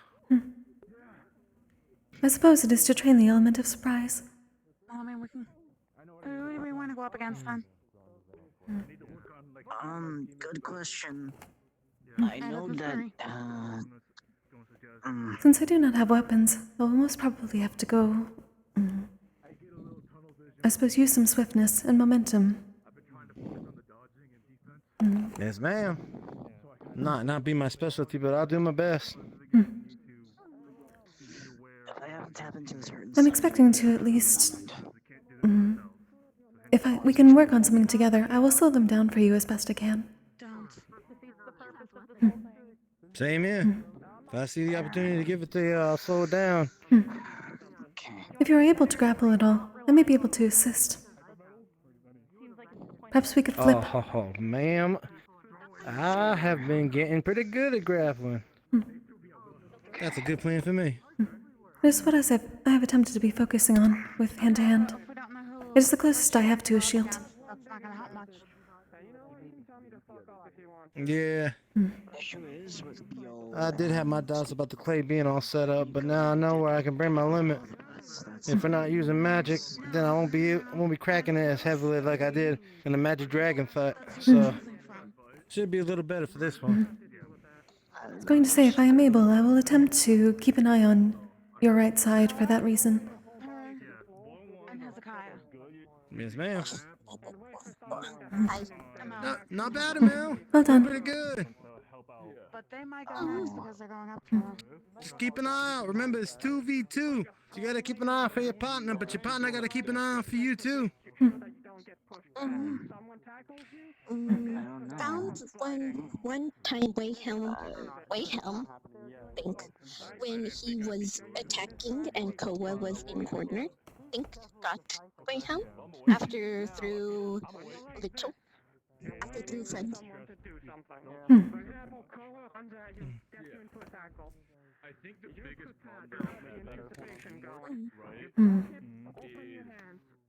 Speaker 1: I suppose it is to train the element of surprise.
Speaker 22: I mean, we can. Who do we want to go up against then?
Speaker 15: Good question.
Speaker 1: Hmm.
Speaker 15: I know that,
Speaker 1: Since I do not have weapons, I will most probably have to go I suppose, use some swiftness and momentum.
Speaker 7: Yes, ma'am. Not be my specialty, but I'll do my best.
Speaker 15: I haven't tapped into a certain
Speaker 1: I'm
Speaker 15: side
Speaker 1: expecting to at least. If we can work on something together, I will slow them down for you as best I can.
Speaker 7: Same here. If I see the opportunity to give it to you, I'll slow it down.
Speaker 1: If you're able to grapple at all, I may be able to assist. Perhaps we could flip.
Speaker 7: Oh, ma'am. I have been getting pretty good at grappling. That's a good plan for me.
Speaker 1: It is what I have attempted to be focusing on with hand to hand. It is the closest I have to a shield.
Speaker 22: That's not gonna help much.
Speaker 7: Yeah.
Speaker 15: Issue is with the old.
Speaker 7: I did have my doubts about the clay being all set up, but now I know where I can bring my limit. If we're not using magic, then I won't be cracking it as heavily like I did in the Magic Dragon fight. So should be a little better for this one.
Speaker 1: I was going to say, if I am able, I will attempt to keep an eye on your right side for that reason.
Speaker 22: I'm Hezekiah.
Speaker 7: Yes, ma'am.
Speaker 22: Hi.
Speaker 7: Not bad, Mel.
Speaker 1: Well done.
Speaker 7: Pretty good.
Speaker 22: But they might go next because they're going up tomorrow.
Speaker 7: Just keep an eye out. Remember, it's 2v2. So you gotta keep an eye out for your partner, but your partner gotta keep an eye out for you too.
Speaker 13: Found one time Wilhelm, when he was attacking and Koa was in corner, got Wilhelm through friend.
Speaker 19: I think the biggest problem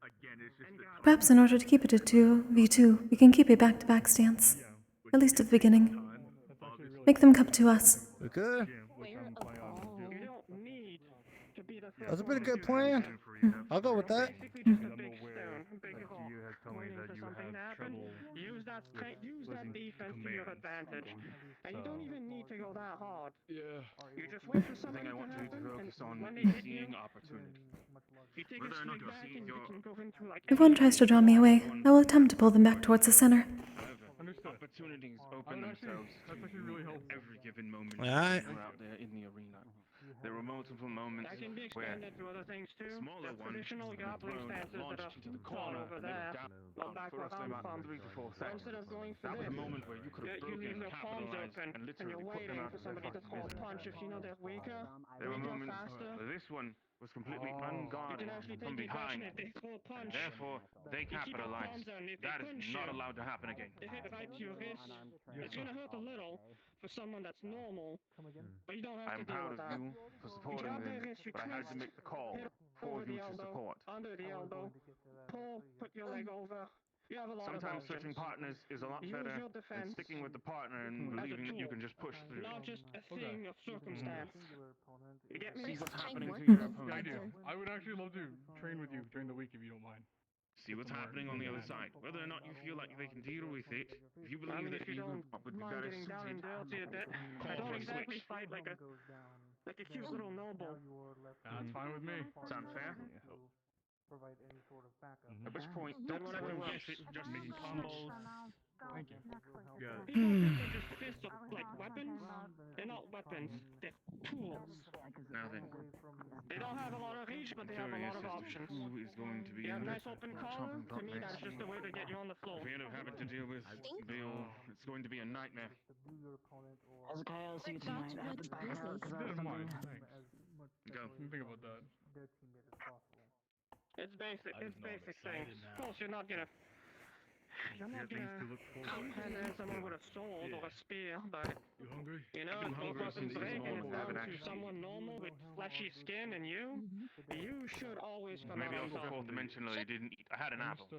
Speaker 19: again, it's just the
Speaker 1: Perhaps in order to keep it at 2v2, we can keep a back-to-back stance. At least at the beginning. Make them come to us.
Speaker 7: We could. That's a pretty good plan. I'll go with that.
Speaker 18: Use that defense to your advantage. And you don't even need to go that hard. Yeah. You just wait for something to happen, and when they hit you,
Speaker 12: opportunity.
Speaker 18: you take a swing back and you can go into like...
Speaker 1: If one tries to draw me away, I will attempt to pull them back towards the center.
Speaker 12: Opportunities open themselves to you at every given moment
Speaker 7: Alright.
Speaker 12: you're out there in the arena. There were multiple moments
Speaker 18: That can be
Speaker 12: where
Speaker 18: extended to other things too.
Speaker 12: smaller
Speaker 18: The
Speaker 12: ones
Speaker 18: traditional
Speaker 12: were
Speaker 18: grappling
Speaker 12: thrown,
Speaker 18: stances that
Speaker 12: launched
Speaker 18: are
Speaker 12: into the
Speaker 18: taught
Speaker 12: corner,
Speaker 18: over
Speaker 12: and then
Speaker 18: there.
Speaker 12: down
Speaker 18: Well, back
Speaker 12: for
Speaker 18: where
Speaker 12: roughly
Speaker 18: I'm
Speaker 12: about
Speaker 18: from.
Speaker 12: 3 to 4
Speaker 18: So
Speaker 12: seconds.
Speaker 18: instead of going for
Speaker 12: That was
Speaker 18: this,
Speaker 12: a moment where you could have
Speaker 18: you
Speaker 12: broken
Speaker 18: leave
Speaker 12: and
Speaker 18: your palms
Speaker 12: capitalized
Speaker 18: open,
Speaker 12: and
Speaker 18: and
Speaker 12: literally
Speaker 18: you're
Speaker 12: put them
Speaker 18: waiting
Speaker 12: out
Speaker 18: for
Speaker 12: of their
Speaker 18: somebody to
Speaker 12: fighting
Speaker 18: call a
Speaker 12: position.
Speaker 18: punch if you know they're weaker.
Speaker 12: There were
Speaker 18: They go
Speaker 12: moments
Speaker 18: faster.
Speaker 12: where this one was completely
Speaker 18: You
Speaker 12: unguarded
Speaker 18: can actually
Speaker 12: from
Speaker 18: take
Speaker 12: behind,
Speaker 18: advantage. They throw a
Speaker 12: and
Speaker 18: punch.
Speaker 12: therefore they
Speaker 18: You keep your
Speaker 12: capitalized.
Speaker 18: palms down. If they
Speaker 12: That is
Speaker 18: punch
Speaker 12: not
Speaker 18: you,
Speaker 12: allowed to happen again.
Speaker 18: they hit right to your wrist. It's gonna hurt a little for someone that's normal, but you don't have
Speaker 12: I'm
Speaker 18: to deal
Speaker 12: proud
Speaker 18: with
Speaker 12: of
Speaker 18: that.
Speaker 12: you for
Speaker 18: You
Speaker 12: supporting
Speaker 18: grab their
Speaker 12: them,
Speaker 18: wrist, you
Speaker 12: but I had to
Speaker 18: twist,
Speaker 12: make the call
Speaker 18: hit
Speaker 12: for
Speaker 18: over the
Speaker 12: you to
Speaker 18: elbow,
Speaker 12: support.
Speaker 18: under the elbow, pull, put your leg over. You have a lot
Speaker 12: Sometimes
Speaker 18: of
Speaker 12: switching
Speaker 18: options.
Speaker 12: partners is a lot
Speaker 18: Use
Speaker 12: better
Speaker 18: your
Speaker 12: than
Speaker 18: defense
Speaker 12: sticking with the partner and
Speaker 18: as a
Speaker 12: believing that you
Speaker 18: tool,
Speaker 12: can just push through.
Speaker 18: not just a thing of circumstance. You get me?
Speaker 12: See what's happening to
Speaker 19: Yeah,
Speaker 12: your
Speaker 19: I
Speaker 12: opponent.
Speaker 19: do. I would actually love to train with you during the week if you don't mind.
Speaker 12: See what's happening on the other side. Whether or not you feel like they can deal with it, if you believe that
Speaker 18: if you
Speaker 12: you
Speaker 18: don't
Speaker 12: would be
Speaker 18: mind
Speaker 12: better
Speaker 18: getting down and
Speaker 12: suited,
Speaker 18: dirty a bit, I
Speaker 12: call
Speaker 18: don't
Speaker 12: for a
Speaker 18: exactly
Speaker 12: switch.
Speaker 18: fight like a cute little noble.
Speaker 19: That's fine with me.
Speaker 12: Sound fair? At which point,
Speaker 18: Then
Speaker 12: don't
Speaker 18: whatever
Speaker 12: second
Speaker 18: works.
Speaker 12: guess it, just making
Speaker 19: combos.
Speaker 12: Thank you.
Speaker 18: People think they're just fists of like weapons. They're not weapons. They're tools.
Speaker 12: Now then,
Speaker 18: They don't have a lot of reach, but they have a lot of options.
Speaker 12: who is going to be
Speaker 18: You have
Speaker 12: in
Speaker 18: a nice open collar. To me, that's just a way to get you on the floor.
Speaker 12: If we end up having to deal with Bill, it's going to be a nightmare.
Speaker 15: Hezekiah, I'll see you tonight. I have to back out because I have
Speaker 19: Mind,
Speaker 15: something.
Speaker 19: thanks.
Speaker 12: Go.
Speaker 19: Think about that.
Speaker 18: It's basic. It's basic things. Of course, you're not gonna come at someone with a sword or a spear, but
Speaker 19: You hungry?
Speaker 18: you know,
Speaker 12: I've been
Speaker 18: if both
Speaker 12: hungry
Speaker 18: weapons
Speaker 12: since
Speaker 18: break
Speaker 12: this
Speaker 18: and it's
Speaker 12: morning,
Speaker 18: down to
Speaker 12: actually.
Speaker 18: someone normal with fleshy skin and you should always come
Speaker 12: Maybe
Speaker 18: out on
Speaker 12: also
Speaker 18: top.
Speaker 12: fourth dimensionally didn't eat. I had an apple.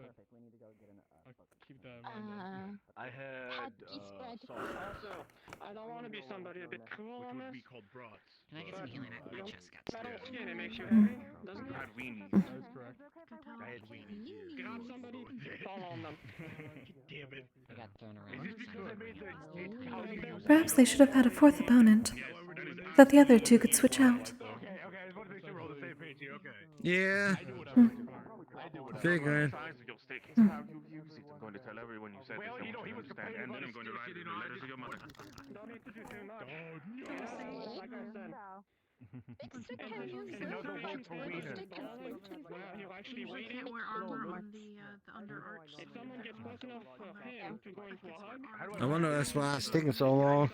Speaker 19: Keep that in mind.
Speaker 12: I had salt.
Speaker 18: Also, I don't want to be somebody a bit cruel on this.
Speaker 12: called brats.
Speaker 23: Can I get some healing? My chest got
Speaker 18: Metal
Speaker 23: scared.
Speaker 18: skin, it makes you heavy, doesn't
Speaker 12: I
Speaker 18: it?
Speaker 12: had weenies.
Speaker 19: That's correct.
Speaker 12: I had weenies.
Speaker 18: Grab somebody, fall on them.
Speaker 12: Damn it.
Speaker 23: I got thrown around.
Speaker 1: Perhaps they should have had a fourth opponent, that the other two could switch out.
Speaker 19: Okay, I just want to make sure we're on the same page here. Okay.
Speaker 7: Yeah.
Speaker 19: I do what I want to do. I
Speaker 7: Figuring.
Speaker 12: You'll stick. It's how you use it. I'm going to tell everyone you said this. Well, you know, he was complaining and then I'm going to write the letters to your mother.
Speaker 18: Don't need to do too much. Like I said. You're actually waiting.
Speaker 10: Can't wear armor on the underarch.
Speaker 18: If someone gets close enough for him to go into a hug,
Speaker 7: I wonder that's why it's taking so long.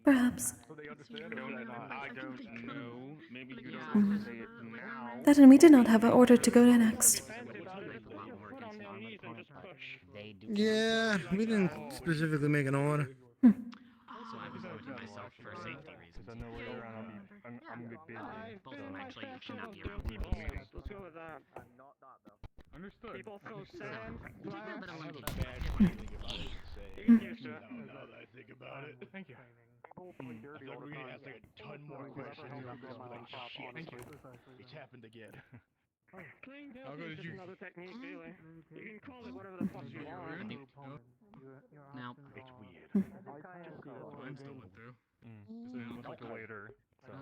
Speaker 1: Perhaps.
Speaker 12: I don't know. Maybe you don't want to say it now.
Speaker 1: That and we did not have an order to go to next.
Speaker 7: Yeah, we didn't specifically make an order.
Speaker 23: So I was limiting myself for safety reasons.
Speaker 12: I know where you're around. I'm a bit busy.
Speaker 23: Both of them actually should not be around people.
Speaker 18: Let's go with that.
Speaker 12: Understood.
Speaker 18: People so sad.
Speaker 10: But I want to
Speaker 18: You can use that.
Speaker 12: Now that I think about it. Thank you. I really asked like a ton more questions. Thank you. It's happened again.
Speaker 18: Playing Delphi is just another technique, really. You can call it whatever the fuck you want.
Speaker 23: Now,
Speaker 12: it's weird.
Speaker 2: Mine still went through.
Speaker 12: It looks like a waiter. So.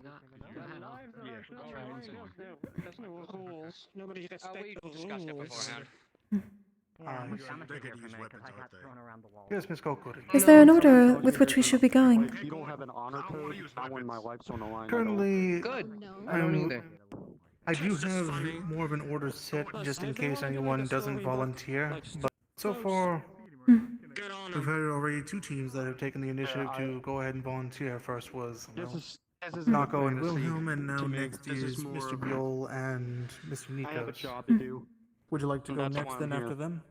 Speaker 18: There's no rules. Nobody respects
Speaker 15: We
Speaker 18: the
Speaker 15: discussed it
Speaker 18: rules.
Speaker 15: beforehand.
Speaker 2: They could use weapons, aren't they?
Speaker 17: Yes, Miss Kokkuri.
Speaker 1: Is there an order with which we should be going?
Speaker 20: You don't have an honor code, not when my life's on the line.
Speaker 17: Currently,
Speaker 8: I don't
Speaker 17: I'm-
Speaker 8: either.
Speaker 17: I do have more of an order set just in case anyone doesn't volunteer, but so far, we've had already 2 teams that have taken the initiative to go ahead and volunteer. First was
Speaker 20: This is
Speaker 17: Nako and
Speaker 20: fantasy
Speaker 17: Wilhelm, and now
Speaker 20: to me.
Speaker 17: next
Speaker 20: This
Speaker 17: is
Speaker 20: more
Speaker 17: Mr.
Speaker 20: of-
Speaker 17: Buell and Mr. Nikos.
Speaker 20: I have a job to do.
Speaker 17: Would you like to
Speaker 20: and
Speaker 17: go
Speaker 20: that's
Speaker 17: next
Speaker 20: why I'm
Speaker 17: then
Speaker 20: here.
Speaker 17: after them?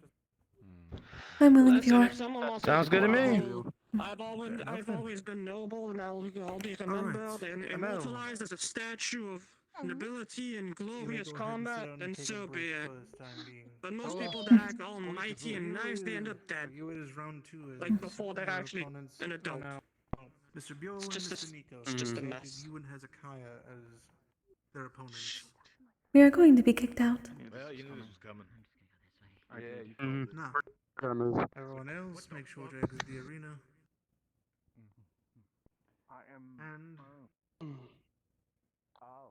Speaker 1: I'm willing if you are.
Speaker 18: If someone wants
Speaker 7: Sounds
Speaker 18: to
Speaker 7: good to me.
Speaker 18: I've always been noble, and I'll be remembered and immortalized as a statue of nobility and glorious combat, and so be it. But most people that act all mighty and nice, they end up dead.
Speaker 17: You is round 2.
Speaker 18: Like before they're actually an adult.
Speaker 17: Mr. Buell and
Speaker 18: just
Speaker 17: Mr.
Speaker 18: a-
Speaker 17: Nikos.
Speaker 18: it's just a
Speaker 17: selected
Speaker 18: mess.
Speaker 17: You and Hezekiah as their opponents.
Speaker 1: We are going to be kicked out.
Speaker 2: Well, you knew this was coming.
Speaker 12: Yeah, you
Speaker 17: Now,
Speaker 20: Gotta move.
Speaker 17: everyone else, make sure to exit the arena. And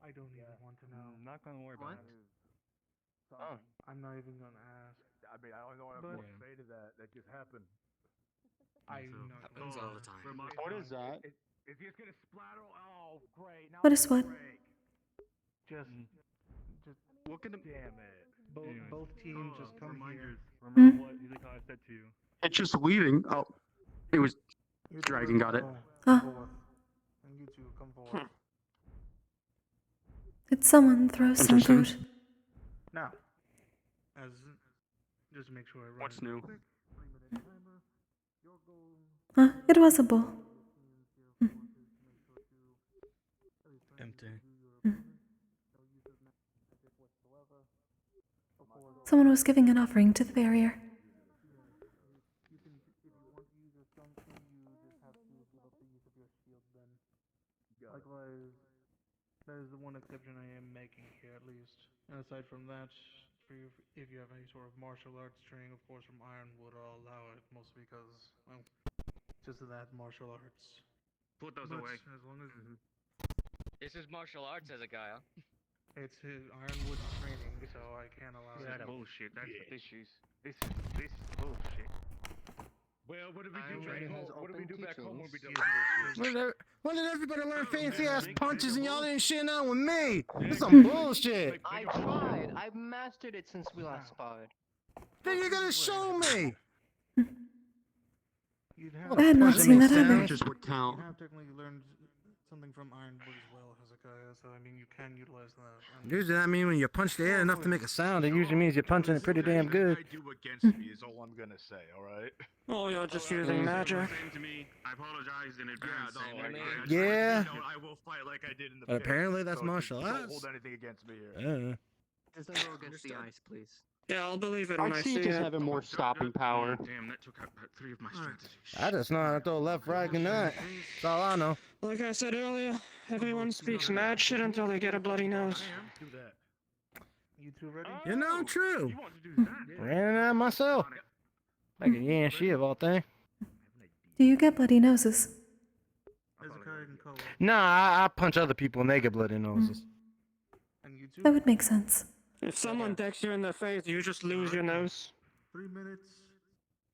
Speaker 17: I don't even want to know.
Speaker 12: I'm not gonna worry about it.
Speaker 17: Oh, I'm not even gonna ask.
Speaker 12: I mean, I don't know what to say to that. That just happened.
Speaker 17: I'm not
Speaker 23: happens all the time.
Speaker 20: What is that?
Speaker 12: Is he just gonna splatter? Oh, great. Now
Speaker 1: What is what?
Speaker 17: Just
Speaker 20: Look at the.
Speaker 12: Damn it.
Speaker 17: both teams just come here.
Speaker 12: Remember what Hezekiah said to you.
Speaker 20: It's just leaving. Oh, it was.
Speaker 17: You
Speaker 20: Dragon got it.
Speaker 1: Huh?
Speaker 17: And you two come forward.
Speaker 1: Did someone throw some
Speaker 20: Interesting.
Speaker 1: food?
Speaker 17: Now, as just to make sure I run.
Speaker 20: What's new?
Speaker 1: Huh? It was a bowl.
Speaker 7: Empty.
Speaker 1: Someone was giving an offering to the barrier.
Speaker 17: Likewise, that is the one exception I am making here, at least. And aside from that, if you have any sort of martial arts training, of course, from Ironwood, I'll allow it, mostly because, well, just that martial arts.
Speaker 12: Put those
Speaker 17: But
Speaker 12: away.
Speaker 17: as long as
Speaker 15: This is martial arts, Hezekiah.
Speaker 17: it's his Ironwood training, so I can't allow
Speaker 12: That's
Speaker 17: it.
Speaker 12: bullshit. That's this is bullshit. Well, what do we do back home? What do we do back home when we do bullshit?
Speaker 7: When did everybody learn fancy ass punches and y'all didn't shit out with me? This some bullshit.
Speaker 8: I tried. I've mastered it since we last sparred.
Speaker 7: Then you gotta show me.
Speaker 17: You'd
Speaker 1: I had not seen that ever.
Speaker 20: Just would count.
Speaker 17: You have technically learned something from Ironwood as well, Hezekiah, so I mean, you can utilize that. And
Speaker 7: Usually, I mean, when you punch the air enough to make a sound, it usually means you're punching it pretty damn good.
Speaker 12: I do against me is all I'm gonna say. All right.
Speaker 18: Oh, you're just using magic.
Speaker 12: To me, I apologize in advance.
Speaker 7: Yeah.
Speaker 12: I will fight like I did in the
Speaker 7: But apparently that's
Speaker 12: so
Speaker 7: martial
Speaker 12: Don't
Speaker 7: arts.
Speaker 12: hold anything against me here.
Speaker 23: Just go against the ice, please.
Speaker 18: Yeah, I'll believe it when I
Speaker 20: I see
Speaker 18: see
Speaker 20: it just
Speaker 18: it.
Speaker 20: having more stopping power.
Speaker 12: Damn, that took out 3 of my strategies.
Speaker 7: I just know how to throw left, right, and that. That's all I know.
Speaker 18: Like I said earlier, everyone speaks mad shit until they get a bloody nose.
Speaker 12: Do that.
Speaker 17: you two ready?
Speaker 7: You know, true.
Speaker 12: You want to do that?
Speaker 7: Ran it out myself. Like a Yan Shi of all things.
Speaker 1: Do you get bloody noses?
Speaker 17: Hezekiah and Koa.
Speaker 7: Nah, I punch other people and they get bloody noses.
Speaker 17: And you two?
Speaker 1: That would make sense.
Speaker 18: If someone decks you in the face, you just lose your nose.
Speaker 17: 3 minutes.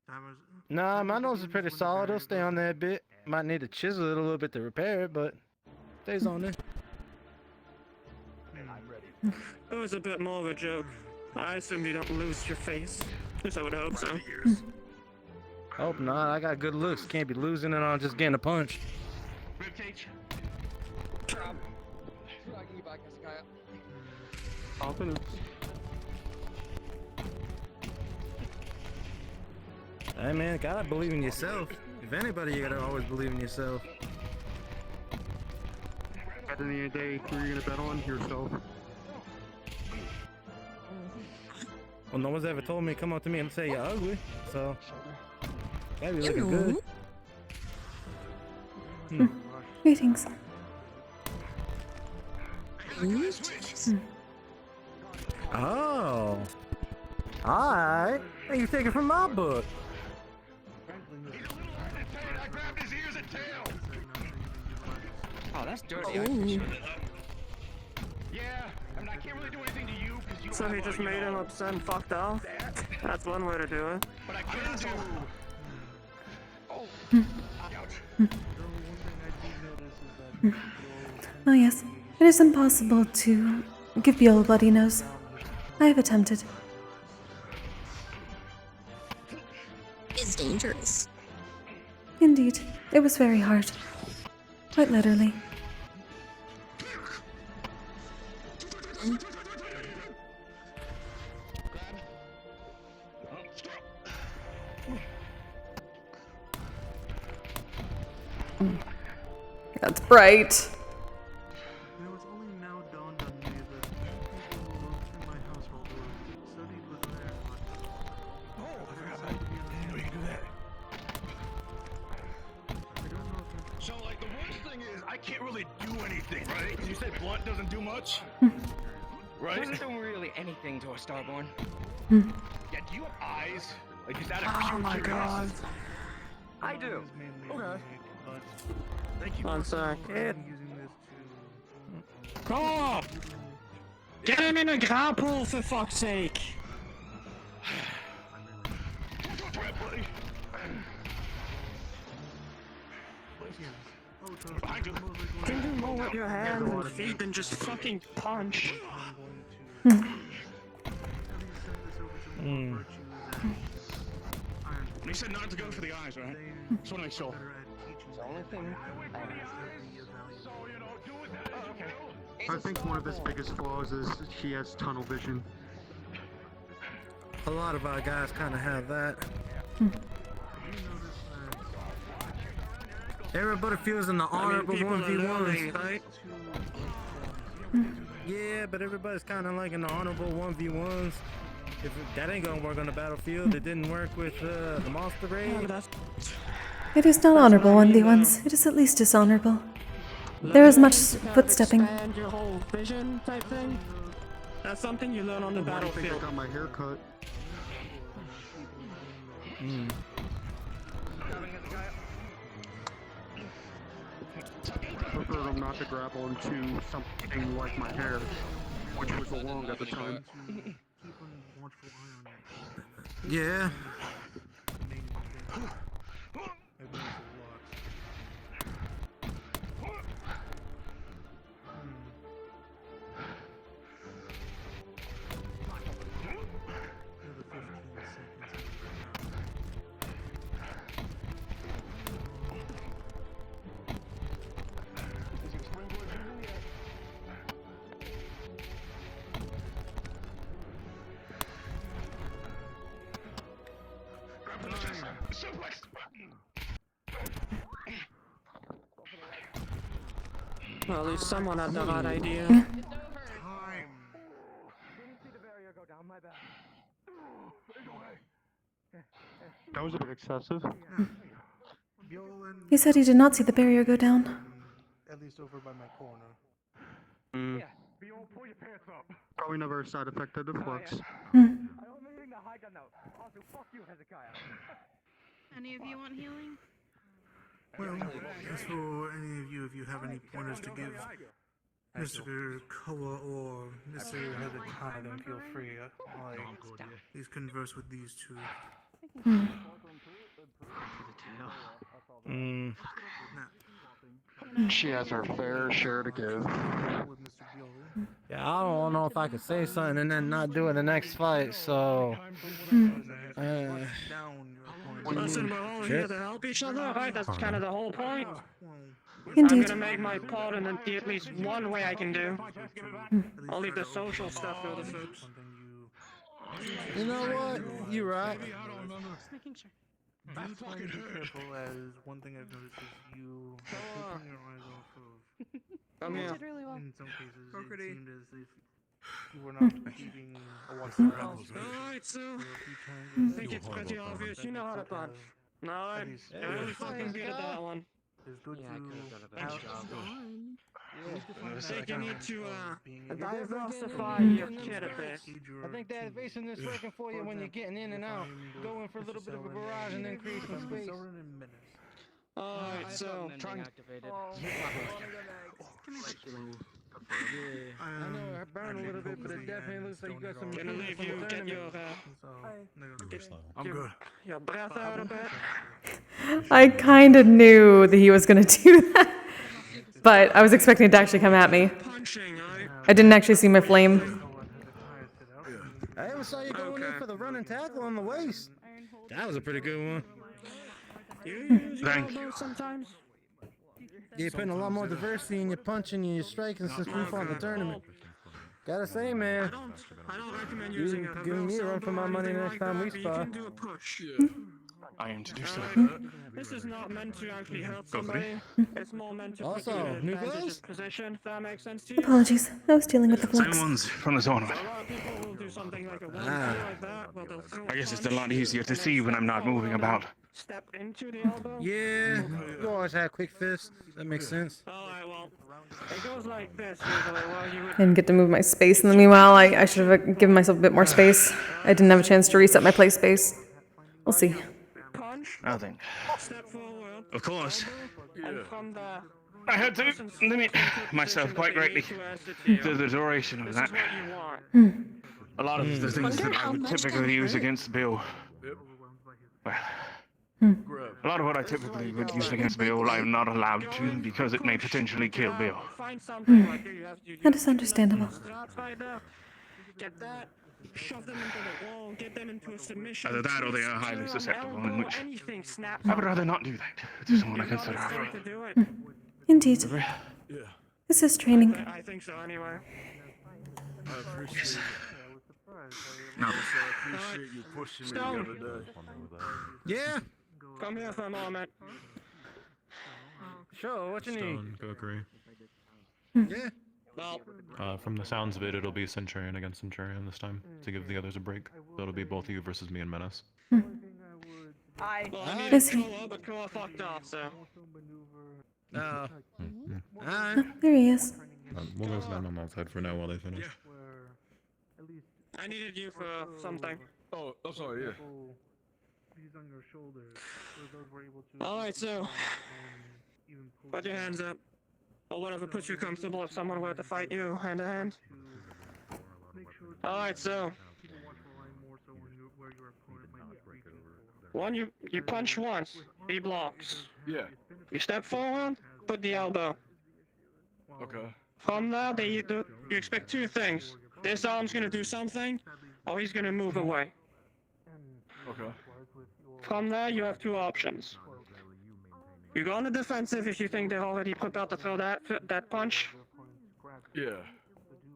Speaker 17: Timers.
Speaker 7: Nah, my nose is pretty solid. It'll stay on there a bit. Might need to chisel it a little bit to repair it, but stays on there.
Speaker 18: It was a bit more of a joke. I assume you don't lose your face. At least I would hope so.
Speaker 7: Hope not. I got good looks. Can't be losing it on just getting a punch.
Speaker 15: Ribcage.
Speaker 20: Confidence.
Speaker 7: Hey man, gotta believe in yourself. If anybody, you gotta always believe in yourself.
Speaker 20: At the end of the day, who are you gonna bet on? Yourself.
Speaker 7: Well, no one's ever told me to come up to me and say you're ugly, so gotta be looking good.
Speaker 1: Greetings.
Speaker 7: Oh. Alright. Hey, you take it from my book.
Speaker 15: Oh, that's dirty.
Speaker 18: Yeah, I mean, I can't really do anything to you because you. So he just made him upset and fucked off? That's one way to do it.
Speaker 15: But I can do.
Speaker 1: Oh yes, it is impossible to give Beale a bloody nose. I have attempted.
Speaker 13: It's dangerous.
Speaker 1: Indeed, it was very hard. Quite literally. That's bright.
Speaker 17: You know, it's only now dawned on me that people who lived in my household were studied with iron.
Speaker 15: I didn't know you could do that. So, like, the worst thing is, I can't really do anything, right? Because you said blunt doesn't do much. Right?
Speaker 11: Doesn't do really anything to a starborn.
Speaker 15: Yeah, do you have eyes? Like, is that a
Speaker 11: Oh my
Speaker 15: curious?
Speaker 11: God. I do.
Speaker 15: Okay.
Speaker 17: Thank you.
Speaker 18: One sec.
Speaker 17: Using this to.
Speaker 18: Go! Get him in a grapple, for fuck's sake! You can do more with your hands and feet than just fucking punch.
Speaker 15: You said not to go for the eyes, right? Just want to make sure.
Speaker 8: The only thing
Speaker 20: I think one of his biggest flaws is she has tunnel vision.
Speaker 7: A lot of our guys kind of have that. Everybody feels in the honorable 1v1s, right? Yeah, but everybody's kind of like in the honorable 1v1s. If that ain't gonna work on the battlefield, it didn't work with the monster raid.
Speaker 1: It is not honorable 1v1s. It is at least dishonorable. There is much footstepping.
Speaker 18: Expand your whole vision type thing. That's something you learn on the
Speaker 20: I think I
Speaker 18: battlefield.
Speaker 20: got my hair cut. I preferred him not to grapple into something like my hair, which was long at the time.
Speaker 7: Yeah.
Speaker 18: Well, at least someone had the right idea.
Speaker 20: That was a bit excessive.
Speaker 1: He said he did not see the barrier go down.
Speaker 17: At least over by my corner.
Speaker 20: Probably never a side effect of the flux.
Speaker 10: Any of you want healing?
Speaker 17: Well, as for any of you, if you have any pointers to give, Mr. Koa or Mr. Hezekiah, then feel free. Please converse with these two.
Speaker 20: She has her fair share to give.
Speaker 7: Yeah, I don't know if I could say something and then not do it the next fight, so...
Speaker 18: Listen, we're all here to help each other, right? That's kind of the whole point. I'm
Speaker 1: Indeed.
Speaker 18: gonna make my part in at least one way I can do. I'll leave the social stuff for the folks.
Speaker 7: You know what? You're right.
Speaker 17: Just making sure. Do try to be careful, as one thing I've noticed is you have taken your eyes off of.
Speaker 18: Come here.
Speaker 17: In some cases, it seemed as if you were not keeping a watchful eye.
Speaker 18: Alright, so I think it's pretty obvious. You know how to punch. Alright, you're really fucking good at that one.
Speaker 17: It's good to
Speaker 18: Thanks.
Speaker 17: I
Speaker 18: think you need to diversify your kit a bit.
Speaker 7: I think that advancing is working for you when you're getting in and out. Go in for a little bit of a barrage and then create some space.
Speaker 18: Alright, so...
Speaker 7: I know I burned a little bit, but it definitely looks like you got some...
Speaker 18: Gonna leave you get your...
Speaker 20: I'm good.
Speaker 18: Your breath out a bit.
Speaker 1: I kind of knew that he was going to do that, but I was expecting it to actually come at me. I didn't actually see my flame.
Speaker 7: I even saw you going in for the running tackle on the waist. That was a pretty good one.
Speaker 18: Thank you. Sometimes.
Speaker 7: You're putting a lot more diversity in your punching and your striking since we fought in the tournament. Gotta say, man,
Speaker 18: I don't recommend using
Speaker 7: you're
Speaker 18: it.
Speaker 7: giving me a run for my money next time we spar.
Speaker 18: Do a push.
Speaker 20: I aim to do so.
Speaker 18: This is not meant to actually hurt somebody. It's more meant to put you
Speaker 7: Also,
Speaker 18: in
Speaker 7: new
Speaker 18: an advantageous
Speaker 7: gloves?
Speaker 18: position, if that makes sense to you.
Speaker 1: Apologies, I was dealing with the
Speaker 20: Same
Speaker 1: flux.
Speaker 20: ones from the tournament.
Speaker 18: A lot of people will do something like a 1-2 like that, where they'll throw
Speaker 20: I guess it's a
Speaker 18: punch
Speaker 20: lot easier to
Speaker 18: and then
Speaker 20: see when
Speaker 18: step
Speaker 20: I'm not moving
Speaker 18: forward
Speaker 20: about.
Speaker 18: and Step into the elbow.
Speaker 7: Yeah, you always have quick fists. That makes sense.
Speaker 18: Alright, well, it goes like this usually, where you would...
Speaker 1: I didn't get to move my space in the meanwhile. I should have given myself a bit more space. I didn't have a chance to reset my play space. We'll see.
Speaker 18: Punch,
Speaker 20: Nothing.
Speaker 18: step forward,
Speaker 20: Of course.
Speaker 18: and from there...
Speaker 20: I had to limit myself quite greatly to the duration of that. A lot of the things that I would typically use against Bill. Well, a lot of what I typically would use against Bill, I'm not allowed to because it may potentially kill Bill.
Speaker 18: Find something like you have to...
Speaker 1: That is understandable.
Speaker 18: Right there. Get that. Shove them into the wall, get them into a submission.
Speaker 20: Either that or they are highly susceptible, in which
Speaker 18: anything snaps.
Speaker 20: I would rather not do that to someone I consider a friend.
Speaker 18: To do it.
Speaker 1: Indeed. This is training.
Speaker 18: I think so anyway.
Speaker 12: I appreciate
Speaker 20: No.
Speaker 12: I appreciate you pushing me the other day.
Speaker 7: Yeah.
Speaker 18: Come here for a moment.
Speaker 7: Sure, what you need?
Speaker 2: Stone, Kokkuri.
Speaker 7: Yeah.
Speaker 18: Well,
Speaker 2: From the sounds of it, it'll be Centurion against Centurion this time, to give the others a break. So it'll be both you versus me and Menace.
Speaker 18: well, I mean,
Speaker 1: Is he?
Speaker 18: Koa, but Koa fucked off, so...
Speaker 1: There he is.
Speaker 2: We'll go stand on that side for now while they finish.
Speaker 18: I needed you for something.
Speaker 12: Oh, I'm sorry, yeah.
Speaker 18: Alright, so... Put your hands up. Or whatever puts you comfortable if someone were to fight you hand to hand. Alright, so... One, you punch once, he blocks.
Speaker 12: Yeah.
Speaker 18: You step forward, put the elbow.
Speaker 12: Okay.
Speaker 18: From there, you expect two things. This arm's gonna do something, or he's gonna move away.
Speaker 12: Okay.
Speaker 18: From there, you have two options. You go on the defensive if you think they're already prepared to throw that punch.
Speaker 12: Yeah.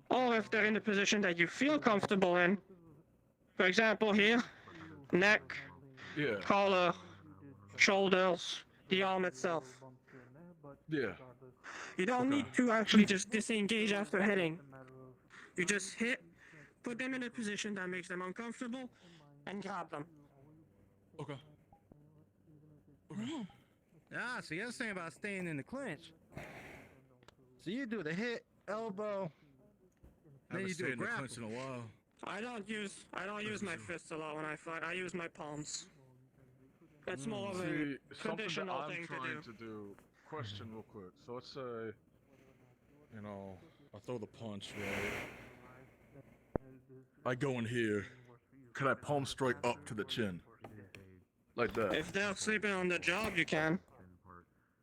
Speaker 18: Or if they're in the position that you feel comfortable in. For example, here, neck,
Speaker 12: Yeah.
Speaker 18: collar, shoulders, the arm itself.
Speaker 12: Yeah.
Speaker 18: You don't need to actually just disengage after hitting. You just hit, put them in a position that makes them uncomfortable, and grab them.
Speaker 12: Okay.
Speaker 7: Ah, so you're saying about staying in the clinch. So you do the hit, elbow, then you do a grapple.
Speaker 12: in a while.
Speaker 18: I don't use my fists a lot when I fight. I use my palms. It's more of a
Speaker 12: See, something that
Speaker 18: traditional
Speaker 12: I'm
Speaker 18: thing
Speaker 12: trying
Speaker 18: to do.
Speaker 12: Question real quick. So let's say, you know,
Speaker 14: I throw the punch, right? I go in here. Can I palm strike up to the chin? Like that.
Speaker 18: If they're sleeping on the job, you can.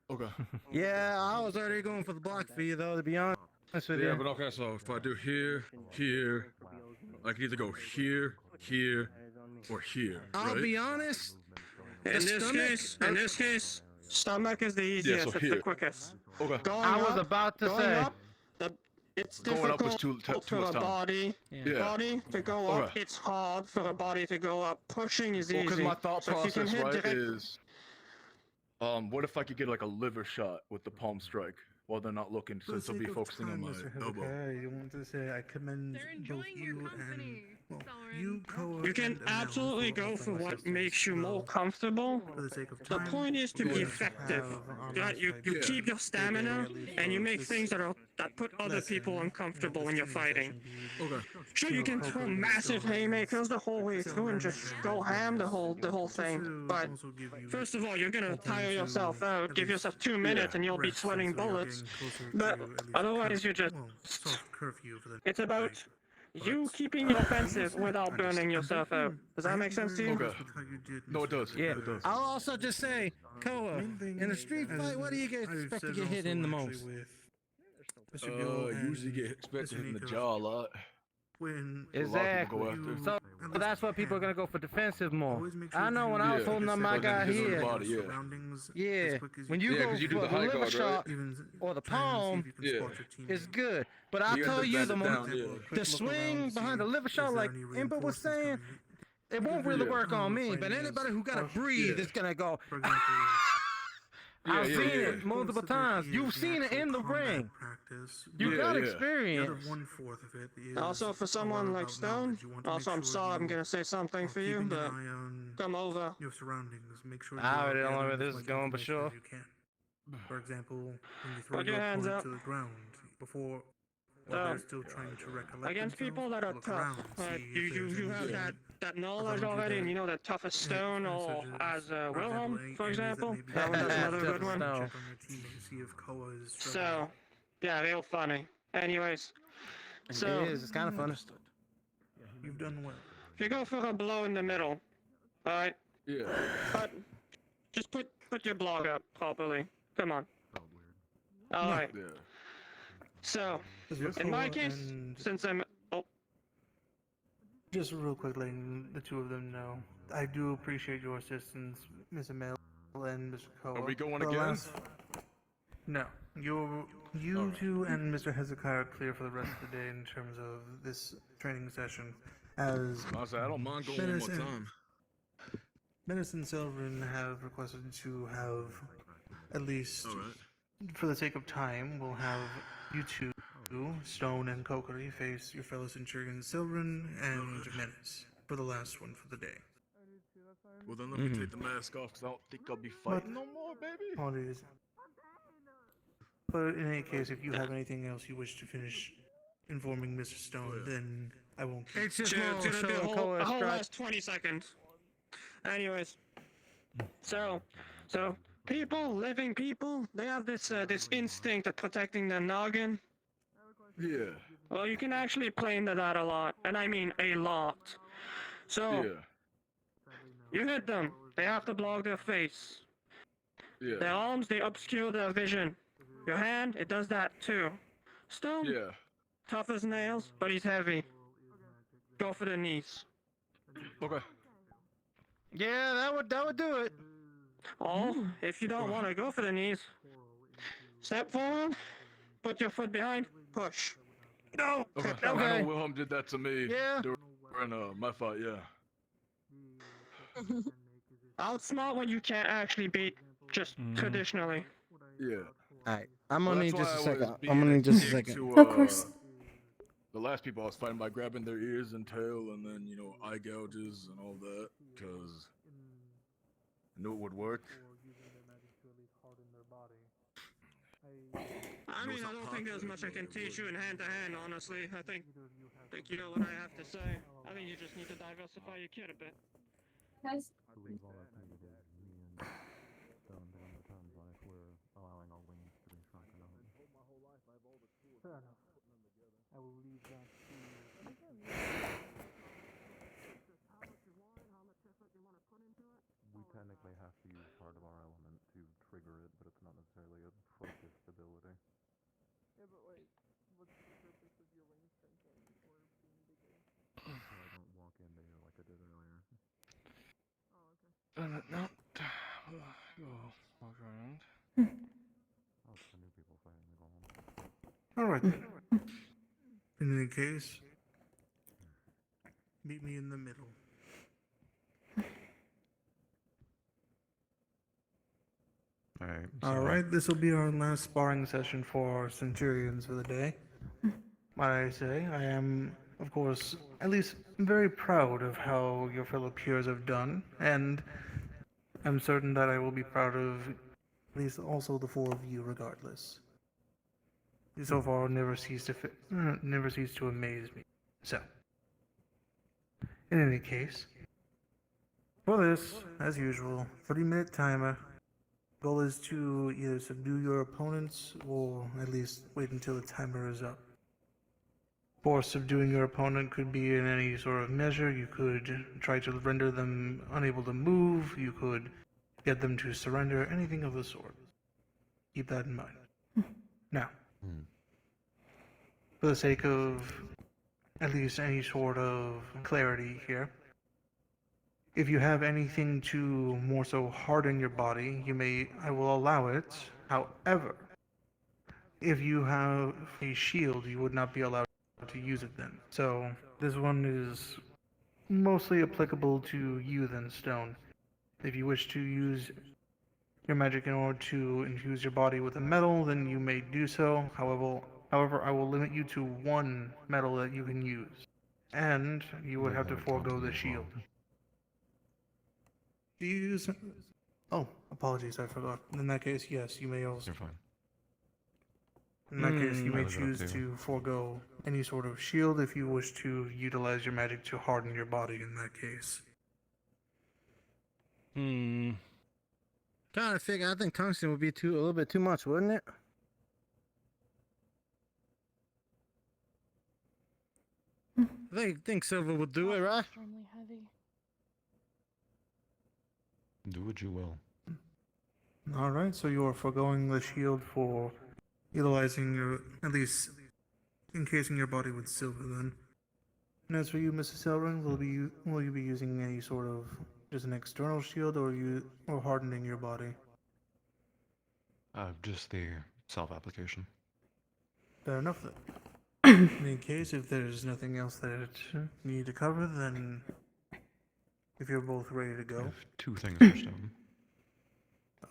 Speaker 14: Okay.
Speaker 7: Yeah, I was already going for the block for you, though, to be honest with
Speaker 14: Yeah,
Speaker 7: you.
Speaker 14: but okay, so if I do here, here, I can either go here, here, or here,
Speaker 7: I'll
Speaker 14: right?
Speaker 7: be honest.
Speaker 18: In this case, stomach is the easiest.
Speaker 14: so
Speaker 18: it's
Speaker 14: here.
Speaker 18: the quickest.
Speaker 14: Okay.
Speaker 18: Going
Speaker 7: I was
Speaker 18: up,
Speaker 7: about to
Speaker 18: going
Speaker 7: say.
Speaker 18: up, it's
Speaker 14: Going up is
Speaker 18: difficult
Speaker 14: too
Speaker 18: for
Speaker 14: much
Speaker 18: a
Speaker 14: time.
Speaker 18: body.
Speaker 14: Yeah.
Speaker 18: Body to go up,
Speaker 14: Okay.
Speaker 18: it's hard for a body to go up. Pushing is
Speaker 14: Well,
Speaker 18: easy.
Speaker 14: because my thought
Speaker 18: So if you can
Speaker 14: process,
Speaker 18: hit
Speaker 14: right,
Speaker 18: direct-
Speaker 14: is, what if I could get like a liver shot with the palm strike while they're not looking,
Speaker 17: For the
Speaker 14: since they'll be
Speaker 17: sake of
Speaker 14: focusing on
Speaker 17: time,
Speaker 14: my
Speaker 17: Mr.
Speaker 14: elbow?
Speaker 17: Hezekiah, I want to say I commend both you and you, Koa,
Speaker 18: You can
Speaker 17: and Amel
Speaker 18: absolutely go for
Speaker 17: offering
Speaker 18: what
Speaker 17: assistance,
Speaker 18: makes you more
Speaker 17: though,
Speaker 18: comfortable.
Speaker 17: For the sake of
Speaker 18: The
Speaker 17: time,
Speaker 18: point is to
Speaker 17: we're
Speaker 18: be
Speaker 17: going to
Speaker 18: effective.
Speaker 17: have our
Speaker 18: That
Speaker 17: last
Speaker 18: you
Speaker 17: fight
Speaker 18: keep your stamina
Speaker 17: today,
Speaker 18: and you
Speaker 17: for
Speaker 18: make
Speaker 17: this
Speaker 18: things that put other
Speaker 17: lesson,
Speaker 18: people uncomfortable when you're fighting.
Speaker 14: Okay.
Speaker 18: Sure, you can throw massive haymakers the whole way through and just go ham the whole thing. But first of all, you're gonna tire yourself out. Give yourself 2 minutes and you'll be sweating bullets. But otherwise, you just it's about you keeping it offensive without burning yourself out. Does that make sense to you?
Speaker 14: Okay. No, it does.
Speaker 7: Yeah.
Speaker 14: It does.
Speaker 7: I'll also just say, Koa, in a street fight, what do you expect to get hit in the most?
Speaker 14: Usually get expected in the jaw a lot.
Speaker 7: Exactly.
Speaker 14: A lot of people go
Speaker 7: So
Speaker 14: after.
Speaker 7: that's why people are gonna go for defensive more. I know when I was holding up my guy here. Yeah. When you go
Speaker 14: 'cause you
Speaker 7: for
Speaker 14: do
Speaker 7: the
Speaker 14: the high
Speaker 7: liver
Speaker 14: guard,
Speaker 7: shot
Speaker 14: right?
Speaker 7: or the palm,
Speaker 14: Yeah.
Speaker 7: it's good. But I
Speaker 14: You
Speaker 7: tell
Speaker 14: end
Speaker 7: you,
Speaker 14: up
Speaker 7: the
Speaker 14: bending
Speaker 7: moment,
Speaker 14: down, yeah.
Speaker 7: the swing behind the liver shot, like Impa was saying, it won't really
Speaker 14: Yeah.
Speaker 7: work on me. But anybody who gotta breathe is gonna go. I've
Speaker 14: yeah,
Speaker 7: seen
Speaker 14: yeah.
Speaker 7: it multiple times. You've seen it in the ring. You
Speaker 14: Yeah,
Speaker 7: got
Speaker 14: yeah.
Speaker 7: experience.
Speaker 18: Also, for someone like Stone, also I'm sorry I'm gonna say something for you, but come over.
Speaker 17: Your surroundings. Make sure
Speaker 7: I already
Speaker 17: you
Speaker 7: don't
Speaker 17: are
Speaker 7: know where
Speaker 17: gathering
Speaker 7: this
Speaker 17: as
Speaker 7: is
Speaker 17: much
Speaker 7: going, but
Speaker 17: information
Speaker 7: sure.
Speaker 17: as you can. For example, when you throw
Speaker 18: Put your
Speaker 17: your
Speaker 18: hands
Speaker 17: opponent
Speaker 18: up.
Speaker 17: to the ground before while they're still trying to recollect
Speaker 18: Against
Speaker 17: themselves,
Speaker 18: people that are
Speaker 17: look
Speaker 18: tough,
Speaker 17: around,
Speaker 18: like
Speaker 17: see
Speaker 18: you,
Speaker 17: if
Speaker 18: you,
Speaker 17: there's
Speaker 18: you have
Speaker 17: anything
Speaker 18: that knowledge
Speaker 17: around you
Speaker 18: already, and
Speaker 17: that-
Speaker 18: you know that tough as stone, or as
Speaker 17: for
Speaker 18: Wilhelm,
Speaker 17: example,
Speaker 18: for
Speaker 17: areas that
Speaker 18: example.
Speaker 17: may be
Speaker 18: That was another
Speaker 7: Tough
Speaker 18: good
Speaker 7: as
Speaker 18: one.
Speaker 7: stone.
Speaker 17: check on your team to see if Koa is struggling.
Speaker 18: So, yeah, real funny. Anyways, so
Speaker 7: It is. It's kind of funny.
Speaker 17: You've done well.
Speaker 18: if you go for a blow in the middle, alright?
Speaker 14: Yeah.
Speaker 18: But just put your blog up properly. Come on. Alright.
Speaker 14: Yeah.
Speaker 18: So,
Speaker 17: Just
Speaker 18: in my
Speaker 17: Koa
Speaker 18: case,
Speaker 17: and-
Speaker 18: since I'm
Speaker 17: Just real quick, letting the two of them know, I do appreciate your assistance, Miss Amel and Mr. Koa.
Speaker 14: Are we going
Speaker 17: For the
Speaker 14: again?
Speaker 17: No, you two and Mr. Hezekiah are clear for the rest of the day in terms of this training session. As
Speaker 14: Honestly, I don't mind going one more time.
Speaker 17: Menace and Silverin have requested to have, at least for the sake of time, we'll have you two, Stone and Kokkuri, face your fellow Centurion Silverin and Menace for the last one for the day.
Speaker 14: Well, then let me take the mask off, because I don't think I'll be fighting no more, baby.
Speaker 17: Apologies. But in any case, if you have anything else you wish to finish informing Mr. Stone, then I won't keep.
Speaker 7: It's just
Speaker 18: It's
Speaker 7: more
Speaker 18: gonna be
Speaker 7: show
Speaker 18: a whole
Speaker 7: strike.
Speaker 18: last 20 seconds. Anyways, so people, living people, they have this this instinct of protecting their noggin.
Speaker 14: Yeah.
Speaker 18: Well, you can actually play into that a lot, and I mean a lot. So you hit them, they have to block their face.
Speaker 14: Yeah.
Speaker 18: Their arms, they obscure their vision. Your hand, it does that too. Stone,
Speaker 14: Yeah.
Speaker 18: tough as nails, but he's heavy. Go for the knees.
Speaker 14: Okay.
Speaker 7: Yeah, that would do it.
Speaker 18: Or, if you don't want to go for the knees, step forward, put your foot behind, push. No!
Speaker 14: Okay. I know Wilhelm did that to me during my fight, yeah.
Speaker 18: Outsmart when you can't actually beat, just traditionally.
Speaker 14: Yeah.
Speaker 7: Alright, I'm gonna
Speaker 14: Well,
Speaker 7: need
Speaker 14: that's
Speaker 7: just a
Speaker 14: why I was
Speaker 7: second.
Speaker 14: being
Speaker 7: I'm gonna need just a
Speaker 14: dick
Speaker 7: second.
Speaker 14: to,
Speaker 1: Of course.
Speaker 14: The last people I was fighting by grabbing their ears and tail and then, eye gouges and all that, because I knew it would work.
Speaker 18: I mean, I don't think there's much I can teach you in hand-to-hand, honestly. I think you know what I have to say. I think you just need to diversify your kit a bit.
Speaker 1: Guys.
Speaker 2: I believe all that's needed is me and Stone down the time's life. We're allowing our wings to be shrunken out.
Speaker 17: Fair enough.
Speaker 14: No. Go walk around.
Speaker 17: Alright then. In any case, meet me in the middle.
Speaker 2: Alright.
Speaker 17: Alright, this will be our last sparring session for our Centurions for the day. Might I say, I am, of course, at least very proud of how your fellow peers have done, and I'm certain that I will be proud of at least also the four of you regardless. You so far never cease to amaze me. So, in any case, for this, as usual, 30-minute timer. Goal is to either subdue your opponents or at least wait until the timer is up. For subduing your opponent could be in any sort of measure. You could try to render them unable to move. You could get them to surrender, anything of the sort. Keep that in mind. Now, for the sake of at least any sort of clarity here, if you have anything to more so harden your body, I will allow it. However, if you have a shield, you would not be allowed to use it then. So, this one is mostly applicable to you then, Stone. If you wish to use your magic in order to infuse your body with a metal, then you may do so. However, I will limit you to one metal that you can use. And you would have to forego the shield. Do you use... Oh, apologies, I forgot. In that case, yes, you may also...
Speaker 2: You're fine.
Speaker 17: In that case, you may choose to forego any sort of shield if you wish to utilize your magic to harden your body in that case.
Speaker 7: Trying to figure, I think tungsten would be a little bit too much, wouldn't it? I think silver would do it, right?
Speaker 3: Extremely heavy.
Speaker 2: Do what you will.
Speaker 17: Alright, so you are foregoing the shield for utilizing your, at least encasing your body with silver then. And as for you, Mrs. Elring, will you be using any sort of just an external shield or hardening your body?
Speaker 2: Just the self-application.
Speaker 17: Fair enough then. In any case, if there's nothing else that you need to cover, then if you're both ready to go.
Speaker 2: Two things for Stone.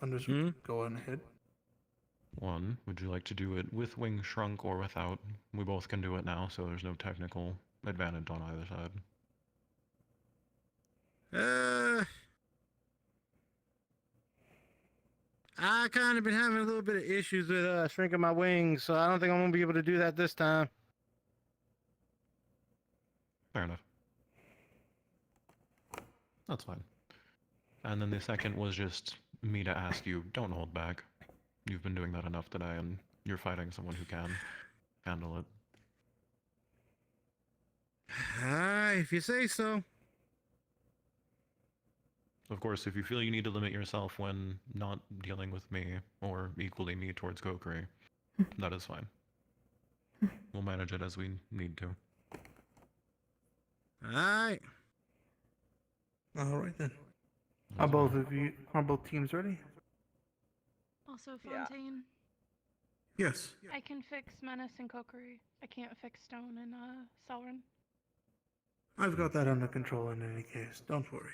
Speaker 17: Understood. Go on ahead.
Speaker 2: One, would you like to do it with wings shrunk or without? We both can do it now, so there's no technical advantage on either side.
Speaker 7: I kind of been having a little bit of issues with shrinking my wings, so I don't think I'm gonna be able to do that this time.
Speaker 2: Fair enough. That's fine. And then the second was just me to ask you, don't hold back. You've been doing that enough today, and you're fighting someone who can handle it.
Speaker 7: If you say so.
Speaker 2: Of course, if you feel you need to limit yourself when not dealing with me, or equally me towards Kokkuri, that is fine. We'll manage it as we need to.
Speaker 7: Alright.
Speaker 17: Alright then. Are both teams ready?
Speaker 3: Also, Fontaine.
Speaker 17: Yes.
Speaker 3: I can fix Menace and Kokkuri. I can't fix Stone and Selrin.
Speaker 17: I've got that under control in any case. Don't worry.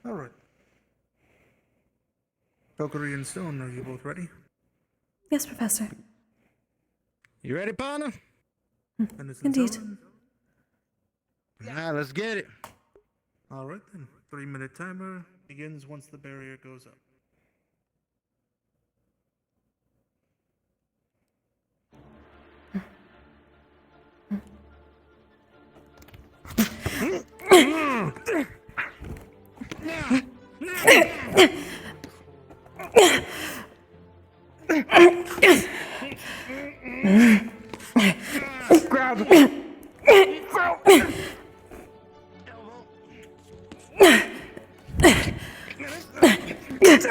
Speaker 17: Alright. Kokkuri and Stone, are you both ready?
Speaker 1: Yes, Professor.
Speaker 7: You ready, partner?
Speaker 1: Indeed.
Speaker 7: Alright, let's get it.
Speaker 17: Alright then. 3-minute timer begins once the barrier goes up.
Speaker 9: Grab.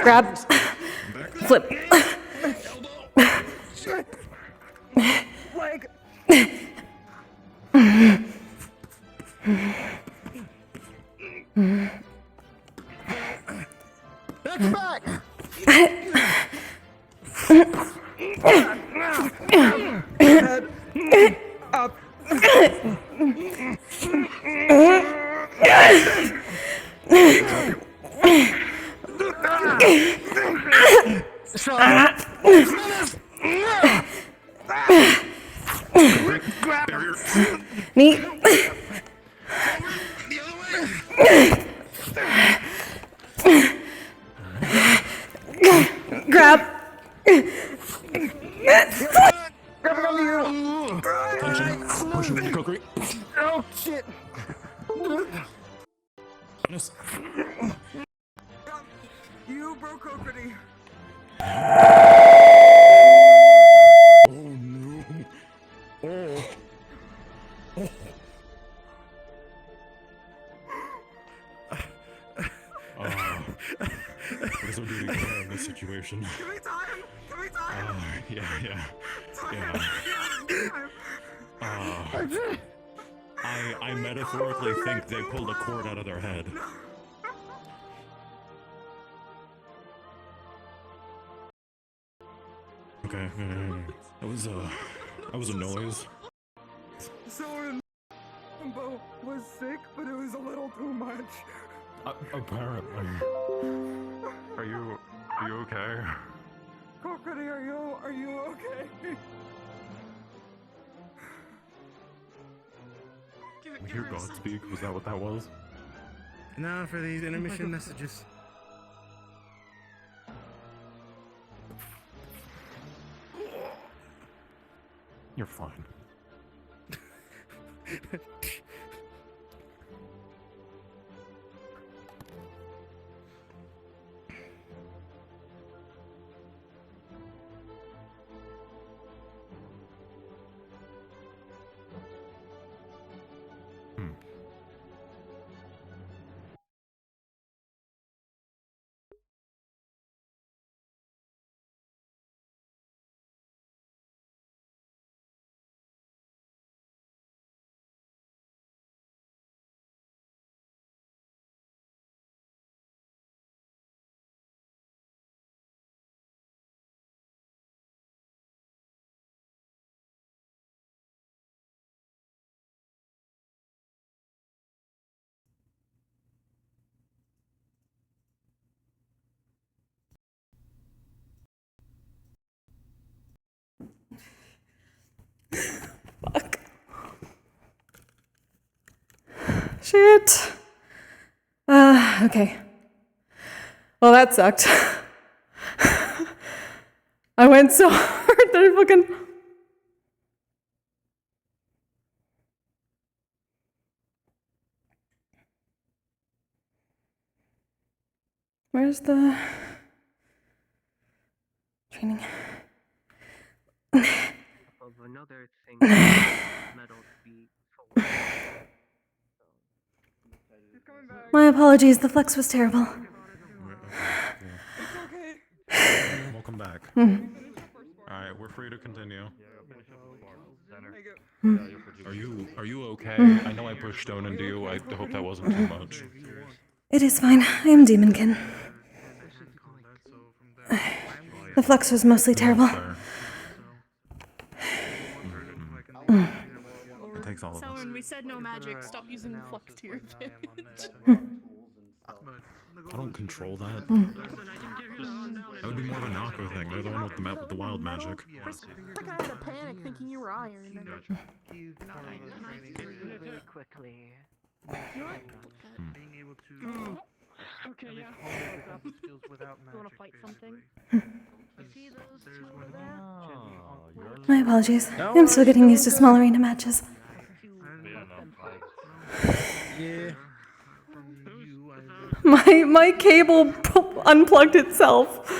Speaker 1: Grab. Flip.
Speaker 9: Leg.
Speaker 1: Neat. Grab.
Speaker 14: Grabbing onto you!
Speaker 2: Attention. Push him into Kokkuri.
Speaker 14: Oh, shit!
Speaker 2: Yes.
Speaker 14: You broke Kokkuri.
Speaker 2: Oh no. Oh. Oh. What does our duty care in this situation?
Speaker 14: Give me time! Give me time!
Speaker 2: Yeah. I metaphorically think they pulled a cord out of their head. Okay, that was a noise.
Speaker 14: Someone was sick, but it was a little too much.
Speaker 2: Apparently. Are you okay?
Speaker 14: Kokkuri, are you okay?
Speaker 2: I hear God speak. Was that what that was?
Speaker 7: Now for these intermission messages.
Speaker 2: You're fine.
Speaker 1: Fuck. Shit. Okay. Well, that sucked. I went so hard that I fucking... Where's the... training?
Speaker 8: Of another thing, metal to be
Speaker 1: My apologies, the flex was terrible.
Speaker 2: Welcome back. Alright, we're free to continue. Are you okay? I know I pushed stone into you. I hope that wasn't too much.
Speaker 1: It is fine. I am Demonkin. The flex was mostly terrible.
Speaker 2: It takes all of us.
Speaker 3: When we said no magic, stop using flux to your advantage.
Speaker 2: I don't control that. That would be more of a Nako thing. They're the one with the wild magic.
Speaker 3: I kind of had a panic thinking you were iron.
Speaker 8: really quickly.
Speaker 17: Being able to
Speaker 3: Okay, yeah.
Speaker 17: skills without
Speaker 3: You wanna fight something?
Speaker 17: See those two
Speaker 1: My apologies. I'm still getting used to small arena matches.
Speaker 7: Yeah.
Speaker 1: My cable unplugged itself.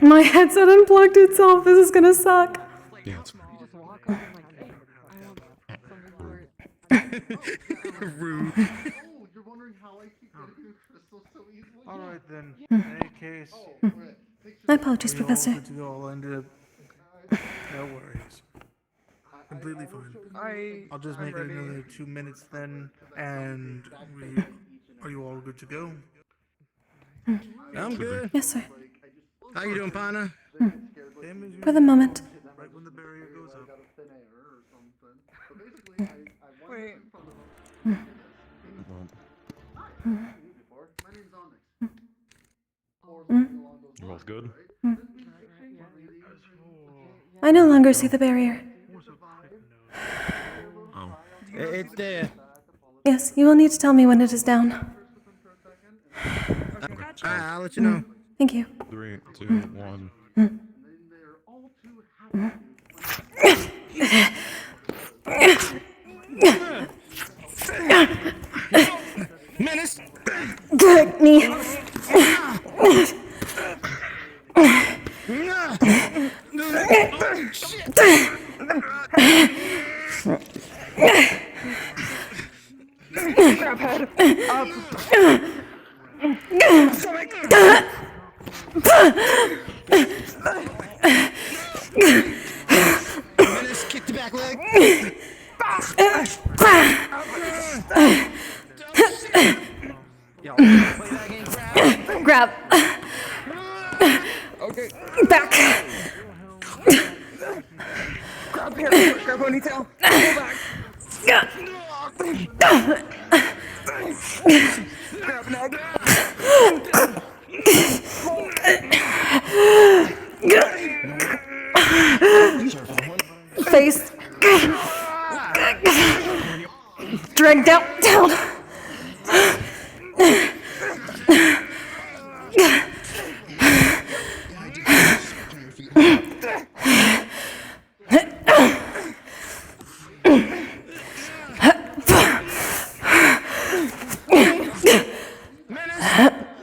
Speaker 1: My headset unplugged itself. This is gonna suck.
Speaker 2: Yeah, it's
Speaker 7: Rude.
Speaker 17: Alright then. In any case.
Speaker 1: My apologies,
Speaker 17: we all
Speaker 1: Professor.
Speaker 17: good to go. I'll end it. No worries. Completely fine. I'll just make it another 2 minutes then, and are you all good to go?
Speaker 7: I'm good.
Speaker 1: Yes, sir.
Speaker 7: How you doing, partner?
Speaker 1: For the moment.
Speaker 2: good?
Speaker 1: I no longer see the barrier.
Speaker 2: Oh.
Speaker 7: It's there.
Speaker 1: Yes, you will need to tell me when it is down.
Speaker 7: I'll let you know.
Speaker 1: Thank you.
Speaker 2: 3, 2, 1.
Speaker 7: Menace!
Speaker 1: Good knee.
Speaker 18: Grab head. Up. Stomach.
Speaker 7: Menace, kick the back leg.
Speaker 1: Grab.
Speaker 18: Okay.
Speaker 1: Back.
Speaker 18: Grab hair. Grab ponytail. Pull back. Grab neck.
Speaker 1: Face. Drag down.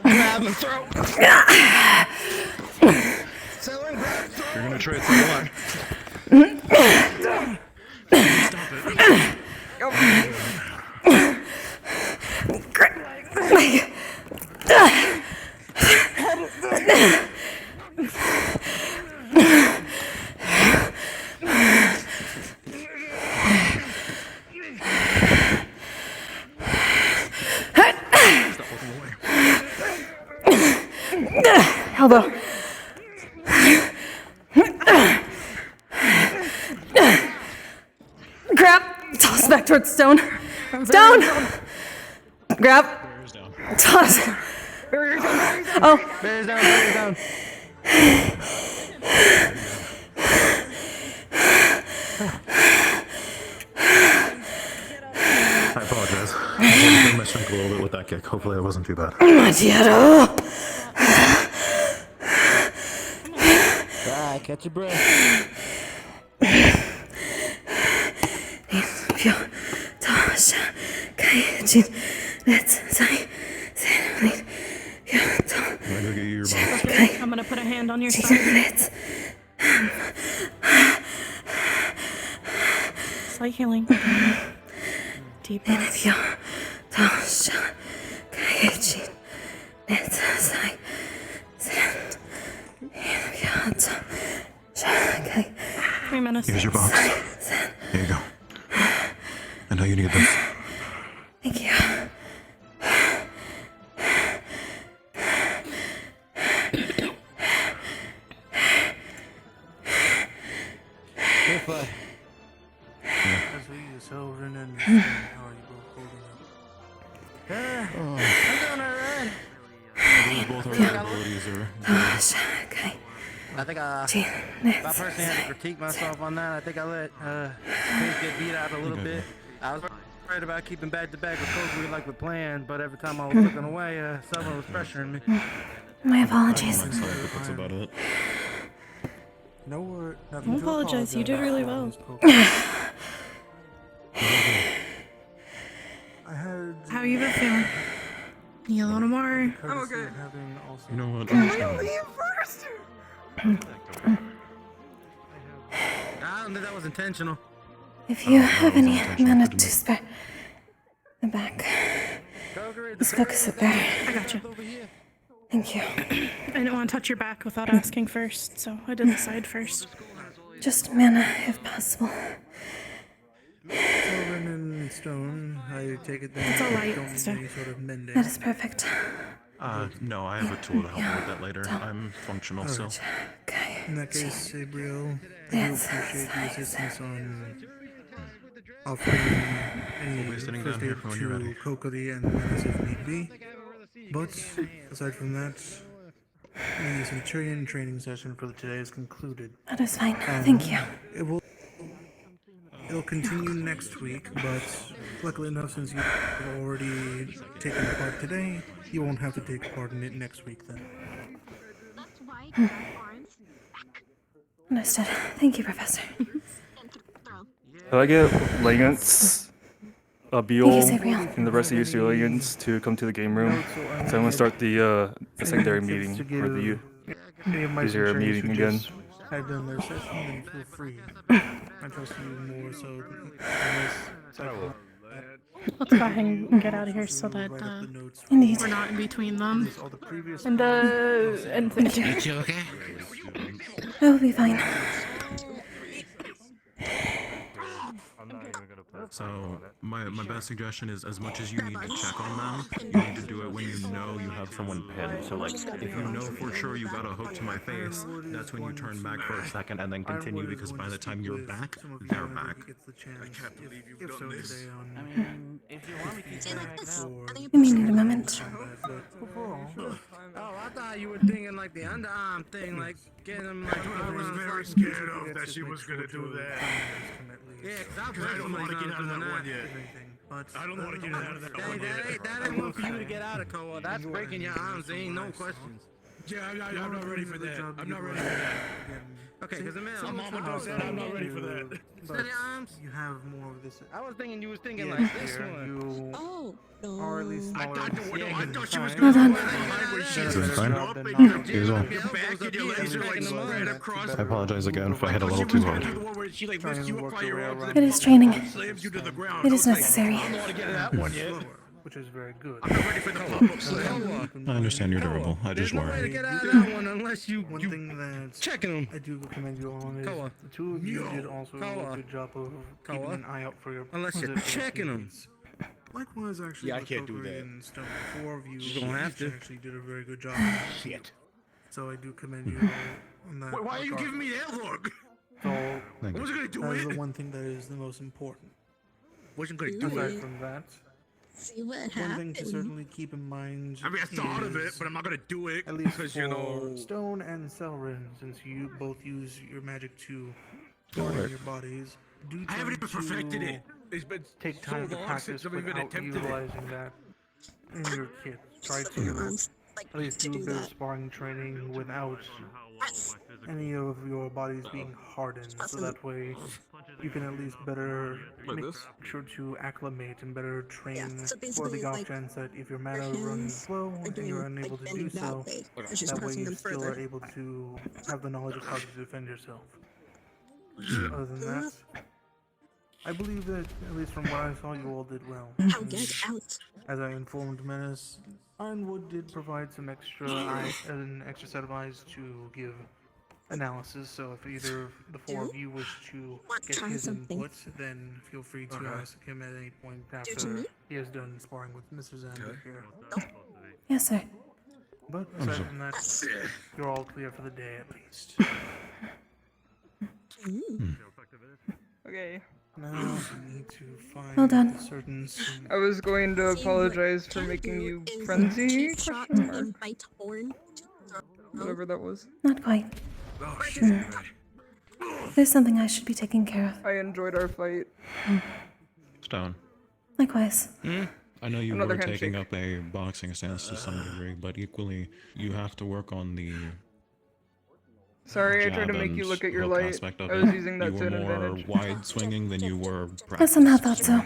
Speaker 7: Grab my throat.
Speaker 2: You're gonna try it so long. Stop it.
Speaker 1: Elbow. Grab. Toss back towards stone. Down. Grab. Toss. Oh.
Speaker 7: Bears down, bears down.
Speaker 2: I apologize. I was my strength a little bit with that kick. Hopefully, it wasn't too bad.
Speaker 7: Alright, catch your breath.
Speaker 2: I'm gonna go get you your box.
Speaker 3: Okay, I'm gonna put a hand on your side. Slight healing. Deep breath. Three minutes.
Speaker 2: Here's your box. Here you go. I know you need this.
Speaker 1: Thank you.
Speaker 7: If I...
Speaker 17: As we use Silverin and how are you both holding up?
Speaker 7: I'm doing alright.
Speaker 2: I believe both our abilities are good.
Speaker 7: I think if I personally had to critique myself on that, I think I let things get beat out a little bit. I was worried about keeping back to back with Kokkuri like we planned, but every time I was looking away, someone was pressuring me.
Speaker 1: My apologies.
Speaker 2: I'm sorry, but that's about it.
Speaker 17: No word.
Speaker 3: Don't apologize. You did really well. How you been feeling? You a little more?
Speaker 17: I'm okay.
Speaker 2: You know what?
Speaker 3: first.
Speaker 7: I don't think that was intentional.
Speaker 1: If you have any mana to spare, the back. Let's focus it there.
Speaker 3: I got you.
Speaker 1: Thank you.
Speaker 3: I didn't want to touch your back without asking first, so I did the side first.
Speaker 1: Just mana, if possible.
Speaker 17: Silverin and stone, I take it that
Speaker 3: It's all right,
Speaker 17: don't need
Speaker 3: so-
Speaker 17: any sort of mending.
Speaker 1: That is perfect.
Speaker 2: No, I have a tool to help me with that later. I'm functional, so.
Speaker 17: In that case, Sabriel, I do
Speaker 1: Yes.
Speaker 17: appreciate the assistance on offering any
Speaker 2: We'll be sitting
Speaker 17: first
Speaker 2: down here
Speaker 17: aid
Speaker 2: for when you're ready.
Speaker 17: to Kokkuri and Menace if need be. But aside from that, The Centurion training session for today is concluded.
Speaker 1: That is fine.
Speaker 17: And
Speaker 1: Thank you.
Speaker 17: It'll continue next week, but luckily enough, since you've already taken part today, you won't have to take part in it next week then.
Speaker 1: Understood. Thank you, Professor.
Speaker 12: Can I get Legance, Beal,
Speaker 1: Thank you, Sabriel.
Speaker 12: and the rest of you civilians to come to the game room? So I'm gonna start the secondary meeting for the youth.
Speaker 17: Any of my
Speaker 12: Is there a
Speaker 17: Centurions
Speaker 12: meeting
Speaker 17: who
Speaker 12: again?
Speaker 17: just had done their session, then feel free. I trust you more so than this.
Speaker 3: Let's go ahead and get out of here so that
Speaker 1: Indeed.
Speaker 3: we're not in between them.
Speaker 1: And thank you.
Speaker 9: You okay?
Speaker 1: I will be fine.
Speaker 2: So my best suggestion is, as much as you need to check on them, you need to do it when you know you have someone pinned. So like, if you know for sure you got a hook to my face, that's when you turn back for a second and then continue, because by the time you're back, they're back.
Speaker 12: I can't believe you've done this.
Speaker 23: I mean, if you want, we can stay like this.
Speaker 1: You may need a moment.
Speaker 7: Oh, I thought you were thinking like the underarm thing, like getting them like.
Speaker 12: I was very scared of that she was gonna do that.
Speaker 7: Yeah,
Speaker 12: Because I don't want to get out of that one yet. I don't want to get out of that one yet.
Speaker 7: That ain't one for you to get out of, Koa. That's breaking your arms. There ain't no questions.
Speaker 12: Yeah, I'm not ready for that. I'm not ready for that.
Speaker 7: Okay, because
Speaker 12: My mama knows that. I'm not ready for that.
Speaker 7: Steady arms.
Speaker 17: You have more of this.
Speaker 7: I was thinking you was thinking
Speaker 17: Yeah,
Speaker 7: like this
Speaker 17: here,
Speaker 7: one.
Speaker 17: you
Speaker 13: Oh, no.
Speaker 17: are at least smaller.
Speaker 12: I thought she was
Speaker 1: Hold
Speaker 12: going
Speaker 1: on.
Speaker 12: to behind where she's
Speaker 2: Doing fine.
Speaker 12: up and
Speaker 2: Here's all.
Speaker 12: your back and your legs are like right across.
Speaker 2: I apologize again if I hit a little too hard.
Speaker 12: The one where she like lifts you up by your arms and
Speaker 1: It is training.
Speaker 12: slams you to the ground.
Speaker 1: It is necessary.
Speaker 12: I don't want to get that one yet.
Speaker 17: Which is very good.
Speaker 12: I'm not ready for the pop-up slam.
Speaker 2: I understand you're durable. I just
Speaker 7: Way to
Speaker 2: worry.
Speaker 7: get out of that one unless you
Speaker 17: One thing that
Speaker 7: checking them.
Speaker 17: I do commend you on is
Speaker 7: Koa.
Speaker 17: the two of you did also
Speaker 7: Koa.
Speaker 17: a good job of keeping
Speaker 7: Koa.
Speaker 17: an eye out for your
Speaker 7: Unless you're
Speaker 17: positional
Speaker 7: checking 'em.
Speaker 17: teammates. Likewise, actually,
Speaker 14: Yeah, I
Speaker 17: with
Speaker 14: can't do
Speaker 17: Kokkuri
Speaker 14: that.
Speaker 17: and Stone, 4 of you
Speaker 7: You don't have
Speaker 17: each
Speaker 7: to.
Speaker 17: actually did a very good job.
Speaker 14: Shit.
Speaker 17: So I do commend you on that.
Speaker 12: Wait, why are you
Speaker 17: regard.
Speaker 12: giving me that look?
Speaker 17: So
Speaker 12: I
Speaker 2: Thank
Speaker 12: wasn't
Speaker 2: you.
Speaker 12: gonna do
Speaker 17: that is
Speaker 12: it.
Speaker 17: the one thing that is the most important.
Speaker 7: Wasn't gonna do
Speaker 17: Aside
Speaker 7: it.
Speaker 17: from that,
Speaker 13: See what
Speaker 17: one
Speaker 13: happened.
Speaker 17: thing to certainly keep in mind.
Speaker 12: I mean, I thought of it,
Speaker 17: is,
Speaker 12: but I'm not gonna do it
Speaker 17: at least
Speaker 12: because
Speaker 17: for
Speaker 12: you know.
Speaker 17: Stone and Selrin, since you both use your magic to guard your bodies, do
Speaker 12: I haven't
Speaker 17: tend
Speaker 12: even perfected
Speaker 17: to
Speaker 12: it. It's been
Speaker 17: take
Speaker 12: so
Speaker 17: time to
Speaker 12: long
Speaker 17: practice
Speaker 12: since I've even
Speaker 17: without
Speaker 12: attempted it.
Speaker 17: utilizing that in your kit. Try to at least do a bit of sparring training without any of your bodies being hardened, so that way you can at least better
Speaker 12: Like
Speaker 17: make
Speaker 12: this?
Speaker 17: sure to acclimate and better train
Speaker 13: so
Speaker 17: for
Speaker 13: basically,
Speaker 17: the off
Speaker 13: like,
Speaker 17: chance that if your mana
Speaker 13: your
Speaker 17: runs
Speaker 13: hands
Speaker 17: slow
Speaker 13: are
Speaker 17: and
Speaker 13: doing,
Speaker 17: you're
Speaker 13: like,
Speaker 17: unable to do
Speaker 13: bending that
Speaker 17: so,
Speaker 13: way. It's just
Speaker 17: that way
Speaker 13: pressing
Speaker 17: you
Speaker 13: them
Speaker 17: still
Speaker 13: further.
Speaker 17: are able to have the knowledge of how to defend yourself. Other than that, I believe that, at least from what I saw, you all did well.
Speaker 13: How
Speaker 17: And
Speaker 13: get out?
Speaker 17: as I informed Menace, Ironwood did provide some extra an extra set of eyes to give analysis, so if either of the four of you wish to get
Speaker 13: try
Speaker 17: his
Speaker 13: something?
Speaker 17: input, then feel free to ask him at any point
Speaker 13: to
Speaker 17: after
Speaker 13: me?
Speaker 17: he has done sparring with Mr. Xander here.
Speaker 1: Yes, sir.
Speaker 17: But aside from that, you're all clear for the day at least.
Speaker 5: Okay.
Speaker 17: Now we need to find
Speaker 1: Well done.
Speaker 17: certain.
Speaker 5: I was going to apologize for making you frenzy?
Speaker 13: Shot
Speaker 5: Question mark.
Speaker 13: him bite horn.
Speaker 5: Whatever that was.
Speaker 1: Not quite.
Speaker 12: Oh shit.
Speaker 1: There's something I should be taking care of.
Speaker 5: I enjoyed our fight.
Speaker 2: Stone.
Speaker 1: Likewise.
Speaker 2: I know you
Speaker 5: Another
Speaker 2: were taking
Speaker 5: handshake.
Speaker 2: up a boxing stance to some degree, but equally, you have to work on the
Speaker 5: Sorry, I tried to
Speaker 2: jab
Speaker 5: make you
Speaker 2: and
Speaker 5: look at your
Speaker 2: hook
Speaker 5: light.
Speaker 2: aspect of
Speaker 5: I was
Speaker 2: it.
Speaker 5: using that
Speaker 2: You
Speaker 5: to
Speaker 2: were
Speaker 5: an
Speaker 2: more
Speaker 5: advantage.
Speaker 2: wide swinging than you were
Speaker 1: I
Speaker 2: practiced.
Speaker 1: somehow thought so.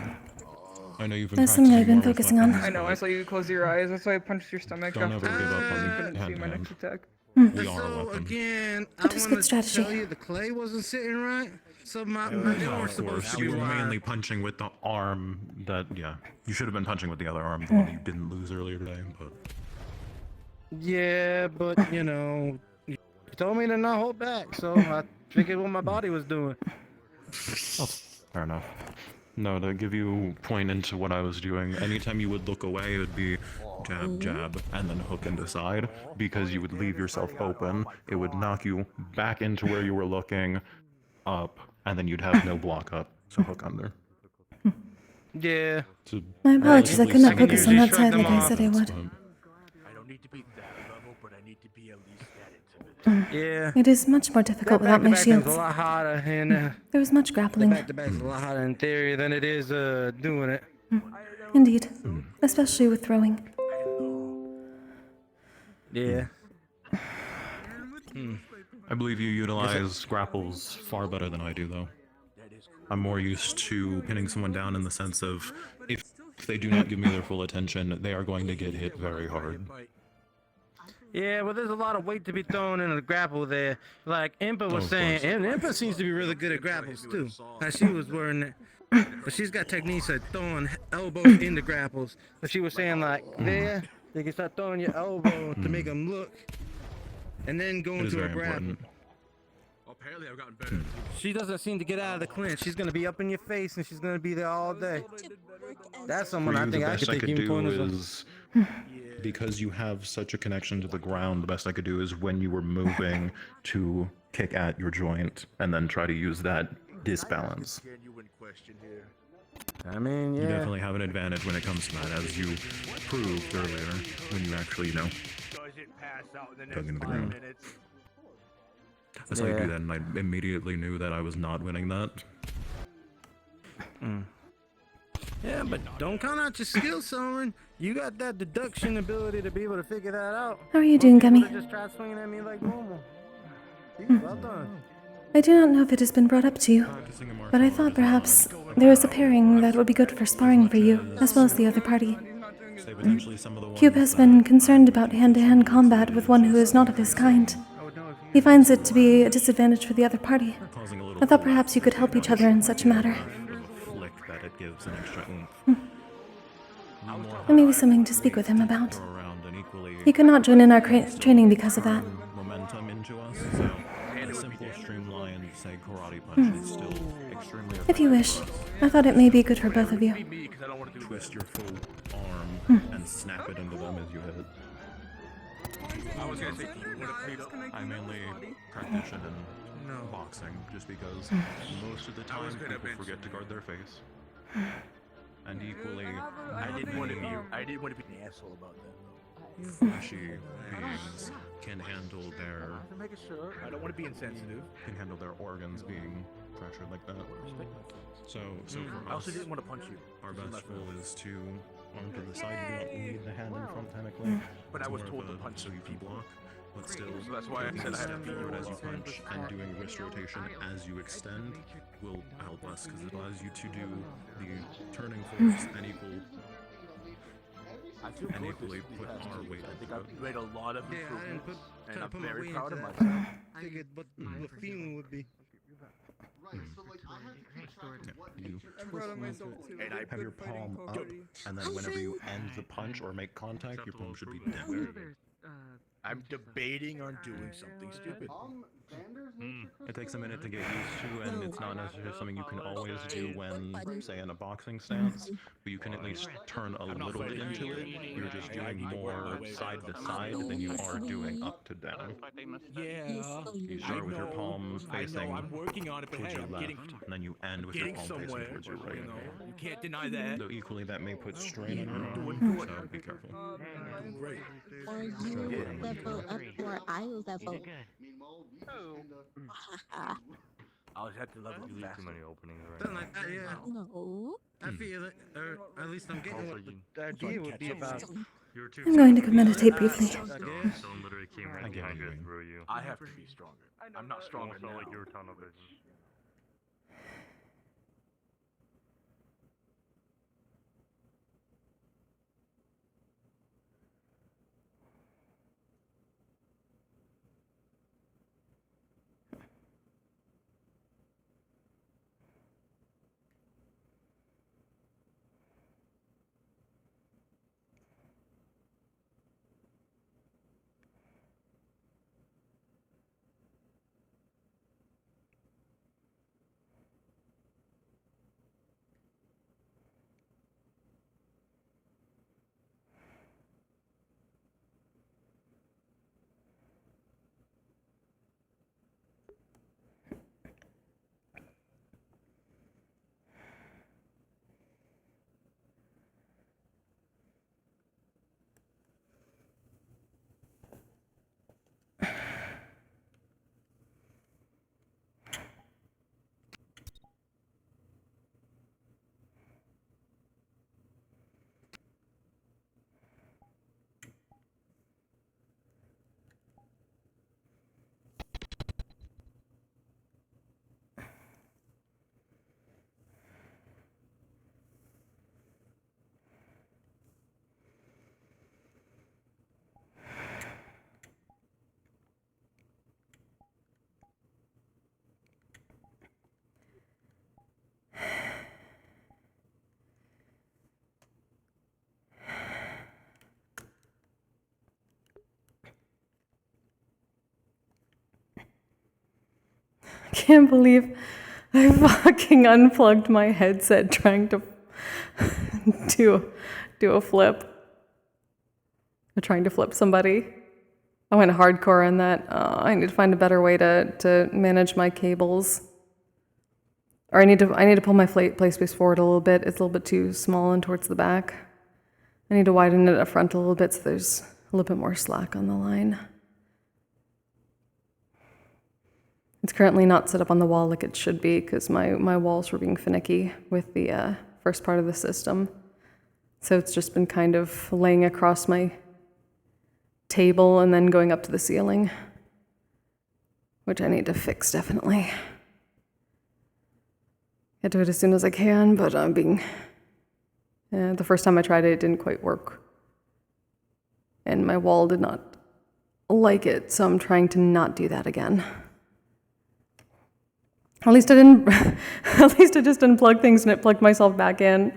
Speaker 2: I know you've been
Speaker 1: That's something I've been
Speaker 2: practicing
Speaker 1: focusing
Speaker 2: more
Speaker 1: on.
Speaker 2: weapons,
Speaker 5: I know, I
Speaker 2: but
Speaker 5: saw you close your eyes. That's why I punched your stomach
Speaker 2: Don't
Speaker 5: after
Speaker 2: ever give up on
Speaker 5: you couldn't see
Speaker 2: hand
Speaker 5: my
Speaker 2: to
Speaker 5: next
Speaker 2: hand.
Speaker 5: attack.
Speaker 2: We are a
Speaker 7: So
Speaker 2: weapon.
Speaker 7: again,
Speaker 1: That
Speaker 7: I
Speaker 1: was
Speaker 7: want
Speaker 1: good
Speaker 7: to
Speaker 1: strategy.
Speaker 7: tell you the clay wasn't sitting right. So they
Speaker 2: No,
Speaker 7: weren't
Speaker 2: of
Speaker 7: supposed
Speaker 2: course.
Speaker 7: to be
Speaker 2: You were
Speaker 7: wide.
Speaker 2: mainly punching with the arm that, yeah. You should have been punching with the other arm, the one that you didn't lose earlier today, but...
Speaker 7: Yeah, but you know, you told me to not hold back, so I figured what my body was doing.
Speaker 2: Oh, fair enough. No, to give you point into what I was doing, anytime you would look away, it would be jab, jab, and then hook into side, because you would leave yourself open. It would knock you back into where you were looking, up, and then you'd have no block up, so hook under.
Speaker 7: Yeah.
Speaker 1: My apologies, I could not
Speaker 2: relatively
Speaker 1: focus on that
Speaker 2: simple.
Speaker 1: side like I said I would.
Speaker 2: But
Speaker 14: I don't need to be that level, but I need to be at least that intimate.
Speaker 7: Yeah.
Speaker 1: It is much more difficult without my
Speaker 7: back-to-back thing's
Speaker 1: shields.
Speaker 7: a lot harder, and
Speaker 1: There was much
Speaker 7: the
Speaker 1: grappling.
Speaker 7: back-to-back's a lot harder in theory than it is doing it.
Speaker 1: Indeed. Especially with throwing.
Speaker 7: Yeah.
Speaker 2: I believe you utilize grapples far better than I do, though. I'm more used to pinning someone down in the sense of if they do not give me their full attention, they are going to get hit very hard.
Speaker 7: Yeah, well, there's a lot of weight to be thrown in a grapple there. Like Impa was
Speaker 2: of
Speaker 7: saying,
Speaker 2: course.
Speaker 7: and Impa seems to be really good at grapples too. As she was wearing it. But she's got techniques of throwing elbows into grapples. But she was saying like there, you can start throwing your elbow to make them look, and then go
Speaker 2: It is
Speaker 7: into a
Speaker 2: very
Speaker 7: grapple.
Speaker 2: important.
Speaker 14: Apparently, I've gotten better.
Speaker 7: She doesn't seem to get out of the clinch. She's gonna be up in your face, and she's gonna be there all day. That's someone
Speaker 2: For
Speaker 7: I
Speaker 2: you,
Speaker 7: think
Speaker 2: the
Speaker 7: I
Speaker 2: best
Speaker 7: could take
Speaker 2: could
Speaker 7: even
Speaker 2: do
Speaker 7: pointers on.
Speaker 2: is, because you have such a connection to the ground, the best I could do is when you were moving to kick at your joint and then try to use that disbalance.
Speaker 7: I mean, yeah.
Speaker 2: You definitely have an advantage when it comes to that, as you proved earlier when you actually, dug into the ground. That's how you do that, and I immediately knew that I was not winning that.
Speaker 7: Yeah, but don't count out your skill, Soren. You got that deduction ability to be able to figure that out.
Speaker 1: How are you doing, Gummy?
Speaker 7: Just try swinging at me like normal. Well done.
Speaker 1: I do not know if it has been brought up to you, but I thought perhaps there is a pairing that would be good for sparring for you, as well as the other party.
Speaker 2: Say potentially some of the
Speaker 1: Cube has been concerned about hand-to-hand combat with one who is not of his kind. He finds it to be a disadvantage for the other party. I thought perhaps you could help each other in such a matter.
Speaker 2: flick that it gives an extra
Speaker 1: That may be something to speak with him about.
Speaker 2: around and equally
Speaker 1: He could not join in our training because of that.
Speaker 2: momentum into us. So a simple streamlined, say, karate punch is still extremely
Speaker 1: If you wish, I thought it may be good for both of you.
Speaker 2: twist your full arm and snap it into them as you hit. I mainly practice in boxing just because most of the time people forget to guard their face. And equally,
Speaker 14: I didn't want to be an asshole about that.
Speaker 2: fleshy beings can handle their
Speaker 14: I don't want to be insensitive.
Speaker 2: can handle their organs being pressured like that. So for
Speaker 14: I also
Speaker 2: us,
Speaker 14: didn't want to punch you.
Speaker 2: our best goal is to arm to the side. You don't need the hand in front technically.
Speaker 14: But I
Speaker 2: It's
Speaker 14: was
Speaker 2: more
Speaker 14: told
Speaker 2: of
Speaker 14: to
Speaker 2: a-
Speaker 14: punch
Speaker 2: so you can
Speaker 14: people.
Speaker 2: block, but still.
Speaker 14: So that's why I
Speaker 2: taking
Speaker 14: said
Speaker 2: a
Speaker 14: I had
Speaker 2: step
Speaker 14: to be
Speaker 2: forward as you
Speaker 14: yours.
Speaker 2: punch and doing wrist rotation as you extend will help us because it allows you to do the turning force and equally put our weight
Speaker 14: I think
Speaker 2: into
Speaker 14: I've
Speaker 2: it.
Speaker 14: made a lot of improvements, and I'm very proud of
Speaker 7: that.
Speaker 14: myself.
Speaker 7: I figured what the feeling would be.
Speaker 2: You
Speaker 5: I'm proud of myself too.
Speaker 2: and I have your palm up, and then whenever you end the punch or make contact, your palm should be down.
Speaker 14: I'm debating on doing something stupid.
Speaker 2: It takes a minute to get used to, and it's not necessarily something you can always do when, say, in a boxing stance, but you can at least turn a little bit into it. You're just doing more side to side than you are doing up to down.
Speaker 14: Yeah.
Speaker 2: You start with your palm facing
Speaker 14: I'm working on it, but
Speaker 2: towards
Speaker 14: hey,
Speaker 2: your
Speaker 14: I'm
Speaker 2: left,
Speaker 14: getting
Speaker 2: and then you end with your
Speaker 14: getting
Speaker 2: palm facing
Speaker 14: somewhere.
Speaker 2: towards your right.
Speaker 14: You know, you can't deny that.
Speaker 2: Though equally, that may put strain on your arm, so be careful.
Speaker 14: Great.
Speaker 13: Or you level up, or I level.
Speaker 14: I'll just have to level
Speaker 12: You leave
Speaker 14: faster.
Speaker 12: too many openings right
Speaker 7: Something
Speaker 12: now.
Speaker 7: like that, yeah.
Speaker 13: No.
Speaker 7: I feel it, or at least I'm getting what the idea would be about.
Speaker 12: You were too
Speaker 1: I'm going to go
Speaker 12: strong.
Speaker 1: meditate briefly.
Speaker 12: Stone literally came right behind you and threw you.
Speaker 14: I have to be stronger. I'm not stronger
Speaker 12: Almost felt
Speaker 14: now.
Speaker 12: like you were tunnel vision.
Speaker 1: can't believe I fucking unplugged my headset trying to do a flip. Or trying to flip somebody. I went hardcore on that. I need to find a better way to manage my cables. Or I need to pull my play space forward a little bit. It's a little bit too small and towards the back. I need to widen it up front a little bit so there's a little bit more slack on the line. It's currently not set up on the wall like it should be because my walls were being finicky with the first part of the system. So it's just been kind of laying across my table and then going up to the ceiling, which I need to fix definitely. Get to it as soon as I can, but I'm being... the first time I tried it, it didn't quite work. And my wall did not like it, so I'm trying to not do that again. At least I didn't... at least I just unplugged things and it plugged myself back in.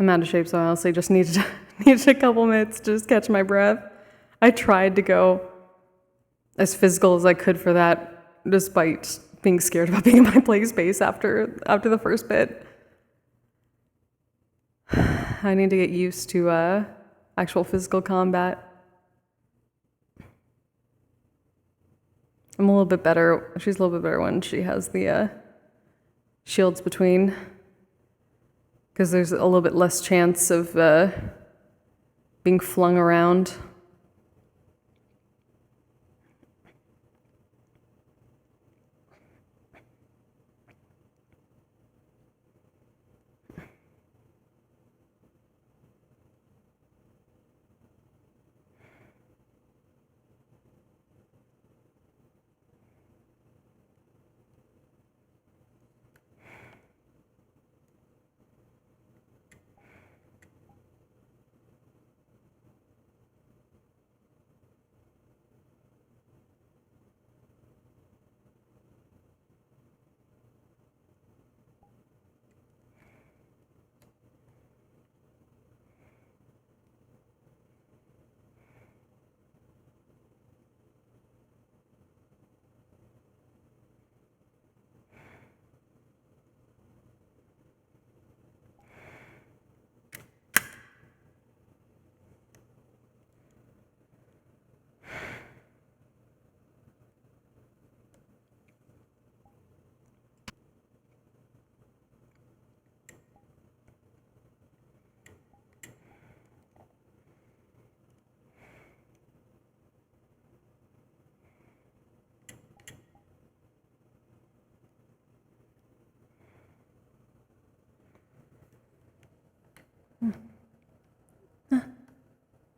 Speaker 1: I'm out of shape, so I honestly just needed a couple minutes to just catch my breath. I tried to go as physical as I could for that, despite being scared about being in my play space after the first bit. I need to get used to actual physical combat. I'm a little bit better. She's a little bit better when she has the shields between. Because there's a little bit less chance of being flung around.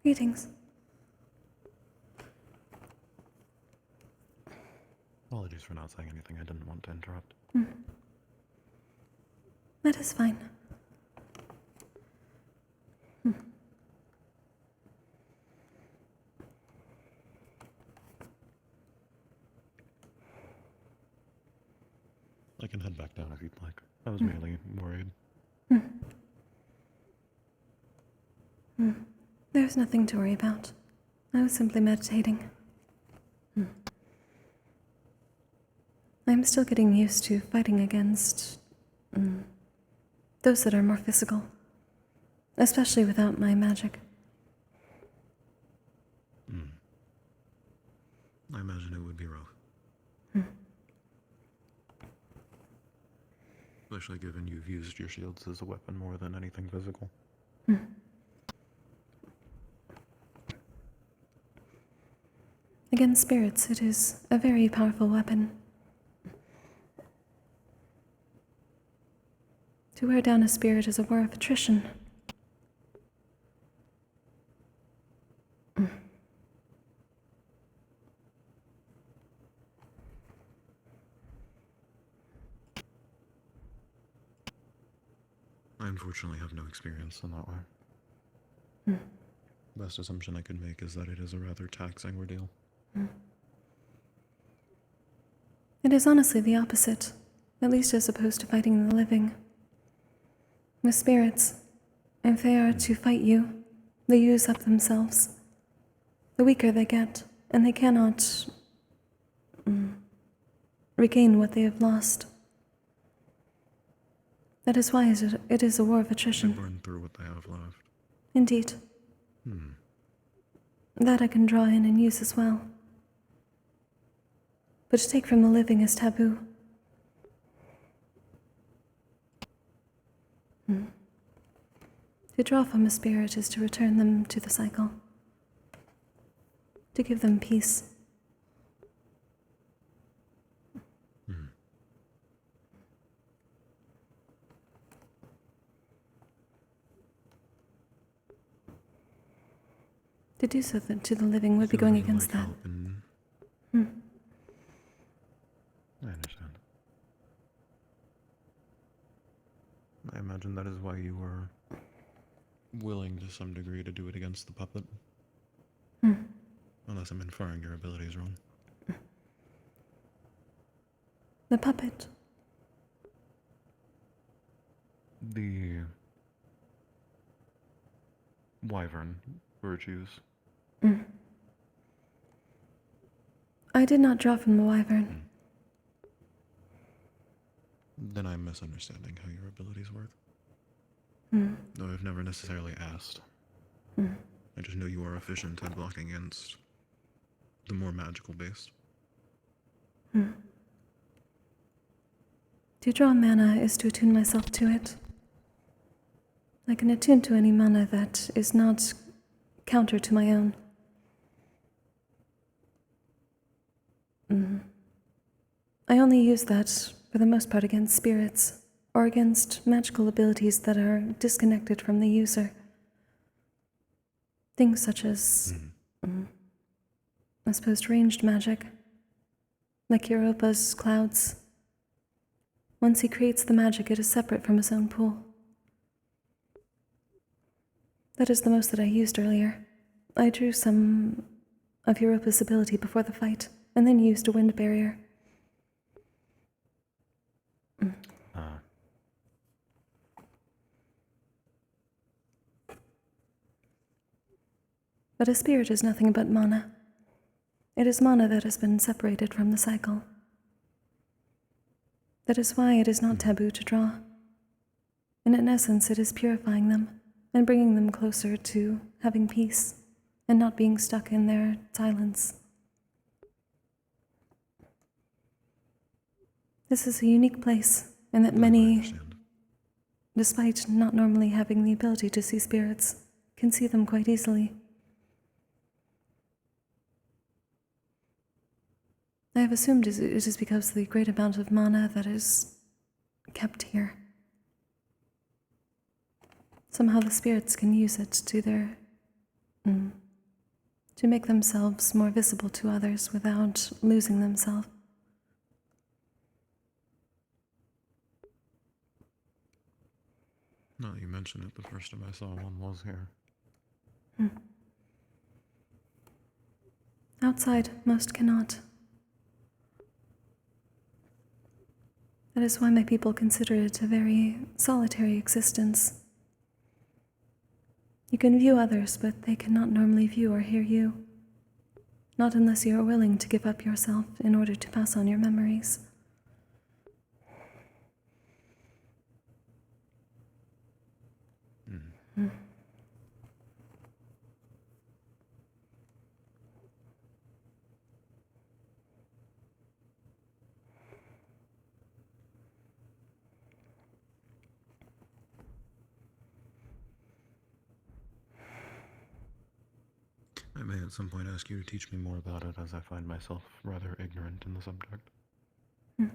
Speaker 1: Greetings.
Speaker 2: Apologies for not saying anything. I didn't want to interrupt.
Speaker 1: That is fine.
Speaker 2: I can head back down if you'd like. I was merely worried.
Speaker 4: There's nothing to worry about. I was simply meditating. I'm still getting used to fighting against those that are more physical, especially without my magic.
Speaker 2: I imagine it would be rough. Especially given you've used your shields as a weapon more than anything physical.
Speaker 4: Against spirits, it is a very powerful weapon. To wear down a spirit is a war of attrition.
Speaker 2: I unfortunately have no experience in that way. Best assumption I could make is that it is a rather taxing ordeal.
Speaker 4: It is honestly the opposite, at least as opposed to fighting the living. With spirits, if they are to fight you, they use up themselves. The weaker they get, and they cannot regain what they have lost. That is why it is a war of attrition.
Speaker 2: They burn through what they have left.
Speaker 4: Indeed. That I can draw in and use as well. But to take from the living is taboo. To draw from a spirit is to return them to the cycle. To give them peace. To do so to the living would be going against that.
Speaker 2: I understand. I imagine that is why you were willing to some degree to do it against the puppet. Unless I'm inferring your abilities wrong.
Speaker 4: The puppet.
Speaker 2: The wyvern virtues.
Speaker 4: I did not draw from the wyvern.
Speaker 2: Then I'm misunderstanding how your abilities work. Though I've never necessarily asked. I just know you are efficient at blocking against the more magical based.
Speaker 4: To draw mana is to attune myself to it. I can attune to any mana that is not counter to my own. I only use that for the most part against spirits, or against magical abilities that are disconnected from the user. Things such as, I suppose, ranged magic, like Europa's clouds. Once he creates the magic, it is separate from his own pool. That is the most that I used earlier. I drew some of Europa's ability before the fight, and then used a wind barrier. But a spirit is nothing but mana. It is mana that has been separated from the cycle. That is why it is not taboo to draw. And in essence, it is purifying them and bringing them closer to having peace and not being stuck in their silence. This is a unique place, in that many, despite not normally having the ability to see spirits, can see them quite easily. I have assumed it is because of the great amount of mana that is kept here. Somehow the spirits can use it to their... to make themselves more visible to others without losing themselves.
Speaker 2: Now that you mention it, the first time I saw one was here.
Speaker 4: Outside, most cannot. That is why my people consider it a very solitary existence. You can view others, but they cannot normally view or hear you. Not unless you are willing to give up yourself in order to pass on your memories. Mm.
Speaker 2: I may at some point ask you to teach me more about it, as I find myself rather ignorant in the subject.
Speaker 4: You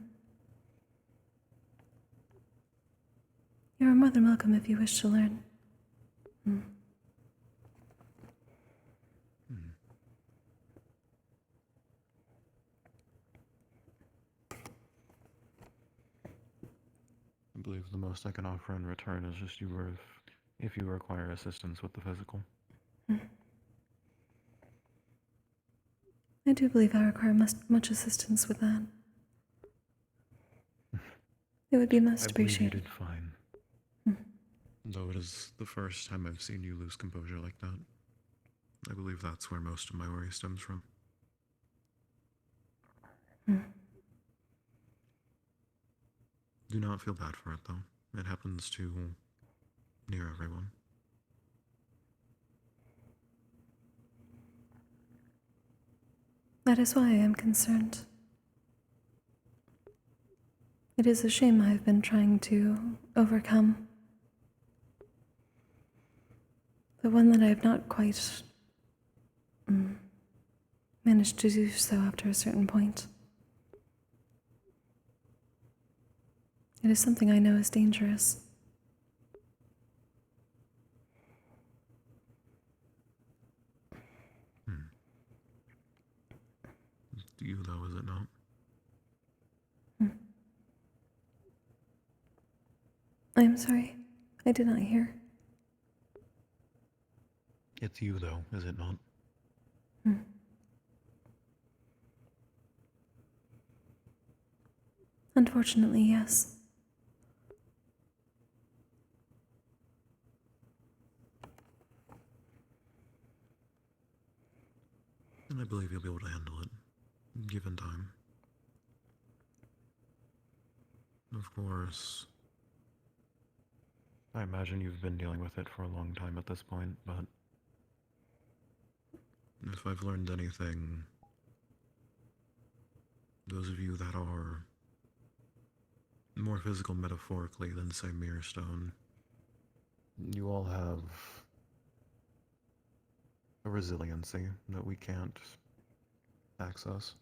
Speaker 4: are more than welcome if you wish to learn.
Speaker 2: I believe the most I can offer in return is just if you require assistance with the physical.
Speaker 4: I do believe I require much assistance with that. It would be most
Speaker 2: I believe you
Speaker 4: appreciated.
Speaker 2: did fine. Though it is the first time I've seen you lose composure like that. I believe that's where most of my worry stems from. Do not feel bad for it, though. It happens to near everyone.
Speaker 4: That is why I am concerned. It is a shame I have been trying to overcome, but one that I have not quite managed to do so after a certain point. It is something I know is dangerous.
Speaker 2: To you, though, is it not?
Speaker 4: I am sorry. I did not hear.
Speaker 2: It's you, though, is it not?
Speaker 4: Unfortunately, yes.
Speaker 2: And I believe you'll be able to handle it, given time. Of course, I imagine you've been dealing with it for a long time at this point, but if I've learned anything, those of you that are more physical metaphorically than, say, mere stone, you all have a resiliency that we can't access.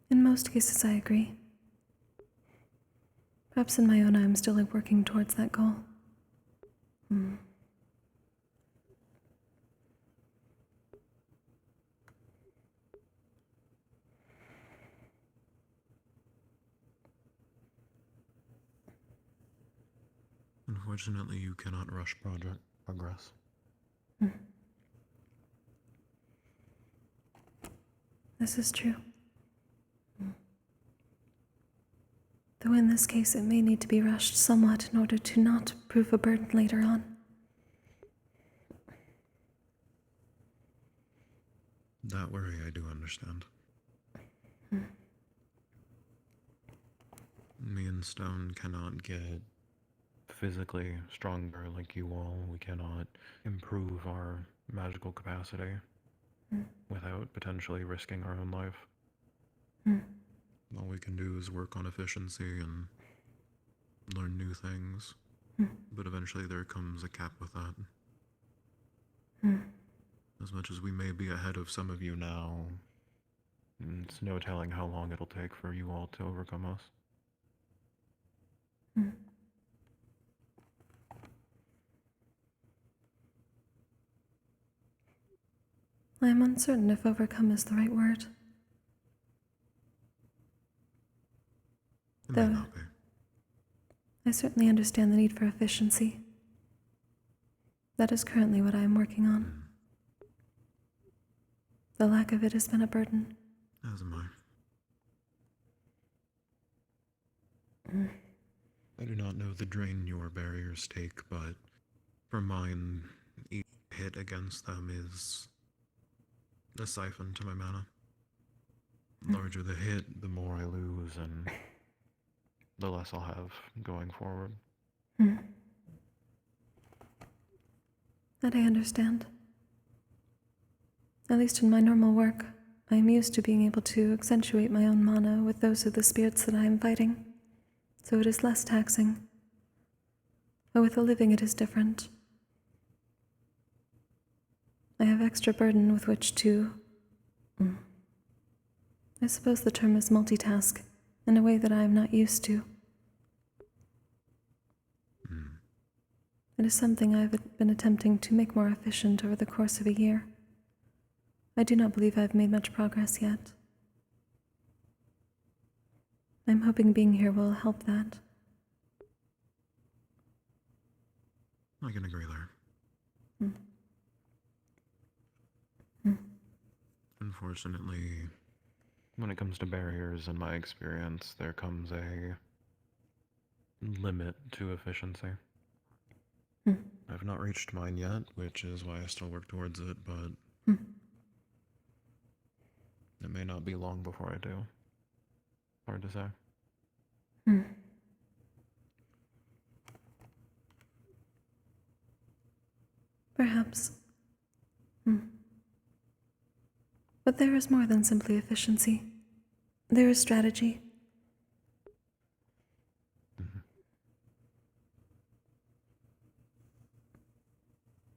Speaker 4: In most cases, I agree. Perhaps in my own, I am still working towards that goal.
Speaker 2: Unfortunately, you cannot rush progress.
Speaker 4: This is true. Though in this case, it may need to be rushed somewhat in order to not prove a burden later on.
Speaker 2: That worry I do understand. Me and Stone cannot get physically stronger like you all. We cannot improve our magical capacity without potentially risking our own life. All we can do is work on efficiency and learn new things. But eventually there comes a cap with that. As much as we may be ahead of some of you now, it's no telling how long it'll take for you all to overcome us.
Speaker 4: I am uncertain if overcome is the right word.
Speaker 2: It may not be.
Speaker 4: I certainly understand the need for efficiency. That is currently what I am working on. The lack of it has been a burden.
Speaker 2: As am I. I do not know the drain your barriers take, but for mine, each hit against them is a siphon to my mana. The larger the hit, the more I lose, and the less I'll have going forward.
Speaker 4: That I understand. At least in my normal work, I am used to being able to accentuate my own mana with those of the spirits that I am fighting, so it is less taxing. But with the living it is different. I have extra burden with which to... I suppose the term is multitask, in a way that I am not used to. It is something I have been attempting to make more efficient over the course of a year. I do not believe I have made much progress yet. I'm hoping being here will help that.
Speaker 2: I can agree there. Unfortunately, when it comes to barriers, in my experience, there comes a limit to efficiency. I've not reached mine yet, which is why I still work towards it, but it may not be long before I do. Hard to say.
Speaker 4: Perhaps. But there is more than simply efficiency. There is strategy.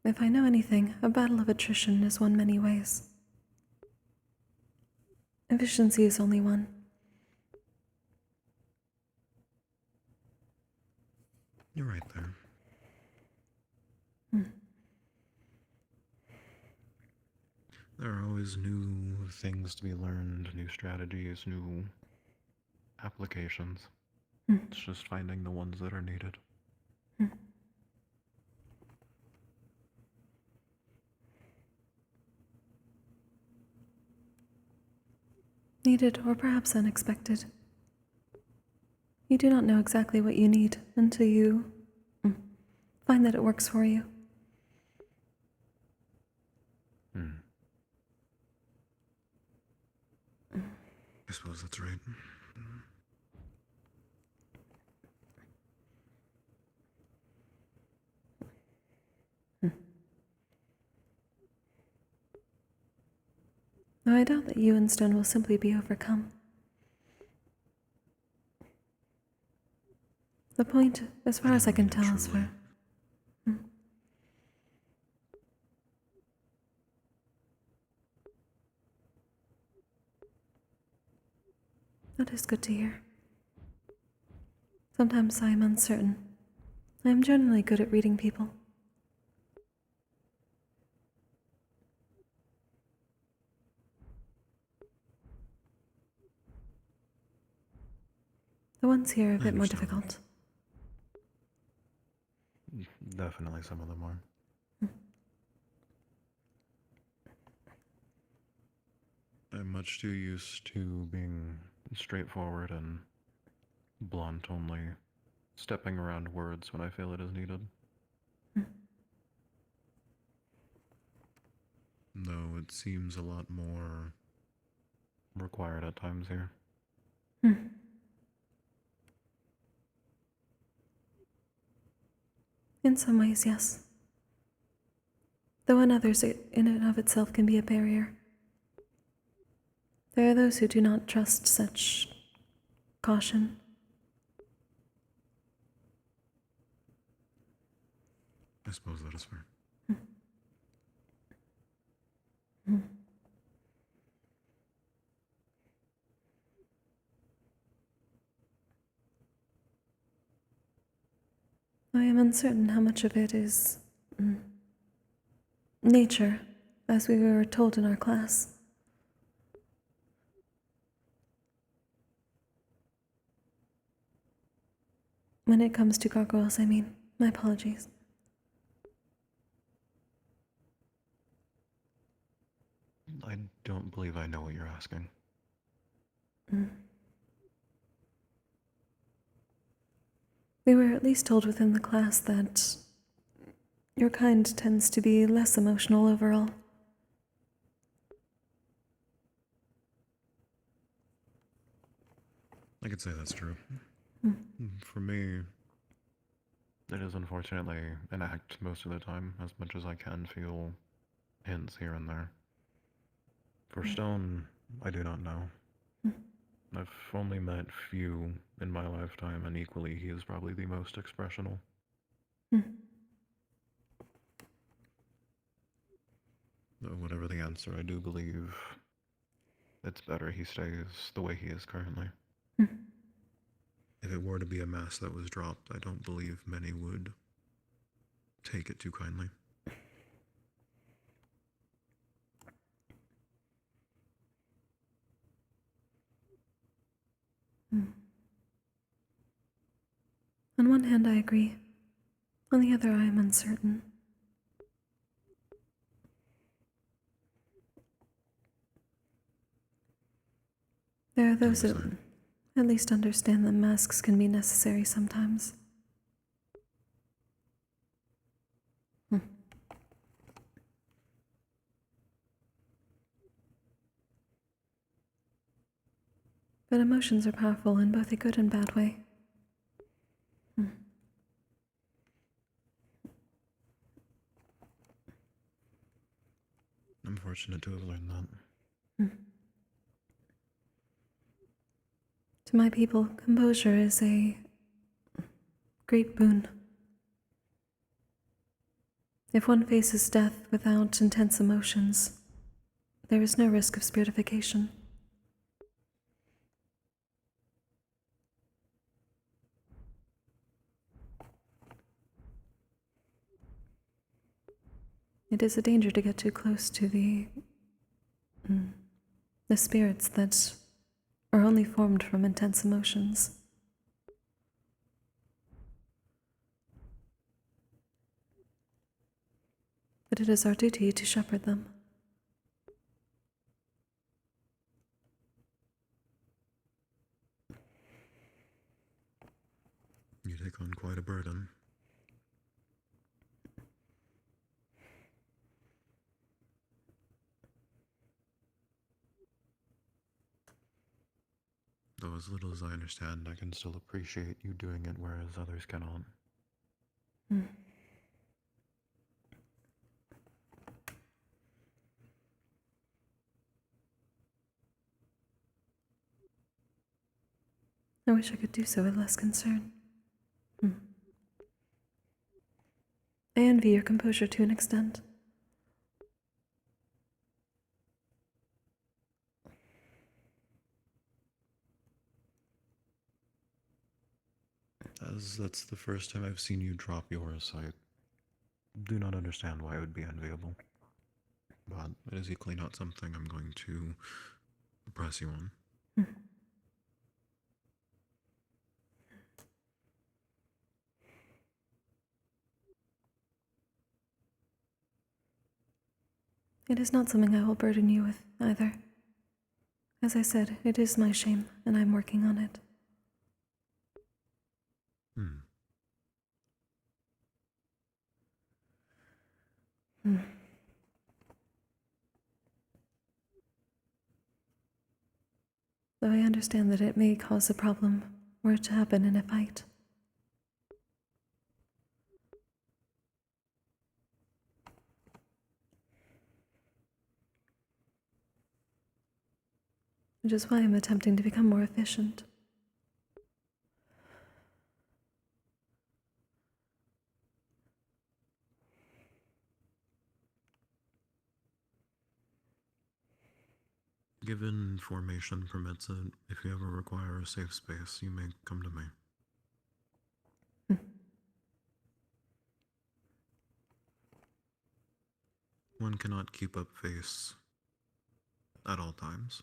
Speaker 4: If I know anything, a battle of attrition is won many ways. Efficiency is only one.
Speaker 2: You're right there. There are always new things to be learned, new strategies, new applications. It's just finding the ones that are needed.
Speaker 4: Needed or perhaps unexpected. You do not know exactly what you need until you find that it works for you.
Speaker 2: I suppose that's right.
Speaker 4: Though I doubt that you and Stone will simply be overcome. The point, as far as I can tell, is for... That is good to hear. Sometimes I am uncertain. I am generally good at reading people. The ones here are a bit more difficult.
Speaker 2: Definitely some of them are. I'm much too used to being straightforward and blunt, only stepping around words when I feel it is needed. Though it seems a lot more required at times here.
Speaker 4: In some ways, yes. Though in others, it in and of itself can be a barrier. There are those who do not trust such caution.
Speaker 2: I suppose that is fair.
Speaker 4: I am uncertain how much of it is nature, as we were told in our class. When it comes to gargoyles, I mean. My apologies.
Speaker 2: I don't believe I know what you're asking.
Speaker 4: We were at least told within the class that your kind tends to be less emotional overall.
Speaker 2: I could say that's true.
Speaker 4: Hmm.
Speaker 2: For me, it is unfortunately an act most of the time, as much as I can feel hints here and there. For Stone, I do not know. I've only met few in my lifetime, and equally, he is probably the most expressional. Though whatever the answer, I do believe it's better he stays the way he is currently. If it were to be a mask that was dropped, I don't believe many would take it too kindly.
Speaker 4: On one hand, I agree. On the other, I am uncertain. There are those that at least understand that masks can be necessary sometimes. But emotions are powerful in both a good and bad way.
Speaker 2: I'm fortunate to have learned that.
Speaker 4: To my people, composure is a great boon. If one faces death without intense emotions, there is no risk of spiritification. It is a danger to get too close to the spirits that are only formed from intense emotions. But it is our duty to shepherd them.
Speaker 2: You take on quite a burden. Though as little as I understand, I can still appreciate you doing it, whereas others cannot.
Speaker 4: I wish I could do so with less concern. I envy your composure to an extent.
Speaker 2: As that's the first time I've seen you drop yours, I do not understand why it would be enviable. But it is equally not something I'm going to press you on.
Speaker 4: It is not something I will burden you with, either. As I said, it is my shame, and I'm working on it. Though I understand that it may cause a problem were it to happen in a fight. Which is why I'm attempting to become more efficient.
Speaker 2: Given formation permits it, if you ever require a safe space, you may come to me. One cannot keep up face at all times.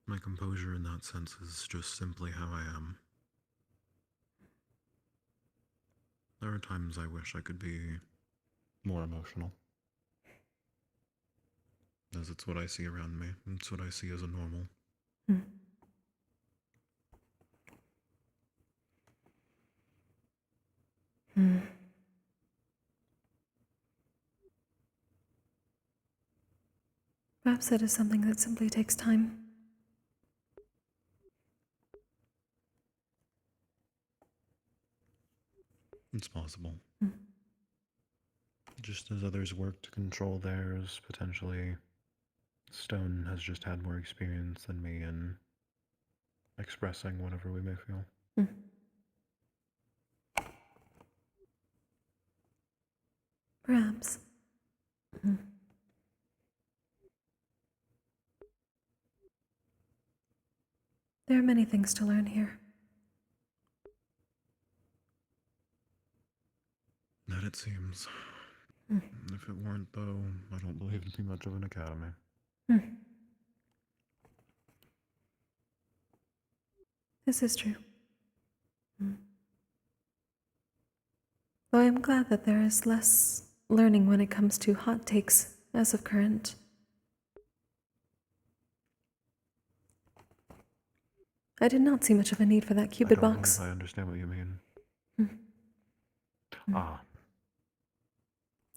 Speaker 2: My composure in that sense is just simply how I am. There are times I wish I could be more emotional. As it's what I see around me. It's what I see as a normal.
Speaker 4: Perhaps it is something that simply takes time.
Speaker 2: It's possible. Just as others work to control theirs, potentially, Stone has just had more experience than me in expressing whatever we may feel.
Speaker 4: Perhaps. There are many things to learn here.
Speaker 2: That it seems. If it weren't, though, I don't believe it'd be much of an academy.
Speaker 4: This is true. Though I am glad that there is less learning when it comes to hot takes as of current. I did not see much of a need for that Cupid box.
Speaker 2: I understand what you mean.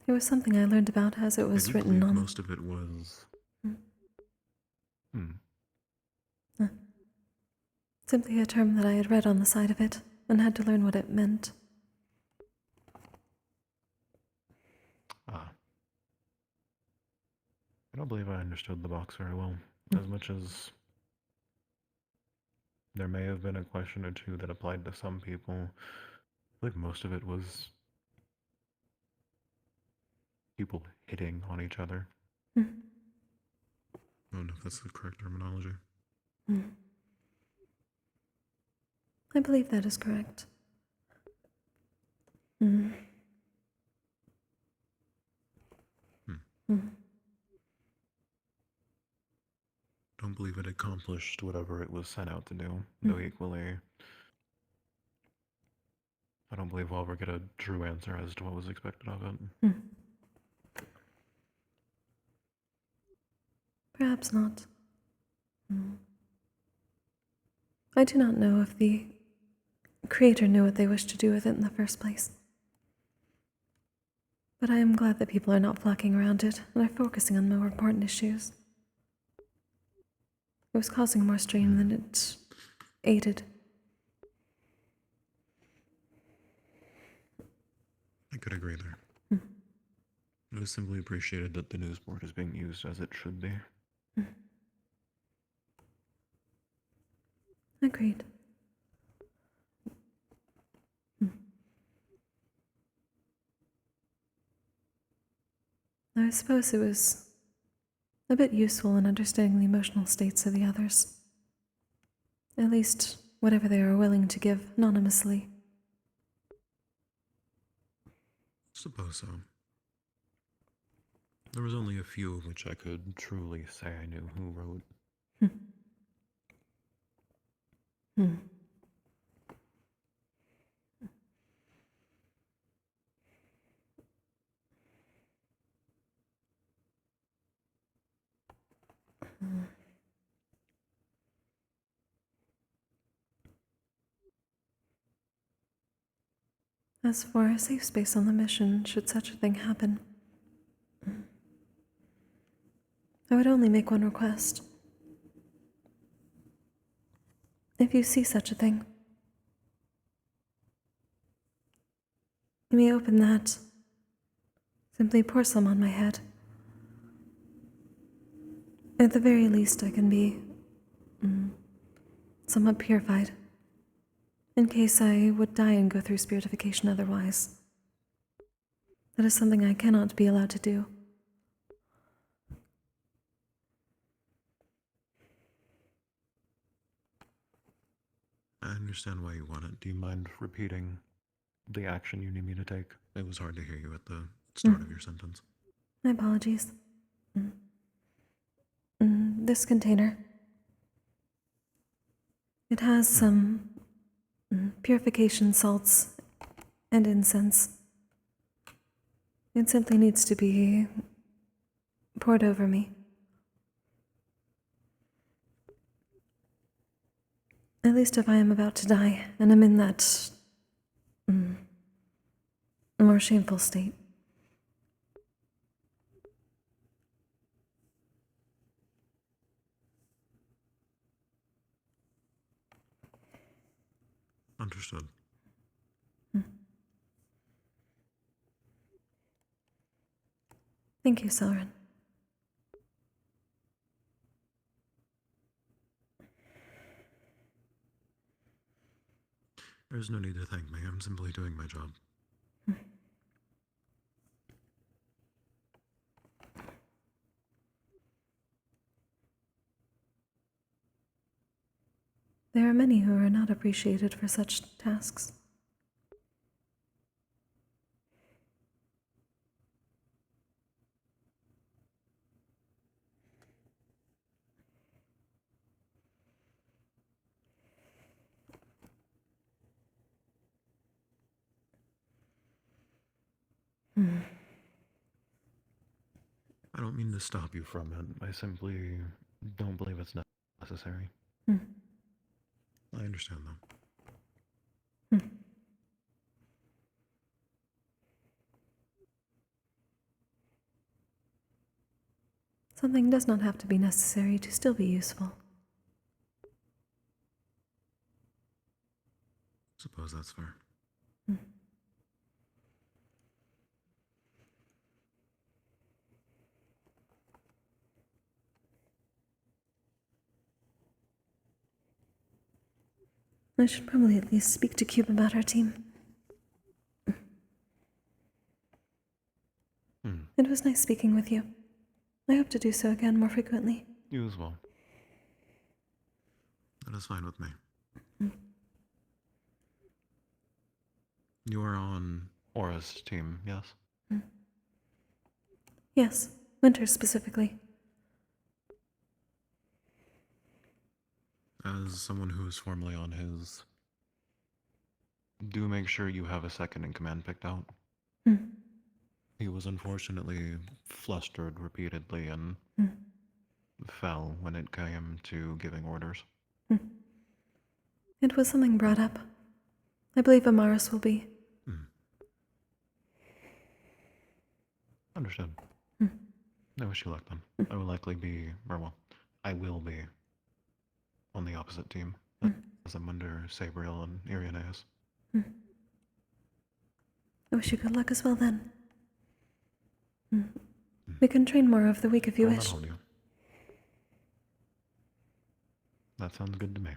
Speaker 4: It was something I learned about as it was written on.
Speaker 2: Most of it was.
Speaker 4: Simply a term that I had read on the side of it and had to learn what it meant.
Speaker 2: I don't believe I understood the box very well. As much as there may have been a question or two that applied to some people, I think most of it was people hitting on each other. I don't know if that's the correct terminology.
Speaker 4: I believe that is correct.
Speaker 2: Don't believe it accomplished whatever it was sent out to do, though equally, I don't believe we'll ever get a true answer as to what was expected of it.
Speaker 4: Perhaps not. I do not know if the creator knew what they wished to do with it in the first place. But I am glad that people are not flocking around it and are focusing on more important issues. It was causing more strain than it aided.
Speaker 2: I could agree there. It was simply appreciated that the news board is being used as it should be.
Speaker 4: Agreed. I suppose it was a bit useful in understanding the emotional states of the others. At least, whatever they are willing to give anonymously.
Speaker 2: Suppose so. There was only a few of which I could truly say I knew who wrote.
Speaker 4: As for a safe space on the mission, should such a thing happen, I would only make one request. If you see such a thing, you may open that. Simply pour some on my head. At the very least, I can be somewhat purified, in case I would die and go through spiritification otherwise. That is something I cannot be allowed to do.
Speaker 2: I understand why you want it. Do you mind repeating the action you need me to take? It was hard to hear you at the start of your sentence.
Speaker 4: My apologies. This container. It has some purification salts and incense. It simply needs to be poured over me. At least if I am about to die and am in that more shameful state.
Speaker 2: Understood.
Speaker 4: Thank you, Selren.
Speaker 2: There's no need to thank me. I'm simply doing my job.
Speaker 4: There are many who are not appreciated for such tasks.
Speaker 2: I don't mean to stop you from it. I simply don't believe it's necessary. I understand though.
Speaker 4: Something does not have to be necessary to still be useful.
Speaker 2: Suppose that's fair.
Speaker 4: I should probably at least speak to Cube about our team. It was nice speaking with you. I hope to do so again more frequently.
Speaker 2: You as well. That is fine with me. You are on Aura's team, yes?
Speaker 4: Yes, Winter specifically.
Speaker 2: As someone who is formerly on his, do make sure you have a second in command picked out. He was unfortunately flustered repeatedly and fell when it came to giving orders.
Speaker 4: It was something brought up. I believe Amaris will be.
Speaker 2: Understood. I wish you luck then. I will likely be, or well, I will be on the opposite team, as I'm under Sabriel and Irioneus.
Speaker 4: I wish you good luck as well then. We can train more over the week if you wish.
Speaker 2: That sounds good to me.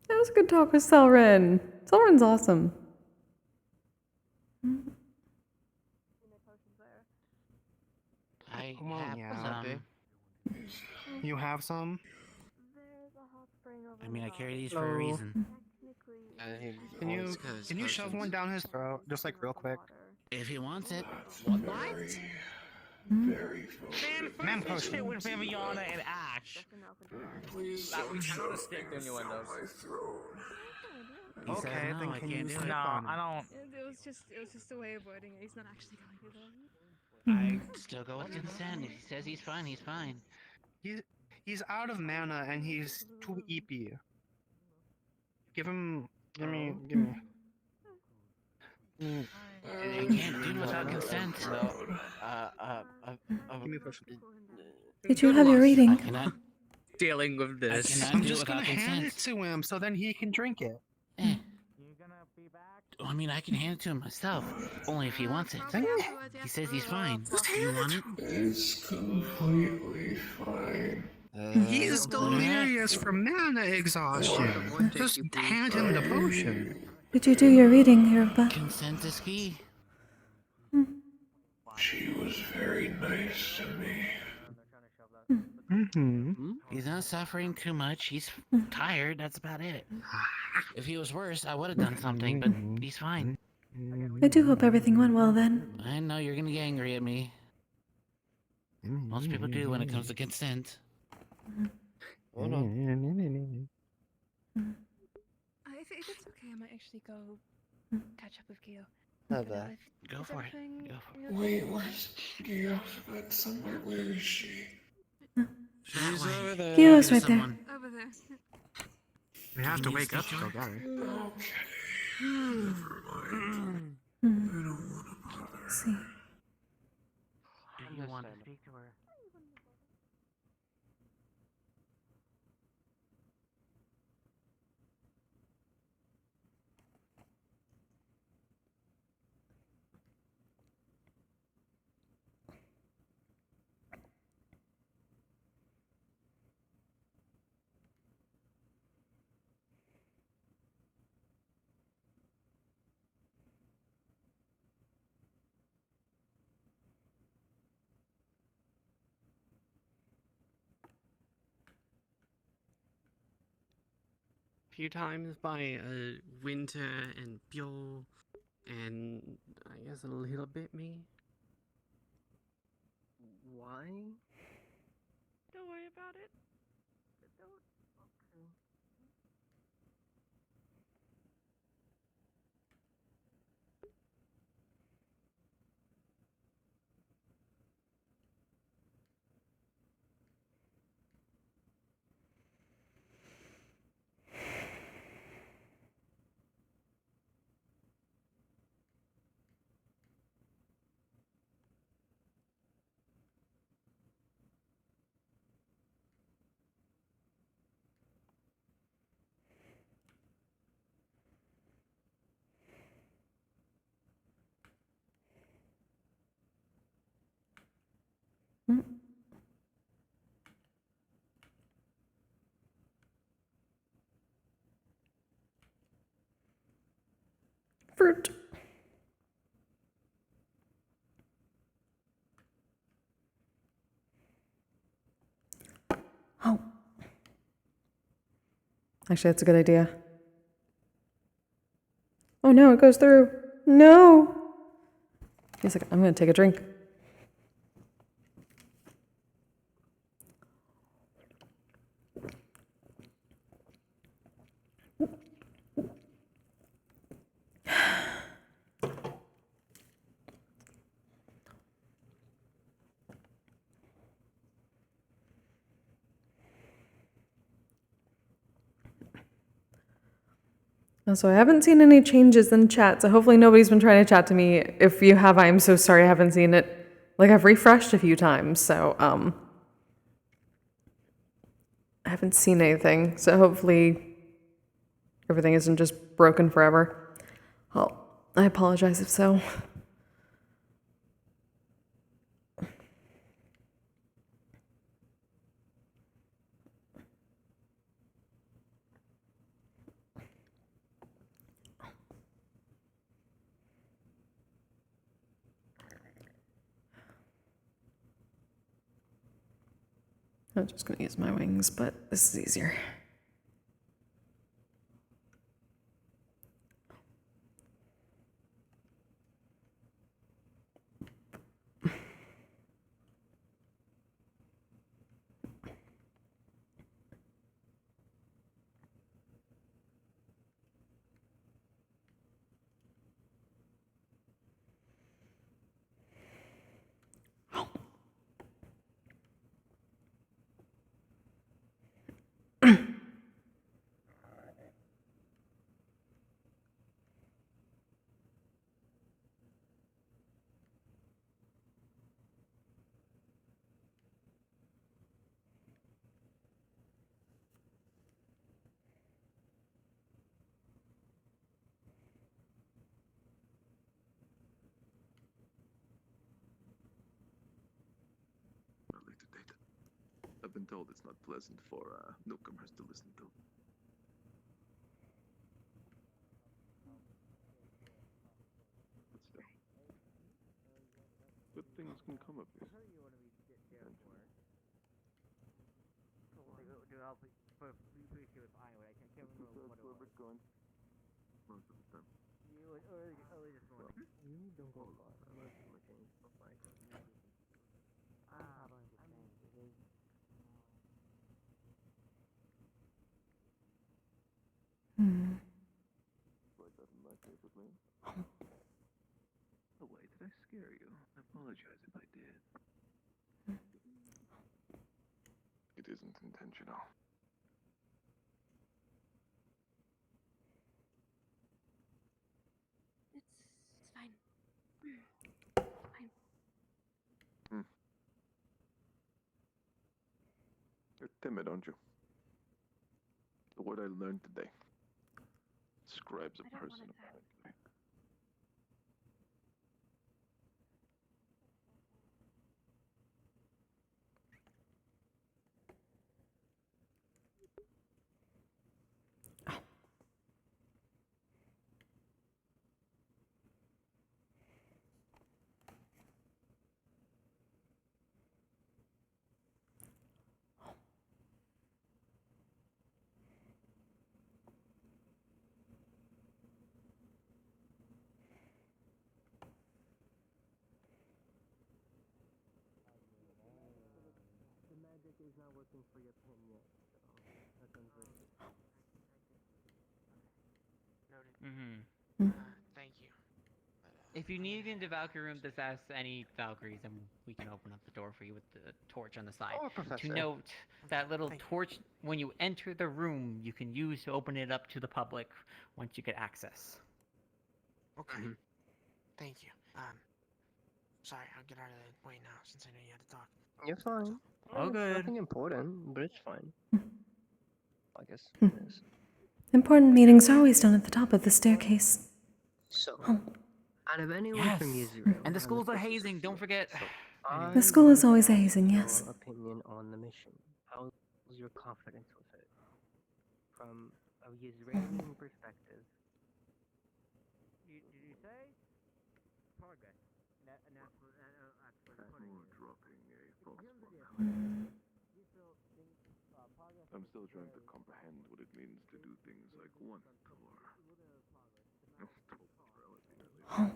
Speaker 1: That was a good talk with Selren. Selren's awesome.
Speaker 9: Come on,
Speaker 17: You have some?
Speaker 23: I mean, I carry these for a reason.
Speaker 17: Can you shove one down his throat, just like real quick?
Speaker 23: If he wants it. What?
Speaker 17: Very
Speaker 23: Man, potion. It with Viviana and Ash.
Speaker 11: That was kind of a stick innuendo.
Speaker 17: Okay, then can you
Speaker 23: no, I don't.
Speaker 3: It was just a way of wording it. He's not actually going to do
Speaker 23: I still go with consent. If he says he's fine, he's fine.
Speaker 17: He's out of mana and he's too eepy. Give me.
Speaker 23: I can't do without consent.
Speaker 17: Give me a potion.
Speaker 4: Did you have your reading?
Speaker 11: Dealing with this.
Speaker 17: I'm just gonna hand it to him so then he can drink it.
Speaker 19: I mean, I can hand it to him myself. Only if he wants it. He says he's fine. Do you want it?
Speaker 12: It's completely fine.
Speaker 17: He is delirious from mana exhaustion. Just hand him the potion.
Speaker 4: Did you do your reading, Yoruba?
Speaker 19: Consent is key.
Speaker 12: She was very nice to me.
Speaker 19: He's not suffering too much. He's tired. That's about it. If he was worse, I would have done something, but he's fine.
Speaker 4: I do hope everything went well then.
Speaker 19: I know you're gonna get angry at me. Most people do when it comes to consent.
Speaker 3: If it's okay, I might actually go catch up with Gio.
Speaker 19: Go for it. Go for it.
Speaker 12: Wait, where's Gio? That's somewhere. Where is she?
Speaker 18: She's over there.
Speaker 4: Gio's right there.
Speaker 3: Over there.
Speaker 17: We have to wake up to go get her.
Speaker 12: Okay. Never mind. I don't want to bother.
Speaker 4: See.
Speaker 8: Do you want to speak to her?
Speaker 18: Few times by Winter and Bjorn, and I guess a little bit me.
Speaker 8: Why?
Speaker 3: Don't worry about it.
Speaker 1: Fruit. Oh. Actually, that's a good idea. Oh no, it goes through. No. He's like, I'm gonna take a drink. So I haven't seen any changes in chat, so hopefully nobody's been trying to chat to me. If you have, I'm so sorry I haven't seen it. Like, I've refreshed a few times, so, I haven't seen anything, so hopefully everything isn't just broken forever. Well, I apologize if so. I'm just gonna use my wings, but this is easier.
Speaker 6: I've been told it's not pleasant for newcomers to listen to. But still, good things can come of this. Most of the time.
Speaker 8: You don't go far. I'm not too much in stuff like
Speaker 6: Like that in my favorite lane. Oh wait, did I scare you? I apologize if I did. It isn't intentional.
Speaker 22: It's fine. Fine.
Speaker 6: Hmm. You're timid, aren't you? The word I learned today describes a person, apparently.
Speaker 8: the magic is not working for your pen yet, so that's unfortunate.
Speaker 11: Mm-hmm. Thank you. If you need to get into Valkyrie room, just ask any Valkyries and we can open up the door for you with the torch on the side.
Speaker 8: Oh, Professor.
Speaker 11: To note, that little torch, when you enter the room, you can use to open it up to the public once you get access.
Speaker 18: Okay. Thank you. Sorry, I'll get out of the way now since I know you had to talk.
Speaker 8: You're fine.
Speaker 11: All
Speaker 8: It's
Speaker 11: good.
Speaker 8: nothing important, but it's fine. I guess
Speaker 4: Hmm.
Speaker 8: it is.
Speaker 4: Important meetings are always done at the top of the staircase.
Speaker 8: So,
Speaker 4: Oh.
Speaker 8: out of anyone
Speaker 11: Yes,
Speaker 8: from Israel,
Speaker 11: and the schools are hazing, don't forget.
Speaker 4: The school is always hazing, yes.
Speaker 8: Your opinion on the mission. How's your confidence with it? From a Israeli perspective.
Speaker 11: Did you say? Progress.
Speaker 6: More dropping a false one. I'm still trying to comprehend what it means to do things like want or
Speaker 4: Oh.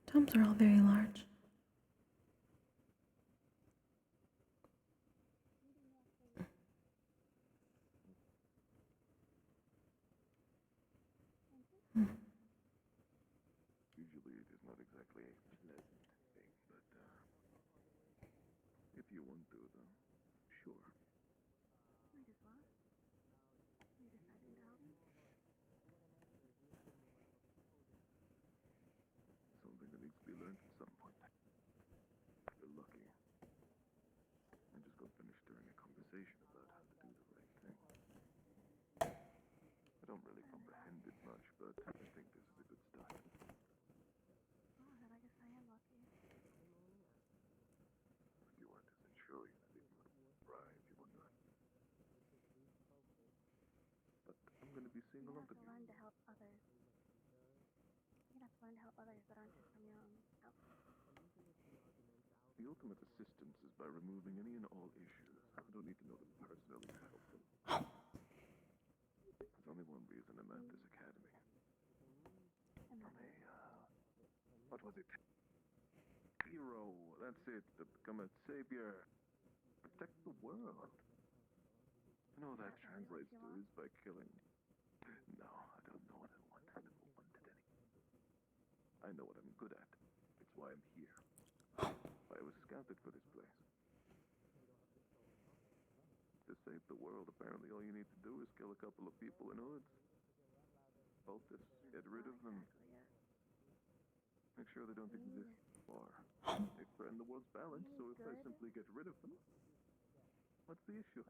Speaker 4: Tomes are all very large.
Speaker 6: Usually it is not exactly a pleasant thing, but if you want to, then sure.
Speaker 22: Wait, is what? You deciding to help me?
Speaker 6: Something that needs to be learned at some point. You're lucky. I just got finished during a conversation about how to do the right thing. I don't really comprehend it much, but I think this is a good start.
Speaker 22: Oh, then I guess I am lucky.
Speaker 6: If you weren't as sure, you'd be right if you were not. But I'm going to be seeing a lot of you.
Speaker 22: Learn to help others. You're gonna have to learn to help others that aren't just from your own outfit.
Speaker 6: The ultimate assistance is by removing any and all issues. I don't need to know them personally to help them. There's only one reason I'm at this academy. From what was it? Hero. That's it. To become a savior. Protect the world. You know what that translates to is by killing. No, I don't know what I want. I never wanted any. I know what I'm good at. It's why I'm here. I was scouted for this place. To save the world, apparently all you need to do is kill a couple of people in hoods. Cultists, get rid of them. Make sure they don't exist or they threaten the world's balance, so if I simply get rid of them, what's the issue?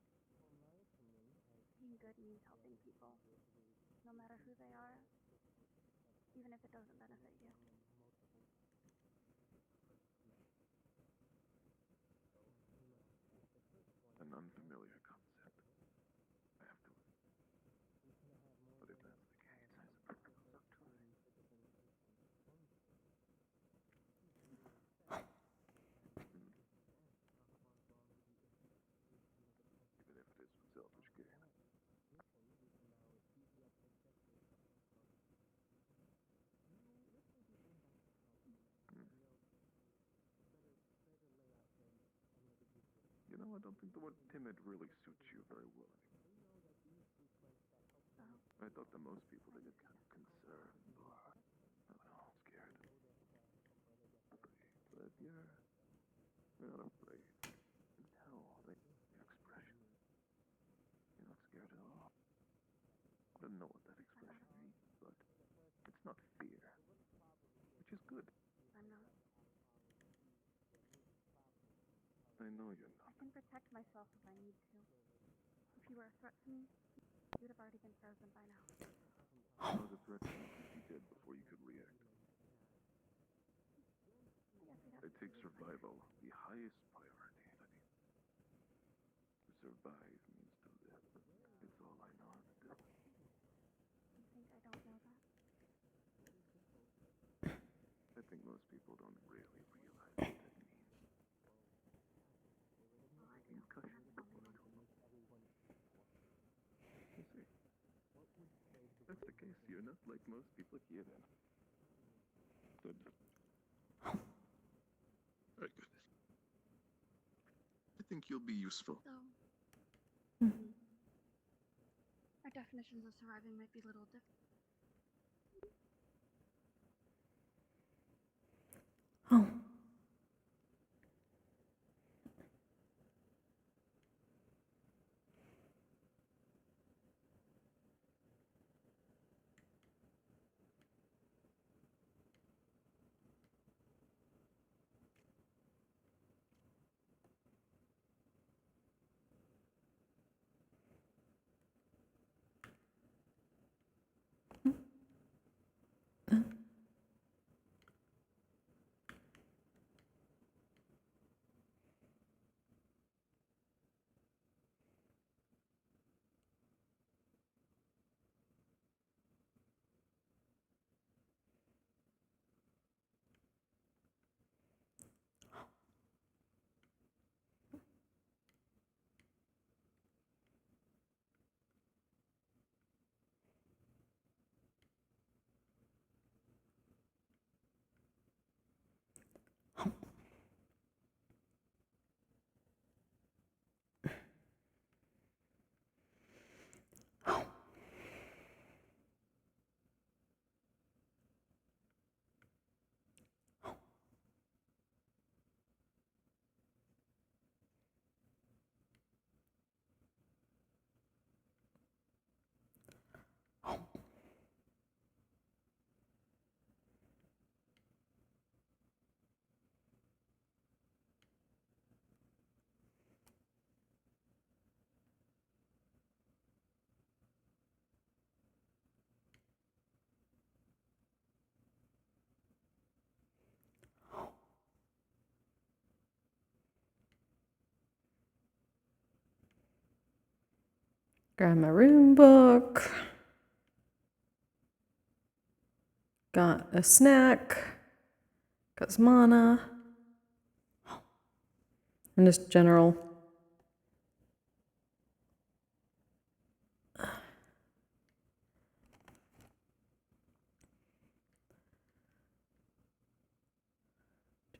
Speaker 22: Being good means helping people, no matter who they are, even if it doesn't benefit you.
Speaker 6: An unfamiliar concept. I have to. But if that's the case, I suppose up to it. Even if it is for selfish gain. You know, I don't think the word timid really suits you very well. I thought that most people they get kind of concerned or, I don't know, scared. But you're not afraid. You can tell the expression. You're not scared at all. I don't know what that expression means, but it's not fear, which is good.
Speaker 22: I'm not.
Speaker 6: I know you're
Speaker 22: I can protect myself if I need to. If you were a threat to me, you would have already been frozen by now.
Speaker 6: I was a threat to you could be dead before you could react. I take survival the highest priority, honey. To survive means to live. It's all I know how to do.
Speaker 22: You think I don't know that?
Speaker 6: I think most people don't really realize what that means. Concussion. You see, if that's the case, you're not like most people here then. Good. Very good. I think you'll be useful.
Speaker 22: So, our definitions of surviving might be a little different.
Speaker 4: Oh. Grab my rune book. Got a snack. Got some mana. And just general.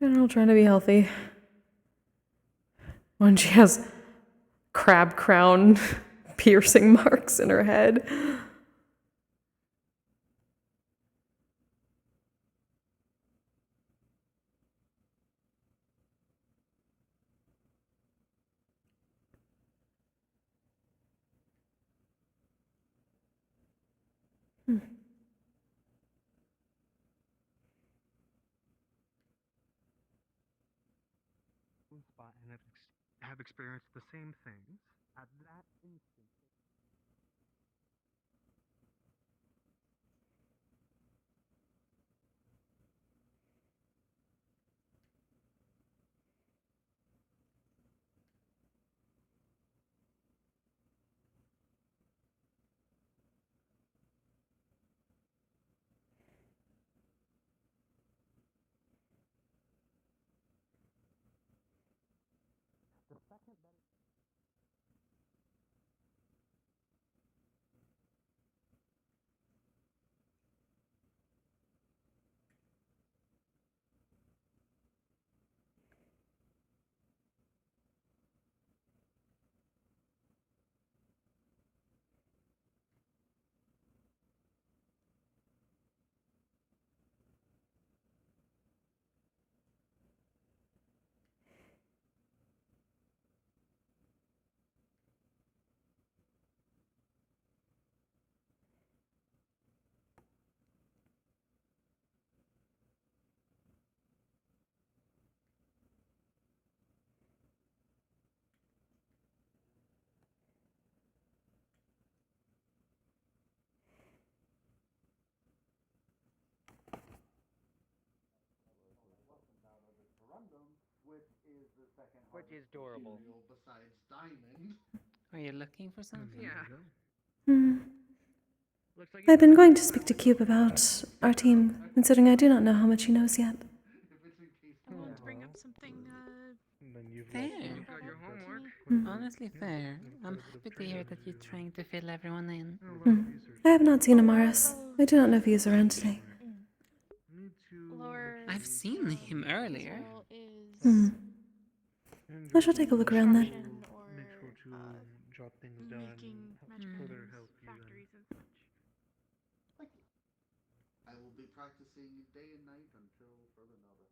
Speaker 4: General trying to be healthy. When she has crab crown piercing marks in her head.
Speaker 19: same spot and have experienced the same things, at that instant. The second that
Speaker 8: Which is adorable.
Speaker 19: Besides diamond.
Speaker 11: Are you looking for something?
Speaker 4: I've been going to speak to Cube about our team, considering I do not know how much he knows yet.
Speaker 3: I wanted to bring up something,
Speaker 11: Fair.
Speaker 3: you got your homework.
Speaker 11: Honestly, fair. I'm happy to hear that you're trying to fill everyone in.
Speaker 4: I have not seen Amaris. I do not know if he is around today.
Speaker 11: I've seen him earlier.
Speaker 4: Hmm. I shall take a look around then.
Speaker 17: Make sure to jot things down and further help you then.
Speaker 19: I will be practicing day and night until further notice.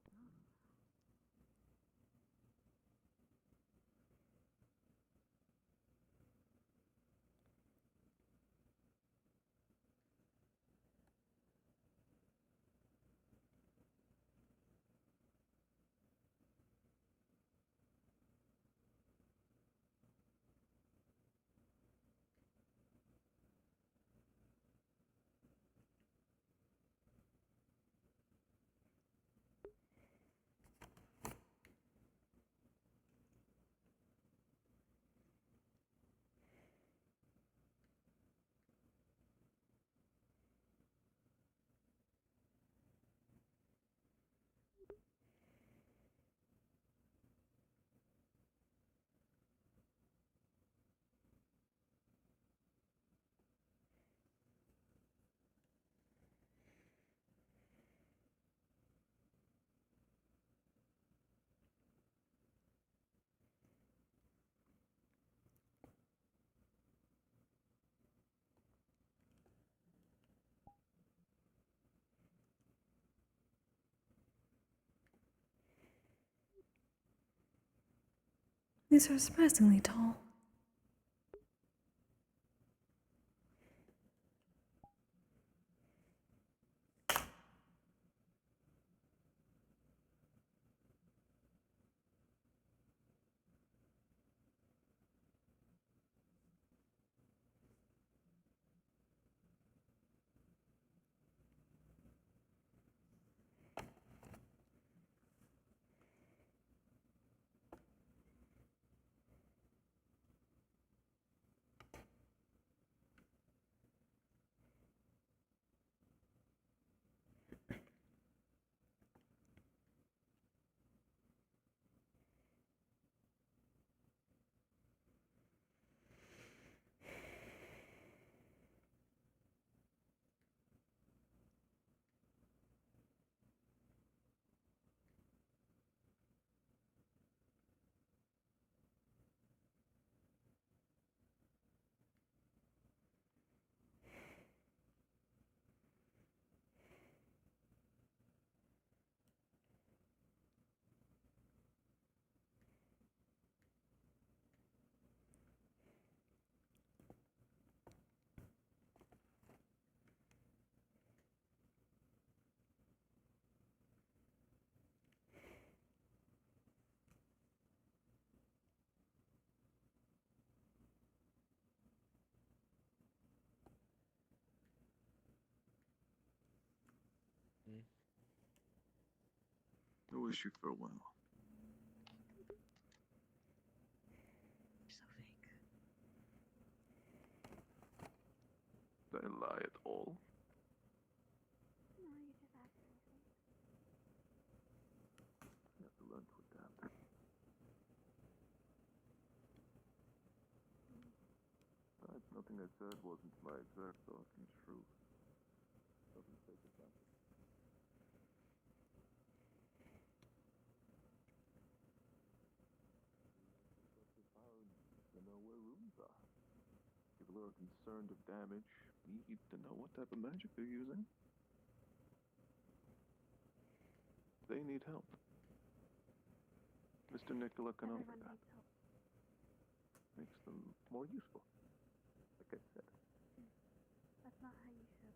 Speaker 4: These are surprisingly tall.
Speaker 6: wish you farewell.
Speaker 10: So fake.
Speaker 6: Did I lie at all?
Speaker 22: No, you just actually fake.
Speaker 6: You have to learn to adapt. Nothing I said wasn't my exact thought and truth. Doesn't take advantage. To know where rooms are. People who are concerned of damage need to know what type of magic they're using. They need help. Mr. Nicola can offer
Speaker 22: Everyone
Speaker 6: that.
Speaker 22: needs help.
Speaker 6: Makes them more useful. Like I said.
Speaker 22: That's not how you should,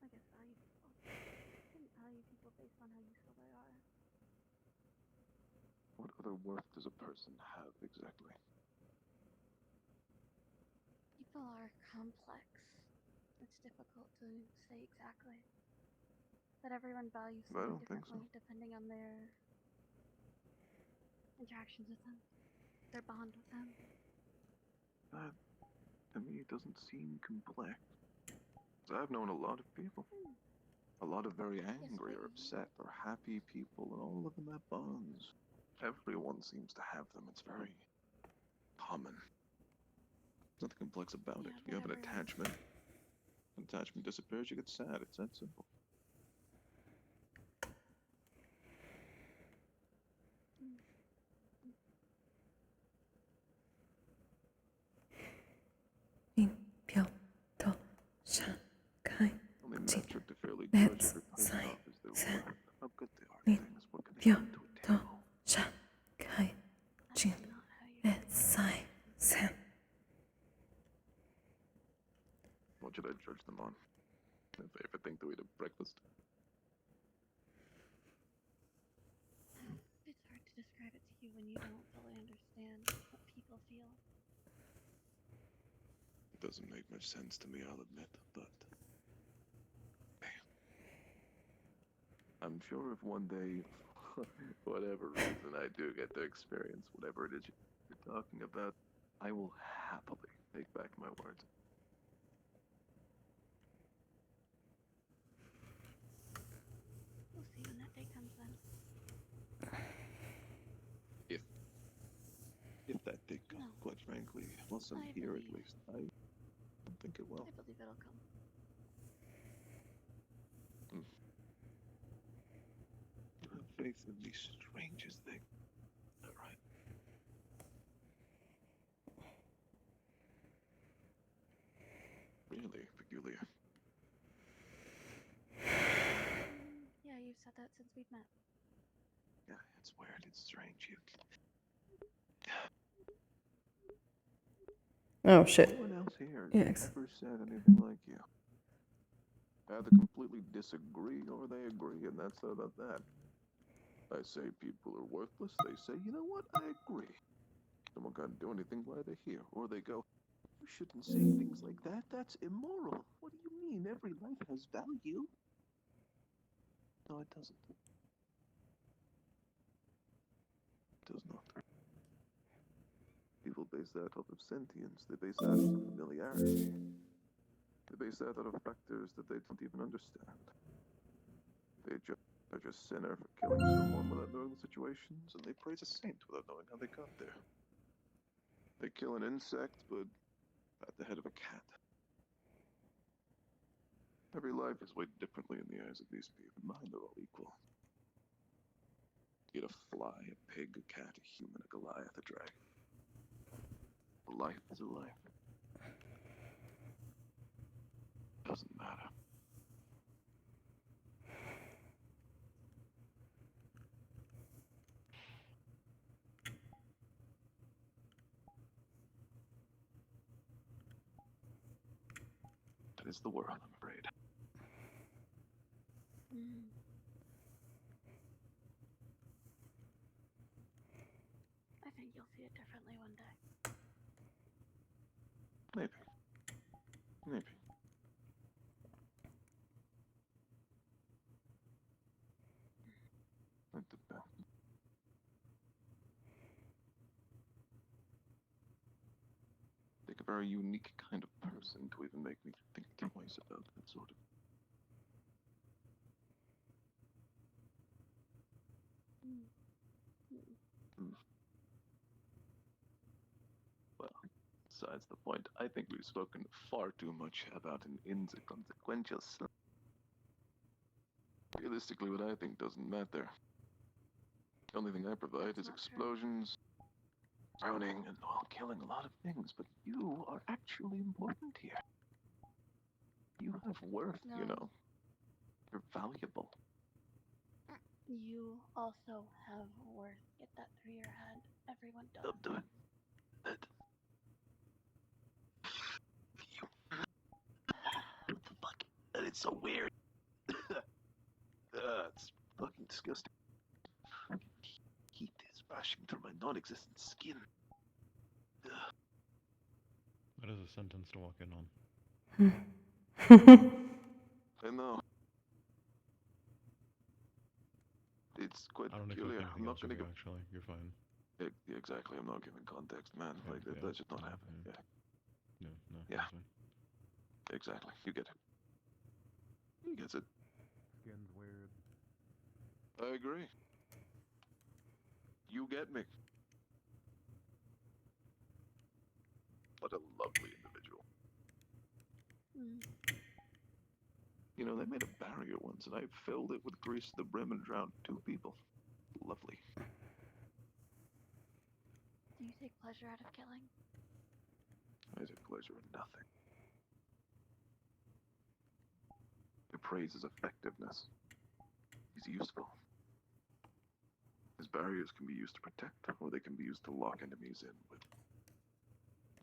Speaker 22: I guess, value people. You shouldn't value people based on how useful they are.
Speaker 6: What other worth does a person have exactly?
Speaker 22: People are complex. It's difficult to say exactly. But everyone values
Speaker 6: I
Speaker 22: something
Speaker 6: don't think so.
Speaker 22: differently depending on their interactions with them, their bond with them.
Speaker 6: That, to me, it doesn't seem complex. 'Cause I've known a lot of people. A lot of very angry or upset or happy people, and all of them have bonds. Everyone seems to have them. It's very common. There's nothing complex about it. You have an attachment. An attachment disappears, you get sad. It's that simple. Only metric to fairly judge every person off is their worth. How good they are at things. What can they bring to a table? What should I judge them on? Their favorite thing to eat at breakfast?
Speaker 22: It's hard to describe it to you when you don't fully understand what people feel.
Speaker 6: It doesn't make much sense to me, I'll admit, but... I'm sure if one day, whatever reason I do get to experience whatever it is you're talking about, I will happily take back my words.
Speaker 22: We'll see when that day comes then.
Speaker 6: If that day comes, quite frankly, once I'm here at least, I don't think it will.
Speaker 22: I believe it'll come.
Speaker 6: You have faith in the strangest thing. Is that right? Really peculiar.
Speaker 22: Yeah, you've said that since we've met.
Speaker 6: Yeah, it's weird, it's strange.
Speaker 1: Oh shit.
Speaker 6: No one else here
Speaker 1: Yes.
Speaker 6: ever said anything like you. Either completely disagree or they agree, and that's about that. I say people are worthless, they say, you know what, I agree. Someone can't do anything while they're here. Or they go, you shouldn't say things like that, that's immoral. What do you mean? Every life has value. No, it doesn't. It does not. People base that off of sentience, they base that off of familiarity. They base that out of factors that they don't even understand. They judge a sinner for killing someone without knowing the situations, and they praise a saint without knowing how they got there. They kill an insect, but at the head of a cat. Every life is weighed differently in the eyes of these people. Mine, they're all equal. Get a fly, a pig, a cat, a human, a Goliath, a dragon. A life is a life. Doesn't matter. That is the world, I'm afraid.
Speaker 22: I think you'll see it differently one day.
Speaker 6: Maybe. Maybe. I went to bed. Take a very unique kind of person to even make me think twice about that sort of. Well, besides the point, I think we've spoken far too much about an inconsequential slip. Realistically, what I think doesn't matter. The only thing I provide is explosions, drowning, and, well, killing a lot of things, but you are actually important here. You have worth, you know. You're valuable.
Speaker 22: You also have worth. Get that through your head. Everyone does.
Speaker 6: Do it. What the fuck? That is so weird. It's fucking disgusting. Heat is rushing through my non-existent skin.
Speaker 2: That is a sentence to walk in on.
Speaker 6: I know. It's quite
Speaker 2: I don't
Speaker 6: peculiar.
Speaker 2: expect
Speaker 6: I'm
Speaker 2: anything
Speaker 6: not
Speaker 2: else from
Speaker 6: gonna
Speaker 2: you,
Speaker 6: give.
Speaker 2: actually. You're fine.
Speaker 6: Exactly. I'm not giving context, man.
Speaker 2: Yeah,
Speaker 6: Like
Speaker 2: yeah,
Speaker 6: that should not happen.
Speaker 2: yeah.
Speaker 6: Yeah.
Speaker 2: No,
Speaker 6: Yeah.
Speaker 2: that's fine.
Speaker 6: Exactly. You get it. He gets it.
Speaker 2: Skin's weird.
Speaker 6: I agree. You get me. What a lovely individual. You know, they made a barrier once, and I filled it with grease to the brim and drowned 2 people. Lovely.
Speaker 22: Do you take pleasure out of killing?
Speaker 6: I take pleasure in nothing. I praise his effectiveness. He's useful. His barriers can be used to protect, or they can be used to lock enemies in with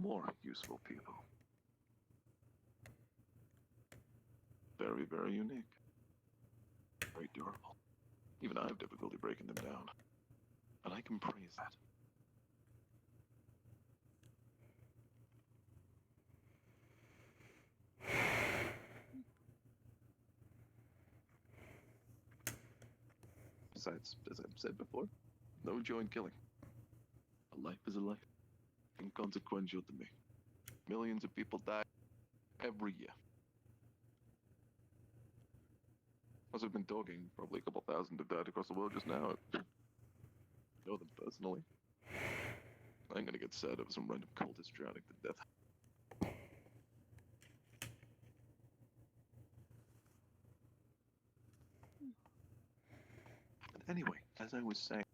Speaker 6: more useful people. Very, very unique. Very durable. Even I have difficulty breaking them down. And I can praise that. Besides, as I've said before, no joy in killing. A life is a life. Inconsequential to me. Millions of people die every year. As I've been talking, probably a couple thousand have died across the world just now. I know them personally. I'm gonna get sad over some random cultist drowning to death. But anyway, as I was saying,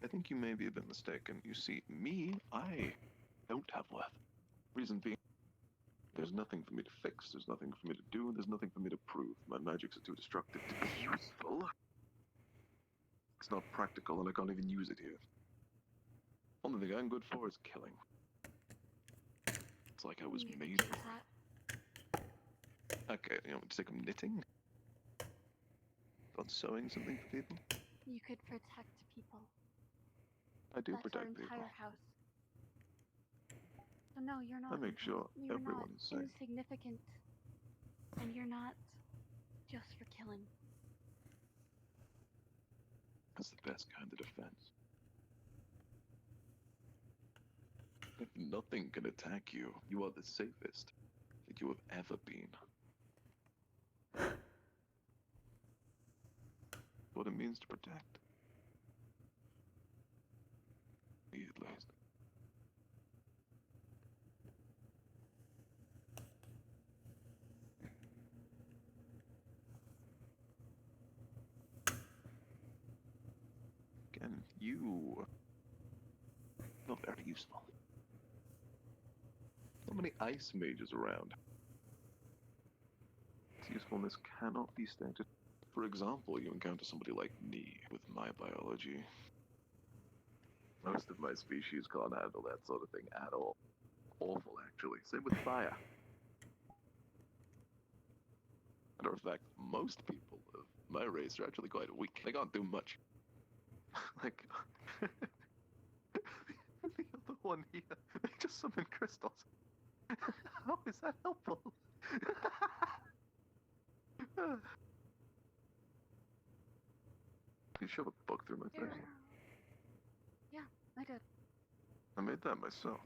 Speaker 6: I think you may be a bit mistaken. You see, me, I don't have worth. Reason being, there's nothing for me to fix, there's nothing for me to do, there's nothing for me to prove. My magics are too destructive to be useful. It's not practical, and I can't even use it here. Only thing I'm good for is killing. It's like I was made for it. Okay, you know, just like I'm knitting. Not sewing something for people.
Speaker 22: You could protect people.
Speaker 6: I do
Speaker 22: That's
Speaker 6: protect
Speaker 22: our
Speaker 6: people.
Speaker 22: entire house. So no, you're not.
Speaker 6: I make sure
Speaker 22: you're
Speaker 6: everyone
Speaker 22: not
Speaker 6: is safe.
Speaker 22: insignificant, and you're not just for killing.
Speaker 6: That's the best kind of defense. If nothing can attack you, you are the safest that you have ever been. What it means to protect. Me at least. Again, you are very useful. So many ice mages around. Its usefulness cannot be stated. For example, you encounter somebody like me with my biology. Most of my species can't handle that sort of thing at all. Awful, actually. Same with fire. Matter of fact, most people of my race are actually quite weak. They can't do much. Like, the other one here, they just summon crystals. How is that helpful? You shove a book through my
Speaker 22: Here.
Speaker 6: face.
Speaker 22: Yeah, I did.
Speaker 6: I made that myself.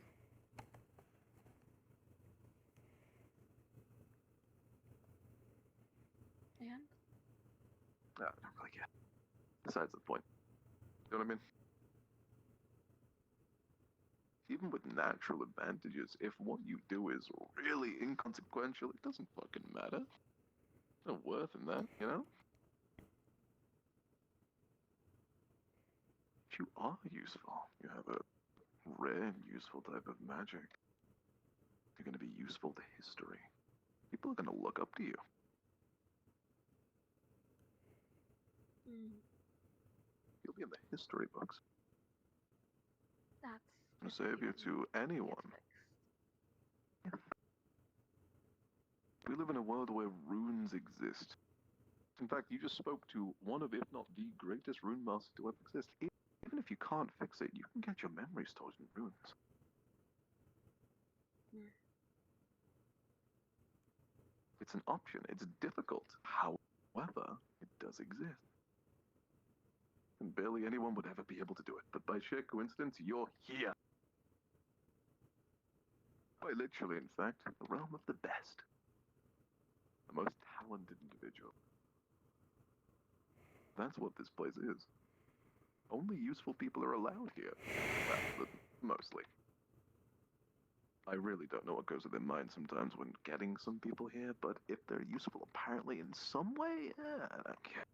Speaker 22: And?
Speaker 6: I don't really get it. Besides the point. You know what I mean? Even with natural advantages, if what you do is really inconsequential, it doesn't fucking matter. No worth in that, you know? If you are useful, you have a rare and useful type of magic. You're going to be useful to history. People are going to look up to you. You'll be in the history books.
Speaker 22: That's
Speaker 6: A savior to anyone. We live in a world where runes exist. In fact, you just spoke to one of, if not the greatest rune master to ever exist. Even if you can't fix it, you can get your memories stored in runes. It's an option. It's difficult. However, it does exist. And barely anyone would ever be able to do it. But by sheer coincidence, you're here. Quite literally, in fact, the realm of the best. The most talented individual. That's what this place is. Only useful people are allowed here. Well, mostly. I really don't know what goes through their minds sometimes when getting some people here, but if they're useful apparently in some way, I don't care.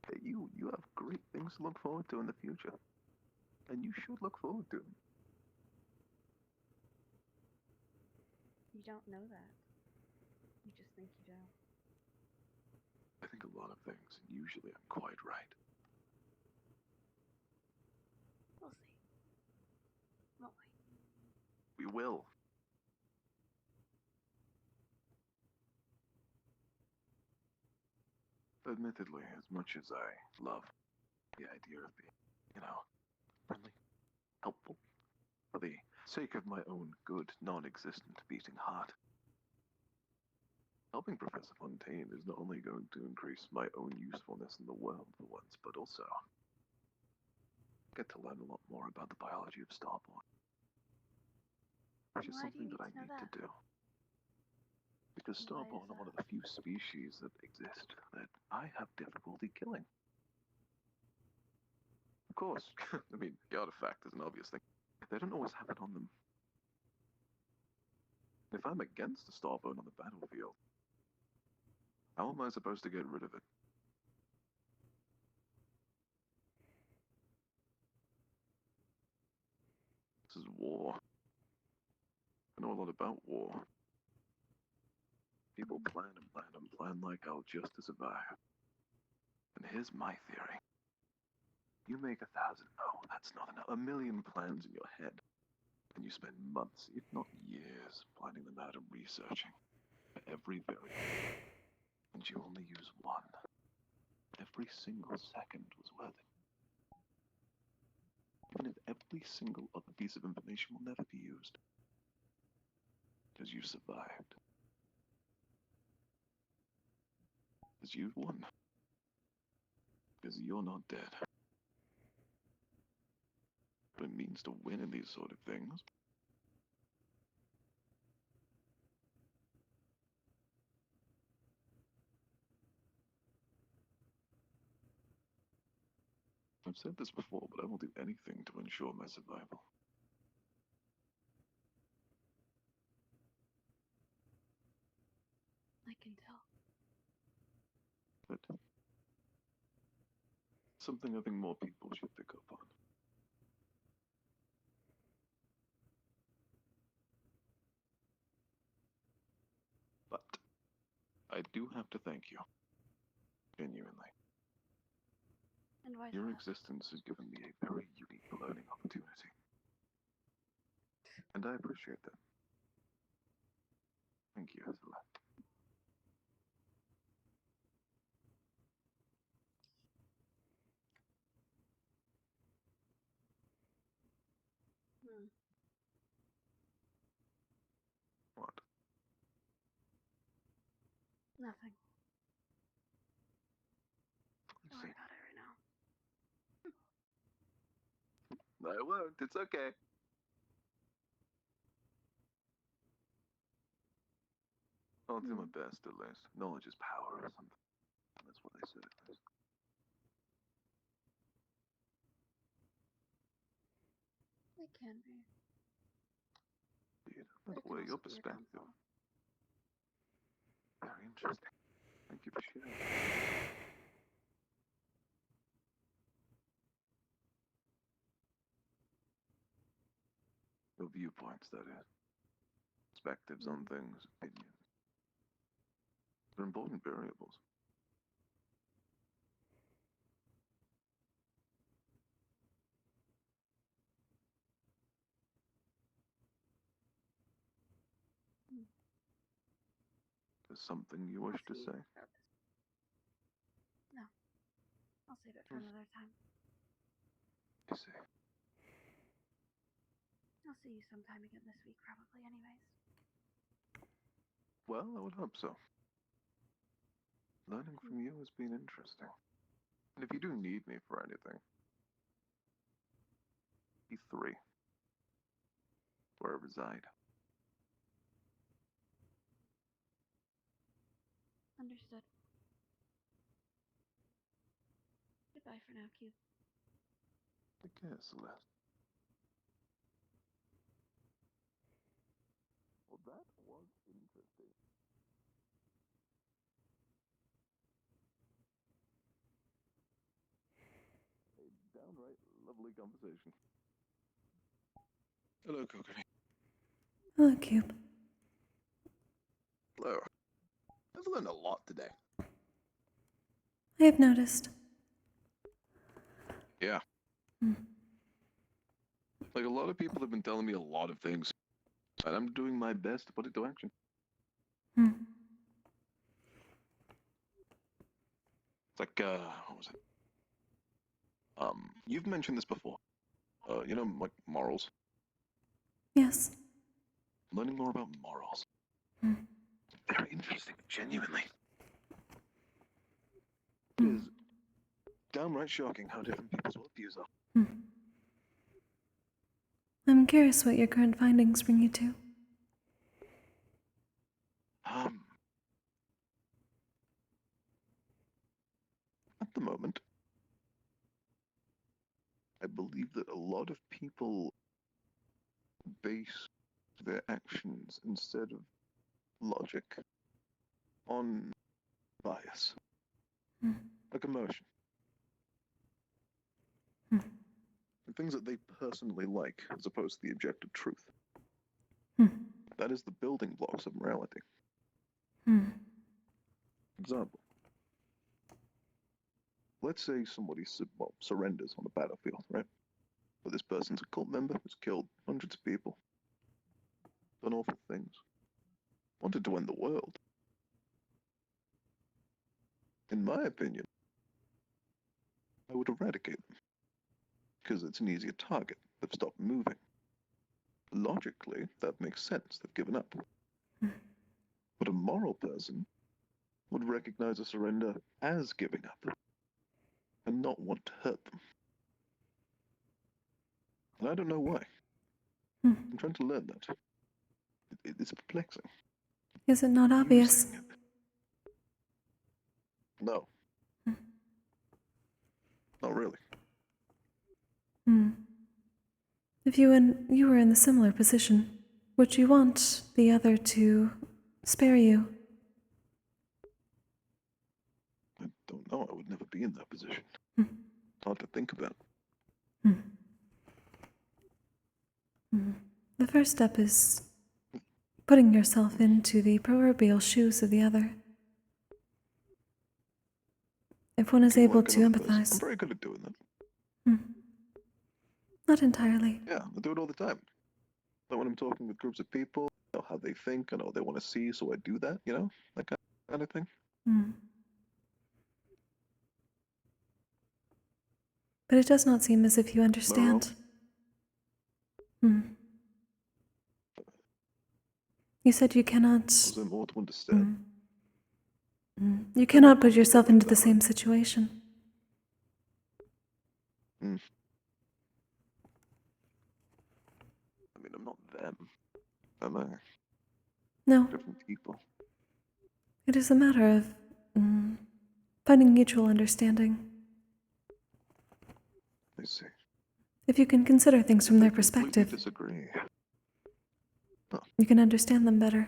Speaker 6: Hey, you have great things to look forward to in the future. And you should look forward to them.
Speaker 22: You don't know that. You just think you do.
Speaker 6: I think a lot of things, and usually I'm quite right.
Speaker 22: We'll see. Won't we?
Speaker 6: We will. Admittedly, as much as I love the idea of being, friendly, helpful, for the sake of my own good, non-existent beating heart, helping Professor Fontaine is not only going to increase my own usefulness in the world for once, but also get to learn a lot more about the biology of Starborn. Which is
Speaker 22: Why do you
Speaker 6: something that I
Speaker 22: need to know
Speaker 6: need to
Speaker 22: that?
Speaker 6: do. Because Starborn are one of the few species that exist that I have difficulty killing. Of course, I mean, the artifact is an obvious thing. They don't always have it on them. If I'm against a Starborn on the battlefield, how am I supposed to get rid of it? This is war. I know a lot about war. People plan and plan and plan like I'll just to survive. And here's my theory. You make 1,000, no, that's not enough. 1,000,000 plans in your head. And you spend months, if not years, planning them out and researching for every variable. And you only use one. Every single second was worth it. Even if every single other piece of information will never be used. Because you survived. Because you've won. Because you're not dead. What it means to win in these sort of things. I've said this before, but I will do anything to ensure my survival.
Speaker 22: I can tell.
Speaker 6: But something I think more people should pick up on. But I do have to thank you. Genuinely.
Speaker 22: And why
Speaker 6: Your
Speaker 22: that?
Speaker 6: existence has given me a very unique learning opportunity. And I appreciate that. Thank you, Ursula.
Speaker 22: Nothing. Don't worry about it right now.
Speaker 6: I won't. It's okay. I'll do my best, at least. Knowledge is power or something. That's what they said, at least.
Speaker 22: It can be.
Speaker 6: Indeed. By the way, your perspective. Very interesting. Thank you for sharing. Your viewpoints, that is. Perspectives on things, opinions. They're important variables. There's something you wish to say?
Speaker 22: No. I'll save it for another time.
Speaker 6: I see.
Speaker 22: I'll see you sometime again this week, probably, anyways.
Speaker 6: Well, I would hope so. Learning from you has been interesting. And if you do need me for anything, E3, where I reside.
Speaker 22: Understood. Goodbye for now, Q.
Speaker 6: Take care, Celeste. Well, that was interesting. A downright lovely conversation. Hello, Kokkuri.
Speaker 4: Hello, Cube.
Speaker 6: Hello. I've learned a lot today.
Speaker 4: I have noticed.
Speaker 6: Yeah. Like, a lot of people have been telling me a lot of things, and I'm doing my best to put it to action. It's like, what was it? You've mentioned this before. You know, like, morals.
Speaker 4: Yes.
Speaker 6: Learning more about morals. Very interesting, genuinely. It is downright shocking how different people's worldviews are.
Speaker 4: I'm curious what your current findings bring you to.
Speaker 6: At the moment, I believe that a lot of people base their actions instead of logic on bias, like emotion. And things that they personally like, as opposed to the objective truth. That is the building blocks of morality. Example. Let's say somebody surrenders on the battlefield, right? But this person's a cult member who's killed hundreds of people, done awful things, wanted to end the world. In my opinion, I would eradicate them, because it's an easier target. They've stopped moving. Logically, that makes sense. They've given up. But a moral person would recognize a surrender as giving up and not want to hurt them. And I don't know why. I'm trying to learn that. It's perplexing.
Speaker 4: Is it not obvious?
Speaker 6: No. Not really.
Speaker 4: If you were in the similar position, would you want the other to spare you?
Speaker 6: I don't know. I would never be in that position. It's hard to think about.
Speaker 4: The first step is putting yourself into the proverbial shoes of the other. If one is able to empathize.
Speaker 6: I'm very good at doing that.
Speaker 4: Not entirely.
Speaker 6: Yeah, I do it all the time. Like when I'm talking with groups of people, I know how they think, I know what they want to see, so I do that, you know? That kind of thing.
Speaker 4: But it does not seem as if you understand. You said you cannot.
Speaker 6: There's more to understand.
Speaker 4: You cannot put yourself into the same situation.
Speaker 6: I mean, I'm not them. Am I?
Speaker 4: No.
Speaker 6: Different people.
Speaker 4: It is a matter of finding mutual understanding.
Speaker 6: I see.
Speaker 4: If you can consider things from their
Speaker 6: Completely
Speaker 4: perspective,
Speaker 6: disagree.
Speaker 4: you can understand them better.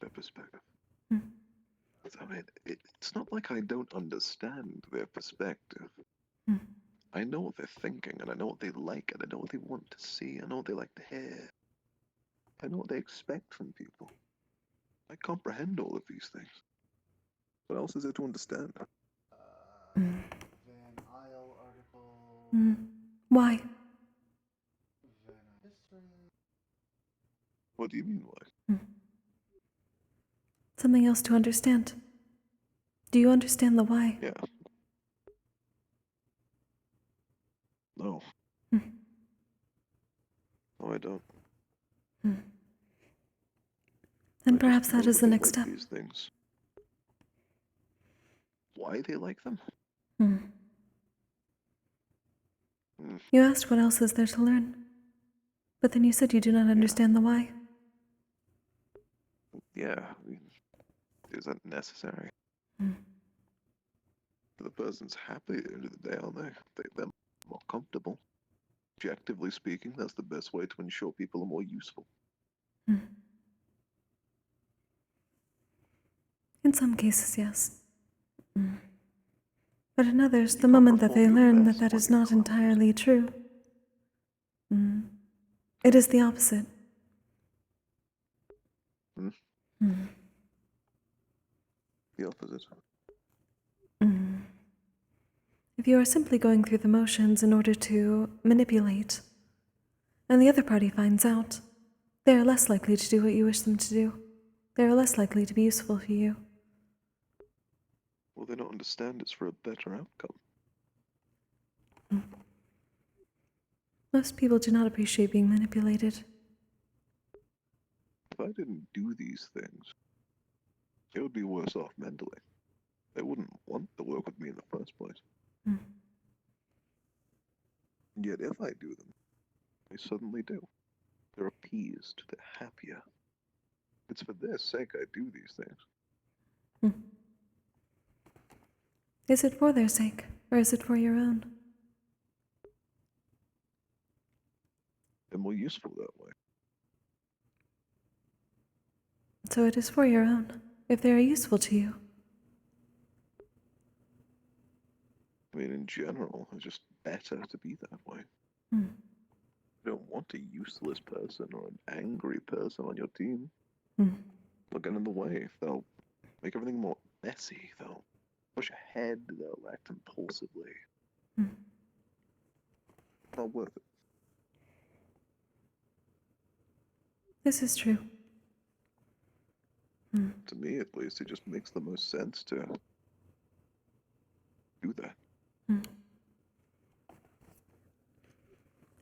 Speaker 6: Their perspective.
Speaker 4: Hmm.
Speaker 6: I mean, it's not like I don't understand their perspective. I know what they're thinking, and I know what they like, and I know what they want to see, I know what they like to hear. I know what they expect from people. I comprehend all of these things. What else is there to understand?
Speaker 4: Why?
Speaker 6: What do you mean, why?
Speaker 4: Something else to understand. Do you understand the why?
Speaker 6: Yeah. No.
Speaker 4: Hmm.
Speaker 6: No, I don't.
Speaker 4: And perhaps that is the
Speaker 6: They
Speaker 4: next
Speaker 6: like
Speaker 4: step.
Speaker 6: these things. Why they like them?
Speaker 4: You asked what else is there to learn, but then you said you do not understand the why.
Speaker 6: Yeah, I mean, is that necessary? The person's happy at the end of the day, aren't they? They're more comfortable. Objectively speaking, that's the best way to ensure people are more useful.
Speaker 4: In some cases, yes. But in others, the moment that they learn that that is not entirely true, it is the opposite.
Speaker 6: The opposite.
Speaker 4: If you are simply going through the motions in order to manipulate, and the other party finds out, they are less likely to do what you wish them to do. They are less likely to be useful for you.
Speaker 6: Well, they don't understand it's for a better outcome.
Speaker 4: Most people do not appreciate being manipulated.
Speaker 6: If I didn't do these things, they would be worse off mentally. They wouldn't want to work with me in the first place. And yet, if I do them, they suddenly do. They're appeased, they're happier. It's for their sake I do these things.
Speaker 4: Is it for their sake, or is it for your own?
Speaker 6: They're more useful that way.
Speaker 4: So it is for your own, if they are useful to you.
Speaker 6: I mean, in general, it's just better to be that way. You don't want a useless person or an angry person on your team. They'll get in the way. They'll make everything more messy. They'll push ahead. They'll act impulsively. Not worth it.
Speaker 4: This is true.
Speaker 6: To me, at least, it just makes the most sense to do that.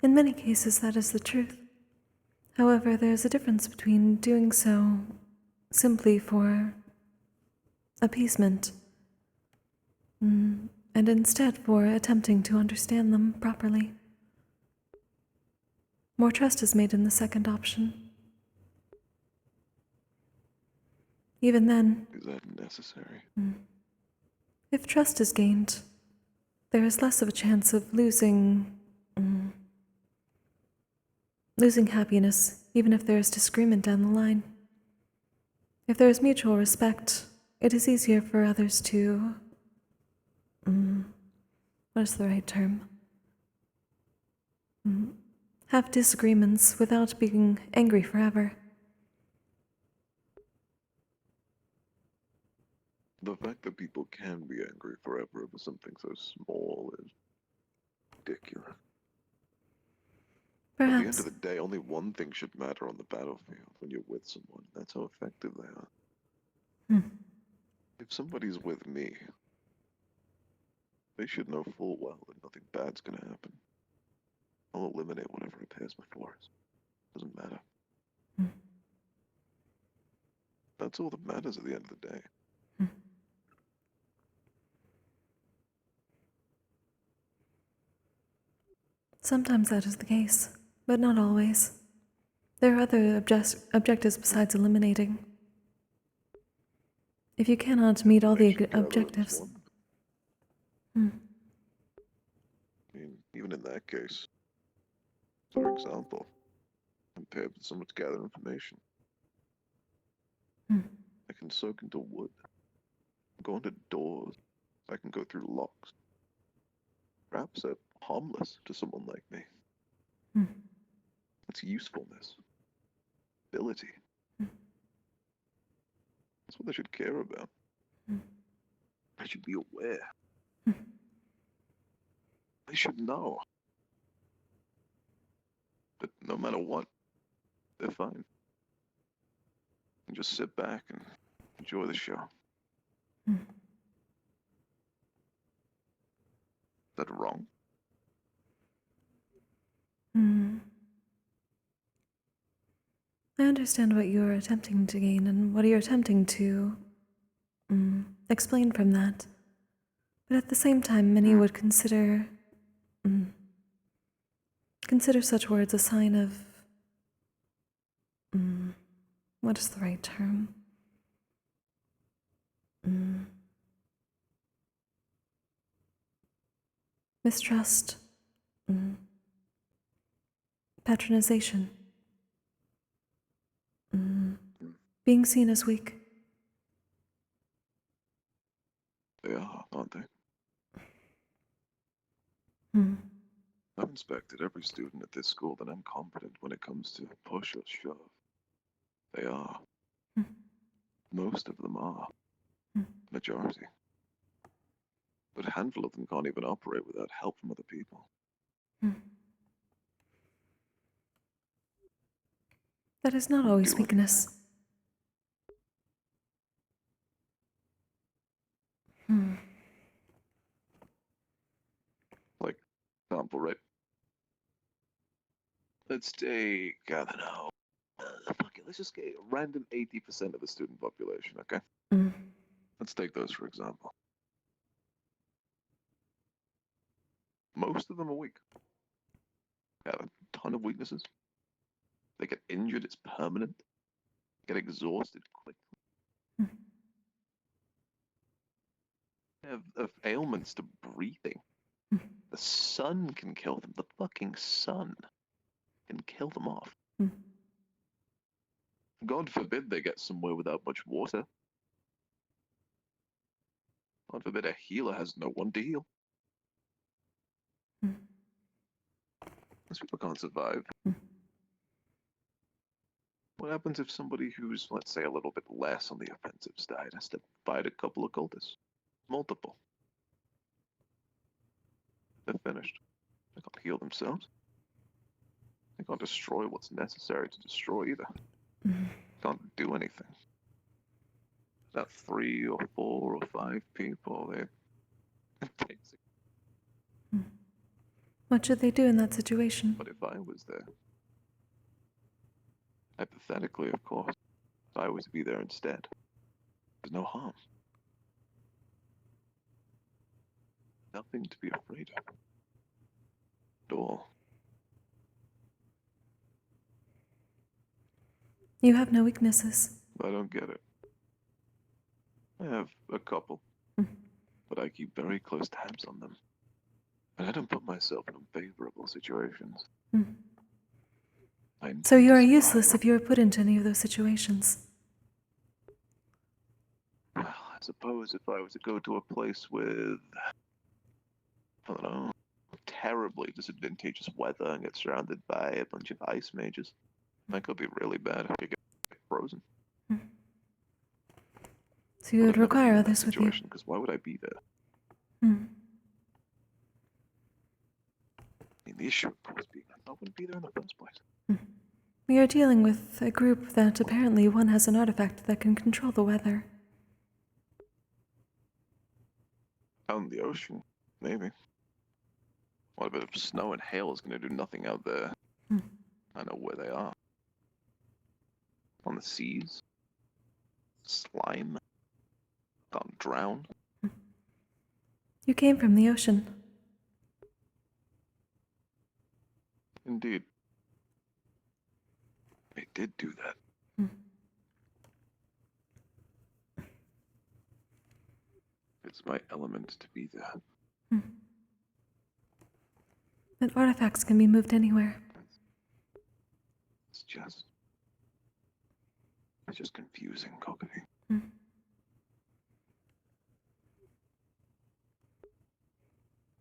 Speaker 4: In many cases, that is the truth. However, there is a difference between doing so simply for appeasement and instead for attempting to understand them properly. More trust is made in the second option. Even then,
Speaker 6: Is that necessary?
Speaker 4: if trust is gained, there is less of a chance of losing happiness, even if there is disagreement down the line. If there is mutual respect, it is easier for others to what is the right term? Have disagreements without being angry forever.
Speaker 6: The fact that people can be angry forever over something so small is ridiculous. At the end
Speaker 4: Perhaps.
Speaker 6: of the day, only one thing should matter on the battlefield when you're with someone. That's how effective they are. If somebody's with me, they should know full well that nothing bad's gonna happen. I'll eliminate whatever repairs my forest. Doesn't matter. That's all that matters at the end of the day.
Speaker 4: Sometimes that is the case, but not always. There are other objectives besides eliminating. If you cannot meet all the objectives.
Speaker 6: I mean, even in that case, for example, I'm paired with someone to gather information. I can soak into wood, go into doors, I can go through locks. Perhaps they're harmless to someone like me. It's usefulness, ability. That's what they should care about. They should be aware. They should know. But no matter what, they're fine. And just sit back and enjoy the show. Is that wrong?
Speaker 4: I understand what you're attempting to gain and what you're attempting to explain from that. But at the same time, many would consider such words a sign of what is the right term? Mistrust, patronization, being seen as weak.
Speaker 6: They are, aren't they? I've inspected every student at this school that I'm competent when it comes to push or shove. They are. Most of them are. Majority. But a handful of them can't even operate without help from other people.
Speaker 4: That is not always weakness.
Speaker 6: Like, example, right? Let's take, I don't know, fuck it, let's just get a random 80% of the student population, okay? Let's take those for example. Most of them are weak. They have a ton of weaknesses. They get injured, it's permanent. Get exhausted quickly. They have ailments to breathing. The sun can kill them. The fucking sun can kill them off. God forbid they get somewhere without much water. God forbid a healer has no one to heal. Those people can't survive. What happens if somebody who's, let's say, a little bit less on the offensive side has to fight a couple of cultists? Multiple. They're finished. They can't heal themselves. They can't destroy what's necessary to destroy either. Can't do anything. That 3 or 4 or 5 people, they basically.
Speaker 4: What should they do in that situation?
Speaker 6: But if I was there, hypothetically, of course, if I was to be there instead, there's no harm. Nothing to be afraid of. At all.
Speaker 4: You have no weaknesses.
Speaker 6: I don't get it. I have a couple, but I keep very close tabs on them. And I don't put myself in unfavorable situations.
Speaker 4: So you are useless if you are put into any of those situations.
Speaker 6: Well, I suppose if I was to go to a place with, I don't know, terribly disadvantageous weather and get surrounded by a bunch of ice mages, that could be really bad. I could get frozen.
Speaker 4: So you would require others with you.
Speaker 6: Because why would I be there? I mean, the issue, of course, being I wouldn't be there in the first place.
Speaker 4: We are dealing with a group that apparently one has an artifact that can control the weather.
Speaker 6: Out in the ocean, maybe. What, a bit of snow and hail is going to do nothing out there. I know where they are. On the seas. Slime? Can't drown?
Speaker 4: You came from the ocean.
Speaker 6: Indeed. I did do that. It's my element to be there.
Speaker 4: But artifacts can be moved anywhere.
Speaker 6: It's just confusing, Kokkuri.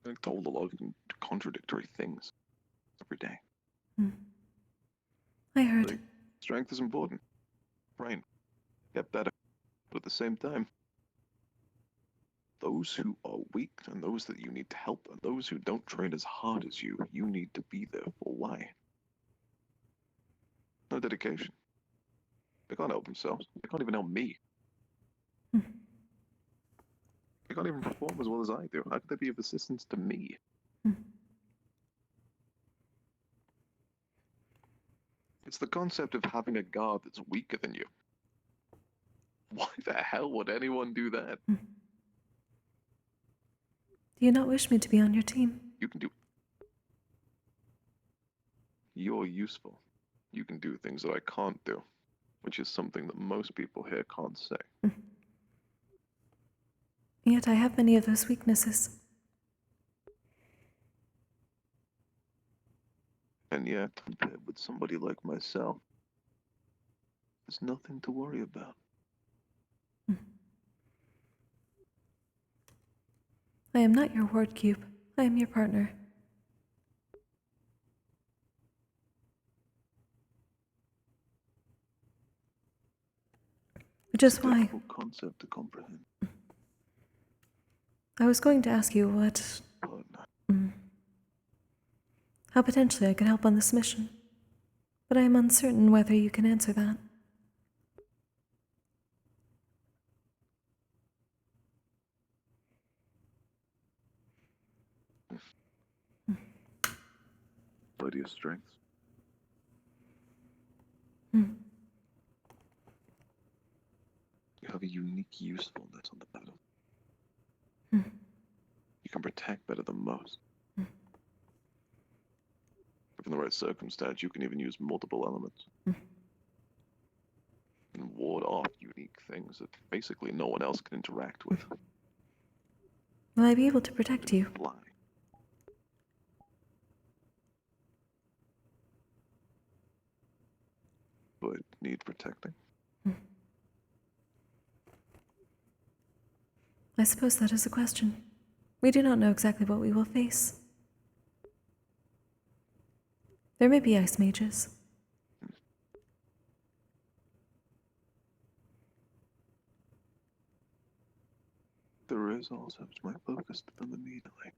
Speaker 6: I'm told a lot of contradictory things every day.
Speaker 4: I heard.
Speaker 6: Like, strength is important. Brain. Get better. But at the same time, those who are weak and those that you need to help and those who don't train as hard as you need to be there for. Why? No dedication. They can't help themselves. They can't even help me. They can't even perform as well as I do. How could they be of assistance to me? It's the concept of having a guard that's weaker than you. Why the hell would anyone do that?
Speaker 4: Do you not wish me to be on your team?
Speaker 6: You can do... You're useful. You can do things that I can't do, which is something that most people here can't say.
Speaker 4: Yet I have many of those weaknesses.
Speaker 6: And yet, compared with somebody like myself, there's nothing to worry about.
Speaker 4: I am not your ward cube. I am your partner. Which is why
Speaker 6: Difficult concept to comprehend.
Speaker 4: I was going to ask you what... how potentially I could help on this mission. But I am uncertain whether you can answer that.
Speaker 6: What are your strengths?
Speaker 4: Hmm.
Speaker 6: You have a unique usefulness on the battle.
Speaker 4: Hmm.
Speaker 6: You can protect better than most. If in the right circumstance, you can even use multiple elements. And ward off unique things that basically no one else can interact with.
Speaker 4: Will I be able to protect you?
Speaker 6: Fly. But need protecting?
Speaker 4: I suppose that is a question. We do not know exactly what we will face. There may be ice mages.
Speaker 6: There is also my focus to them immediately.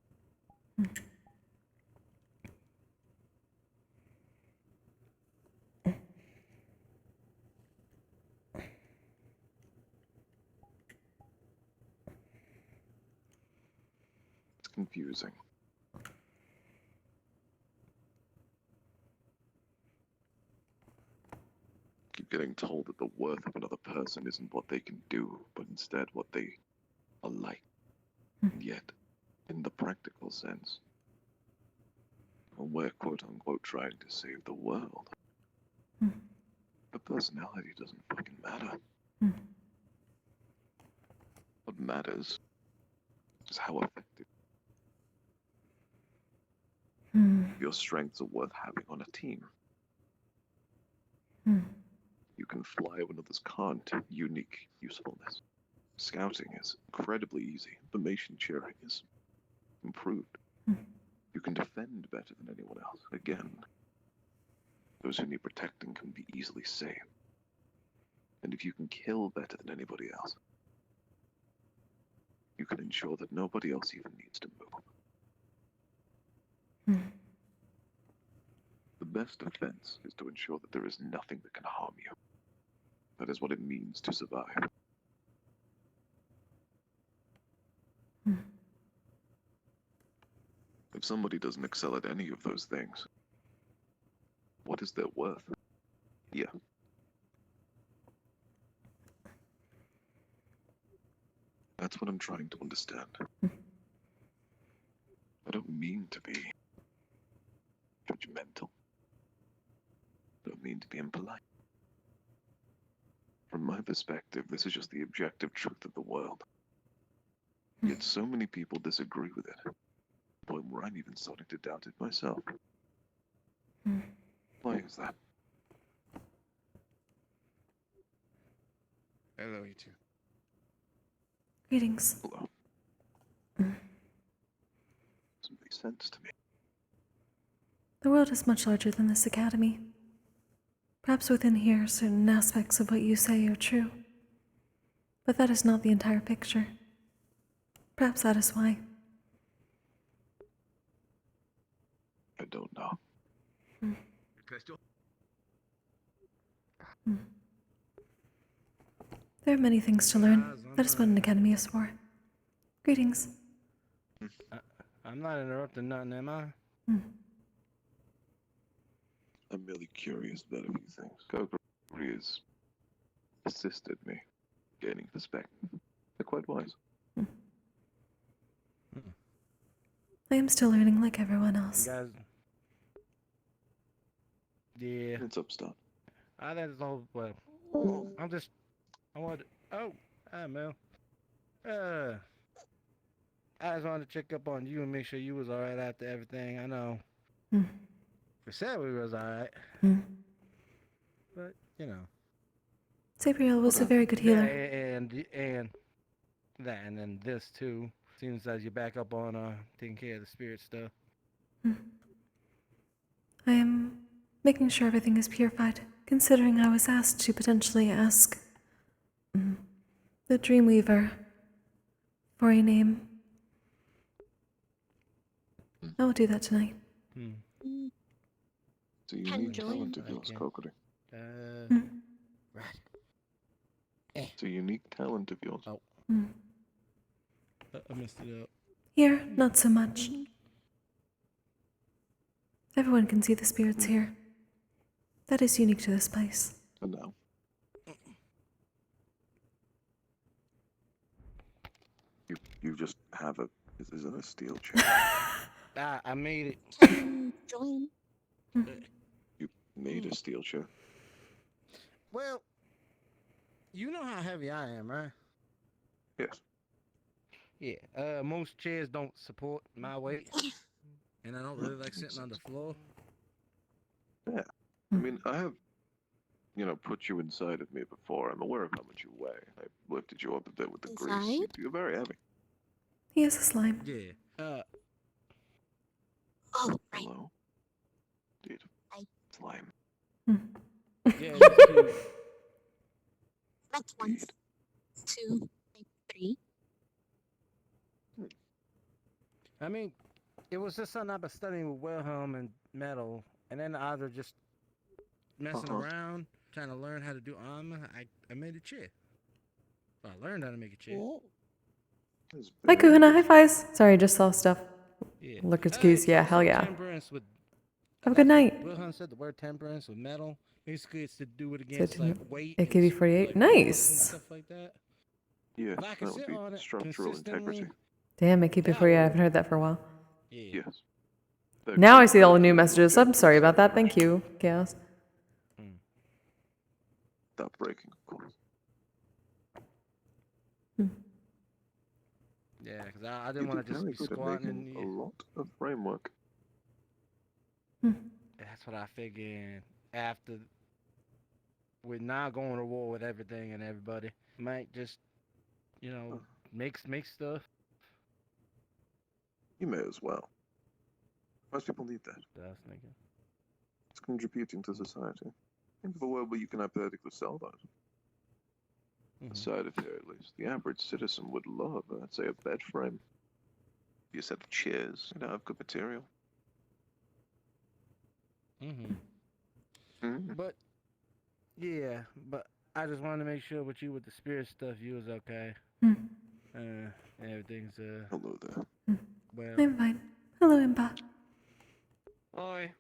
Speaker 6: It's confusing. Keep getting told that the worth of another person isn't what they can do, but instead what they are like. And yet, in the practical sense, when we're quote-unquote trying to save the world, the personality doesn't fucking matter. What matters is how effective your strengths are worth having on a team. You can fly when others can't. Unique usefulness. Scouting is incredibly easy. Information sharing is improved. You can defend better than anyone else. Again, those who need protecting can be easily saved. And if you can kill better than anybody else, you can ensure that nobody else even needs to move. The best defense is to ensure that there is nothing that can harm you. That is what it means to survive. If somebody doesn't excel at any of those things, what is their worth? Yeah. That's what I'm trying to understand. I don't mean to be judgmental. I don't mean to be impolite. From my perspective, this is just the objective truth of the world. Yet so many people disagree with it. To the point where I'm even starting to doubt it myself. Why is that?
Speaker 14: Hello, you two.
Speaker 4: Greetings.
Speaker 6: Hello. Doesn't make sense to me.
Speaker 4: The world is much larger than this academy. Perhaps within here, certain aspects of what you say are true. But that is not the entire picture. Perhaps that is why.
Speaker 6: I don't know.
Speaker 4: There are many things to learn. That is what an academy is for. Greetings.
Speaker 7: I'm not interrupting nothing, am I?
Speaker 6: I'm merely curious about a few things. Kokkuri has assisted me gaining perspective. They're quite wise.
Speaker 4: I am still learning like everyone else.
Speaker 7: Guys. Yeah.
Speaker 6: It's up, Stan.
Speaker 7: I think it's all well. I wanted. Oh, hi, Mel. I just wanted to check up on you and make sure you was all right after everything. I know. We said we was all right. But you know.
Speaker 4: Sabriel was a very good healer.
Speaker 7: And that, and then this too. Seems as you're back up on taking care of the spirit stuff.
Speaker 4: I am making sure everything is purified, considering I was asked to potentially ask the Dreamweaver for a name. I will do that tonight.
Speaker 6: It's a unique talent of yours, Kokkuri.
Speaker 7: Right.
Speaker 6: It's a unique talent of yours.
Speaker 7: Oh. I messed it up.
Speaker 4: Here, not so much. Everyone can see the spirits here. That is unique to this place.
Speaker 6: And now? You just have a... Is it a steel chair?
Speaker 7: I made it.
Speaker 13: Join.
Speaker 6: You made a steel chair?
Speaker 7: Well, you know how heavy I am, right?
Speaker 6: Yes.
Speaker 7: Yeah, most chairs don't support my weight. And I don't really like sitting on the floor.
Speaker 6: Yeah. I mean, I have, put you inside of me before. I'm aware of how much you weigh. I lifted you up a bit with the grease. You're very heavy.
Speaker 4: He is a slime.
Speaker 7: Yeah.
Speaker 13: Oh, right.
Speaker 6: Hello? Dude. Slime.
Speaker 7: Yeah, it's cute.
Speaker 13: That's 1, 2, 3.
Speaker 7: I mean, it was just something I've been studying with Wilhelm and metal, and then either just messing around, trying to learn how to do armor. I made a chair. Well, I learned how to make a chair.
Speaker 1: Hi, Kuhana. High fives. Sorry, I just saw stuff.
Speaker 7: Yeah.
Speaker 1: Looker's keys. Yeah, hell yeah.
Speaker 7: Temperance with,
Speaker 1: Have a good night.
Speaker 7: Wilhelm said the word temperance with metal. Basically, it's to do it against like weight.
Speaker 1: AKB48.
Speaker 7: Like,
Speaker 1: Nice.
Speaker 7: stuff like that.
Speaker 6: Yeah,
Speaker 7: If I could
Speaker 6: that would
Speaker 7: sit
Speaker 6: be
Speaker 7: on it
Speaker 6: structural
Speaker 7: consistently,
Speaker 6: integrity.
Speaker 1: Damn, AKB48. I haven't heard that for a while.
Speaker 7: Yeah.
Speaker 6: Yes.
Speaker 1: Now I see all the new messages. I'm sorry about that. Thank you, Chaos.
Speaker 6: Stop breaking, of course.
Speaker 7: Yeah, because I didn't want to just be squatting in
Speaker 6: a lot of framework.
Speaker 7: That's what I figured. After we're not going to war with everything and everybody, might just, make stuff.
Speaker 6: You may as well. Most people need that.
Speaker 7: I was thinking.
Speaker 6: It's contributing to society. Think of a world where you can hypothetically sell that. Aside of here, at least, the average citizen would love, I'd say, a bed frame. You set of chairs, have good material.
Speaker 7: But, yeah, but I just wanted to make sure with you with the spirit stuff, you was okay. Everything's,
Speaker 6: Hello there.
Speaker 7: Well.
Speaker 4: I'm fine. Hello, Impa.
Speaker 11: Hi.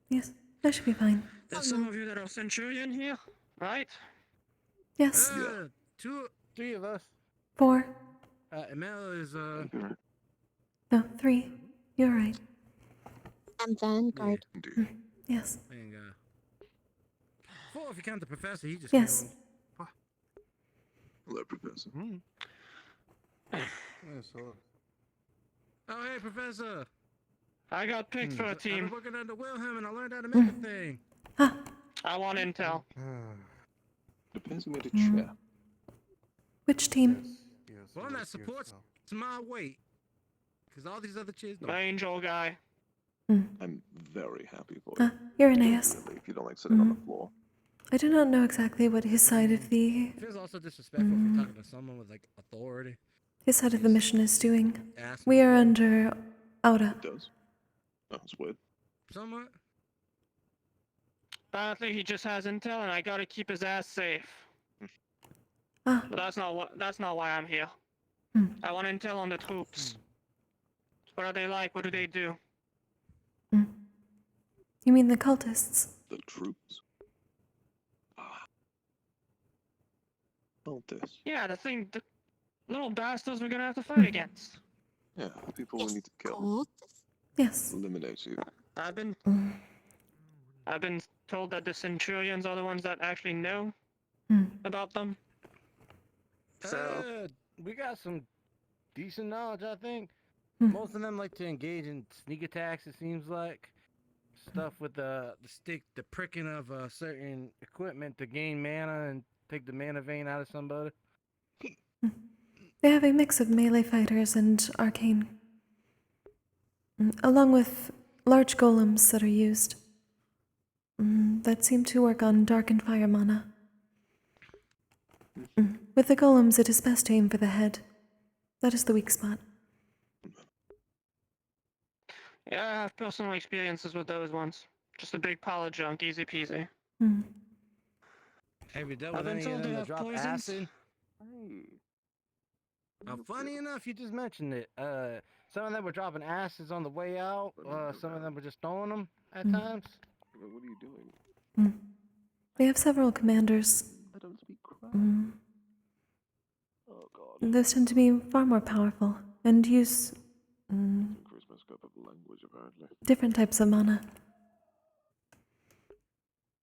Speaker 4: Yes, that should be fine.
Speaker 18: There's some of you that are Centurion here, right?
Speaker 4: Yes.
Speaker 7: Three of us.
Speaker 4: 4.
Speaker 7: Emil is
Speaker 4: No, 3. You're right.
Speaker 13: I'm Vanguard.
Speaker 4: Yes.
Speaker 7: And 4 if you count the professor. He just
Speaker 4: Yes.
Speaker 7: came on.
Speaker 6: Hello, Professor.
Speaker 7: Oh, hey, Professor.
Speaker 18: I got picked for a
Speaker 7: I've
Speaker 18: team.
Speaker 7: been working under Wilhelm and I learned how to make a thing.
Speaker 18: I want intel.
Speaker 6: Depends who made a chair.
Speaker 4: Which team?
Speaker 7: One that supports my weight. Because all these other chairs don't.
Speaker 18: The angel guy.
Speaker 6: I'm very happy for you.
Speaker 4: You're Aeneas.
Speaker 6: Really, if you don't like sitting on the floor.
Speaker 4: I do not know exactly what his side of the
Speaker 7: It feels also disrespectful if you're talking to someone with, like, authority.
Speaker 4: his side of the mission is doing.
Speaker 7: Ask
Speaker 4: We are under Aura.
Speaker 6: It does. Oh, that's weird.
Speaker 7: Somewhat.
Speaker 18: Apparently he just has intel and I gotta keep his ass safe.
Speaker 4: Ah.
Speaker 18: But that's not why I'm here. I want intel on the troops. What are they like? What do they do?
Speaker 4: You mean the cultists?
Speaker 6: The troops. Cultists.
Speaker 18: Yeah, the little bastards we're gonna have to fight against.
Speaker 6: Yeah, the people we need to kill.
Speaker 4: Yes.
Speaker 6: Eliminate you.
Speaker 18: I've been told that the Centurions are the ones that actually know about them. So
Speaker 7: We got some decent knowledge, I think. Most of them like to engage in sneak attacks, it seems like. Stuff with the pricking of certain equipment to gain mana and take the mana vein out of somebody.
Speaker 4: They have a mix of melee fighters and arcane, along with large golems that are used, that seem to work on dark and fire mana. With the golems, it is best to aim for the head. That is the weak spot.
Speaker 18: yeah, I have personal experiences with those ones. Just a big pile of junk, easy peasy.
Speaker 7: Have you dealt
Speaker 18: I've
Speaker 7: with
Speaker 18: been
Speaker 7: any
Speaker 18: told
Speaker 7: of
Speaker 18: they
Speaker 7: them that
Speaker 18: have
Speaker 7: drop
Speaker 18: poisons.
Speaker 7: acid? Funny enough, you just mentioned it. Some of them were dropping acids on the way out. Some of them were just throwing them at times.
Speaker 6: What are you doing?
Speaker 4: They have several commanders.
Speaker 6: I don't speak crap. Oh god.
Speaker 4: Those tend to be far more powerful and use
Speaker 6: Increase my scope of language, apparently.
Speaker 4: different types of mana.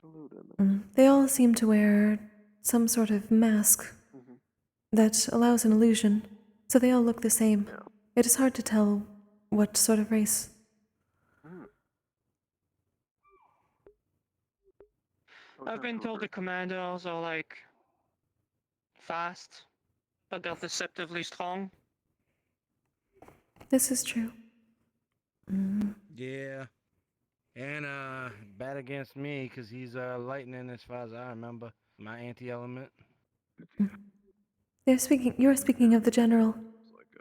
Speaker 6: Hello there,
Speaker 4: They all seem to wear some sort of mask that allows an illusion, so they all look the same. It is hard to tell what sort of race.
Speaker 18: I've been told the commandos are like fast, but they're deceptively strong.
Speaker 4: This is true.
Speaker 7: Yeah. And bad against me because he's lightning as far as I remember. My anti-element.
Speaker 4: You are speaking of the general.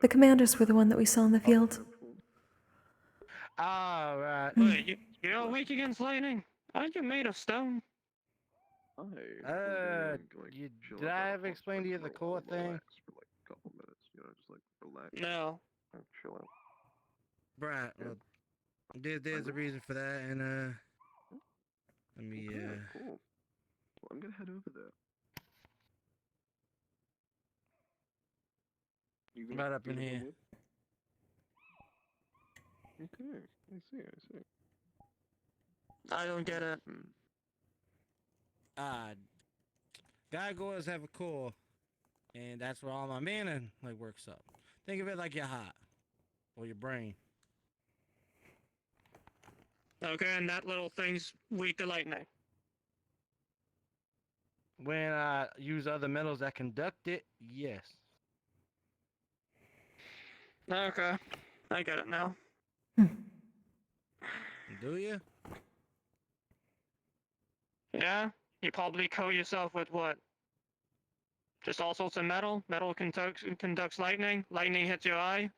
Speaker 4: The commanders were the one that we saw in the field.
Speaker 7: Ah, right.
Speaker 18: Wait, you're weak against lightning? Aren't you made of stone?
Speaker 7: Did I ever explain to you the core thing?
Speaker 6: For like a couple minutes, just like relax.
Speaker 18: No.
Speaker 6: And chill out.
Speaker 7: Right. Well, there's a reason for that, and let me
Speaker 6: Cool. Well, I'm gonna head over there.
Speaker 7: right up in here.
Speaker 6: Okay, I see.
Speaker 18: I don't get it.
Speaker 7: Gargoyles have a core, and that's where all my mana works up. Think of it like your heart or your brain.
Speaker 18: Okay, and that little thing's weak to lightning.
Speaker 7: When I use other metals that conduct it, yes.
Speaker 18: Okay, I get it now.
Speaker 7: Do you?
Speaker 18: Yeah? You probably coat yourself with what? Just all sorts of metal? Metal conducts lightning? Lightning hits your eye?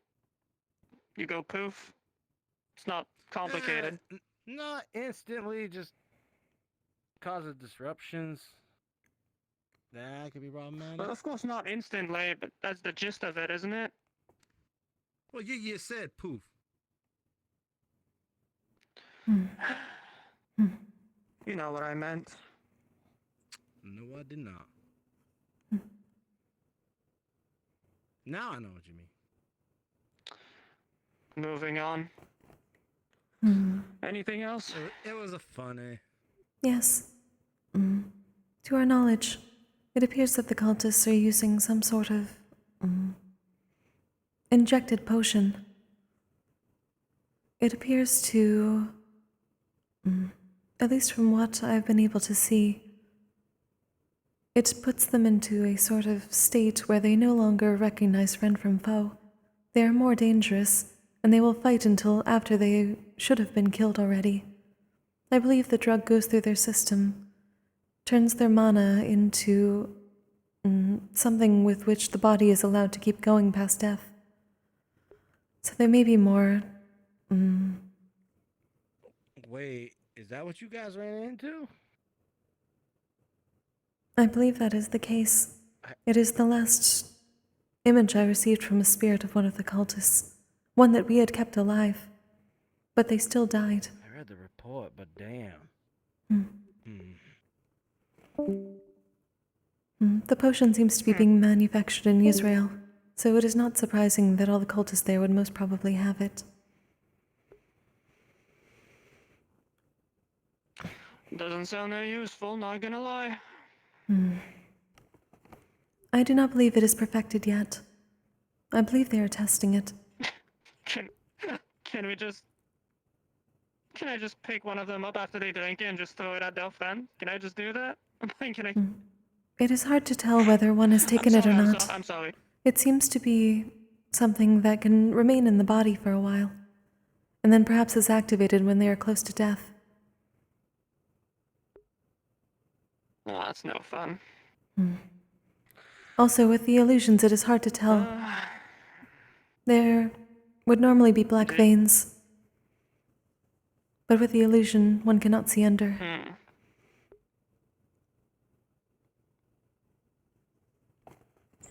Speaker 18: You go poof? It's not complicated.
Speaker 7: Not instantly, just causes disruptions. That could be problematic.
Speaker 18: Well, of course not instantly, but that's the gist of it, isn't it?
Speaker 7: Well, you said poof.
Speaker 18: You know what I meant.
Speaker 7: No, I did not. Now I know what you mean.
Speaker 18: Moving on. Anything else?
Speaker 7: It was a funny.
Speaker 4: Yes. To our knowledge, it appears that the cultists are using some sort of injected potion. It appears to, at least from what I've been able to see, it puts them into a sort of state where they no longer recognize friend from foe. They are more dangerous, and they will fight until after they should have been killed already. I believe the drug goes through their system, turns their mana into something with which the body is allowed to keep going past death. So they may be more...
Speaker 7: Wait, is that what you guys ran into?
Speaker 4: I believe that is the case. It is the last image I received from a spirit of one of the cultists, one that we had kept alive, but they still died.
Speaker 7: I read the report, but damn.
Speaker 4: The potion seems to be being manufactured in Israel, so it is not surprising that all the cultists there would most probably have it.
Speaker 18: Doesn't sound that useful, not gonna lie.
Speaker 4: I do not believe it is perfected yet. I believe they are testing it.
Speaker 18: Can we just... Can I just pick one of them up after they drink it and just throw it at their friend? Can I just do that? Can I...
Speaker 4: It is hard to tell whether one has taken it or not.
Speaker 18: I'm sorry.
Speaker 4: It seems to be something that can remain in the body for a while, and then perhaps is activated when they are close to death.
Speaker 18: Oh, that's no fun.
Speaker 4: Also, with the illusions, it is hard to tell. There would normally be black veins, but with the illusion, one cannot see under.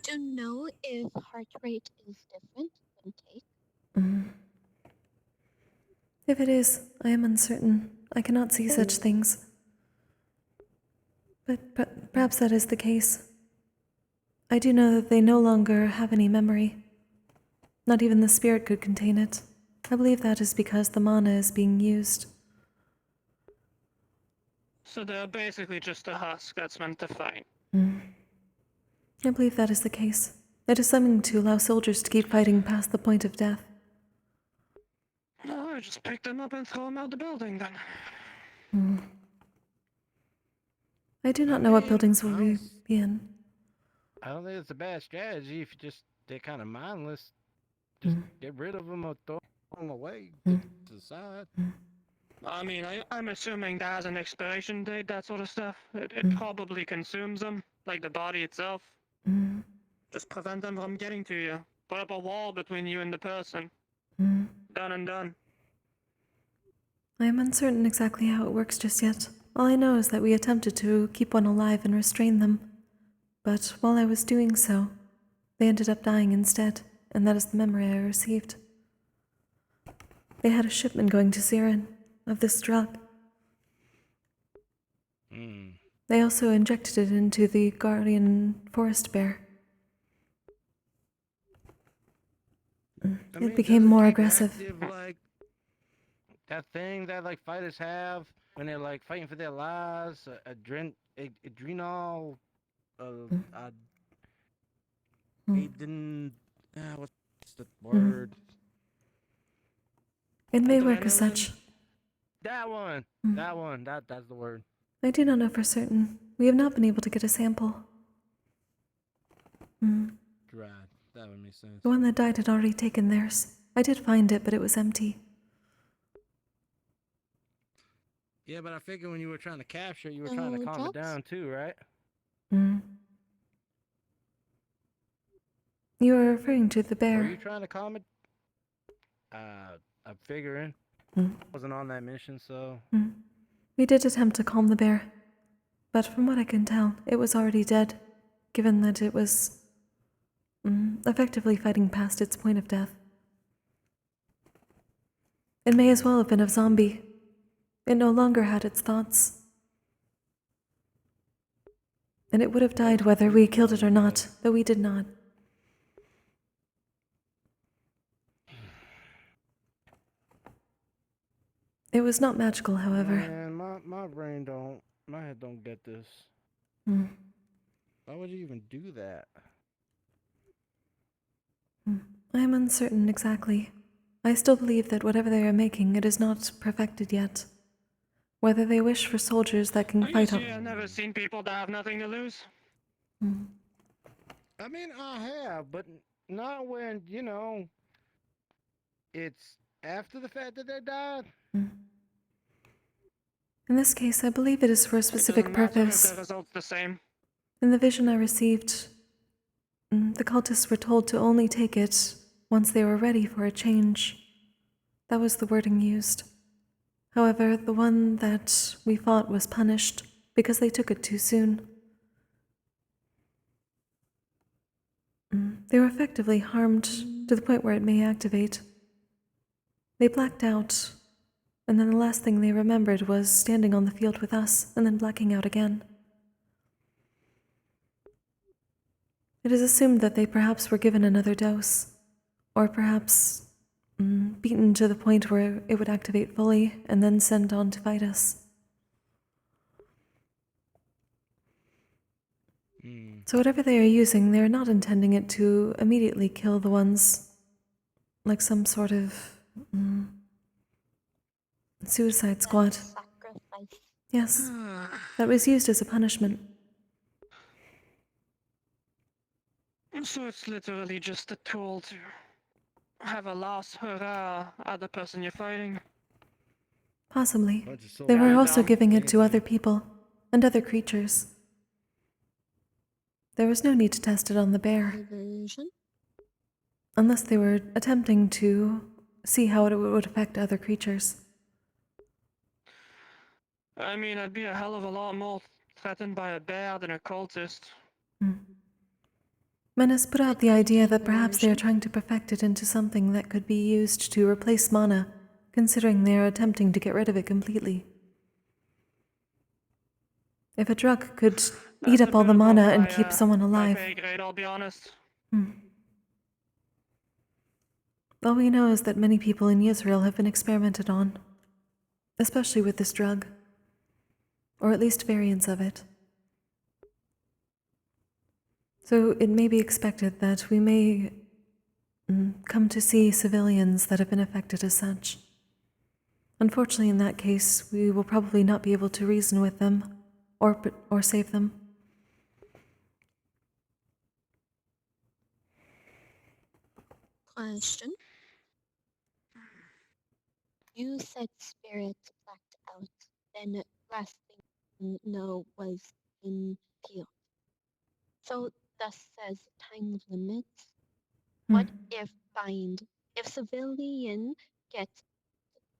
Speaker 13: To know if heart rate is different when take.
Speaker 4: If it is, I am uncertain. I cannot see such things. But perhaps that is the case. I do know that they no longer have any memory. Not even the spirit could contain it. I believe that is because the mana is being used.
Speaker 18: So they're basically just a husk that's meant to fight.
Speaker 4: I believe that is the case. It is something to allow soldiers to keep fighting past the point of death.
Speaker 18: No, I just pick them up and throw them out the building then.
Speaker 4: I do not know what buildings will we be in.
Speaker 7: I don't think it's a bad strategy if they're kind of mindless. Just get rid of them or throw them away to the side.
Speaker 18: I mean, I'm assuming that has an expiration date, that sort of stuff. It probably consumes them, like the body itself. Just prevent them from getting to you. Put up a wall between you and the person. Done and done.
Speaker 4: I am uncertain exactly how it works just yet. All I know is that we attempted to keep one alive and restrain them. But while I was doing so, they ended up dying instead, and that is the memory I received. They had a shipment going to Zirin of this drug. They also injected it into the guardian forest bear. It became more aggressive.
Speaker 7: Like that thing that like fighters have when they're like fighting for their lives, adrenal, what's the word?
Speaker 4: It may work as such.
Speaker 7: That one, that's the word.
Speaker 4: I do not know for certain. We have not been able to get a sample.
Speaker 7: Right, that would make sense.
Speaker 4: The one that died had already taken theirs. I did find it, but it was empty.
Speaker 7: Yeah, but I figured when you were trying to capture it, you were trying to calm it down too, right?
Speaker 4: You were referring to the bear.
Speaker 7: Were you trying to calm it? I'm figuring. Wasn't on that mission, so...
Speaker 4: We did attempt to calm the bear, but from what I can tell, it was already dead, given that it was effectively fighting past its point of death. It may as well have been a zombie. It no longer had its thoughts. And it would have died whether we killed it or not, though we did not. It was not magical, however.
Speaker 7: Man, my head don't get this.
Speaker 4: Hmm.
Speaker 7: Why would you even do that?
Speaker 4: I am uncertain exactly. I still believe that whatever they are making, it is not perfected yet. Whether they wish for soldiers that can fight on...
Speaker 18: I've never seen people that have nothing to lose.
Speaker 7: I mean, I have, but not when, it's after the fact that they died.
Speaker 4: In this case, I believe it is for a specific purpose.
Speaker 18: The result's the same.
Speaker 4: In the vision I received, the cultists were told to only take it once they were ready for a change. That was the wording used. However, the one that we fought was punished because they took it too soon. They were effectively harmed to the point where it may activate. They blacked out, and then the last thing they remembered was standing on the field with us and then blacking out again. It is assumed that they perhaps were given another dose, or perhaps beaten to the point where it would activate fully and then sent on to fight us. So whatever they are using, they are not intending it to immediately kill the ones like some sort of suicide squad.
Speaker 13: Sacrifice.
Speaker 4: Yes, that was used as a punishment.
Speaker 18: So it's literally just a tool to have a last hurrah at the person you're fighting.
Speaker 4: Possibly. They were also giving it to other people and other creatures. There was no need to test it on the bear. Unless they were attempting to see how it would affect other creatures.
Speaker 18: I mean, I'd be a hell of a lot more threatened by a bear than a cultist.
Speaker 4: Menace put out the idea that perhaps they are trying to perfect it into something that could be used to replace mana, considering they are attempting to get rid of it completely. If a drug could eat up all the mana and keep someone alive.
Speaker 18: My pay grade, I'll be honest.
Speaker 4: All we know is that many people in Israel have been experimented on, especially with this drug, or at least variants of it. So it may be expected that we may come to see civilians that have been affected as such. Unfortunately, in that case, we will probably not be able to reason with them or save them.
Speaker 13: Question. You said spirit blacked out, then last thing you know was in field. So thus says time limits. What if civilian gets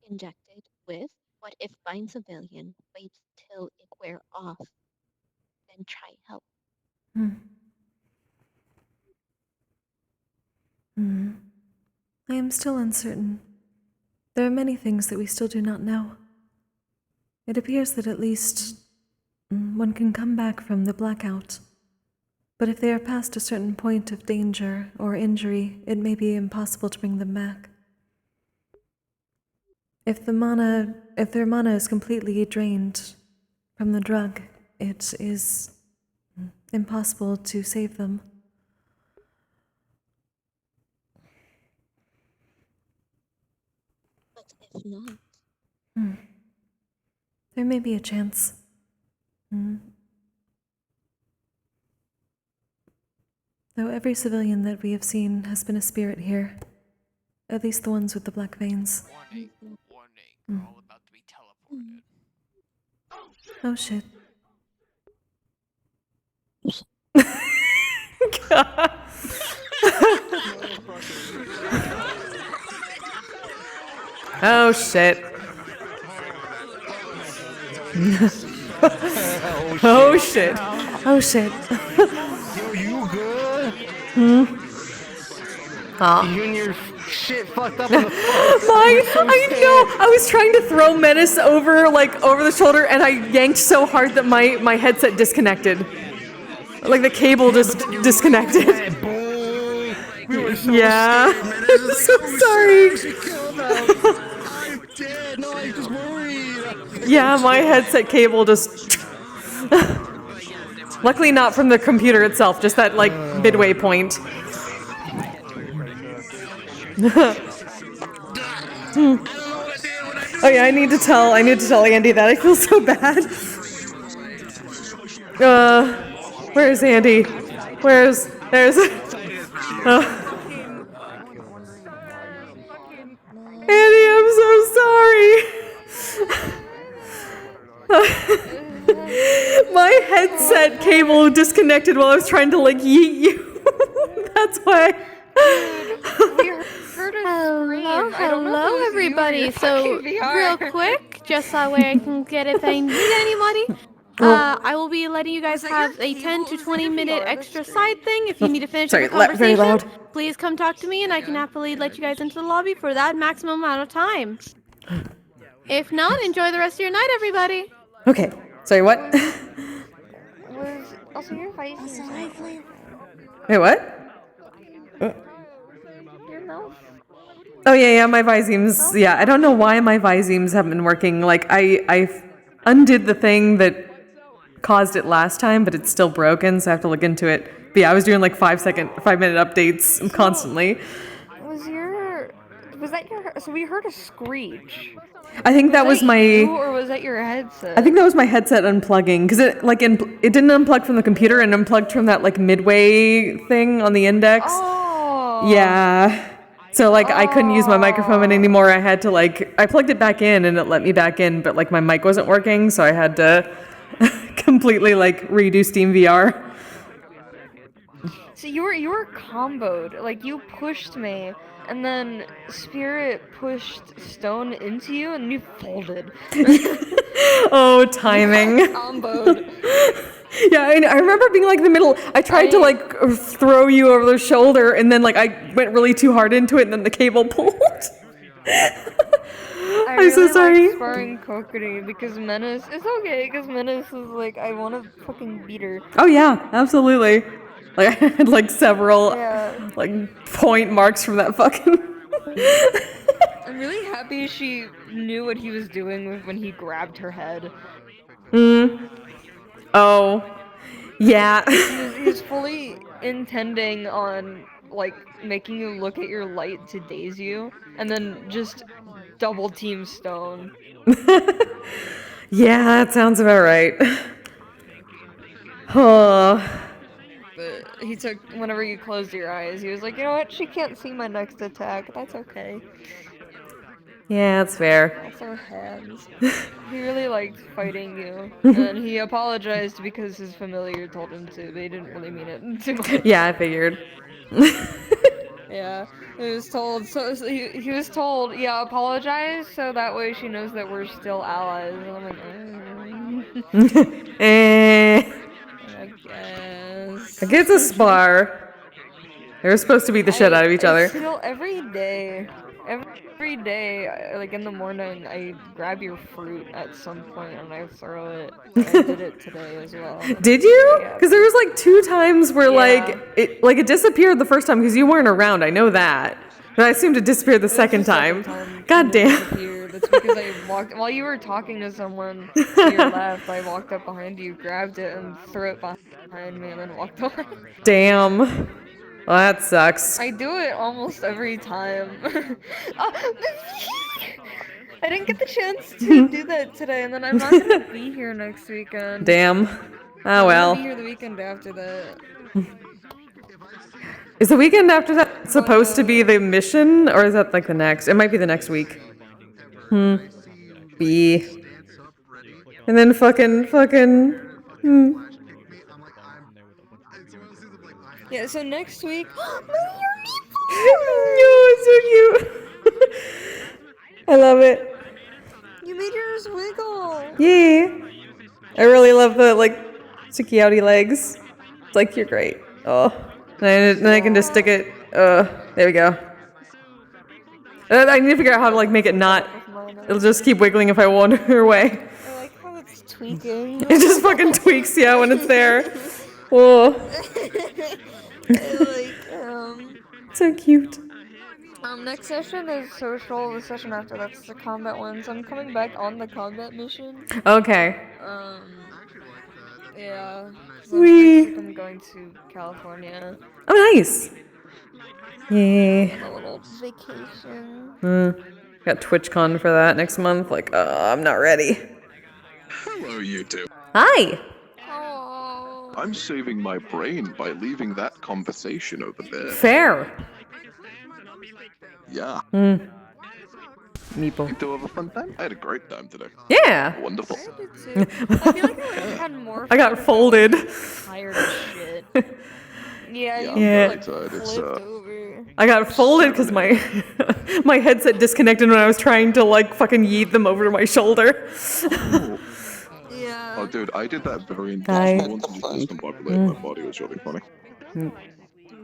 Speaker 13: injected with, what if bind civilian waits till it wear off, then try help?
Speaker 4: I am still uncertain. There are many things that we still do not know. It appears that at least one can come back from the blackout. But if they are past a certain point of danger or injury, it may be impossible to bring them back. If their mana is completely drained from the drug, it is impossible to save them.
Speaker 13: But if not?
Speaker 4: There may be a chance. Though every civilian that we have seen has been a spirit here. At least the ones with the black veins.
Speaker 15: Warning, we're all about to be teleported.
Speaker 4: Oh shit.
Speaker 1: Oh shit. Oh shit.
Speaker 4: Oh shit.
Speaker 7: Yo, you good?
Speaker 9: You and your shit fucked up in the
Speaker 1: I know. I was trying to throw Menace over the shoulder, and I yanked so hard that my headset disconnected. Like the cable just disconnected.
Speaker 7: We were so
Speaker 1: Yeah.
Speaker 7: scared, man. It was
Speaker 1: So
Speaker 7: like, oh
Speaker 1: sorry.
Speaker 7: shit, she killed him. I'm dead. No, I was just worried.
Speaker 1: Yeah, my headset cable just. Luckily, not from the computer itself, just that like midway point. Oh yeah, I need to tell Andy that. I feel so bad. Where's Andy? There's. Andy, I'm so sorry. My headset cable disconnected while I was trying to like yeet you. That's why.
Speaker 16: Hello, everybody. So, real quick, just that way I can get if I need anybody. I will be letting you guys have a 10 to 20 minute extra side thing. If you need to finish
Speaker 1: Sorry,
Speaker 16: up a conversation,
Speaker 1: very loud.
Speaker 16: please come talk to me and I can happily let you guys into the lobby for that maximum amount of time. If not, enjoy the rest of your night, everybody.
Speaker 1: Okay. Sorry, what?
Speaker 16: Also, your voice
Speaker 1: Wait, what? Oh yeah, my Visemes. Yeah, I don't know why my Visemes haven't been working. Like I undid the thing that caused it last time, but it's still broken, so I have to look into it. But yeah, I was doing like 5-minute updates constantly.
Speaker 20: Was that your? So we heard a screech.
Speaker 1: I think that was my.
Speaker 20: You, or was that your headset?
Speaker 1: I think that was my headset unplugging because it it didn't unplug from the computer and unplugged from that like midway thing on the index.
Speaker 20: Oh.
Speaker 1: Yeah. So like I couldn't use my microphone anymore. I had to like I plugged it back in and it let me back in, but like my mic wasn't working, so I had to completely like redo Steam VR.
Speaker 20: So you were comboed. Like you pushed me, and then Spirit pushed Stone into you, and you folded.
Speaker 1: Oh, timing.
Speaker 20: You got comboed.
Speaker 1: Yeah, I remember being like in the middle. I tried to like throw you over the shoulder, and then like I went really too hard into it, and then the cable pulled. I'm so sorry.
Speaker 20: Like sparring Kokkuri because Menace. It's okay because Menace is like I want to fucking beat her.
Speaker 1: Oh yeah, absolutely. Like I had like several like point marks from that fucking.
Speaker 20: I'm really happy she knew what he was doing when he grabbed her head.
Speaker 1: Oh, yeah.
Speaker 20: He was fully intending on like making you look at your light to daze you, and then just double team Stone.
Speaker 1: Yeah, that sounds about right. Oh.
Speaker 20: But he took whenever you closed your eyes, he was like, you know what? She can't see my next attack. That's okay.
Speaker 1: Yeah, that's fair.
Speaker 20: Also hands. He really liked fighting you, and he apologized because his familiar told him to, but he didn't really mean it too much.
Speaker 1: Yeah, I figured.
Speaker 20: Yeah, he was told. So he was told, yeah, apologize, so that way she knows that we're still allies. And I'm like, I guess.
Speaker 1: I guess a spar. They were supposed to beat the shit out of each other.
Speaker 20: Still, every day, like in the morning, I grab your fruit at some point and I throw it. I did it today as well.
Speaker 1: Did you? Because there was like 2 times where like it disappeared the first time because you weren't around. I know that, but I assumed it disappeared the second time. God damn.
Speaker 20: That's because I walked while you were talking to someone to your left. I walked up behind you, grabbed it, and threw it behind me, and then walked away.
Speaker 1: Damn. Well, that sucks.
Speaker 20: I do it almost every time. I didn't get the chance to do that today, and then I'm not gonna be here next weekend.
Speaker 1: Damn. Oh well.
Speaker 20: I'm gonna be here the weekend after that.
Speaker 1: Is the weekend after that supposed to be the mission, or is that like the next? It might be the next week. B. And then fucking.
Speaker 20: Yeah, so next week.
Speaker 1: No, it's so cute. I love it.
Speaker 20: You made yours wiggle.
Speaker 1: Yeah. I really love the like sticky outy legs. It's like you're great. Oh. And then I can just stick it. There we go. I need to figure out how to like make it not. It'll just keep wiggling if I wander away.
Speaker 20: I like how it's tweaking.
Speaker 1: It just fucking tweaks, yeah, when it's there. Whoa. So cute.
Speaker 20: Next session is social. The session after that's the combat one. So I'm coming back on the combat mission.
Speaker 1: Okay.
Speaker 20: Yeah. 'Cause
Speaker 1: Sweet.
Speaker 20: next week I'm going to California.
Speaker 1: Oh, nice. Yeah.
Speaker 20: On a little vacation.
Speaker 1: Got TwitchCon for that next month. Like, I'm not ready.
Speaker 6: Hello, you two.
Speaker 1: Hi.
Speaker 6: I'm saving my brain by leaving that conversation over there.
Speaker 1: Fair.
Speaker 6: Yeah.
Speaker 1: Meeple.
Speaker 6: You two have a fun time? I had a great time today.
Speaker 1: Yeah.
Speaker 6: Wonderful.
Speaker 20: I feel like I had more.
Speaker 1: I got folded.
Speaker 20: Tired as shit. Yeah,
Speaker 6: I'm
Speaker 20: you
Speaker 6: very
Speaker 20: like
Speaker 6: tired. It's
Speaker 20: over.
Speaker 1: I got folded because my my headset disconnected when I was trying to like fucking yeet them over my shoulder.
Speaker 6: Oh, dude, I did that very
Speaker 1: Hi.
Speaker 6: intentionally once and just discombobulated my body. It was really funny.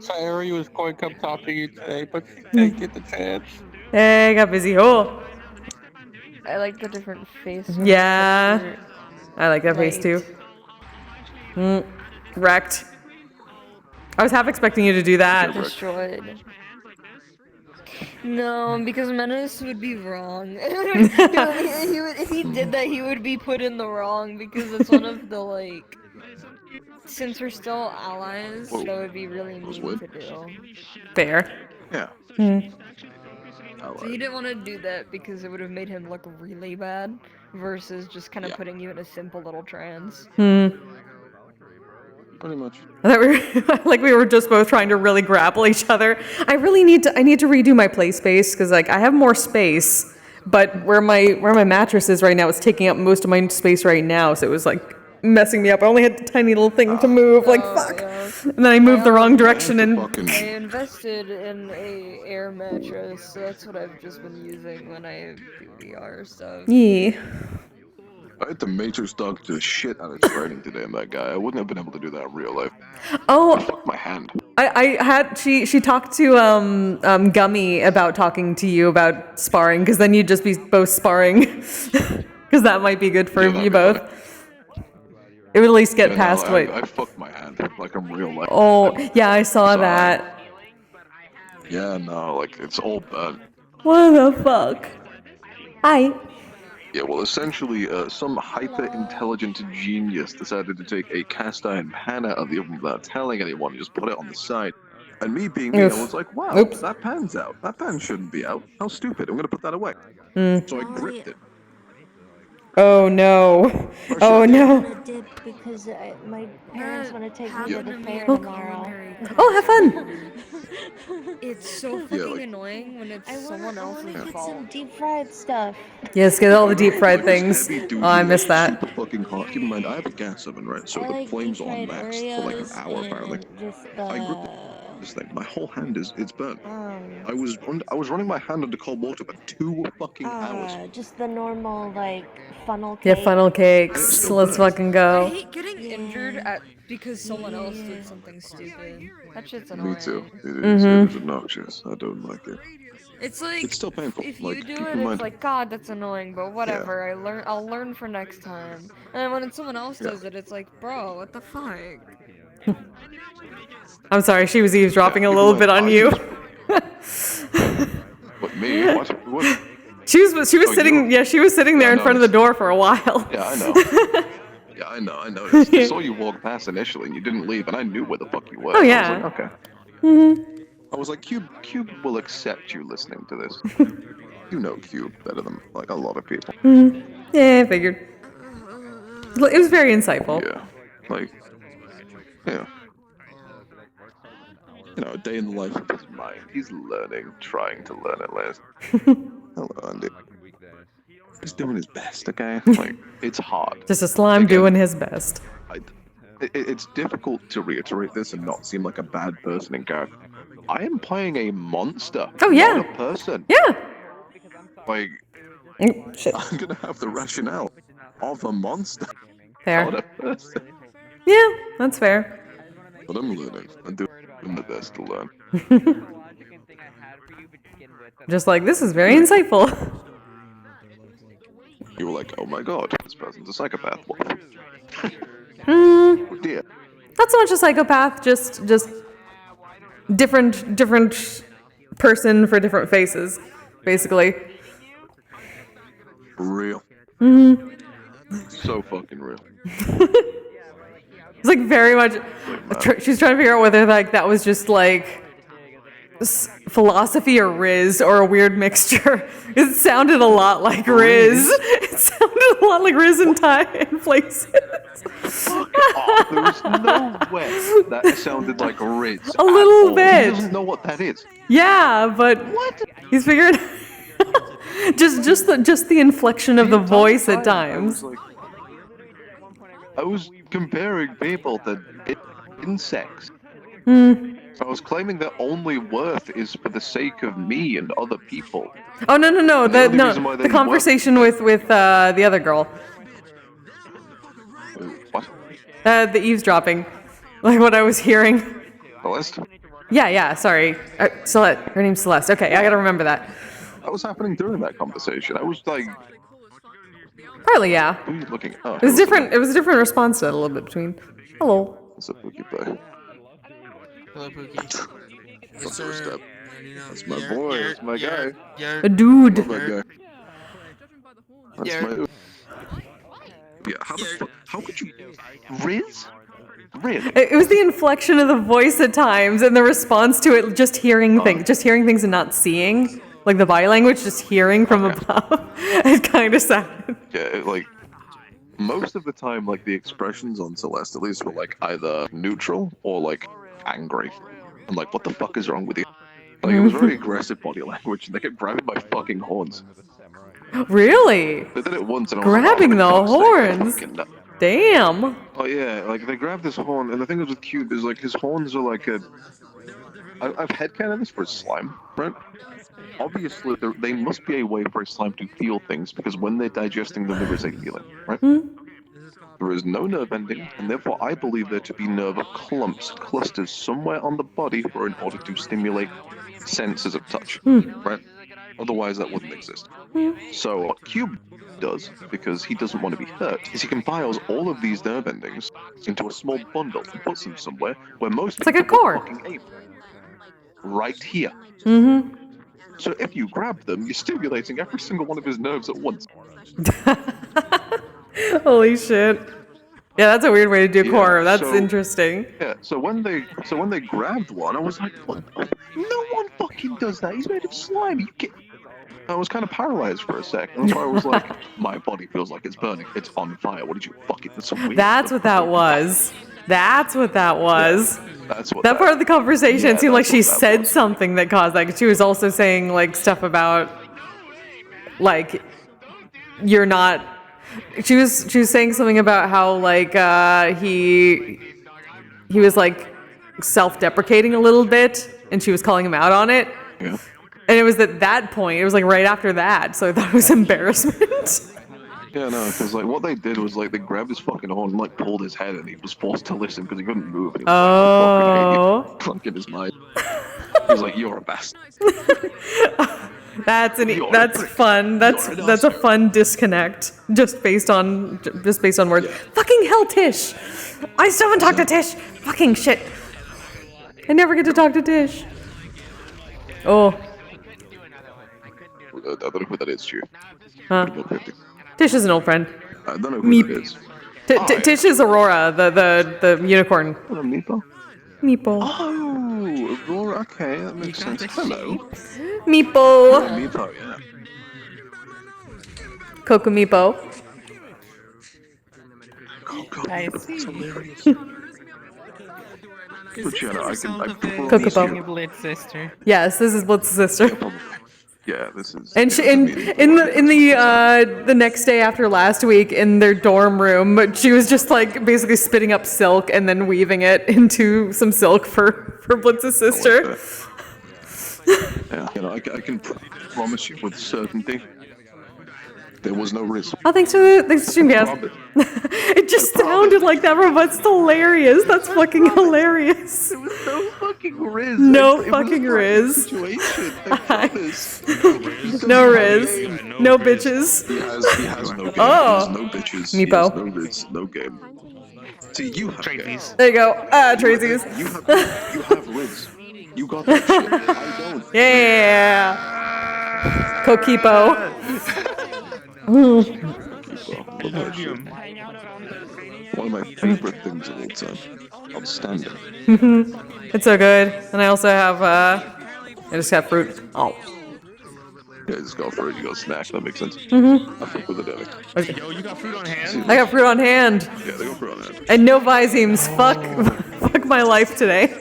Speaker 18: Fairy was going to come talk to you today, but she didn't get the chance.
Speaker 1: Hey, got busy. Oh.
Speaker 20: I like the different face.
Speaker 1: Yeah. I like that face too. Wrecked. I was half expecting you to do that.
Speaker 20: Destroyed. No, because Menace would be wrong. If he did that, he would be put in the wrong because it's one of the like. Since we're still allies, that would be really mean to do.
Speaker 1: Fair.
Speaker 6: Yeah.
Speaker 20: So he didn't want to do that because it would have made him look really bad, versus just kind of putting you in a simple little trance.
Speaker 6: Pretty much.
Speaker 1: I thought we were just both trying to really grapple each other. I need to redo my play space because like I have more space, but where my mattress is right now, it's taking up most of my space right now. So it was like messing me up. I only had a tiny little thing to move. Like fuck. Yeah. And then I moved the wrong direction and.
Speaker 20: I invested in a air mattress, so that's what I've just been using when I do VR stuff.
Speaker 1: Yeah.
Speaker 6: I had to Matrix dog to the shit out of training today on that guy. I wouldn't have been able to do that in real life.
Speaker 1: Oh.
Speaker 6: I fucked my hand.
Speaker 1: She talked to Gummy about talking to you about sparring because then you'd just be both sparring because that might be good for you both. It would at least get past what.
Speaker 6: I fucked my hand like in real life.
Speaker 1: Oh yeah, I saw that.
Speaker 6: Yeah, no, like it's all burnt.
Speaker 1: What the fuck? Hi.
Speaker 6: Yeah, well, essentially, some hyper-intelligent genius decided to take a cast iron pan out of the oven without telling anyone, and just put it on the side. And me being me, I was like, wow, that pan's out. That pan shouldn't be out. How stupid. I'm gonna put that away. So I gripped it.
Speaker 1: Oh no. Oh no.
Speaker 5: Because my parents want to take me to the fair
Speaker 1: Oh.
Speaker 5: tomorrow.
Speaker 1: Oh, have fun.
Speaker 20: It's so fucking annoying when it's someone else's fault.
Speaker 5: Some deep fried stuff.
Speaker 1: Yes, get all the deep fried things. Oh, I missed that.
Speaker 6: Super fucking hot. Keep in mind, I have a gas oven, right? So the flames are on max for like an hour, apparently. I gripped this thing. My whole hand it's burnt. I was running my hand under cold water for 2 fucking hours.
Speaker 5: Just the normal like funnel cake.
Speaker 1: Yeah, funnel cakes. Let's fucking
Speaker 20: I
Speaker 1: go.
Speaker 20: hate getting injured because someone else did something stupid. That shit's annoying.
Speaker 6: Me too. It is obnoxious. I don't like it.
Speaker 20: It's like
Speaker 6: it's still painful.
Speaker 20: If
Speaker 6: like,
Speaker 20: you do
Speaker 6: keep
Speaker 20: it,
Speaker 6: in mind,
Speaker 20: it's like God, that's annoying, but whatever. I'll learn for next time. And then when someone else does it, it's like, bro, what the fuck?
Speaker 1: I'm sorry, she was eavesdropping a little bit on you.
Speaker 6: What, me? What?
Speaker 1: She was sitting. Yeah, she was sitting there in front of the door for a while.
Speaker 6: Yeah, I know. Yeah, I know. I noticed. I saw you walk past initially, and you didn't leave, and I knew where the fuck you were.
Speaker 1: Oh yeah.
Speaker 6: I was like, okay. I was like, Cube will accept you listening to this. You know Cube better than like a lot of people.
Speaker 1: Yeah, I figured. It was very insightful.
Speaker 6: Yeah, like, yeah. You know, a day in the life of his mind. He's learning, trying to learn at last. Hello, Andy. He's doing his best, okay? Like, it's hard.
Speaker 1: Just a slime doing his best.
Speaker 6: It's difficult to reiterate this and not seem like a bad person in character. I am playing a monster, not a person.
Speaker 1: Yeah.
Speaker 6: Like,
Speaker 1: shit.
Speaker 6: I'm gonna have the rationale of a monster,
Speaker 1: Fair.
Speaker 6: not a person.
Speaker 1: Yeah, that's fair.
Speaker 6: But I'm learning. I'm doing my best to learn.
Speaker 1: Just like, this is very insightful.
Speaker 6: You were like, oh my god, this person's a psychopath. Oh dear.
Speaker 1: Not so much a psychopath, just different person for different faces, basically.
Speaker 6: Real. So fucking real.
Speaker 1: It's like very much. She's trying to figure out whether like that was just like philosophy or Riz or a weird mixture. It sounded a lot like Riz. It sounded a lot like Riz in places.
Speaker 6: Fuck off. There was no way that sounded like Riz.
Speaker 1: A little
Speaker 6: all.
Speaker 1: bit.
Speaker 6: He doesn't know what that is.
Speaker 1: Yeah, but what? He's figured. just the inflection of the voice at times.
Speaker 6: I was comparing people to insects. I was claiming their only worth is for the sake of me and other people.
Speaker 1: Oh no! The
Speaker 6: they
Speaker 1: conversation with the other girl.
Speaker 6: What?
Speaker 1: The eavesdropping, like what I was hearing.
Speaker 6: Celeste?
Speaker 1: Yeah. Sorry, Celeste. Her name's Celeste. Okay, I gotta remember that.
Speaker 6: What was happening during that conversation? I was like.
Speaker 1: Partly, yeah.
Speaker 6: Who are you looking? Oh,
Speaker 1: It was different. It was a different response to that a little bit between. Hello.
Speaker 6: What's up, Pookie Pie?
Speaker 15: Hello, Pookie.
Speaker 6: Yes, sir. That's my boy. That's my guy.
Speaker 1: A dude.
Speaker 6: Love that guy. That's my. Yeah. How could you? Riz? Really?
Speaker 1: It was the inflection of the voice at times, and the response to it, just hearing things and not seeing, like the body language, just hearing from above. It's kind of sad.
Speaker 6: Yeah, like most of the time, like the expressions on Celeste, at least, were like either neutral or like angry. I'm like, what the fuck is wrong with you? Like it was very aggressive body language, and they kept grabbing my fucking horns.
Speaker 1: Really?
Speaker 6: They did it once, and I was
Speaker 1: Grabbing
Speaker 6: like,
Speaker 1: the horns. Damn.
Speaker 6: Oh yeah, like they grabbed his horn, and the thing is with Cube is like his horns are like a. I've headcanoned this for slime, right? Obviously, they must be a way for a slime to feel things because when they're digesting them, there is a feeling, right? There is no nerve ending, and therefore I believe there to be nerve clusters somewhere on the body in order to stimulate senses of touch, right? Otherwise, that wouldn't exist. So what Cube does, because he doesn't want to be hurt, is he compiles all of these nerve endings into a small bundle and puts them somewhere where most people
Speaker 1: like a core.
Speaker 6: fucking aim. Right here.
Speaker 1: Mm-hmm.
Speaker 6: So if you grab them, you're stimulating every single one of his nerves at once.
Speaker 1: Holy shit. Yeah, that's a weird way to do core. That's
Speaker 6: so-
Speaker 1: interesting.
Speaker 6: Yeah, so when they grabbed one, I was like, what? No one fucking does that. He's made of slime. I was kind of paralyzed for a sec. That's why I was like, my body feels like it's burning. It's on fire. What did you fucking...
Speaker 1: That's what that was. That's what that was.
Speaker 6: That's what
Speaker 1: that part of the conversation seemed like she
Speaker 6: that's what that
Speaker 1: said something that caused that. 'Cause she was also saying like stuff about like you're not. She was saying something about how like he was like self-deprecating a little bit, and she was calling him out on it.
Speaker 6: Yeah.
Speaker 1: And it was at that point. It was like right after that. So I thought it was embarrassment.
Speaker 6: Yeah, no, because like what they did was like they grabbed his fucking horn and like pulled his head, and he was forced to listen because he couldn't move. And he was like, drunk in his mind. He was like, "You're a bastard."
Speaker 1: That's fun. That's a fun disconnect just based on words.
Speaker 6: Yeah.
Speaker 1: Fucking hell, Tish! I still haven't talked to Tish. Fucking shit! I never get to talk to Tish. Oh.
Speaker 6: I don't know who that is, Stu.
Speaker 1: Huh. Tish is an old friend.
Speaker 6: I don't know who that is.
Speaker 1: Tish is Aurora, the unicorn.
Speaker 6: Meepo?
Speaker 1: Meepo.
Speaker 6: Oh, Aurora. Okay, that makes sense. Hello.
Speaker 1: Meepo.
Speaker 6: Meepo, yeah.
Speaker 1: Coco Meepo.
Speaker 9: I see.
Speaker 1: Kokopo.
Speaker 9: Blitz sister.
Speaker 1: Yes, this is Blitz's sister.
Speaker 6: Yeah, this is.
Speaker 1: And she, in the next day after last week in their dorm room, but she was just like basically spitting up silk and then weaving it into some silk for Blitz's sister.
Speaker 6: Yeah, I can promise you with certainty, there was no risk.
Speaker 1: Oh, thanks to Streamcast. It just sounded like that, but it's hilarious. That's fucking hilarious.
Speaker 6: It was no fucking riz.
Speaker 1: No fucking riz.
Speaker 6: Situation. I promise.
Speaker 1: No riz. No bitches.
Speaker 6: He has no game.
Speaker 1: Oh.
Speaker 6: He has no bitches.
Speaker 1: Meepo.
Speaker 6: He has no riz. No game. See, you have
Speaker 7: Tracy's.
Speaker 1: There you go. Tracy's.
Speaker 6: You have Riz. You got that shit. I don't.
Speaker 1: Yeah. Coquipo.
Speaker 6: One of my favorite things of all time. Outstanding.
Speaker 1: It's so good. And I also have, I just have fruit. Oh.
Speaker 6: Yeah, just go for it. You go snack. That makes sense. I fuck with it, Derek.
Speaker 7: Yo, you got fruit on hand?
Speaker 1: I got fruit on hand.
Speaker 6: Yeah, they got fruit on hand.
Speaker 1: And no Visemes. Fuck my life today.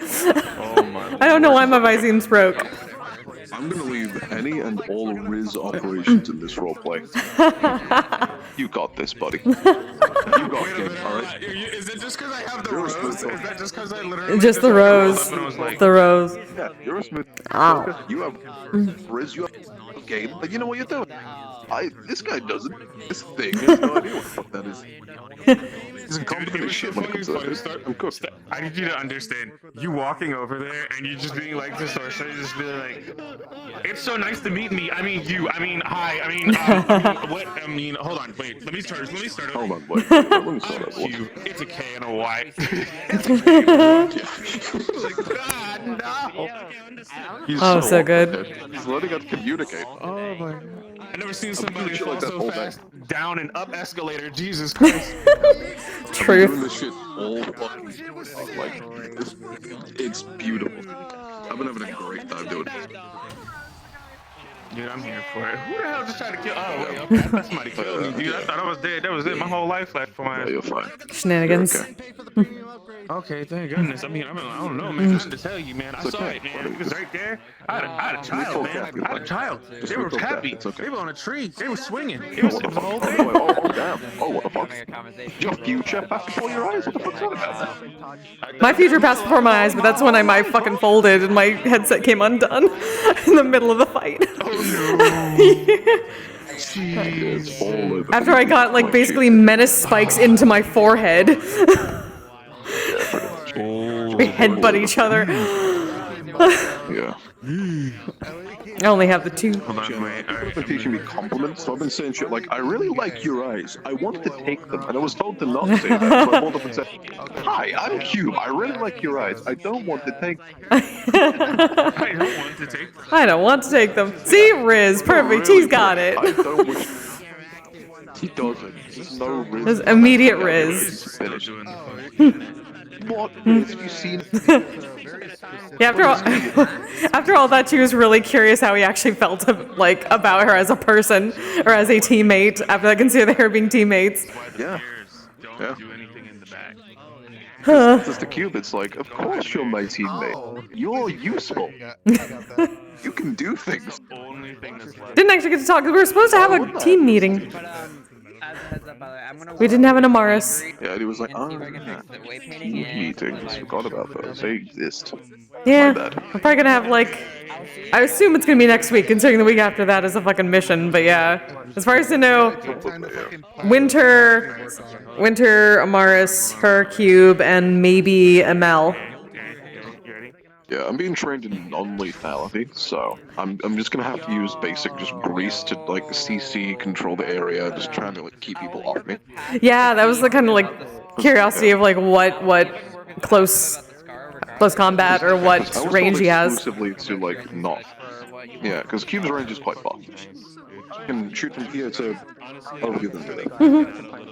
Speaker 1: I don't know why my Visemes broke.
Speaker 6: I'm gonna leave any and all Riz operations in this roleplay. You got this, buddy. You got it, alright?
Speaker 7: Is it just because I have the rose? Is that just because I literally
Speaker 1: Just the rose. The rose.
Speaker 6: Yeah, you're a smooth.
Speaker 1: Ow.
Speaker 6: You have Riz, you have a game, but you know what you're doing. This guy doesn't. This thing has no idea what the fuck that is. He's incompetent as shit when it comes to that. I'm cooked.
Speaker 7: I need you to understand. You walking over there and you just being like the sorcerer, just being like, "It's so nice to meet me. I mean, you. I mean, hi. I mean, what? I mean, hold on. Wait. Let me start.
Speaker 6: Hold on, wait. Let me start over.
Speaker 7: You. It's a K and a Y. God, no.
Speaker 6: He's
Speaker 1: so good.
Speaker 6: He's learning how to communicate.
Speaker 7: Oh my God. I've never seen somebody
Speaker 6: shit
Speaker 7: fall
Speaker 6: like that
Speaker 7: so
Speaker 6: all
Speaker 7: fast down and up escalator. Jesus Christ.
Speaker 6: Truth. I'm doing this shit all fucking like it's beautiful. I've been having a great time doing it.
Speaker 7: Dude, I'm here for it. Who the hell just tried to kill? Oh, wait, okay. I thought somebody killed me, dude. I thought I was dead. That was it. My whole life left for my.
Speaker 6: Yeah, you're fine.
Speaker 1: Shenanigans.
Speaker 7: Okay, thank goodness. I mean, I don't know, man. Nothing to tell you, man. I saw it, man. It was right there. I had a child, man. I had a child. They were happy. They were on a tree. They were swinging. It was the whole thing.
Speaker 6: Oh, damn. Oh, what the fuck? Your future passed before your eyes? What the fuck's that about?
Speaker 1: My future passed before my eyes, but that's when my fucking folded and my headset came undone in the middle of the fight.
Speaker 7: Jeez.
Speaker 1: After I got like basically menace spikes into my forehead. We headbutt each other.
Speaker 6: Yeah.
Speaker 1: I only have the two.
Speaker 7: Hold on, wait.
Speaker 6: I've been teaching me compliments, so I've been saying shit like, I really like your eyes. I want to take them. And I was told to not say that, so I pulled up and said, hi, I'm Cube. I really like your eyes. I don't want to take them.
Speaker 1: I don't want to take them. See, Riz, perfect. He's got it.
Speaker 6: I don't wish... He doesn't. There's no Riz.
Speaker 1: There's immediate Riz.
Speaker 6: Finished. What Riz have you seen?
Speaker 1: Yeah, after all that, she was really curious how he actually felt about her as a person or as a teammate. After I consider her being teammates.
Speaker 6: Yeah. Yeah.
Speaker 1: Huh.
Speaker 6: It's the Cube. It's like, of course you're my teammate. You're useful. You can do things.
Speaker 1: Didn't actually get to talk. We were supposed to have a team meeting. We didn't have an Amaris.
Speaker 6: Yeah, he was like, oh, yeah. Team meetings. Forgot about those. They exist.
Speaker 1: Yeah, I'm probably gonna have I assume it's gonna be next week, considering the week after that is a fucking mission. But yeah, as far as I know, Winter, Amaris, her, Cube, and maybe ML.
Speaker 6: Yeah, I'm being trained in non-lethality, so I'm just gonna have to use basic just grease to CC control the area, just trying to keep people off me.
Speaker 1: Yeah, that was the kind of curiosity of what close combat or what range he has.
Speaker 6: Exclusively to not. Yeah, because Cube's range is quite far. You can shoot from here to over here than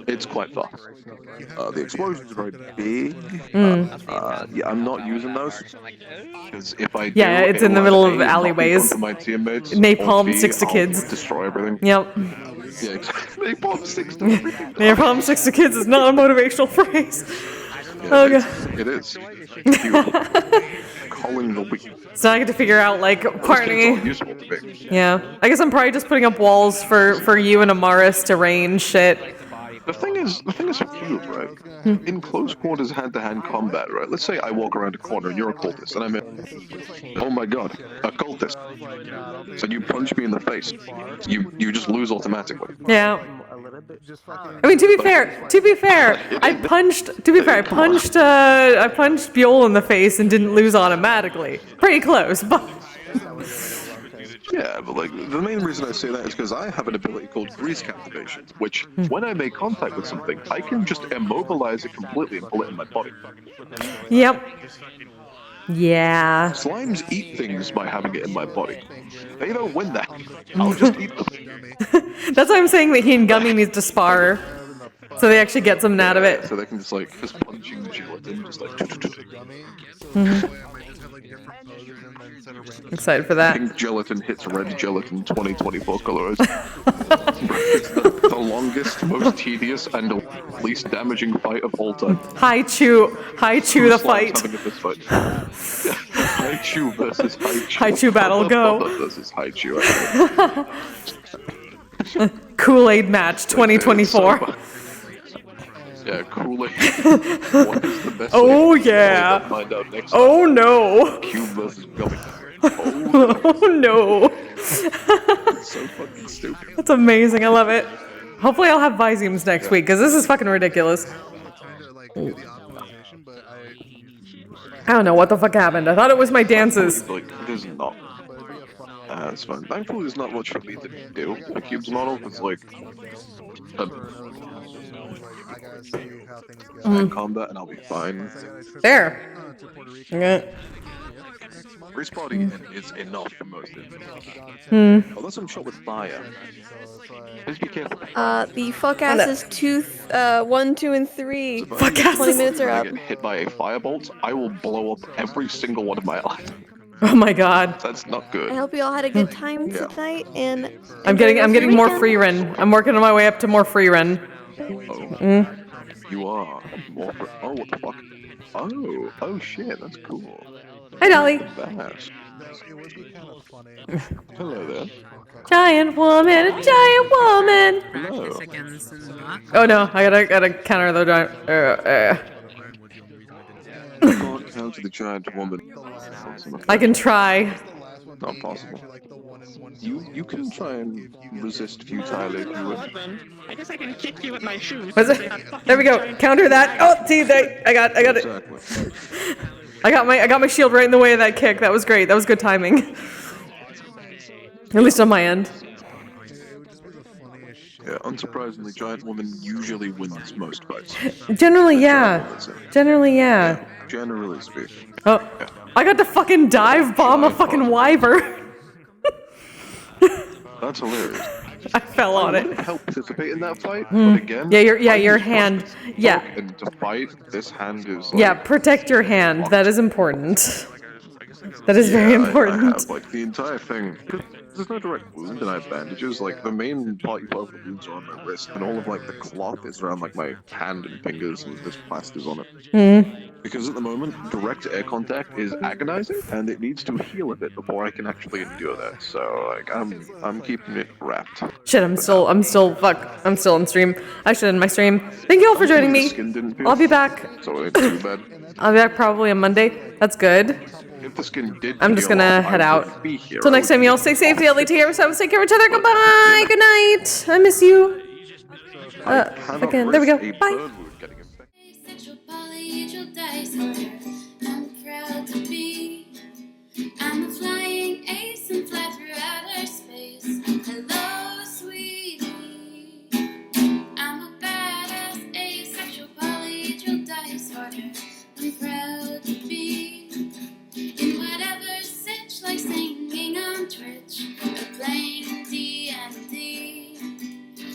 Speaker 6: It's quite far. The explosions are very big. Yeah, I'm not using those because if I do,
Speaker 1: it's in the middle of alleyways.
Speaker 6: My teammates,
Speaker 1: Napalm sticks to kids.
Speaker 6: Destroy everything.
Speaker 1: Yep.
Speaker 6: Yeah, exactly. Napalm sticks to everything.
Speaker 1: Napalm sticks to kids is not a motivational phrase.
Speaker 6: Yeah,
Speaker 1: Oh god.
Speaker 6: It is. Calling the weak.
Speaker 1: So I get to figure out partly. Yeah, I guess I'm probably just putting up walls for you and Amaris to range shit.
Speaker 6: The thing is for Cube, right? In close quarters, hand-to-hand combat, right? Let's say I walk around a corner and you're a cultist, and I'm oh my god, a cultist. So you punch me in the face, you just lose automatically.
Speaker 1: Yeah. I mean, to be fair, I punched Buell in the face and didn't lose automatically. Pretty close, but.
Speaker 6: Yeah, Yeah, but like the main reason I say that is because I have an ability called grease captivation, which when I make contact with something, I can just immobilize it completely and pull it in my body.
Speaker 1: Yep. Yeah.
Speaker 6: Slimes eat things by having it in my body. They don't win that. I'll just eat them.
Speaker 1: That's why I'm saying that he and Gummy needs to spar, so they actually get something out of it.
Speaker 6: So they can just punching the gelatin, just like.
Speaker 1: Excited for that.
Speaker 6: Pink gelatin hits red gelatin 2024 colors. It's the longest, most tedious, and least damaging fight of all time.
Speaker 1: Haichu the fight.
Speaker 6: Having a fist fight. Haichu versus Haichu.
Speaker 1: Haichu battle, go.
Speaker 6: Versus Haichu.
Speaker 1: Kool-Aid match 2024.
Speaker 6: Yeah, Kool-Aid. What is the best
Speaker 1: Oh yeah.
Speaker 6: Find out next
Speaker 1: Oh no.
Speaker 6: Cube versus Gummy.
Speaker 1: Oh no.
Speaker 6: It's so fucking stupid.
Speaker 1: That's amazing. I love it. Hopefully I'll have Viziums next week, because this is fucking ridiculous. I don't know what the fuck happened. I thought it was my dances.
Speaker 6: Like, there's not. That's fine. Thankfully, there's not much for me to do. The Cube's model is like combat, and I'll be fine.
Speaker 1: There. Okay.
Speaker 6: Respawning is enough for most instances. Unless I'm shot with fire. Just be careful.
Speaker 16: The fuck asses 1, 2, and 3.
Speaker 1: Fuck asses.
Speaker 16: 20 minutes are
Speaker 6: If I
Speaker 16: up.
Speaker 6: get hit by a firebolt, I will blow up every single one of my allies.
Speaker 1: Oh my god.
Speaker 6: That's not good.
Speaker 16: I hope you all had a good time tonight, and
Speaker 1: I'm getting more free run. I'm working on my way up to more free run.
Speaker 6: You are more. Oh, what the fuck? Oh shit, that's cool.
Speaker 1: Hi, Dolly.
Speaker 6: Hello there.
Speaker 1: Giant woman, a giant woman.
Speaker 6: Hello.
Speaker 1: Oh no, I gotta counter the giant.
Speaker 6: Can't counter the giant woman.
Speaker 1: I can try.
Speaker 6: Not possible. You can try and resist futilely if you wish.
Speaker 18: I guess I can kick you with my shoes.
Speaker 1: There we go. Counter that. Oh, see, I got it.
Speaker 6: Exactly.
Speaker 1: I got my shield right in the way of that kick. That was great. That was good timing. At least on my end.
Speaker 6: Yeah, unsurprisingly, giant woman usually wins most fights.
Speaker 1: Generally, yeah. Generally, yeah.
Speaker 6: Generally speaking.
Speaker 1: Oh, I got to fucking dive bomb a fucking wyvern.
Speaker 6: That's hilarious.
Speaker 1: I fell on it.
Speaker 6: I help participate in that fight, but again.
Speaker 1: Yeah, your hand. Yeah.
Speaker 6: And to fight, this hand is.
Speaker 1: Yeah, protect your hand. That is important. That is very important.
Speaker 6: I have, like, the entire thing. There's no direct wound, and I have bandages. Like, the main part you put the wounds are on my wrist, and all of, like, the cloth is around, like, my hand and fingers, and there's plasters on it. Because at the moment, direct air contact is agonizing, and it needs to heal a bit before I can actually endure that. So, like, I'm keeping it wrapped.
Speaker 1: Shit, I'm still on stream. I should end my stream. Thank you all for joining me. I'll be back.
Speaker 6: So it ain't too bad.
Speaker 1: I'll be back probably on Monday. That's good.
Speaker 6: If the skin did
Speaker 1: I'm just
Speaker 6: peel
Speaker 1: gonna
Speaker 6: off,
Speaker 1: head
Speaker 6: I
Speaker 1: out.
Speaker 6: would be here.
Speaker 1: Till next time, y'all stay safe. Take care of yourselves. Take care of each other. Goodbye. Good night. I miss you. Again. There we go. Bye.
Speaker 12: I'm proud to be. I'm a flying ace and fly through outer space. Hello, sweetie. I'm a badass asexual polyhedral disorder. I'm proud to be in whatever sitch, like singing on Twitch or playing D&D.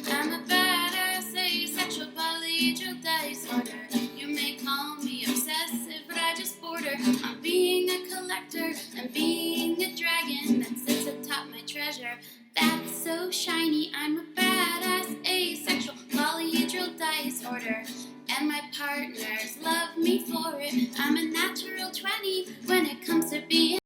Speaker 12: I'm a badass asexual polyhedral disorder. You may call me obsessive, but I just border on being a collector and being a dragon that sits atop my treasure. That's so shiny. I'm a badass asexual polyhedral disorder, and my partners love me for it. I'm a natural 20 when it comes to being